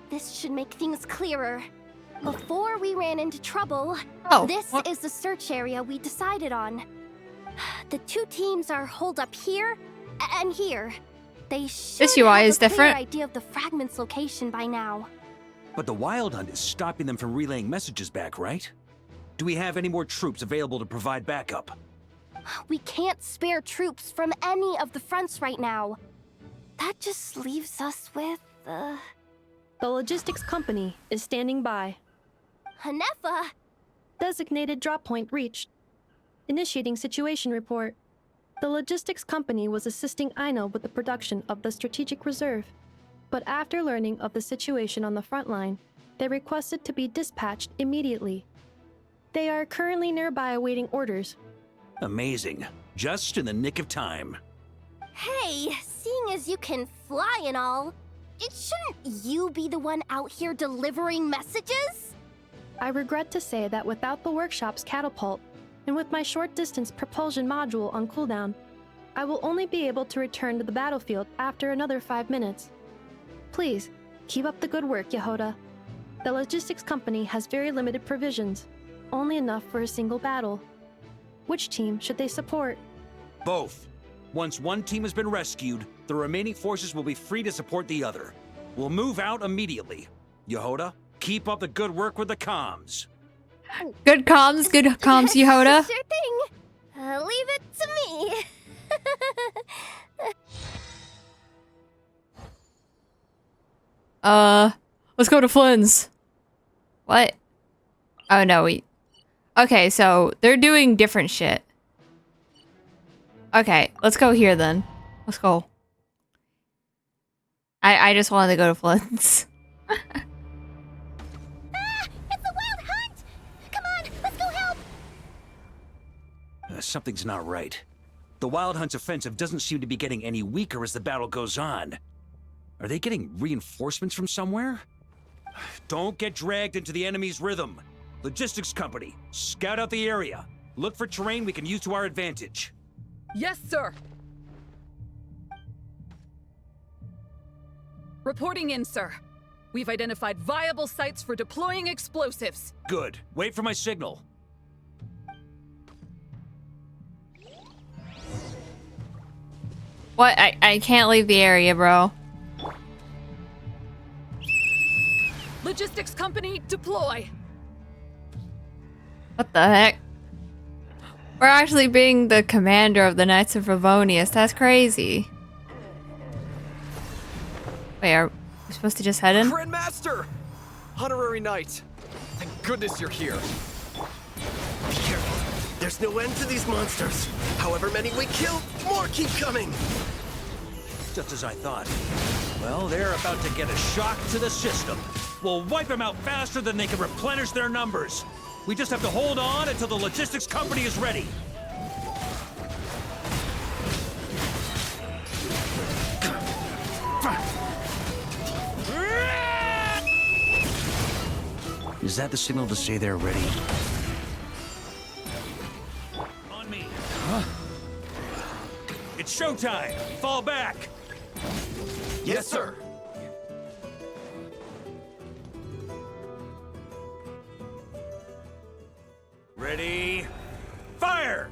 This should make things clearer. Before we ran into trouble, this is the search area we decided on. The 2 teams are holed up here and here. They should This UI have is a clear different. idea of the fragment's location by now. But the Wild Hunt is stopping them from relaying messages back, right? Do we have any more troops available to provide backup? We can't spare troops from any of the fronts right now. That just leaves us with, The logistics company is standing by. Hanefa! Designated drop point reached. Initiating situation report. The logistics company was assisting Aino with the production of the strategic reserve. But after learning of the situation on the front line, they requested to be dispatched immediately. They are currently nearby awaiting orders. Amazing. Just in the nick of time. Hey, seeing as you can fly and all, shouldn't you be the one out here delivering messages? I regret to say that without the workshop's catapult, and with my short-distance propulsion module on cooldown, I will only be able to return to the battlefield after another 5 minutes. Please, keep up the good work, Yehoda. The logistics company has very limited provisions, only enough for a single battle. Which team should they support? Both. Once one team has been rescued, the remaining forces will be free to support the other. We'll move out immediately. Yehoda, keep up the good work with the comms. Good comms, Yehoda. Sure thing. Leave it to me. Let's go to Flynn's. What? Oh no, okay, so they're doing different shit. Okay, let's go here then. Let's go. I just wanted to go to Flynn's. It's a wild hunt! Come on, let's go help! Something's not right. The Wild Hunt's offensive doesn't seem to be getting any weaker as the battle goes on. Are they getting reinforcements from somewhere? Don't get dragged into the enemy's rhythm. Logistics company, scout out the area. Look for terrain we can use to our advantage. Yes, sir. Reporting in, sir. We've identified viable sites for deploying explosives. Good. Wait for my signal. What? I can't leave the area, bro. Logistics company, deploy. What the heck? We're actually being the commander of the Knights of Favonius. That's crazy. Wait, are we supposed to just head in? Grandmaster! Honorary Knight! Thank goodness you're here. Be careful. There's no end to these monsters. However many we kill, more keep coming. Just as I thought. Well, they're about to get a shock to the system. We'll wipe them out faster than they can replenish their numbers. We just have to hold on until the logistics company is ready. Is that the signal to say they're ready? On me. Huh? It's showtime. Fall back. Yes, sir. Ready? Fire!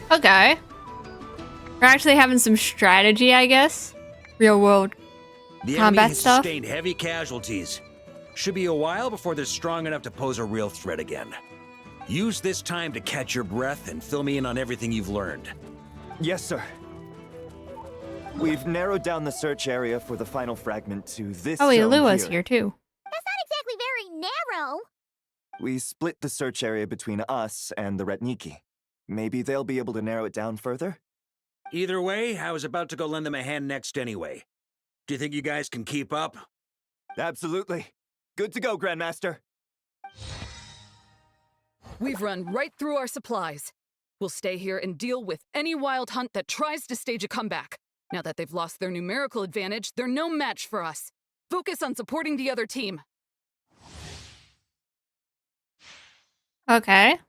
Okay. We're actually having some strategy, I guess. Real world The enemy combat has stuff. sustained heavy casualties. Should be a while before they're strong enough to pose a real threat again. Use this time to catch your breath and fill me in on everything you've learned. Yes, sir. We've narrowed down the search area for the final fragment to this Oh, wait, zone Lua's here. here too. That's not exactly very narrow. We split the search area between us and the Retniki. Maybe they'll be able to narrow it down further? Either way, I was about to go lend them a hand next anyway. Do you think you guys can keep up? Absolutely. Good to go, Grandmaster. We've run right through our supplies. We'll stay here and deal with any wild hunt that tries to stage a comeback. Now that they've lost their numerical advantage, they're no match for us. Focus on supporting the other team. Okay.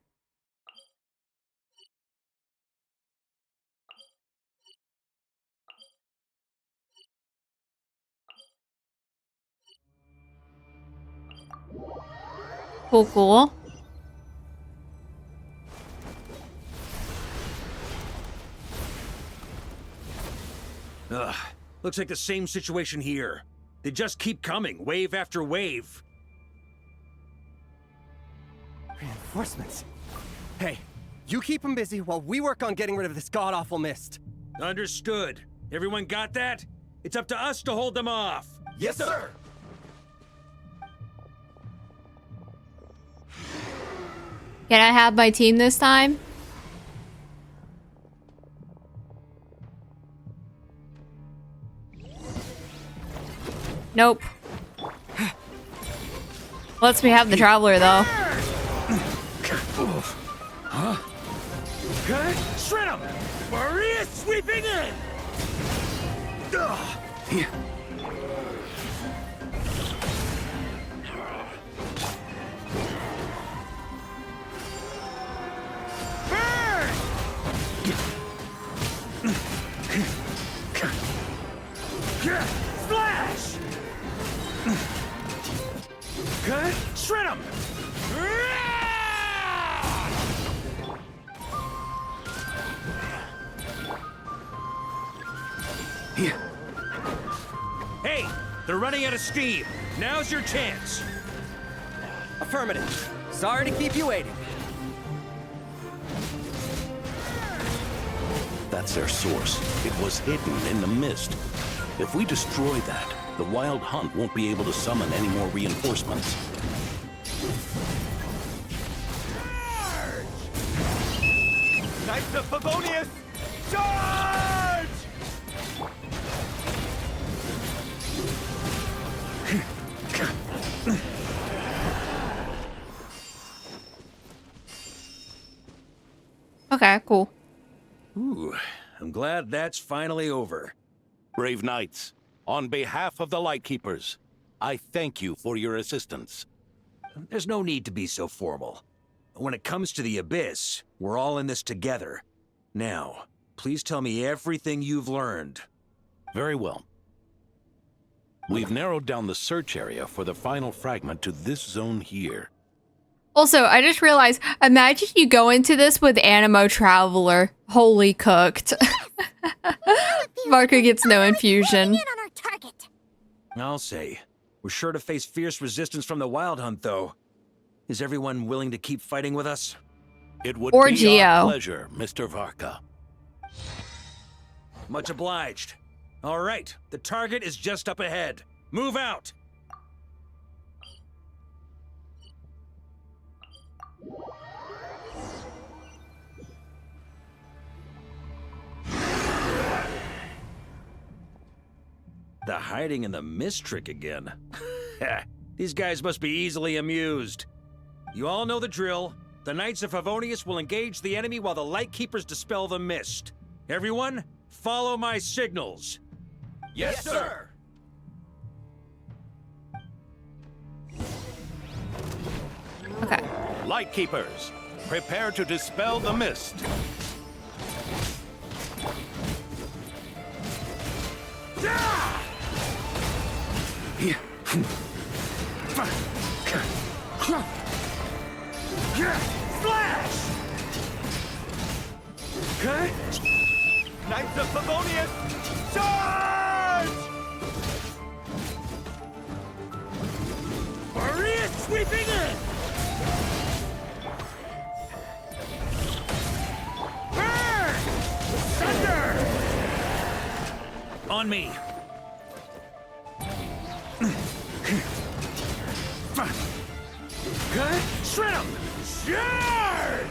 Cool, cool. Ugh, looks like the same situation here. They just keep coming, wave after wave. Reinforcements. Hey, you keep them busy while we work on getting rid of this god-awful mist. Understood. Everyone got that? It's up to us to hold them off. Yes, sir. Can I have my team this time? Nope. Lets me have the Traveler, though. Huh? Okay, shred him! Maria sweeping in! Ugh. Flash! Hey, they're running out of steam. Now's your chance. Affirmative. Sorry to keep you waiting. That's their source. It was hidden in the mist. If we destroy that, the Wild Hunt won't be able to summon any more reinforcements. Knights of Favonius, charge! Okay, cool. Ooh, I'm glad that's finally over. Brave Knights, on behalf of the Lightkeepers, I thank you for your assistance. There's no need to be so formal. When it comes to the Abyss, we're all in this together. Now, please tell me everything you've learned. Very well. We've narrowed down the search area for the final fragment to this zone here. Also, I just realized, imagine you go into this with Animo Traveler. Holy cooked. Varka gets no infusion. I'll say. We're sure to face fierce resistance from the Wild Hunt, though. Is everyone willing to keep fighting with us? It would Or be Geo. our pleasure, Mr. Varka. Much obliged. All right, the target is just up ahead. Move out! The hiding in the mist trick again. These guys must be easily amused. You all know the drill. The Knights of Favonius will engage the enemy while the Lightkeepers dispel the mist. Everyone, follow my signals. Yes, sir! Okay. Lightkeepers, prepare to dispel the mist. Slash! Okay. Knights of Favonius, charge! Maria sweeping in! Burn! Thunder! On me. Okay. Shred 'em! Charge!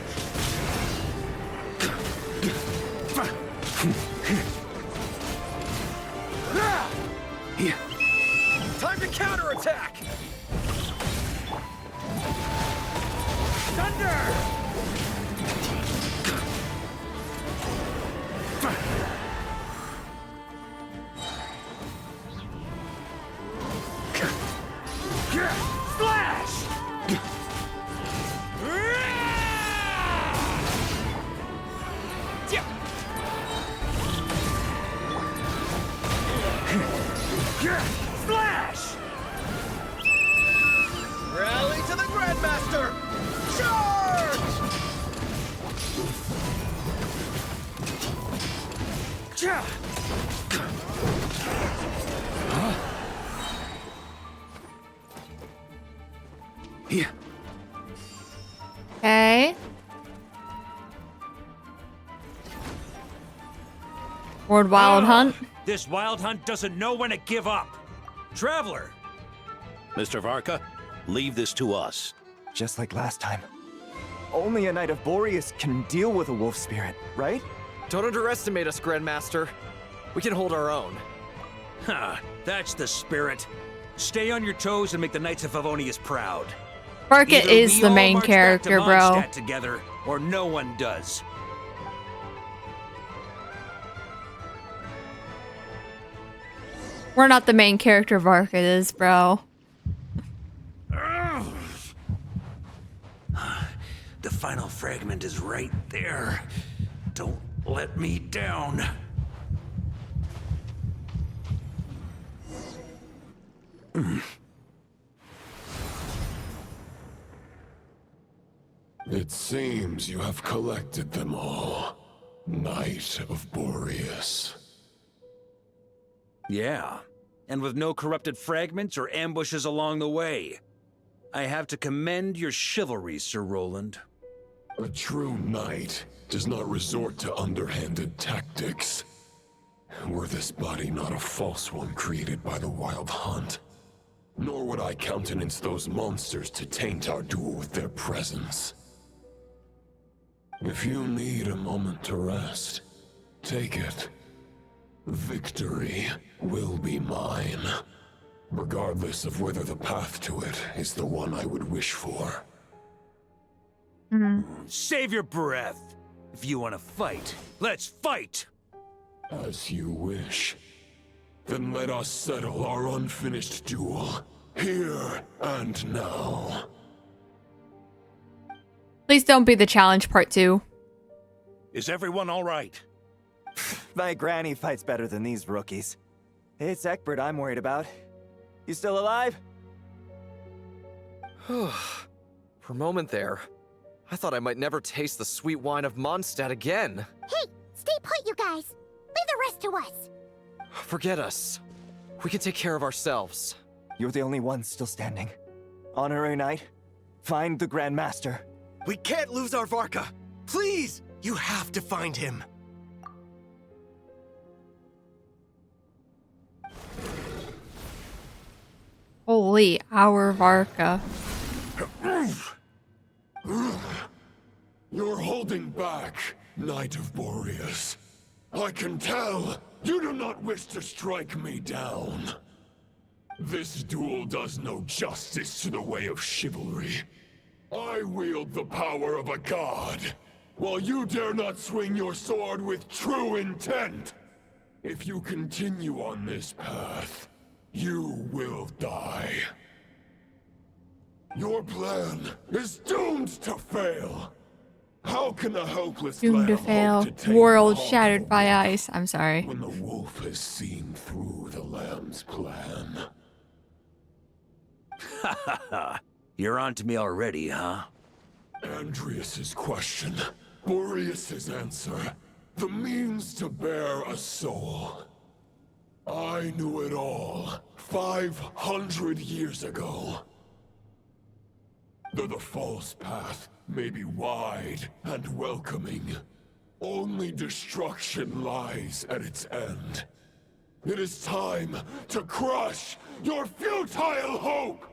Time to counterattack! Thunder! Flash! Flash! Rally to the Grandmaster! Charge! Okay. Ward Wild Hunt. This Wild Hunt doesn't know when to give up. Traveler! Mr. Varka, leave this to us. Just like last time. Only a Knight of Boreas can deal with a wolf spirit, right? Don't underestimate us, Grandmaster. We can hold our own. Ha! That's the spirit. Stay on your toes and make the Knights of Favonius proud. Varka Either is we the all main march back to character, bro. Mondstadt together, or no one does. We're not the main character, Varka is, bro. The final fragment is right there. Don't let me down. It seems you have collected them all, Knight of Boreas. Yeah, and with no corrupted fragments or ambushes along the way. I have to commend your chivalry, Sir Roland. A true knight does not resort to underhanded tactics. Were this body not a false one created by the Wild Hunt, nor would I countenance those monsters to taint our duel with their presence. If you need a moment to rest, take it. Victory will be mine, regardless of whether the path to it is the one I would wish for. Save your breath. If you want to fight, let's fight! As you wish. Then let us settle our unfinished duel, here and now. Please don't be the challenge part 2. Is everyone all right? My granny fights better than these rookies. It's Egbert I'm worried about. You still alive? For a moment there, I thought I might never taste the sweet wine of Mondstadt again. Hey, stay put, you guys. Leave the rest to us. Forget us. We can take care of ourselves. You're the only one still standing. Honorary Knight, find the Grand Master. We can't lose our Varka. Please, you have to find him. Holy, our Varka. You're holding back, Knight of Boreas. I can tell you do not wish to strike me down. This duel does no justice to the way of chivalry. I wield the power of a god, while you dare not swing your sword with true intent. If you continue on this path, you will die. Your plan is doomed to fail. How can a helpless Doomed to lamb fail. hope to tame World a hawk shattered by ice. I'm sorry. when the wolf has seen through the lamb's plan? Ha ha ha. You're on to me already, huh? Andreas's question, Boreas's answer, the means to bear a soul. I knew it all 500 years ago. Though the false path may be wide and welcoming, only destruction lies at its end. It is time to crush your futile hope!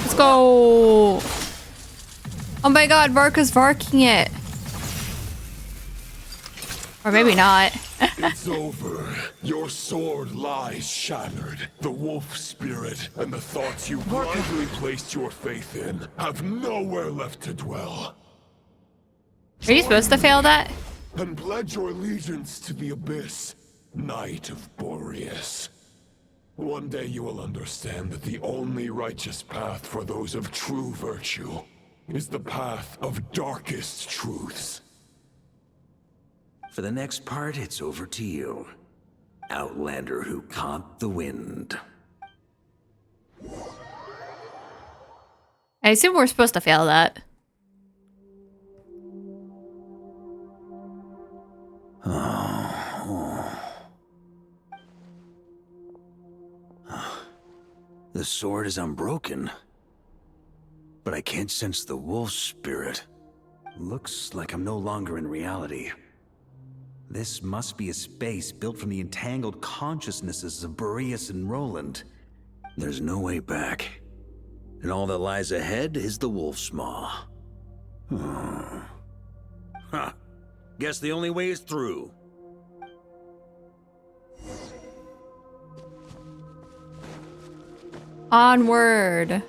Let's go! Oh my god, Varka's varking it. Or maybe not. It's over. Your sword lies shattered. The wolf spirit and the thoughts you blindly placed your faith in have nowhere left to dwell. Are you supposed to fail that? And pledge your allegiance to the abyss, Knight of Boreas. One day you will understand that the only righteous path for those of true virtue is the path of darkest truths. For the next part, it's over to you. Outlander who caught the wind. I assume we're supposed to fail that. The sword is unbroken, but I can't sense the wolf spirit. Looks like I'm no longer in reality. This must be a space built from the entangled consciousnesses of Boreas and Roland. There's no way back. And all that lies ahead is the wolf's maw. Huh. Guess the only way is through. Onward.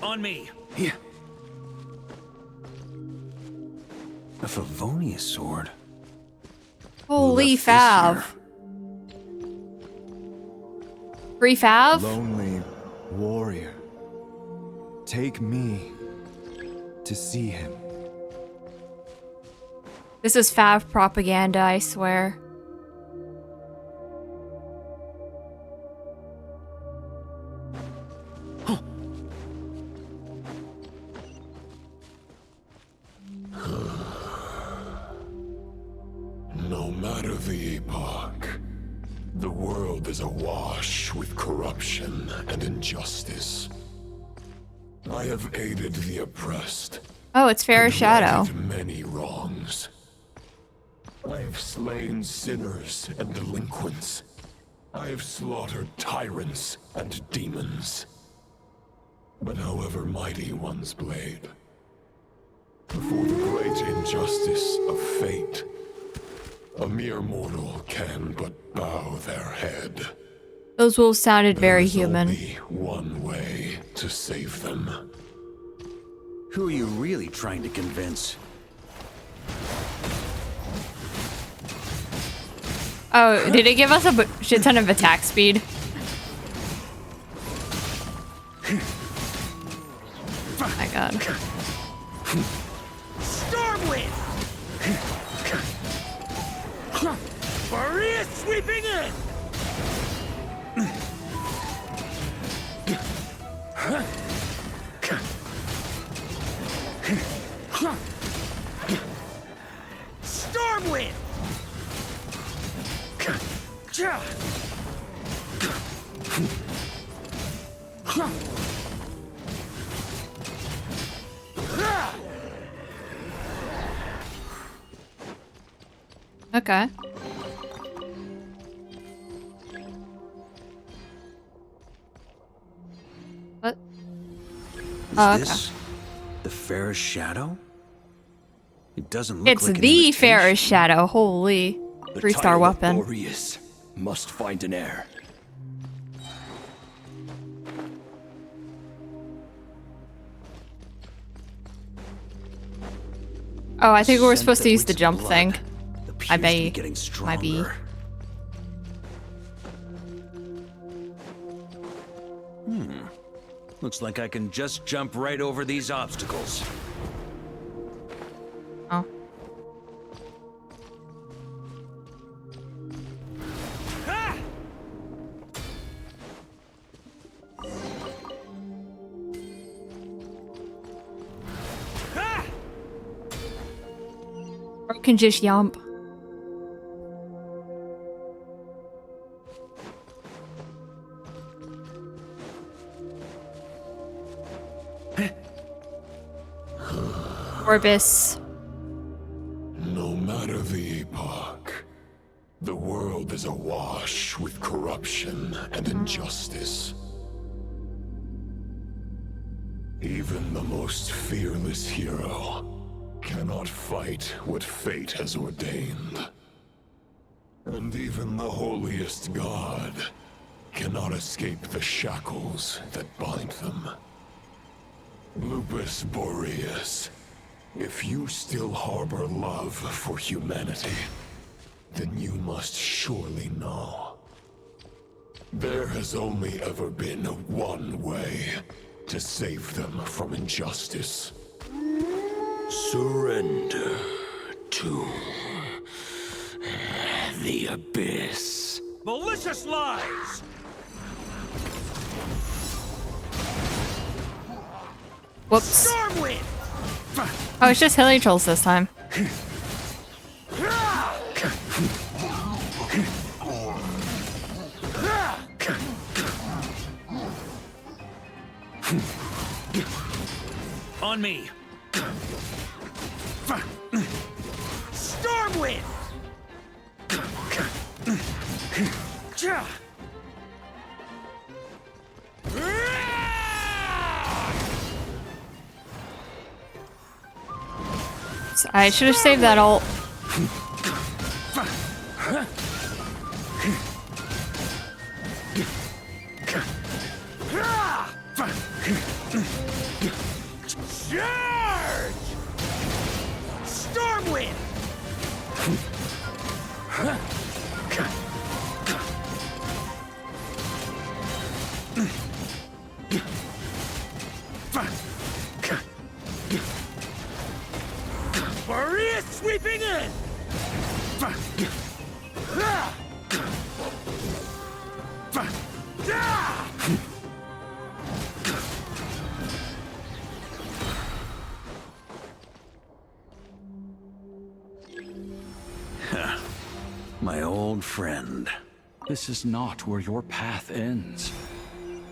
On me. Yeah. A Favonius sword. Holy fav. Free fav? Lonely warrior. Take me to see him. This is fav propaganda, I swear. matter the epoch, the world is awash with corruption and injustice. I have aided the oppressed. Oh, it's Fair and Shadow. righted many wrongs. I have slain sinners and delinquents. I have slaughtered tyrants and demons. But however mighty one's blade, before the great injustice of fate, a mere mortal can but bow their head. Those wolves sounded very There is human. only one way to save them. Who are you really trying to convince? Oh, did it give us a shit ton of attack speed? Oh my god. Stormwind! Maria sweeping in! Stormwind! Okay. What? Is Oh, okay. this the fairest shadow? It doesn't look It's like an the fairest shadow. Holy. The 3-star title of weapon. Boreas must find an heir. Oh, I think we were Scent supposed that to use the reeks jump blood. thing. I Appears to be bet. getting Might be. stronger. Looks like I can just jump right over these obstacles. Oh. Or we can just yump. Orbis. No matter the epoch, the world is awash with corruption and injustice. Even the most fearless hero cannot fight what fate has ordained. And even the holiest god cannot escape the shackles that bind them. Lupus Boreas, if you still harbor love for humanity, then you must surely know. There has only ever been one way to save them from injustice. Surrender to the abyss. Malicious lies! Whoops. Stormwind! Oh, it's just Hilly Trolls this time. On me. Stormwind! I should have saved that ult. Charge! Stormwind! Maria sweeping in! My old friend. This is not where your path ends.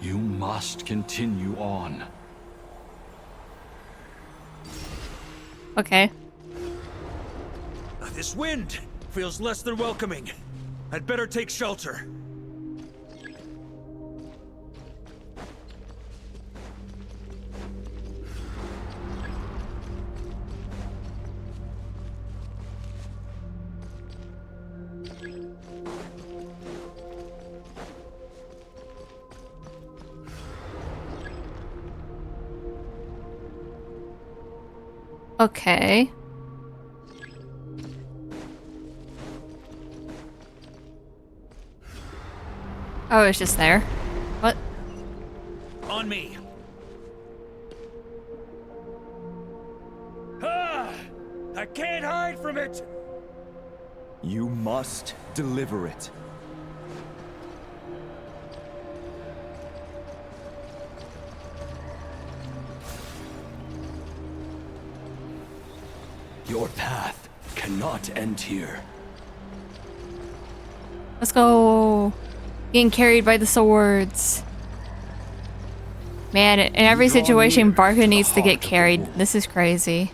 You must continue on. Okay. This wind feels less than welcoming. I'd better take shelter. Okay. Oh, it's just there. What? On me. Ah! I can't hide from it. You must deliver it. Your path cannot end here. Let's go. Getting carried by the swords. Man, in every situation, Varka needs to get carried. This is crazy.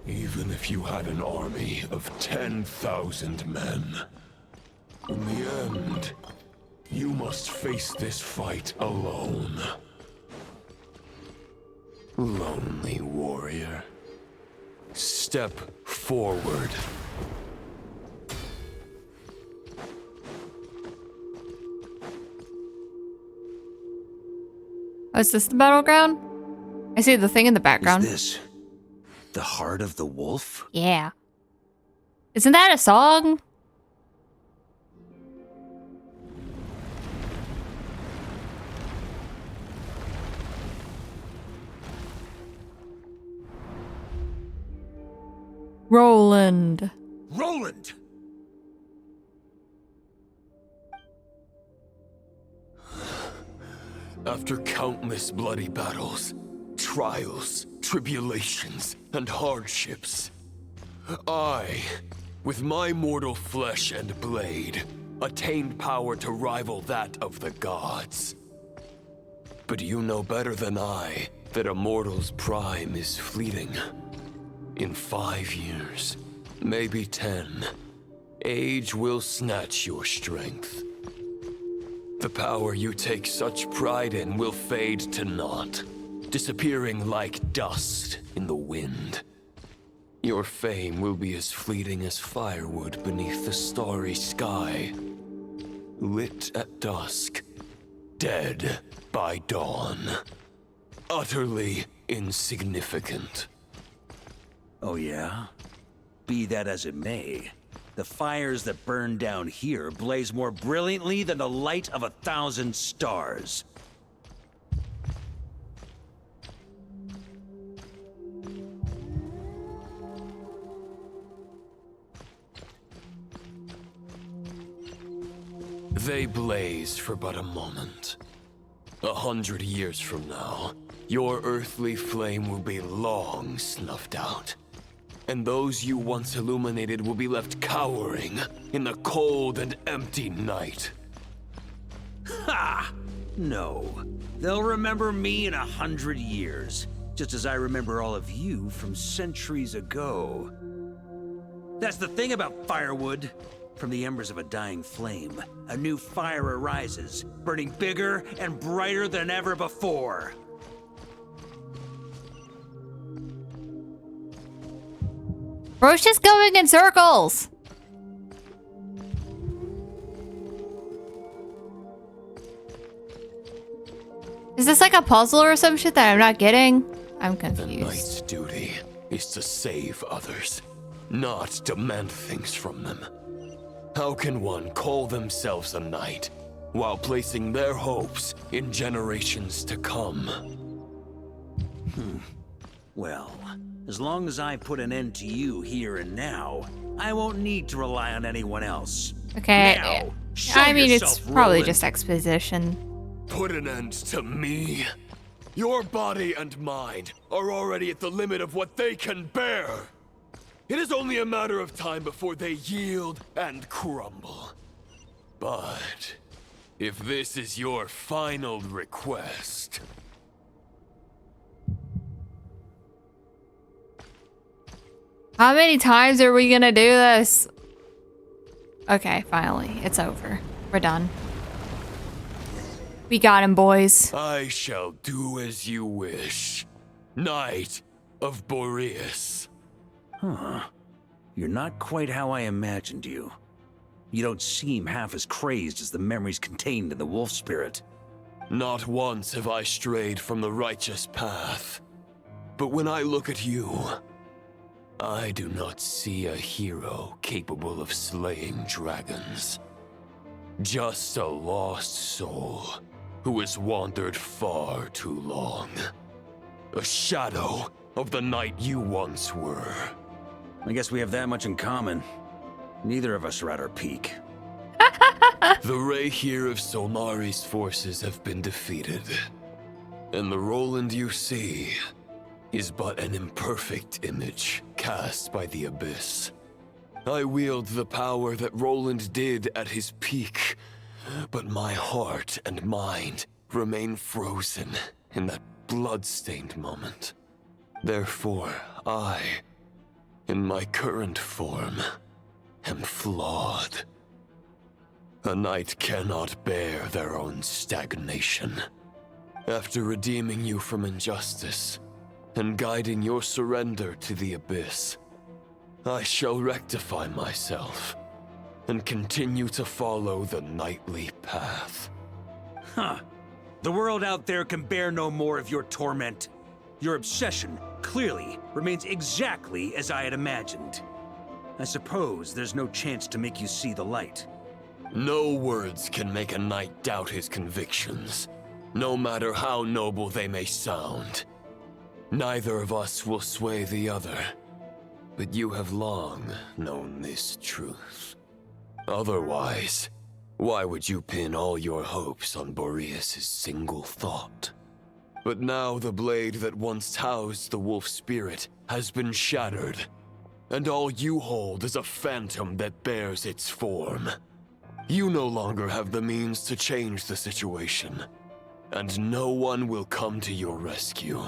Even if you had an army of 10,000 men, in the end, you must face this fight alone. Lonely warrior. Step forward. Oh, is this the battleground? I see the thing in the background. Is this the heart of the wolf? Yeah. Isn't that a song? Roland. Roland! After countless bloody battles, trials, tribulations, and hardships, I, with my mortal flesh and blade, attained power to rival that of the gods. But you know better than I that a mortal's prime is fleeting. In 5 years, maybe 10, age will snatch your strength. The power you take such pride in will fade to naught, disappearing like dust in the wind. Your fame will be as fleeting as firewood beneath the starry sky, lit at dusk, dead by dawn, utterly insignificant. Oh yeah? Be that as it may, the fires that burn down here blaze more brilliantly than the light of 1,000 stars. They blaze for but a moment. 100 years from now, your earthly flame will be long snuffed out. And those you once illuminated will be left cowering in the cold and empty night. Ha! No. They'll remember me in 100 years, just as I remember all of you from centuries ago. That's the thing about firewood. From the embers of a dying flame, a new fire arises, burning bigger and brighter than ever before. Bro's just going in circles. Is this like a puzzle or some shit that I'm not getting? I'm confused. The knight's duty is to save others, not demand things from them. How can one call themselves a knight while placing their hopes in generations to come? Well, as long as I put an end to you here and now, I won't need to rely on anyone else. Okay. Now, show I mean, yourself, it's probably Roland. just exposition. Put an end to me? Your body and mind are already at the limit of what they can bear. It is only a matter of time before they yield and crumble. But if this is your final request... How many times are we gonna do this? Okay, finally, it's over. We're done. We got him, boys. I shall do as you wish. Knight of Boreas. Huh. You're not quite how I imagined you. You don't seem half as crazed as the memories contained in the wolf spirit. Not once have I strayed from the righteous path. But when I look at you, I do not see a hero capable of slaying dragons. Just a lost soul who has wandered far too long. A shadow of the knight you once were. I guess we have that much in common. Neither of us are at our peak. The ray here of Solmari's forces have been defeated. And the Roland you see is but an imperfect image cast by the Abyss. I wield the power that Roland did at his peak, but my heart and mind remain frozen in that blood-stained moment. Therefore, I, in my current form, am flawed. A knight cannot bear their own stagnation. After redeeming you from injustice and guiding your surrender to the Abyss, I shall rectify myself and continue to follow the knightly path. Huh. The world out there can bear no more of your torment. Your obsession, clearly, remains exactly as I had imagined. I suppose there's no chance to make you see the light. No words can make a knight doubt his convictions, no matter how noble they may sound. Neither of us will sway the other, but you have long known this truth. Otherwise, why would you pin all your hopes on Boreas' single thought? But now the blade that once housed the wolf spirit has been shattered, and all you hold is a phantom that bears its form. You no longer have the means to change the situation, and no one will come to your rescue.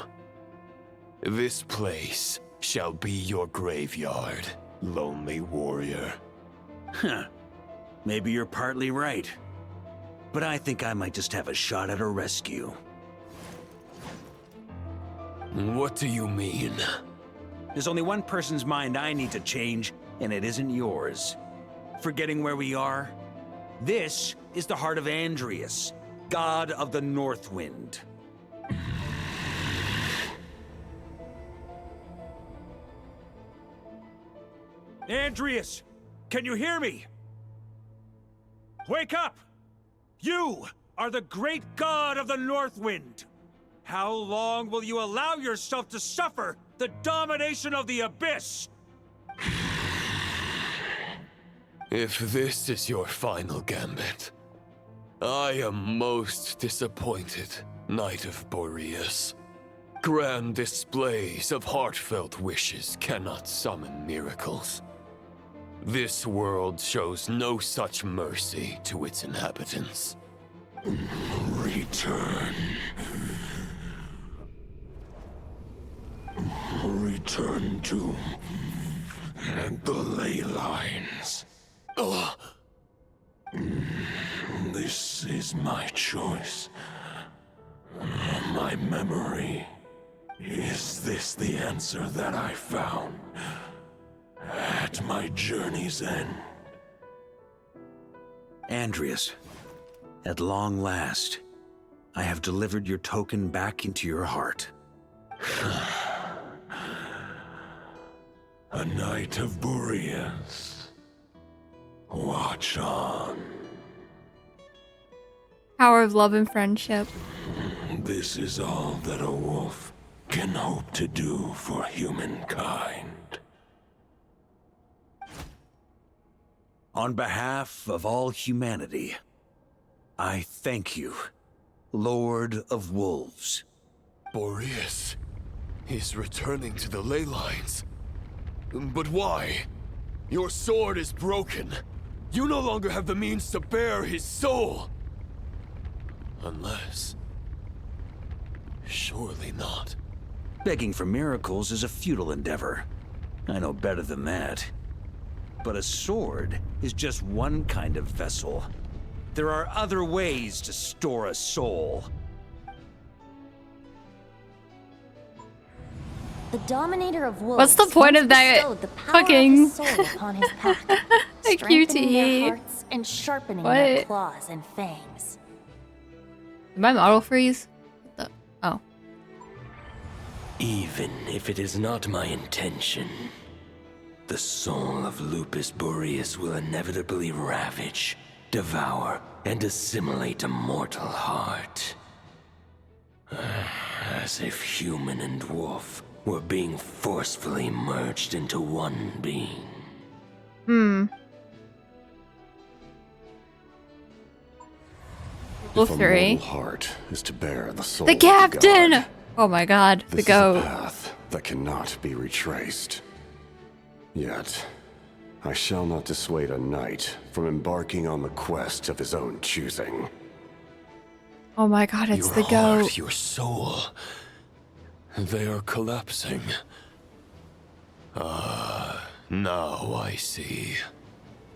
This place shall be your graveyard, lonely warrior. Huh. Maybe you're partly right. But I think I might just have a shot at a rescue. What do you mean? There's only one person's mind I need to change, and it isn't yours. Forgetting where we are? This is the heart of Andrias, god of the North Wind. Andrias, can you hear me? Wake up! You are the great god of the North Wind. How long will you allow yourself to suffer the domination of the Abyss? If this is your final gambit, I am most disappointed, Knight of Boreas. Grand displays of heartfelt wishes cannot summon miracles. This world shows no such mercy to its inhabitants. Return. Return to the ley lines. This is my choice. My memory. Is this the answer that I found at my journey's end? Andrias, at long last, I have delivered your token back into your heart. A knight of Boreas. Watch on. Power of love and friendship. This is all that a wolf can hope to do for humankind. On behalf of all humanity, I thank you, Lord of Wolves. Boreas is returning to the ley lines. But why? Your sword is broken. You no longer have the means to bear his soul. Unless... surely not. Begging for miracles is a futile endeavor. I know better than that. But a sword is just one kind of vessel. There are other ways to store a soul. The Dominator of Wolves. What's the point of that bestowed the power fucking of his soul upon his pack, a strengthening their cutie? hearts and sharpening their What? claws and fangs. Did my model freeze? What the? Oh. Even if it is not my intention, the soul of Lupus Boreas will inevitably ravage, devour, and assimilate a mortal heart. As if human and wolf were being forcefully merged into one being. Wolf If a three. mortal heart is to bear the soul The of captain! God, Oh my god, the this goat. is a path that cannot be retraced. Yet, I shall not dissuade a knight from embarking on the quest of his own choosing. Oh my god, it's Your the heart, goat. your soul. They are collapsing. Now I see.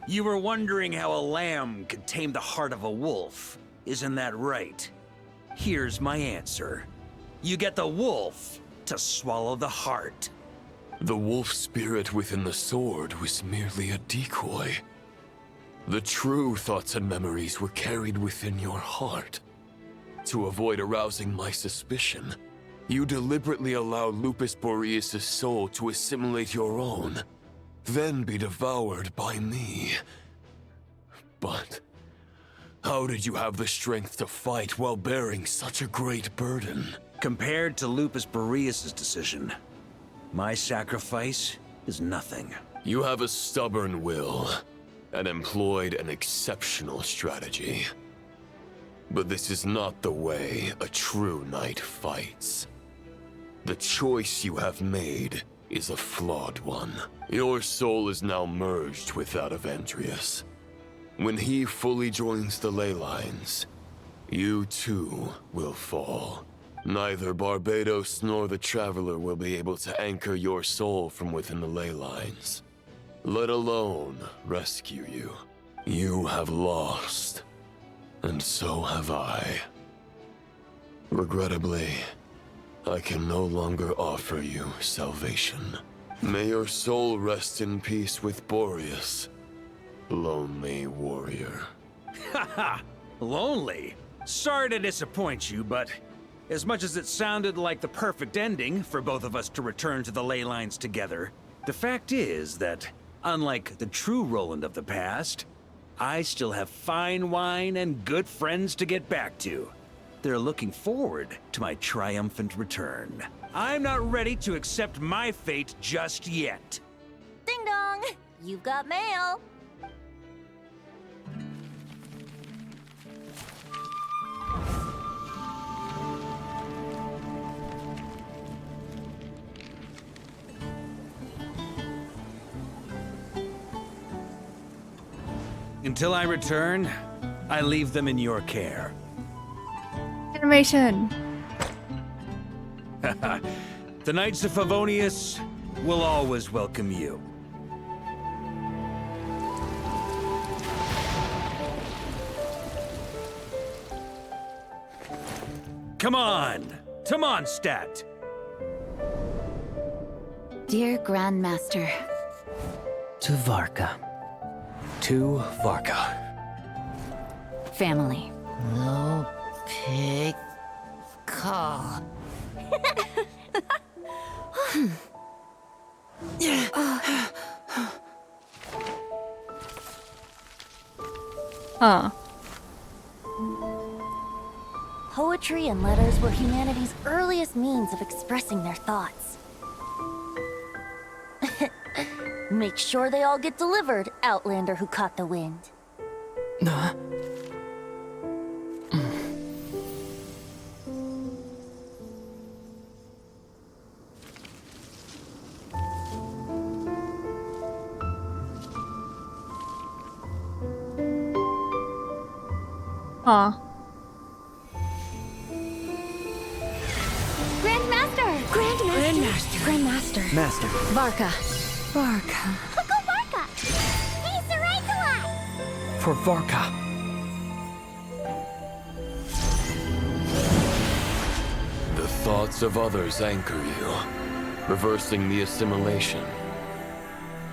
You were wondering how a lamb could tame the heart of a wolf, isn't that right? Here's my answer. You get the wolf to swallow the heart. The wolf spirit within the sword was merely a decoy. The true thoughts and memories were carried within your heart. To avoid arousing my suspicion, you deliberately allow Lupus Boreas' soul to assimilate your own, then be devoured by me. But how did you have the strength to fight while bearing such a great burden? Compared to Lupus Boreas' decision, my sacrifice is nothing. You have a stubborn will, and employed an exceptional strategy. But this is not the way a true knight fights. The choice you have made is a flawed one. Your soul is now merged with that of Andreas. When he fully joins the ley lines, you too will fall. Neither Barbados nor the Traveler will be able to anchor your soul from within the ley lines, let alone rescue you. You have lost, and so have I. Regrettably, I can no longer offer you salvation. May your soul rest in peace with Boreas, lonely warrior. Haha, lonely? Sorry to disappoint you, but as much as it sounded like the perfect ending for both of us to return to the ley lines together, the fact is that, unlike the true Roland of the past, I still have fine wine and good friends to get back to. They're looking forward to my triumphant return. I'm not ready to accept my fate just yet. Ding dong! You've got mail! Until I return, I leave them in your care. Animation. The Knights of Favonius will always welcome you. Come on! Mondstadt! Dear Grandmaster. To Varka. To Varka. Family. No pig call. Huh. Poetry and letters were humanity's earliest means of expressing their thoughts. Make sure they all get delivered, Outlander who caught the wind. Huh. Grandmaster! Grandmaster. Grandmaster. Master. Varka. Varka. Uncle Varka! He's the right one! For Varka. The thoughts of others anchor you, reversing the assimilation.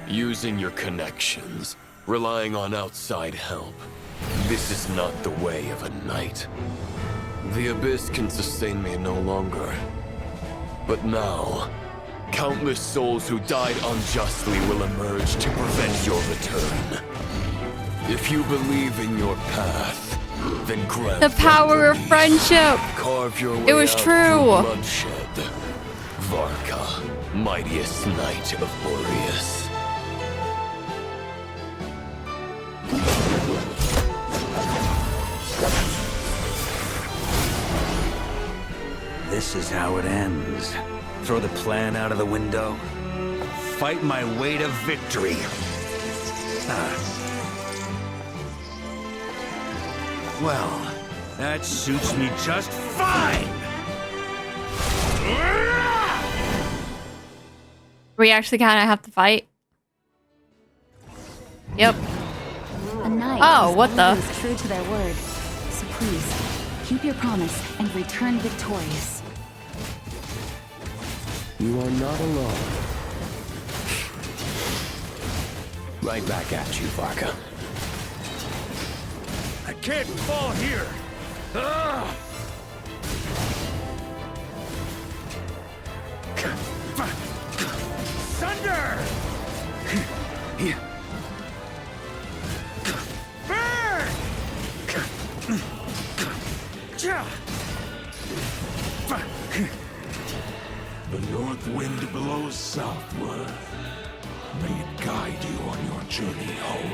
Using your connections, relying on outside help. This is not the way of a knight. The Abyss can sustain me no longer. But now, countless souls who died unjustly will emerge to prevent your return. If you believe in your path, then grant The power of friendship. Carve your way It was out true. through bloodshed. Varka, mightiest knight of Boreas. This is how it ends. Throw the plan out of the window. Fight my way to victory. Well, that suits me just fine! We actually kind of have to fight. Yep. A knight Oh, is what the? always true to their word. So please, keep your promise and return victorious. You are not alone. Right back at you, Varka. I can't fall here! Ugh! Thunder! Burn! The north wind blows southward. May it guide you on your journey home.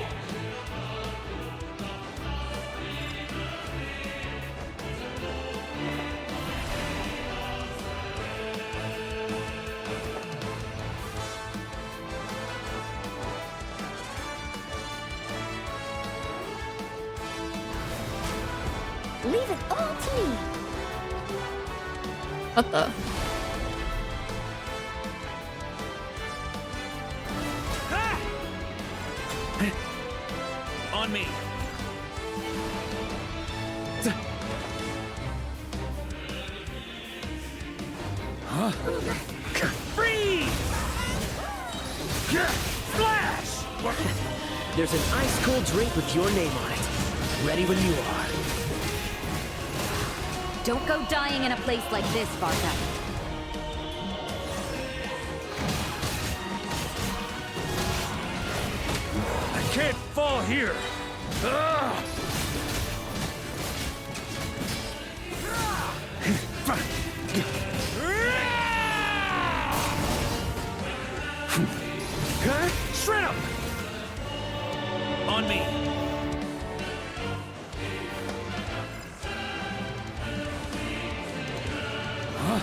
Leave it all to me. What the? On me! Huh? Freeze! Flash! There's an ice-cold drink with your name on it. Ready when you are. Don't go dying in a place like this, Varka. I can't fall here! Ugh! Shred 'em! On me! Huh?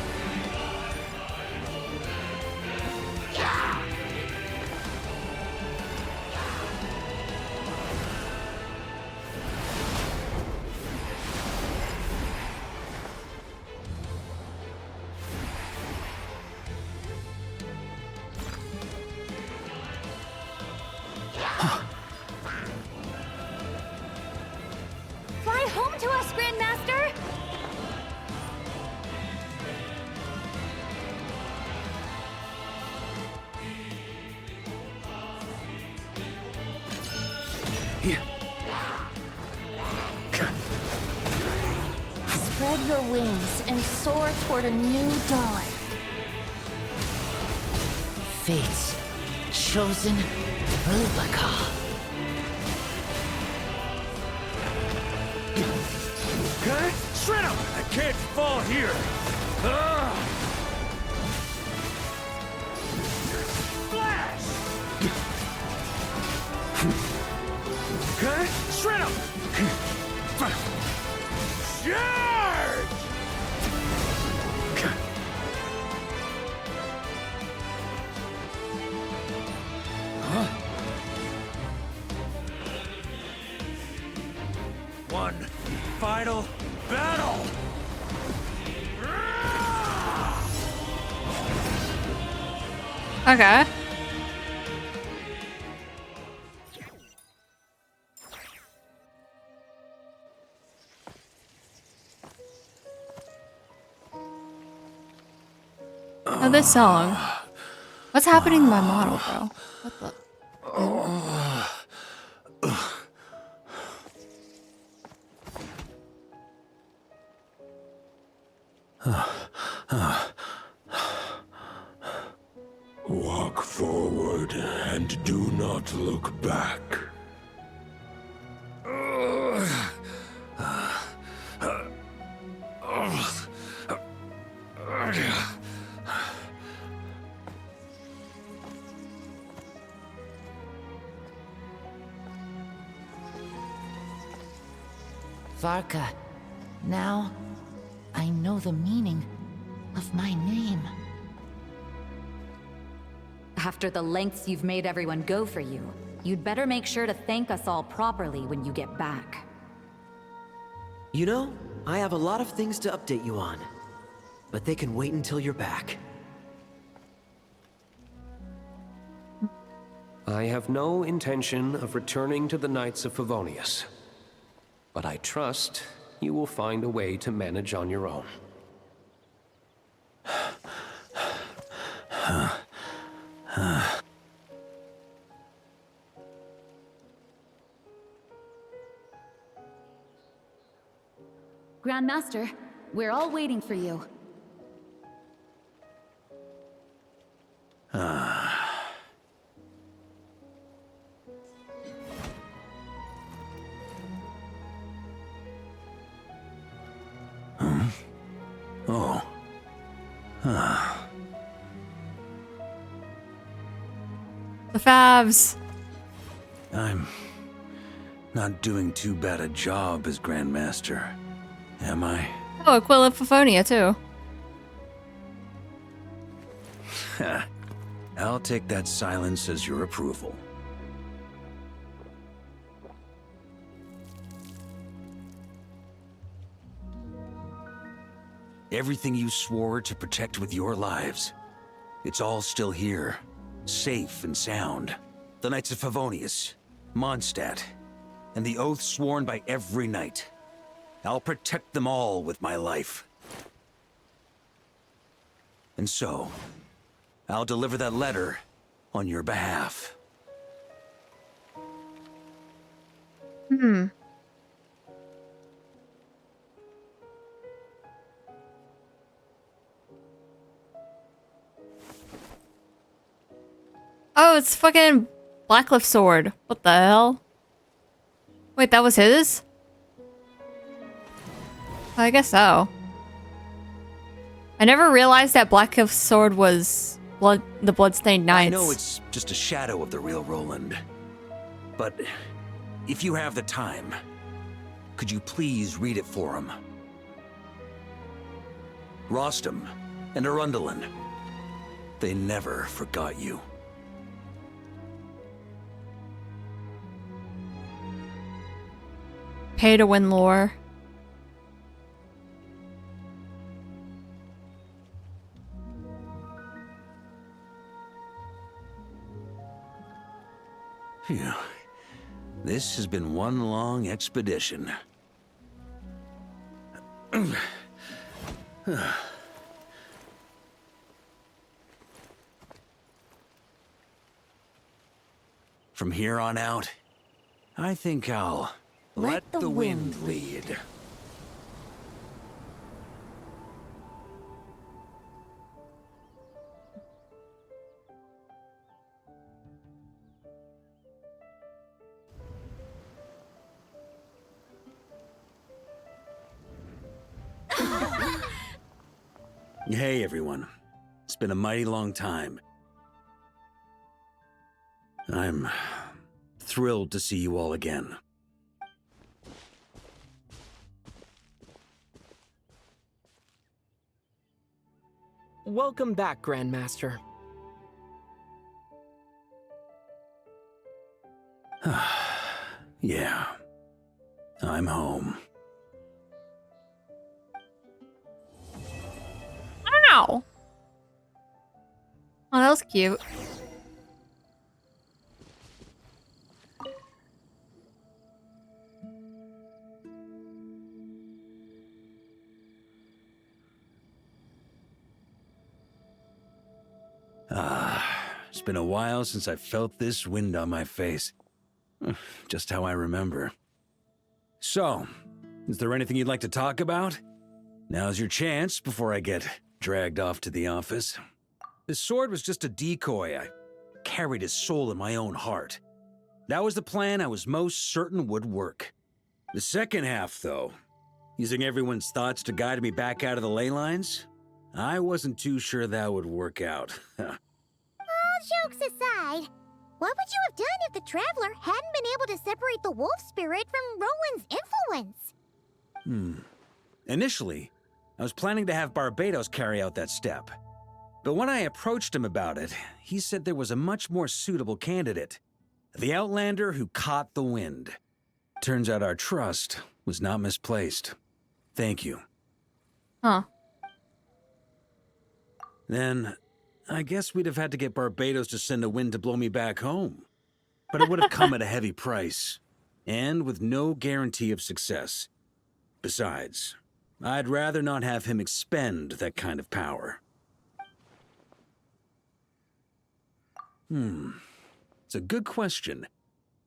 Fly home to us, Grandmaster! Spread your wings and soar toward a new dawn. Fate's chosen Rubicon. Shred 'em! I can't fall here! Ugh! Flash! Shred 'em! Charge! Huh? One, 5, Okay. Oh, this song. What's happening to my model, bro? What the? Walk forward and do not look back. Varka, now I know the meaning of my name. After the lengths you've made everyone go for you, you'd better make sure to thank us all properly when you get back. You know, I have a lot of things to update you on, but they can wait until you're back. I have no intention of returning to the Knights of Favonius, but I trust you will find a way to manage on your own. Grandmaster, we're all waiting for you. Oh. The Favs. I'm not doing too bad a job as Grandmaster, am I? Oh, Aquila Phofonia too. I'll take that silence as your approval. Everything you swore to protect with your lives, it's all still here, safe and sound. The Knights of Favonius, Mondstadt, and the oath sworn by every knight. I'll protect them all with my life. And so, I'll deliver that letter on your behalf. Hmm. Oh, it's fucking Blackcliff's sword. What the hell? Wait, that was his? I guess so. I never realized that Blackcliff's sword was the Bloodstained Knights. I know it's just a shadow of the real Roland. But if you have the time, could you please read it for him? Rostam and Arundelen, they never forgot you. Pay to win lore. Phew. This has been one long expedition. From here on out, I think I'll let the wind lead. Hey everyone, it's been a mighty long time. I'm thrilled to see you all again. Welcome back, Grandmaster. Yeah, I'm home. Ow! Oh, that was cute. It's been a while since I felt this wind on my face. Just how I remember. So, is there anything you'd like to talk about? Now's your chance before I get dragged off to the office. This sword was just a decoy. I carried his soul in my own heart. That was the plan I was most certain would work. The second half, though, using everyone's thoughts to guide me back out of the ley lines, I wasn't too sure that would work out. All jokes aside, what would you have done if the Traveler hadn't been able to separate the wolf spirit from Roland's influence? Initially, I was planning to have Barbados carry out that step. But when I approached him about it, he said there was a much more suitable candidate. The Outlander who caught the wind. Turns out our trust was not misplaced. Thank you. Huh. Then, I guess we'd have had to get Barbados to send a wind to blow me back home. But it would have come at a heavy price, and with no guarantee of success. Besides, I'd rather not have him expend that kind of power. It's a good question.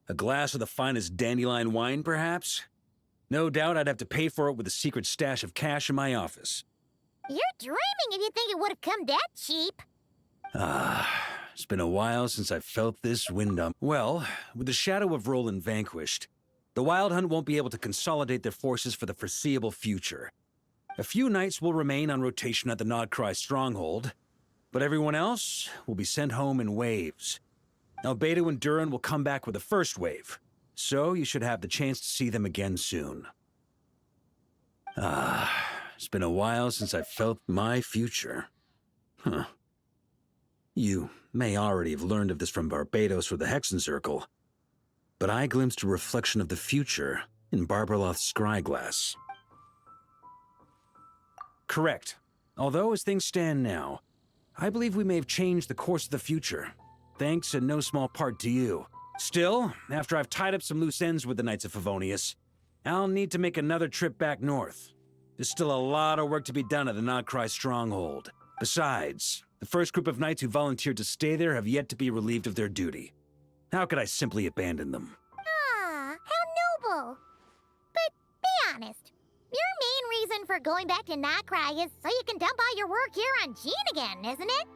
A glass of the finest dandelion wine, perhaps? No doubt I'd have to pay for it with a secret stash of cash in my office. You're dreaming if you think it would have come that cheap. It's been a while since I felt this wind on. Well, with the shadow of Roland vanquished, the Wild Hunt won't be able to consolidate their forces for the foreseeable future. A few knights will remain on rotation at the Nodcry stronghold, but everyone else will be sent home in waves. Albedo and Durin will come back with the first wave, so you should have the chance to see them again soon. It's been a while since I felt my future. You may already have learned of this from Barbados or the Hexen Circle, but I glimpsed a reflection of the future in Barbarloth's scryglass. Correct. Although as things stand now, I believe we may have changed the course of the future, thanks in no small part to you. Still, after I've tied up some loose ends with the Knights of Favonius, I'll need to make another trip back north. There's still a lot of work to be done at the Nodcry stronghold. Besides, the first group of knights who volunteered to stay there have yet to be relieved of their duty. How could I simply abandon them? Ah, how noble. But be honest, your main reason for going back to Nodcry is so you can dump all your work here on Jean again, isn't it?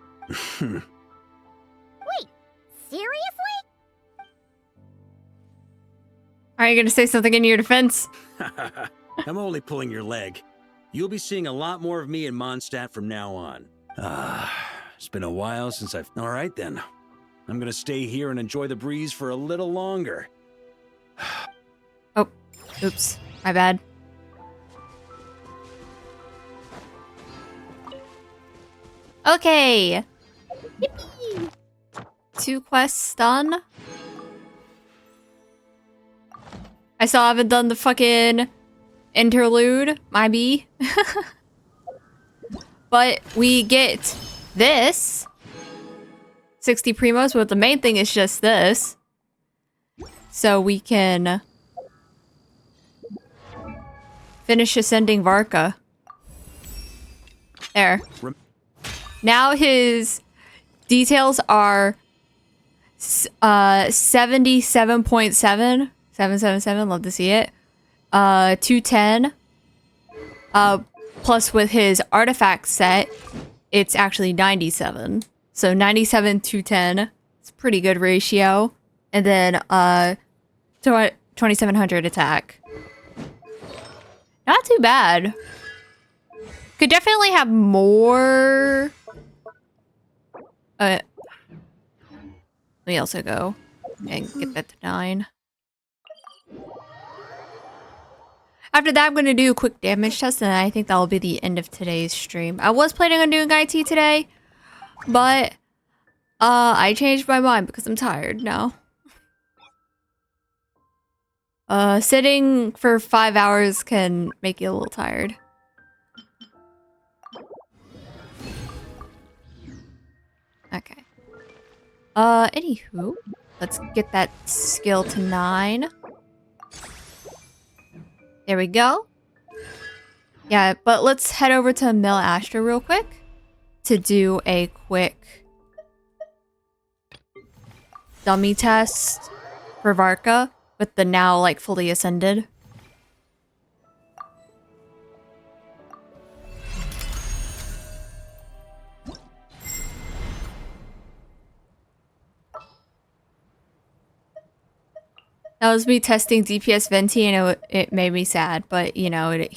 Wait, seriously? Are you gonna say something in your defense? I'm only pulling your leg. You'll be seeing a lot more of me in Mondstadt from now on. It's been a while since I've... All right, then. I'm gonna stay here and enjoy the breeze for a little longer. Oh, oops. My bad. Okay. Yippee. 2 quests done. I still haven't done the fucking interlude, my bee. But we get this. 60 primos, but the main thing is just this. So we can finish ascending Varka. There. Now his details are 77.7. 777, love to see it. 210. Plus with his artifact set, it's actually 97. So 97, 210. It's a pretty good ratio. And then 2700 attack. Not too bad. Could definitely have more. Let me also go and get that to 9. After that, I'm going to do a quick damage test, and I think that will be the end of today's stream. I was planning on doing IT today, but I changed my mind because I'm tired now. Sitting for 5 hours can make you a little tired. Okay. Anywho, let's get that skill to 9. There we go. Yeah, but let's head over to Mill Astra real quick to do a quick dummy test for Varka with the now like fully ascended. That was me testing DPS Venti and it made me sad, but you know, it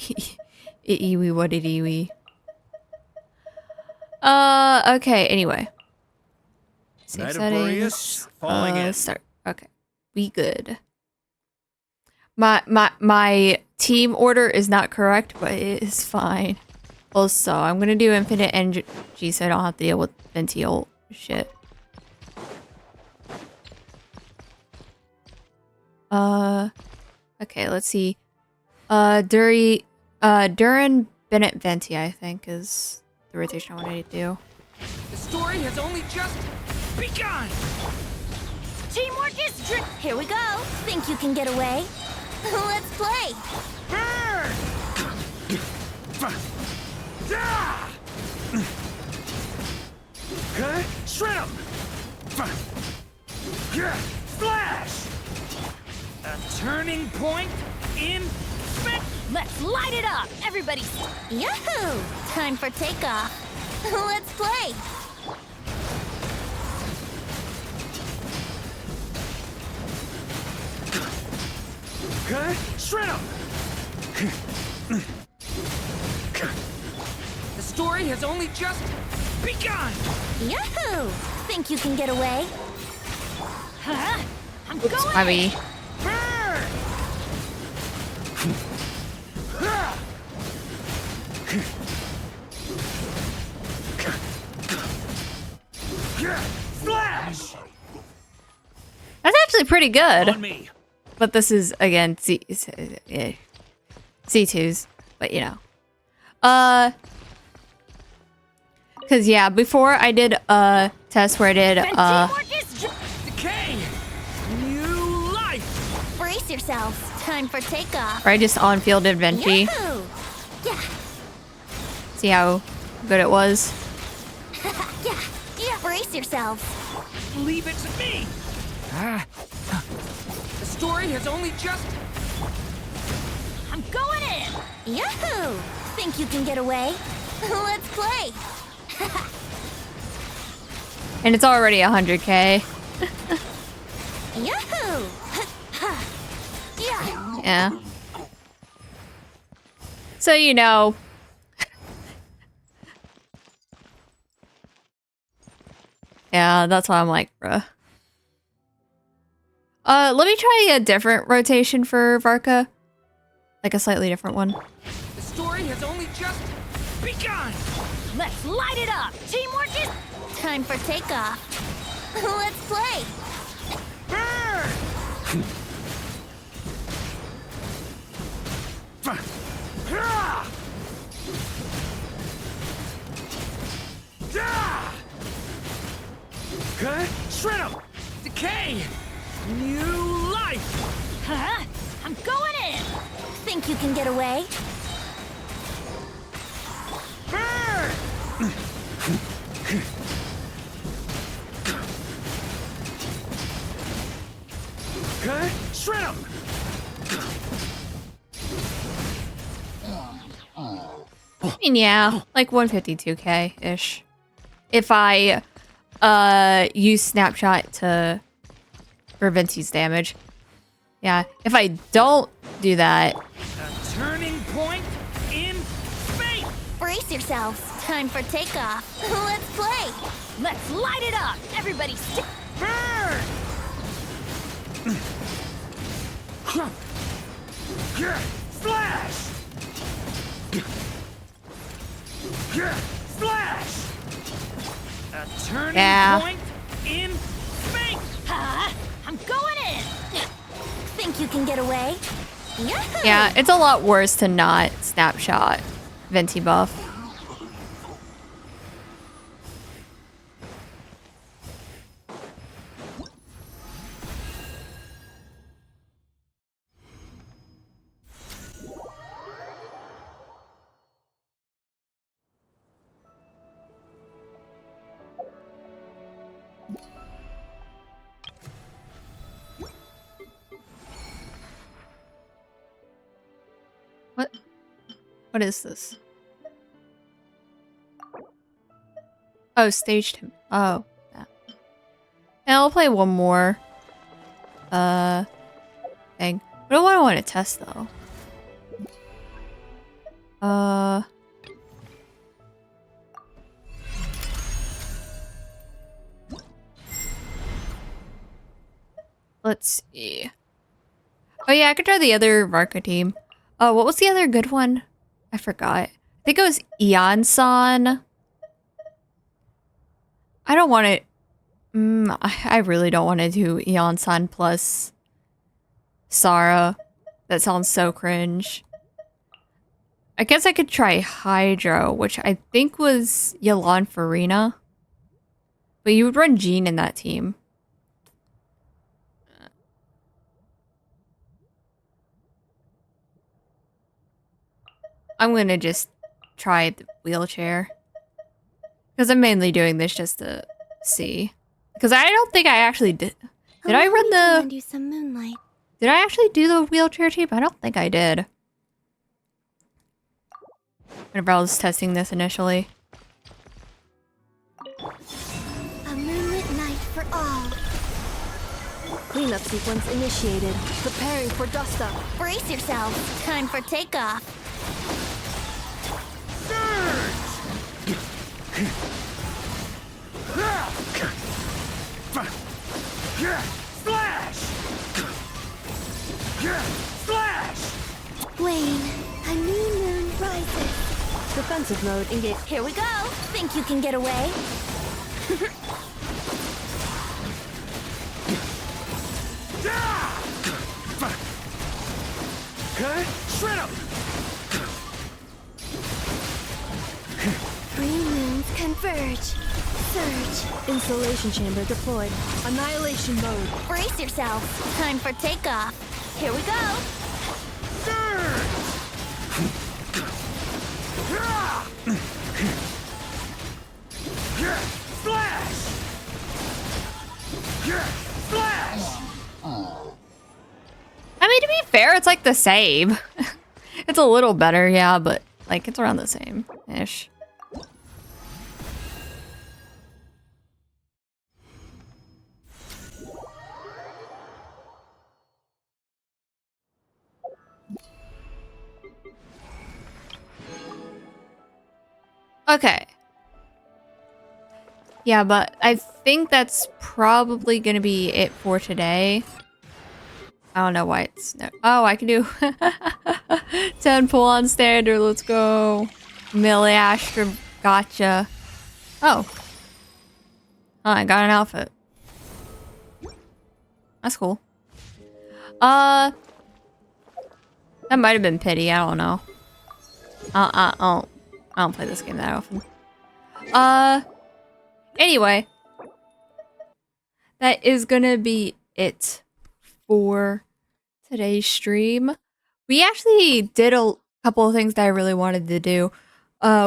iwi what it iwi. Okay, anyway. Save settings. Start. Okay. We good. My team order is not correct, but it is fine. Also, I'm gonna do infinite energy so I don't have to deal with Venti ult shit. Okay, let's see. Duran Bennett Venti, I think, is the rotation I wanted to do. The story has only just begun! Teamwork is Here we go. Think you can get away? Let's play. Shred 'em! Flash! A turning point in fate. Let's light it up, everybody! Yahoo! Time for takeoff. Let's play. Shred 'em! The story has only just begun! Yahoo! Think you can get away? Huh? I'm going Abby. Flash! That's actually pretty good. But this is, again, C2s. But, you know. Because, yeah, before I did a test where I did, Decay! New life! Brace yourselves. Time for takeoff. where I just on-fielded Venti. Yahoo! Yeah. See how good it was. Yeah. Brace yourselves. Leave it to me! The story has only just... I'm going in! Yahoo! Think you can get away? Let's play! And it's already 100k. Yahoo! Yeah. Yeah. So, you know. Yeah, that's why I'm like, bruh. Let me try a different rotation for Varka. Like a slightly different one. The story has only just begun! Let's light it up! Teamwork is... Time for takeoff. Let's play! Shred 'em! Decay! New life! Huh? I'm going in! Think you can get away? Shred 'em! I mean, yeah, like 152k-ish. If I use snapshot to for Venti's damage. Yeah, if I don't do that. A turning point in fate! Brace yourselves. Time for takeoff. Let's play! Let's light it up! Everybody Flash! Flash! A turning point in fate! I'm going in! Think you can get away? Yahoo! Yeah, it's a lot worse to not snapshot Venti buff. What is this? Oh, staged him. Oh. Yeah. And I'll play one more. Thing. What do I want to test though? Let's see. Oh yeah, I could try the other Varka team. Oh, what was the other good one? I forgot. I think it was Eon-san. I don't want to... I really don't want to do Eon-san plus Sarah. That sounds so cringe. I guess I could try Hydro, which I think was Yelan Farina. But you would run Jean in that team. I'm gonna just try the wheelchair. Because I'm mainly doing this just to see. Because I don't think I actually did. Did I run the... You some moonlight. Did I actually do the wheelchair team? I don't think I did. Whenever I was testing this initially. A moonlit night for all. Cleanup sequence initiated. Preparing for dust up. Brace yourself. Time for takeoff. Splash! Splash! Wayne, a new moon rises. Defensive mode engaged. Here we go. Think you can get away? Shred him! Three moons converge. Surge. Insulation chamber deployed. Annihilation mode. Brace yourself. Time for takeoff. Here we go. Splash! Splash! I mean, to be fair, it's like the same. It's a little better, yeah, but like it's around the same-ish. Okay. Yeah, but I think that's probably gonna be it for today. I don't know why it's no. Oh, I can do 10 pull on standard. Let's go. Millie Astra, gotcha. Oh. Oh, I got an outfit. That's cool. That might have been pity. I don't know. I don't play this game that often. Anyway, that is gonna be it for today's stream. We actually did a couple of things that I really wanted to do.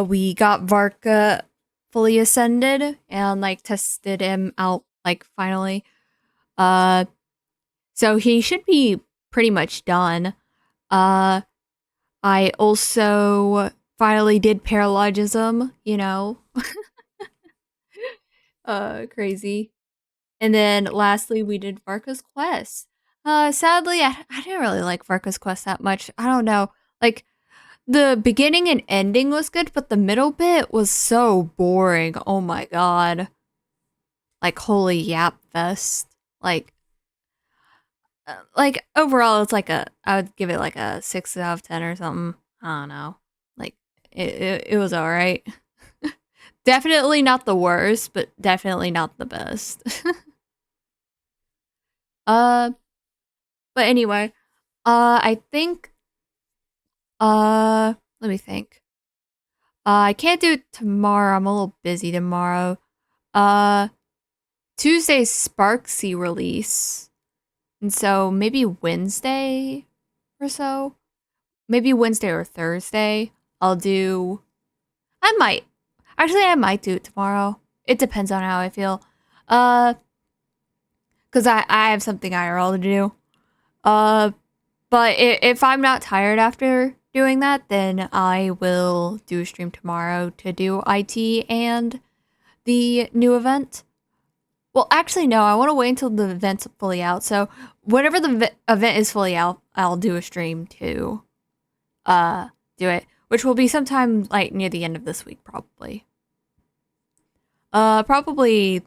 We got Varka fully ascended and like tested him out like finally. So he should be pretty much done. I also finally did paralogism, you know. Crazy. And then lastly, we did Varka's Quest. Sadly, I didn't really like Varka's Quest that much. I don't know. Like, the beginning and ending was good, but the middle bit was so boring. Oh my god. Like, holy yap fest. Like, overall, it's like I would give it like a 6 out of 10 or something. I don't know. Like, it was alright. Definitely not the worst, but definitely not the best. But anyway, I think, let me think. I can't do it tomorrow. I'm a little busy tomorrow. Tuesday's Sparksy release. And so maybe Wednesday or so. Maybe Wednesday or Thursday. I might do it tomorrow. It depends on how I feel. Because I have something IRL to do. But if I'm not tired after, doing that, then I will do a stream tomorrow to do IT and the new event. Well, actually, no, I want to wait until the event's fully out. So whenever the event is fully out, I'll do a stream to do it, which will be sometime like near the end of this week, probably. Probably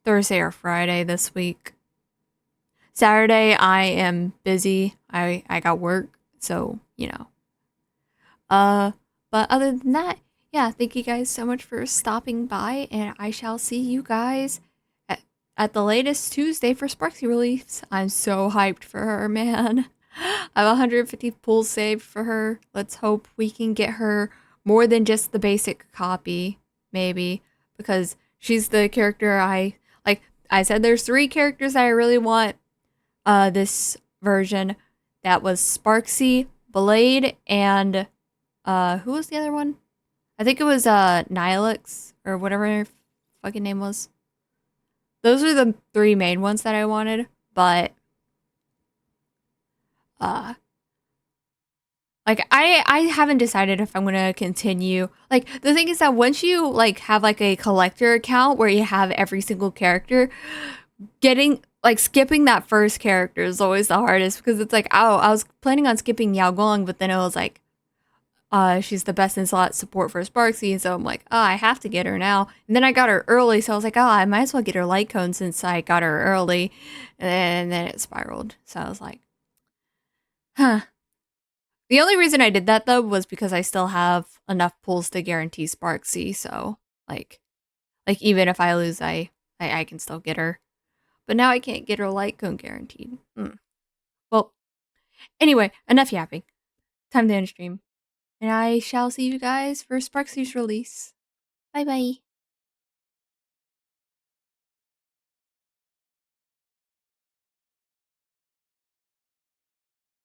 Thursday or Friday this week. Saturday, I am busy. I got work, so, you know. But other than that, yeah, thank you guys so much for stopping by, and I shall see you guys at the latest Tuesday for Sparksy release. I'm so hyped for her, man. I have 150 pulls saved for her. Let's hope we can get her more than just the basic copy, maybe, because she's the character I said there's 3 characters that I really want this version. That was Sparksy, Blade, and who was the other one? I think it was Nihilix or whatever her fucking name was. Those are the 3 main ones that I wanted, but like I haven't decided if I'm gonna continue. Like the thing is that once you like have like a collector account where you have every single character, skipping that first character is always the hardest because it's like, oh, I was planning on skipping Yao Gong, but then it was like, she's the best in slot support for Sparksy, and so I'm like, oh, I have to get her now. And then I got her early, so I was like, oh, I might as well get her light cone since I got her early. And then it spiraled. So I was like, huh. The only reason I did that though was because I still have enough pulls to guarantee Sparksy, so like even if I lose, I can still get her. But now I can't get her light cone guaranteed. Well, anyway, enough yapping. Time to end stream. And I shall see you guys for Sparksy's release. Bye bye.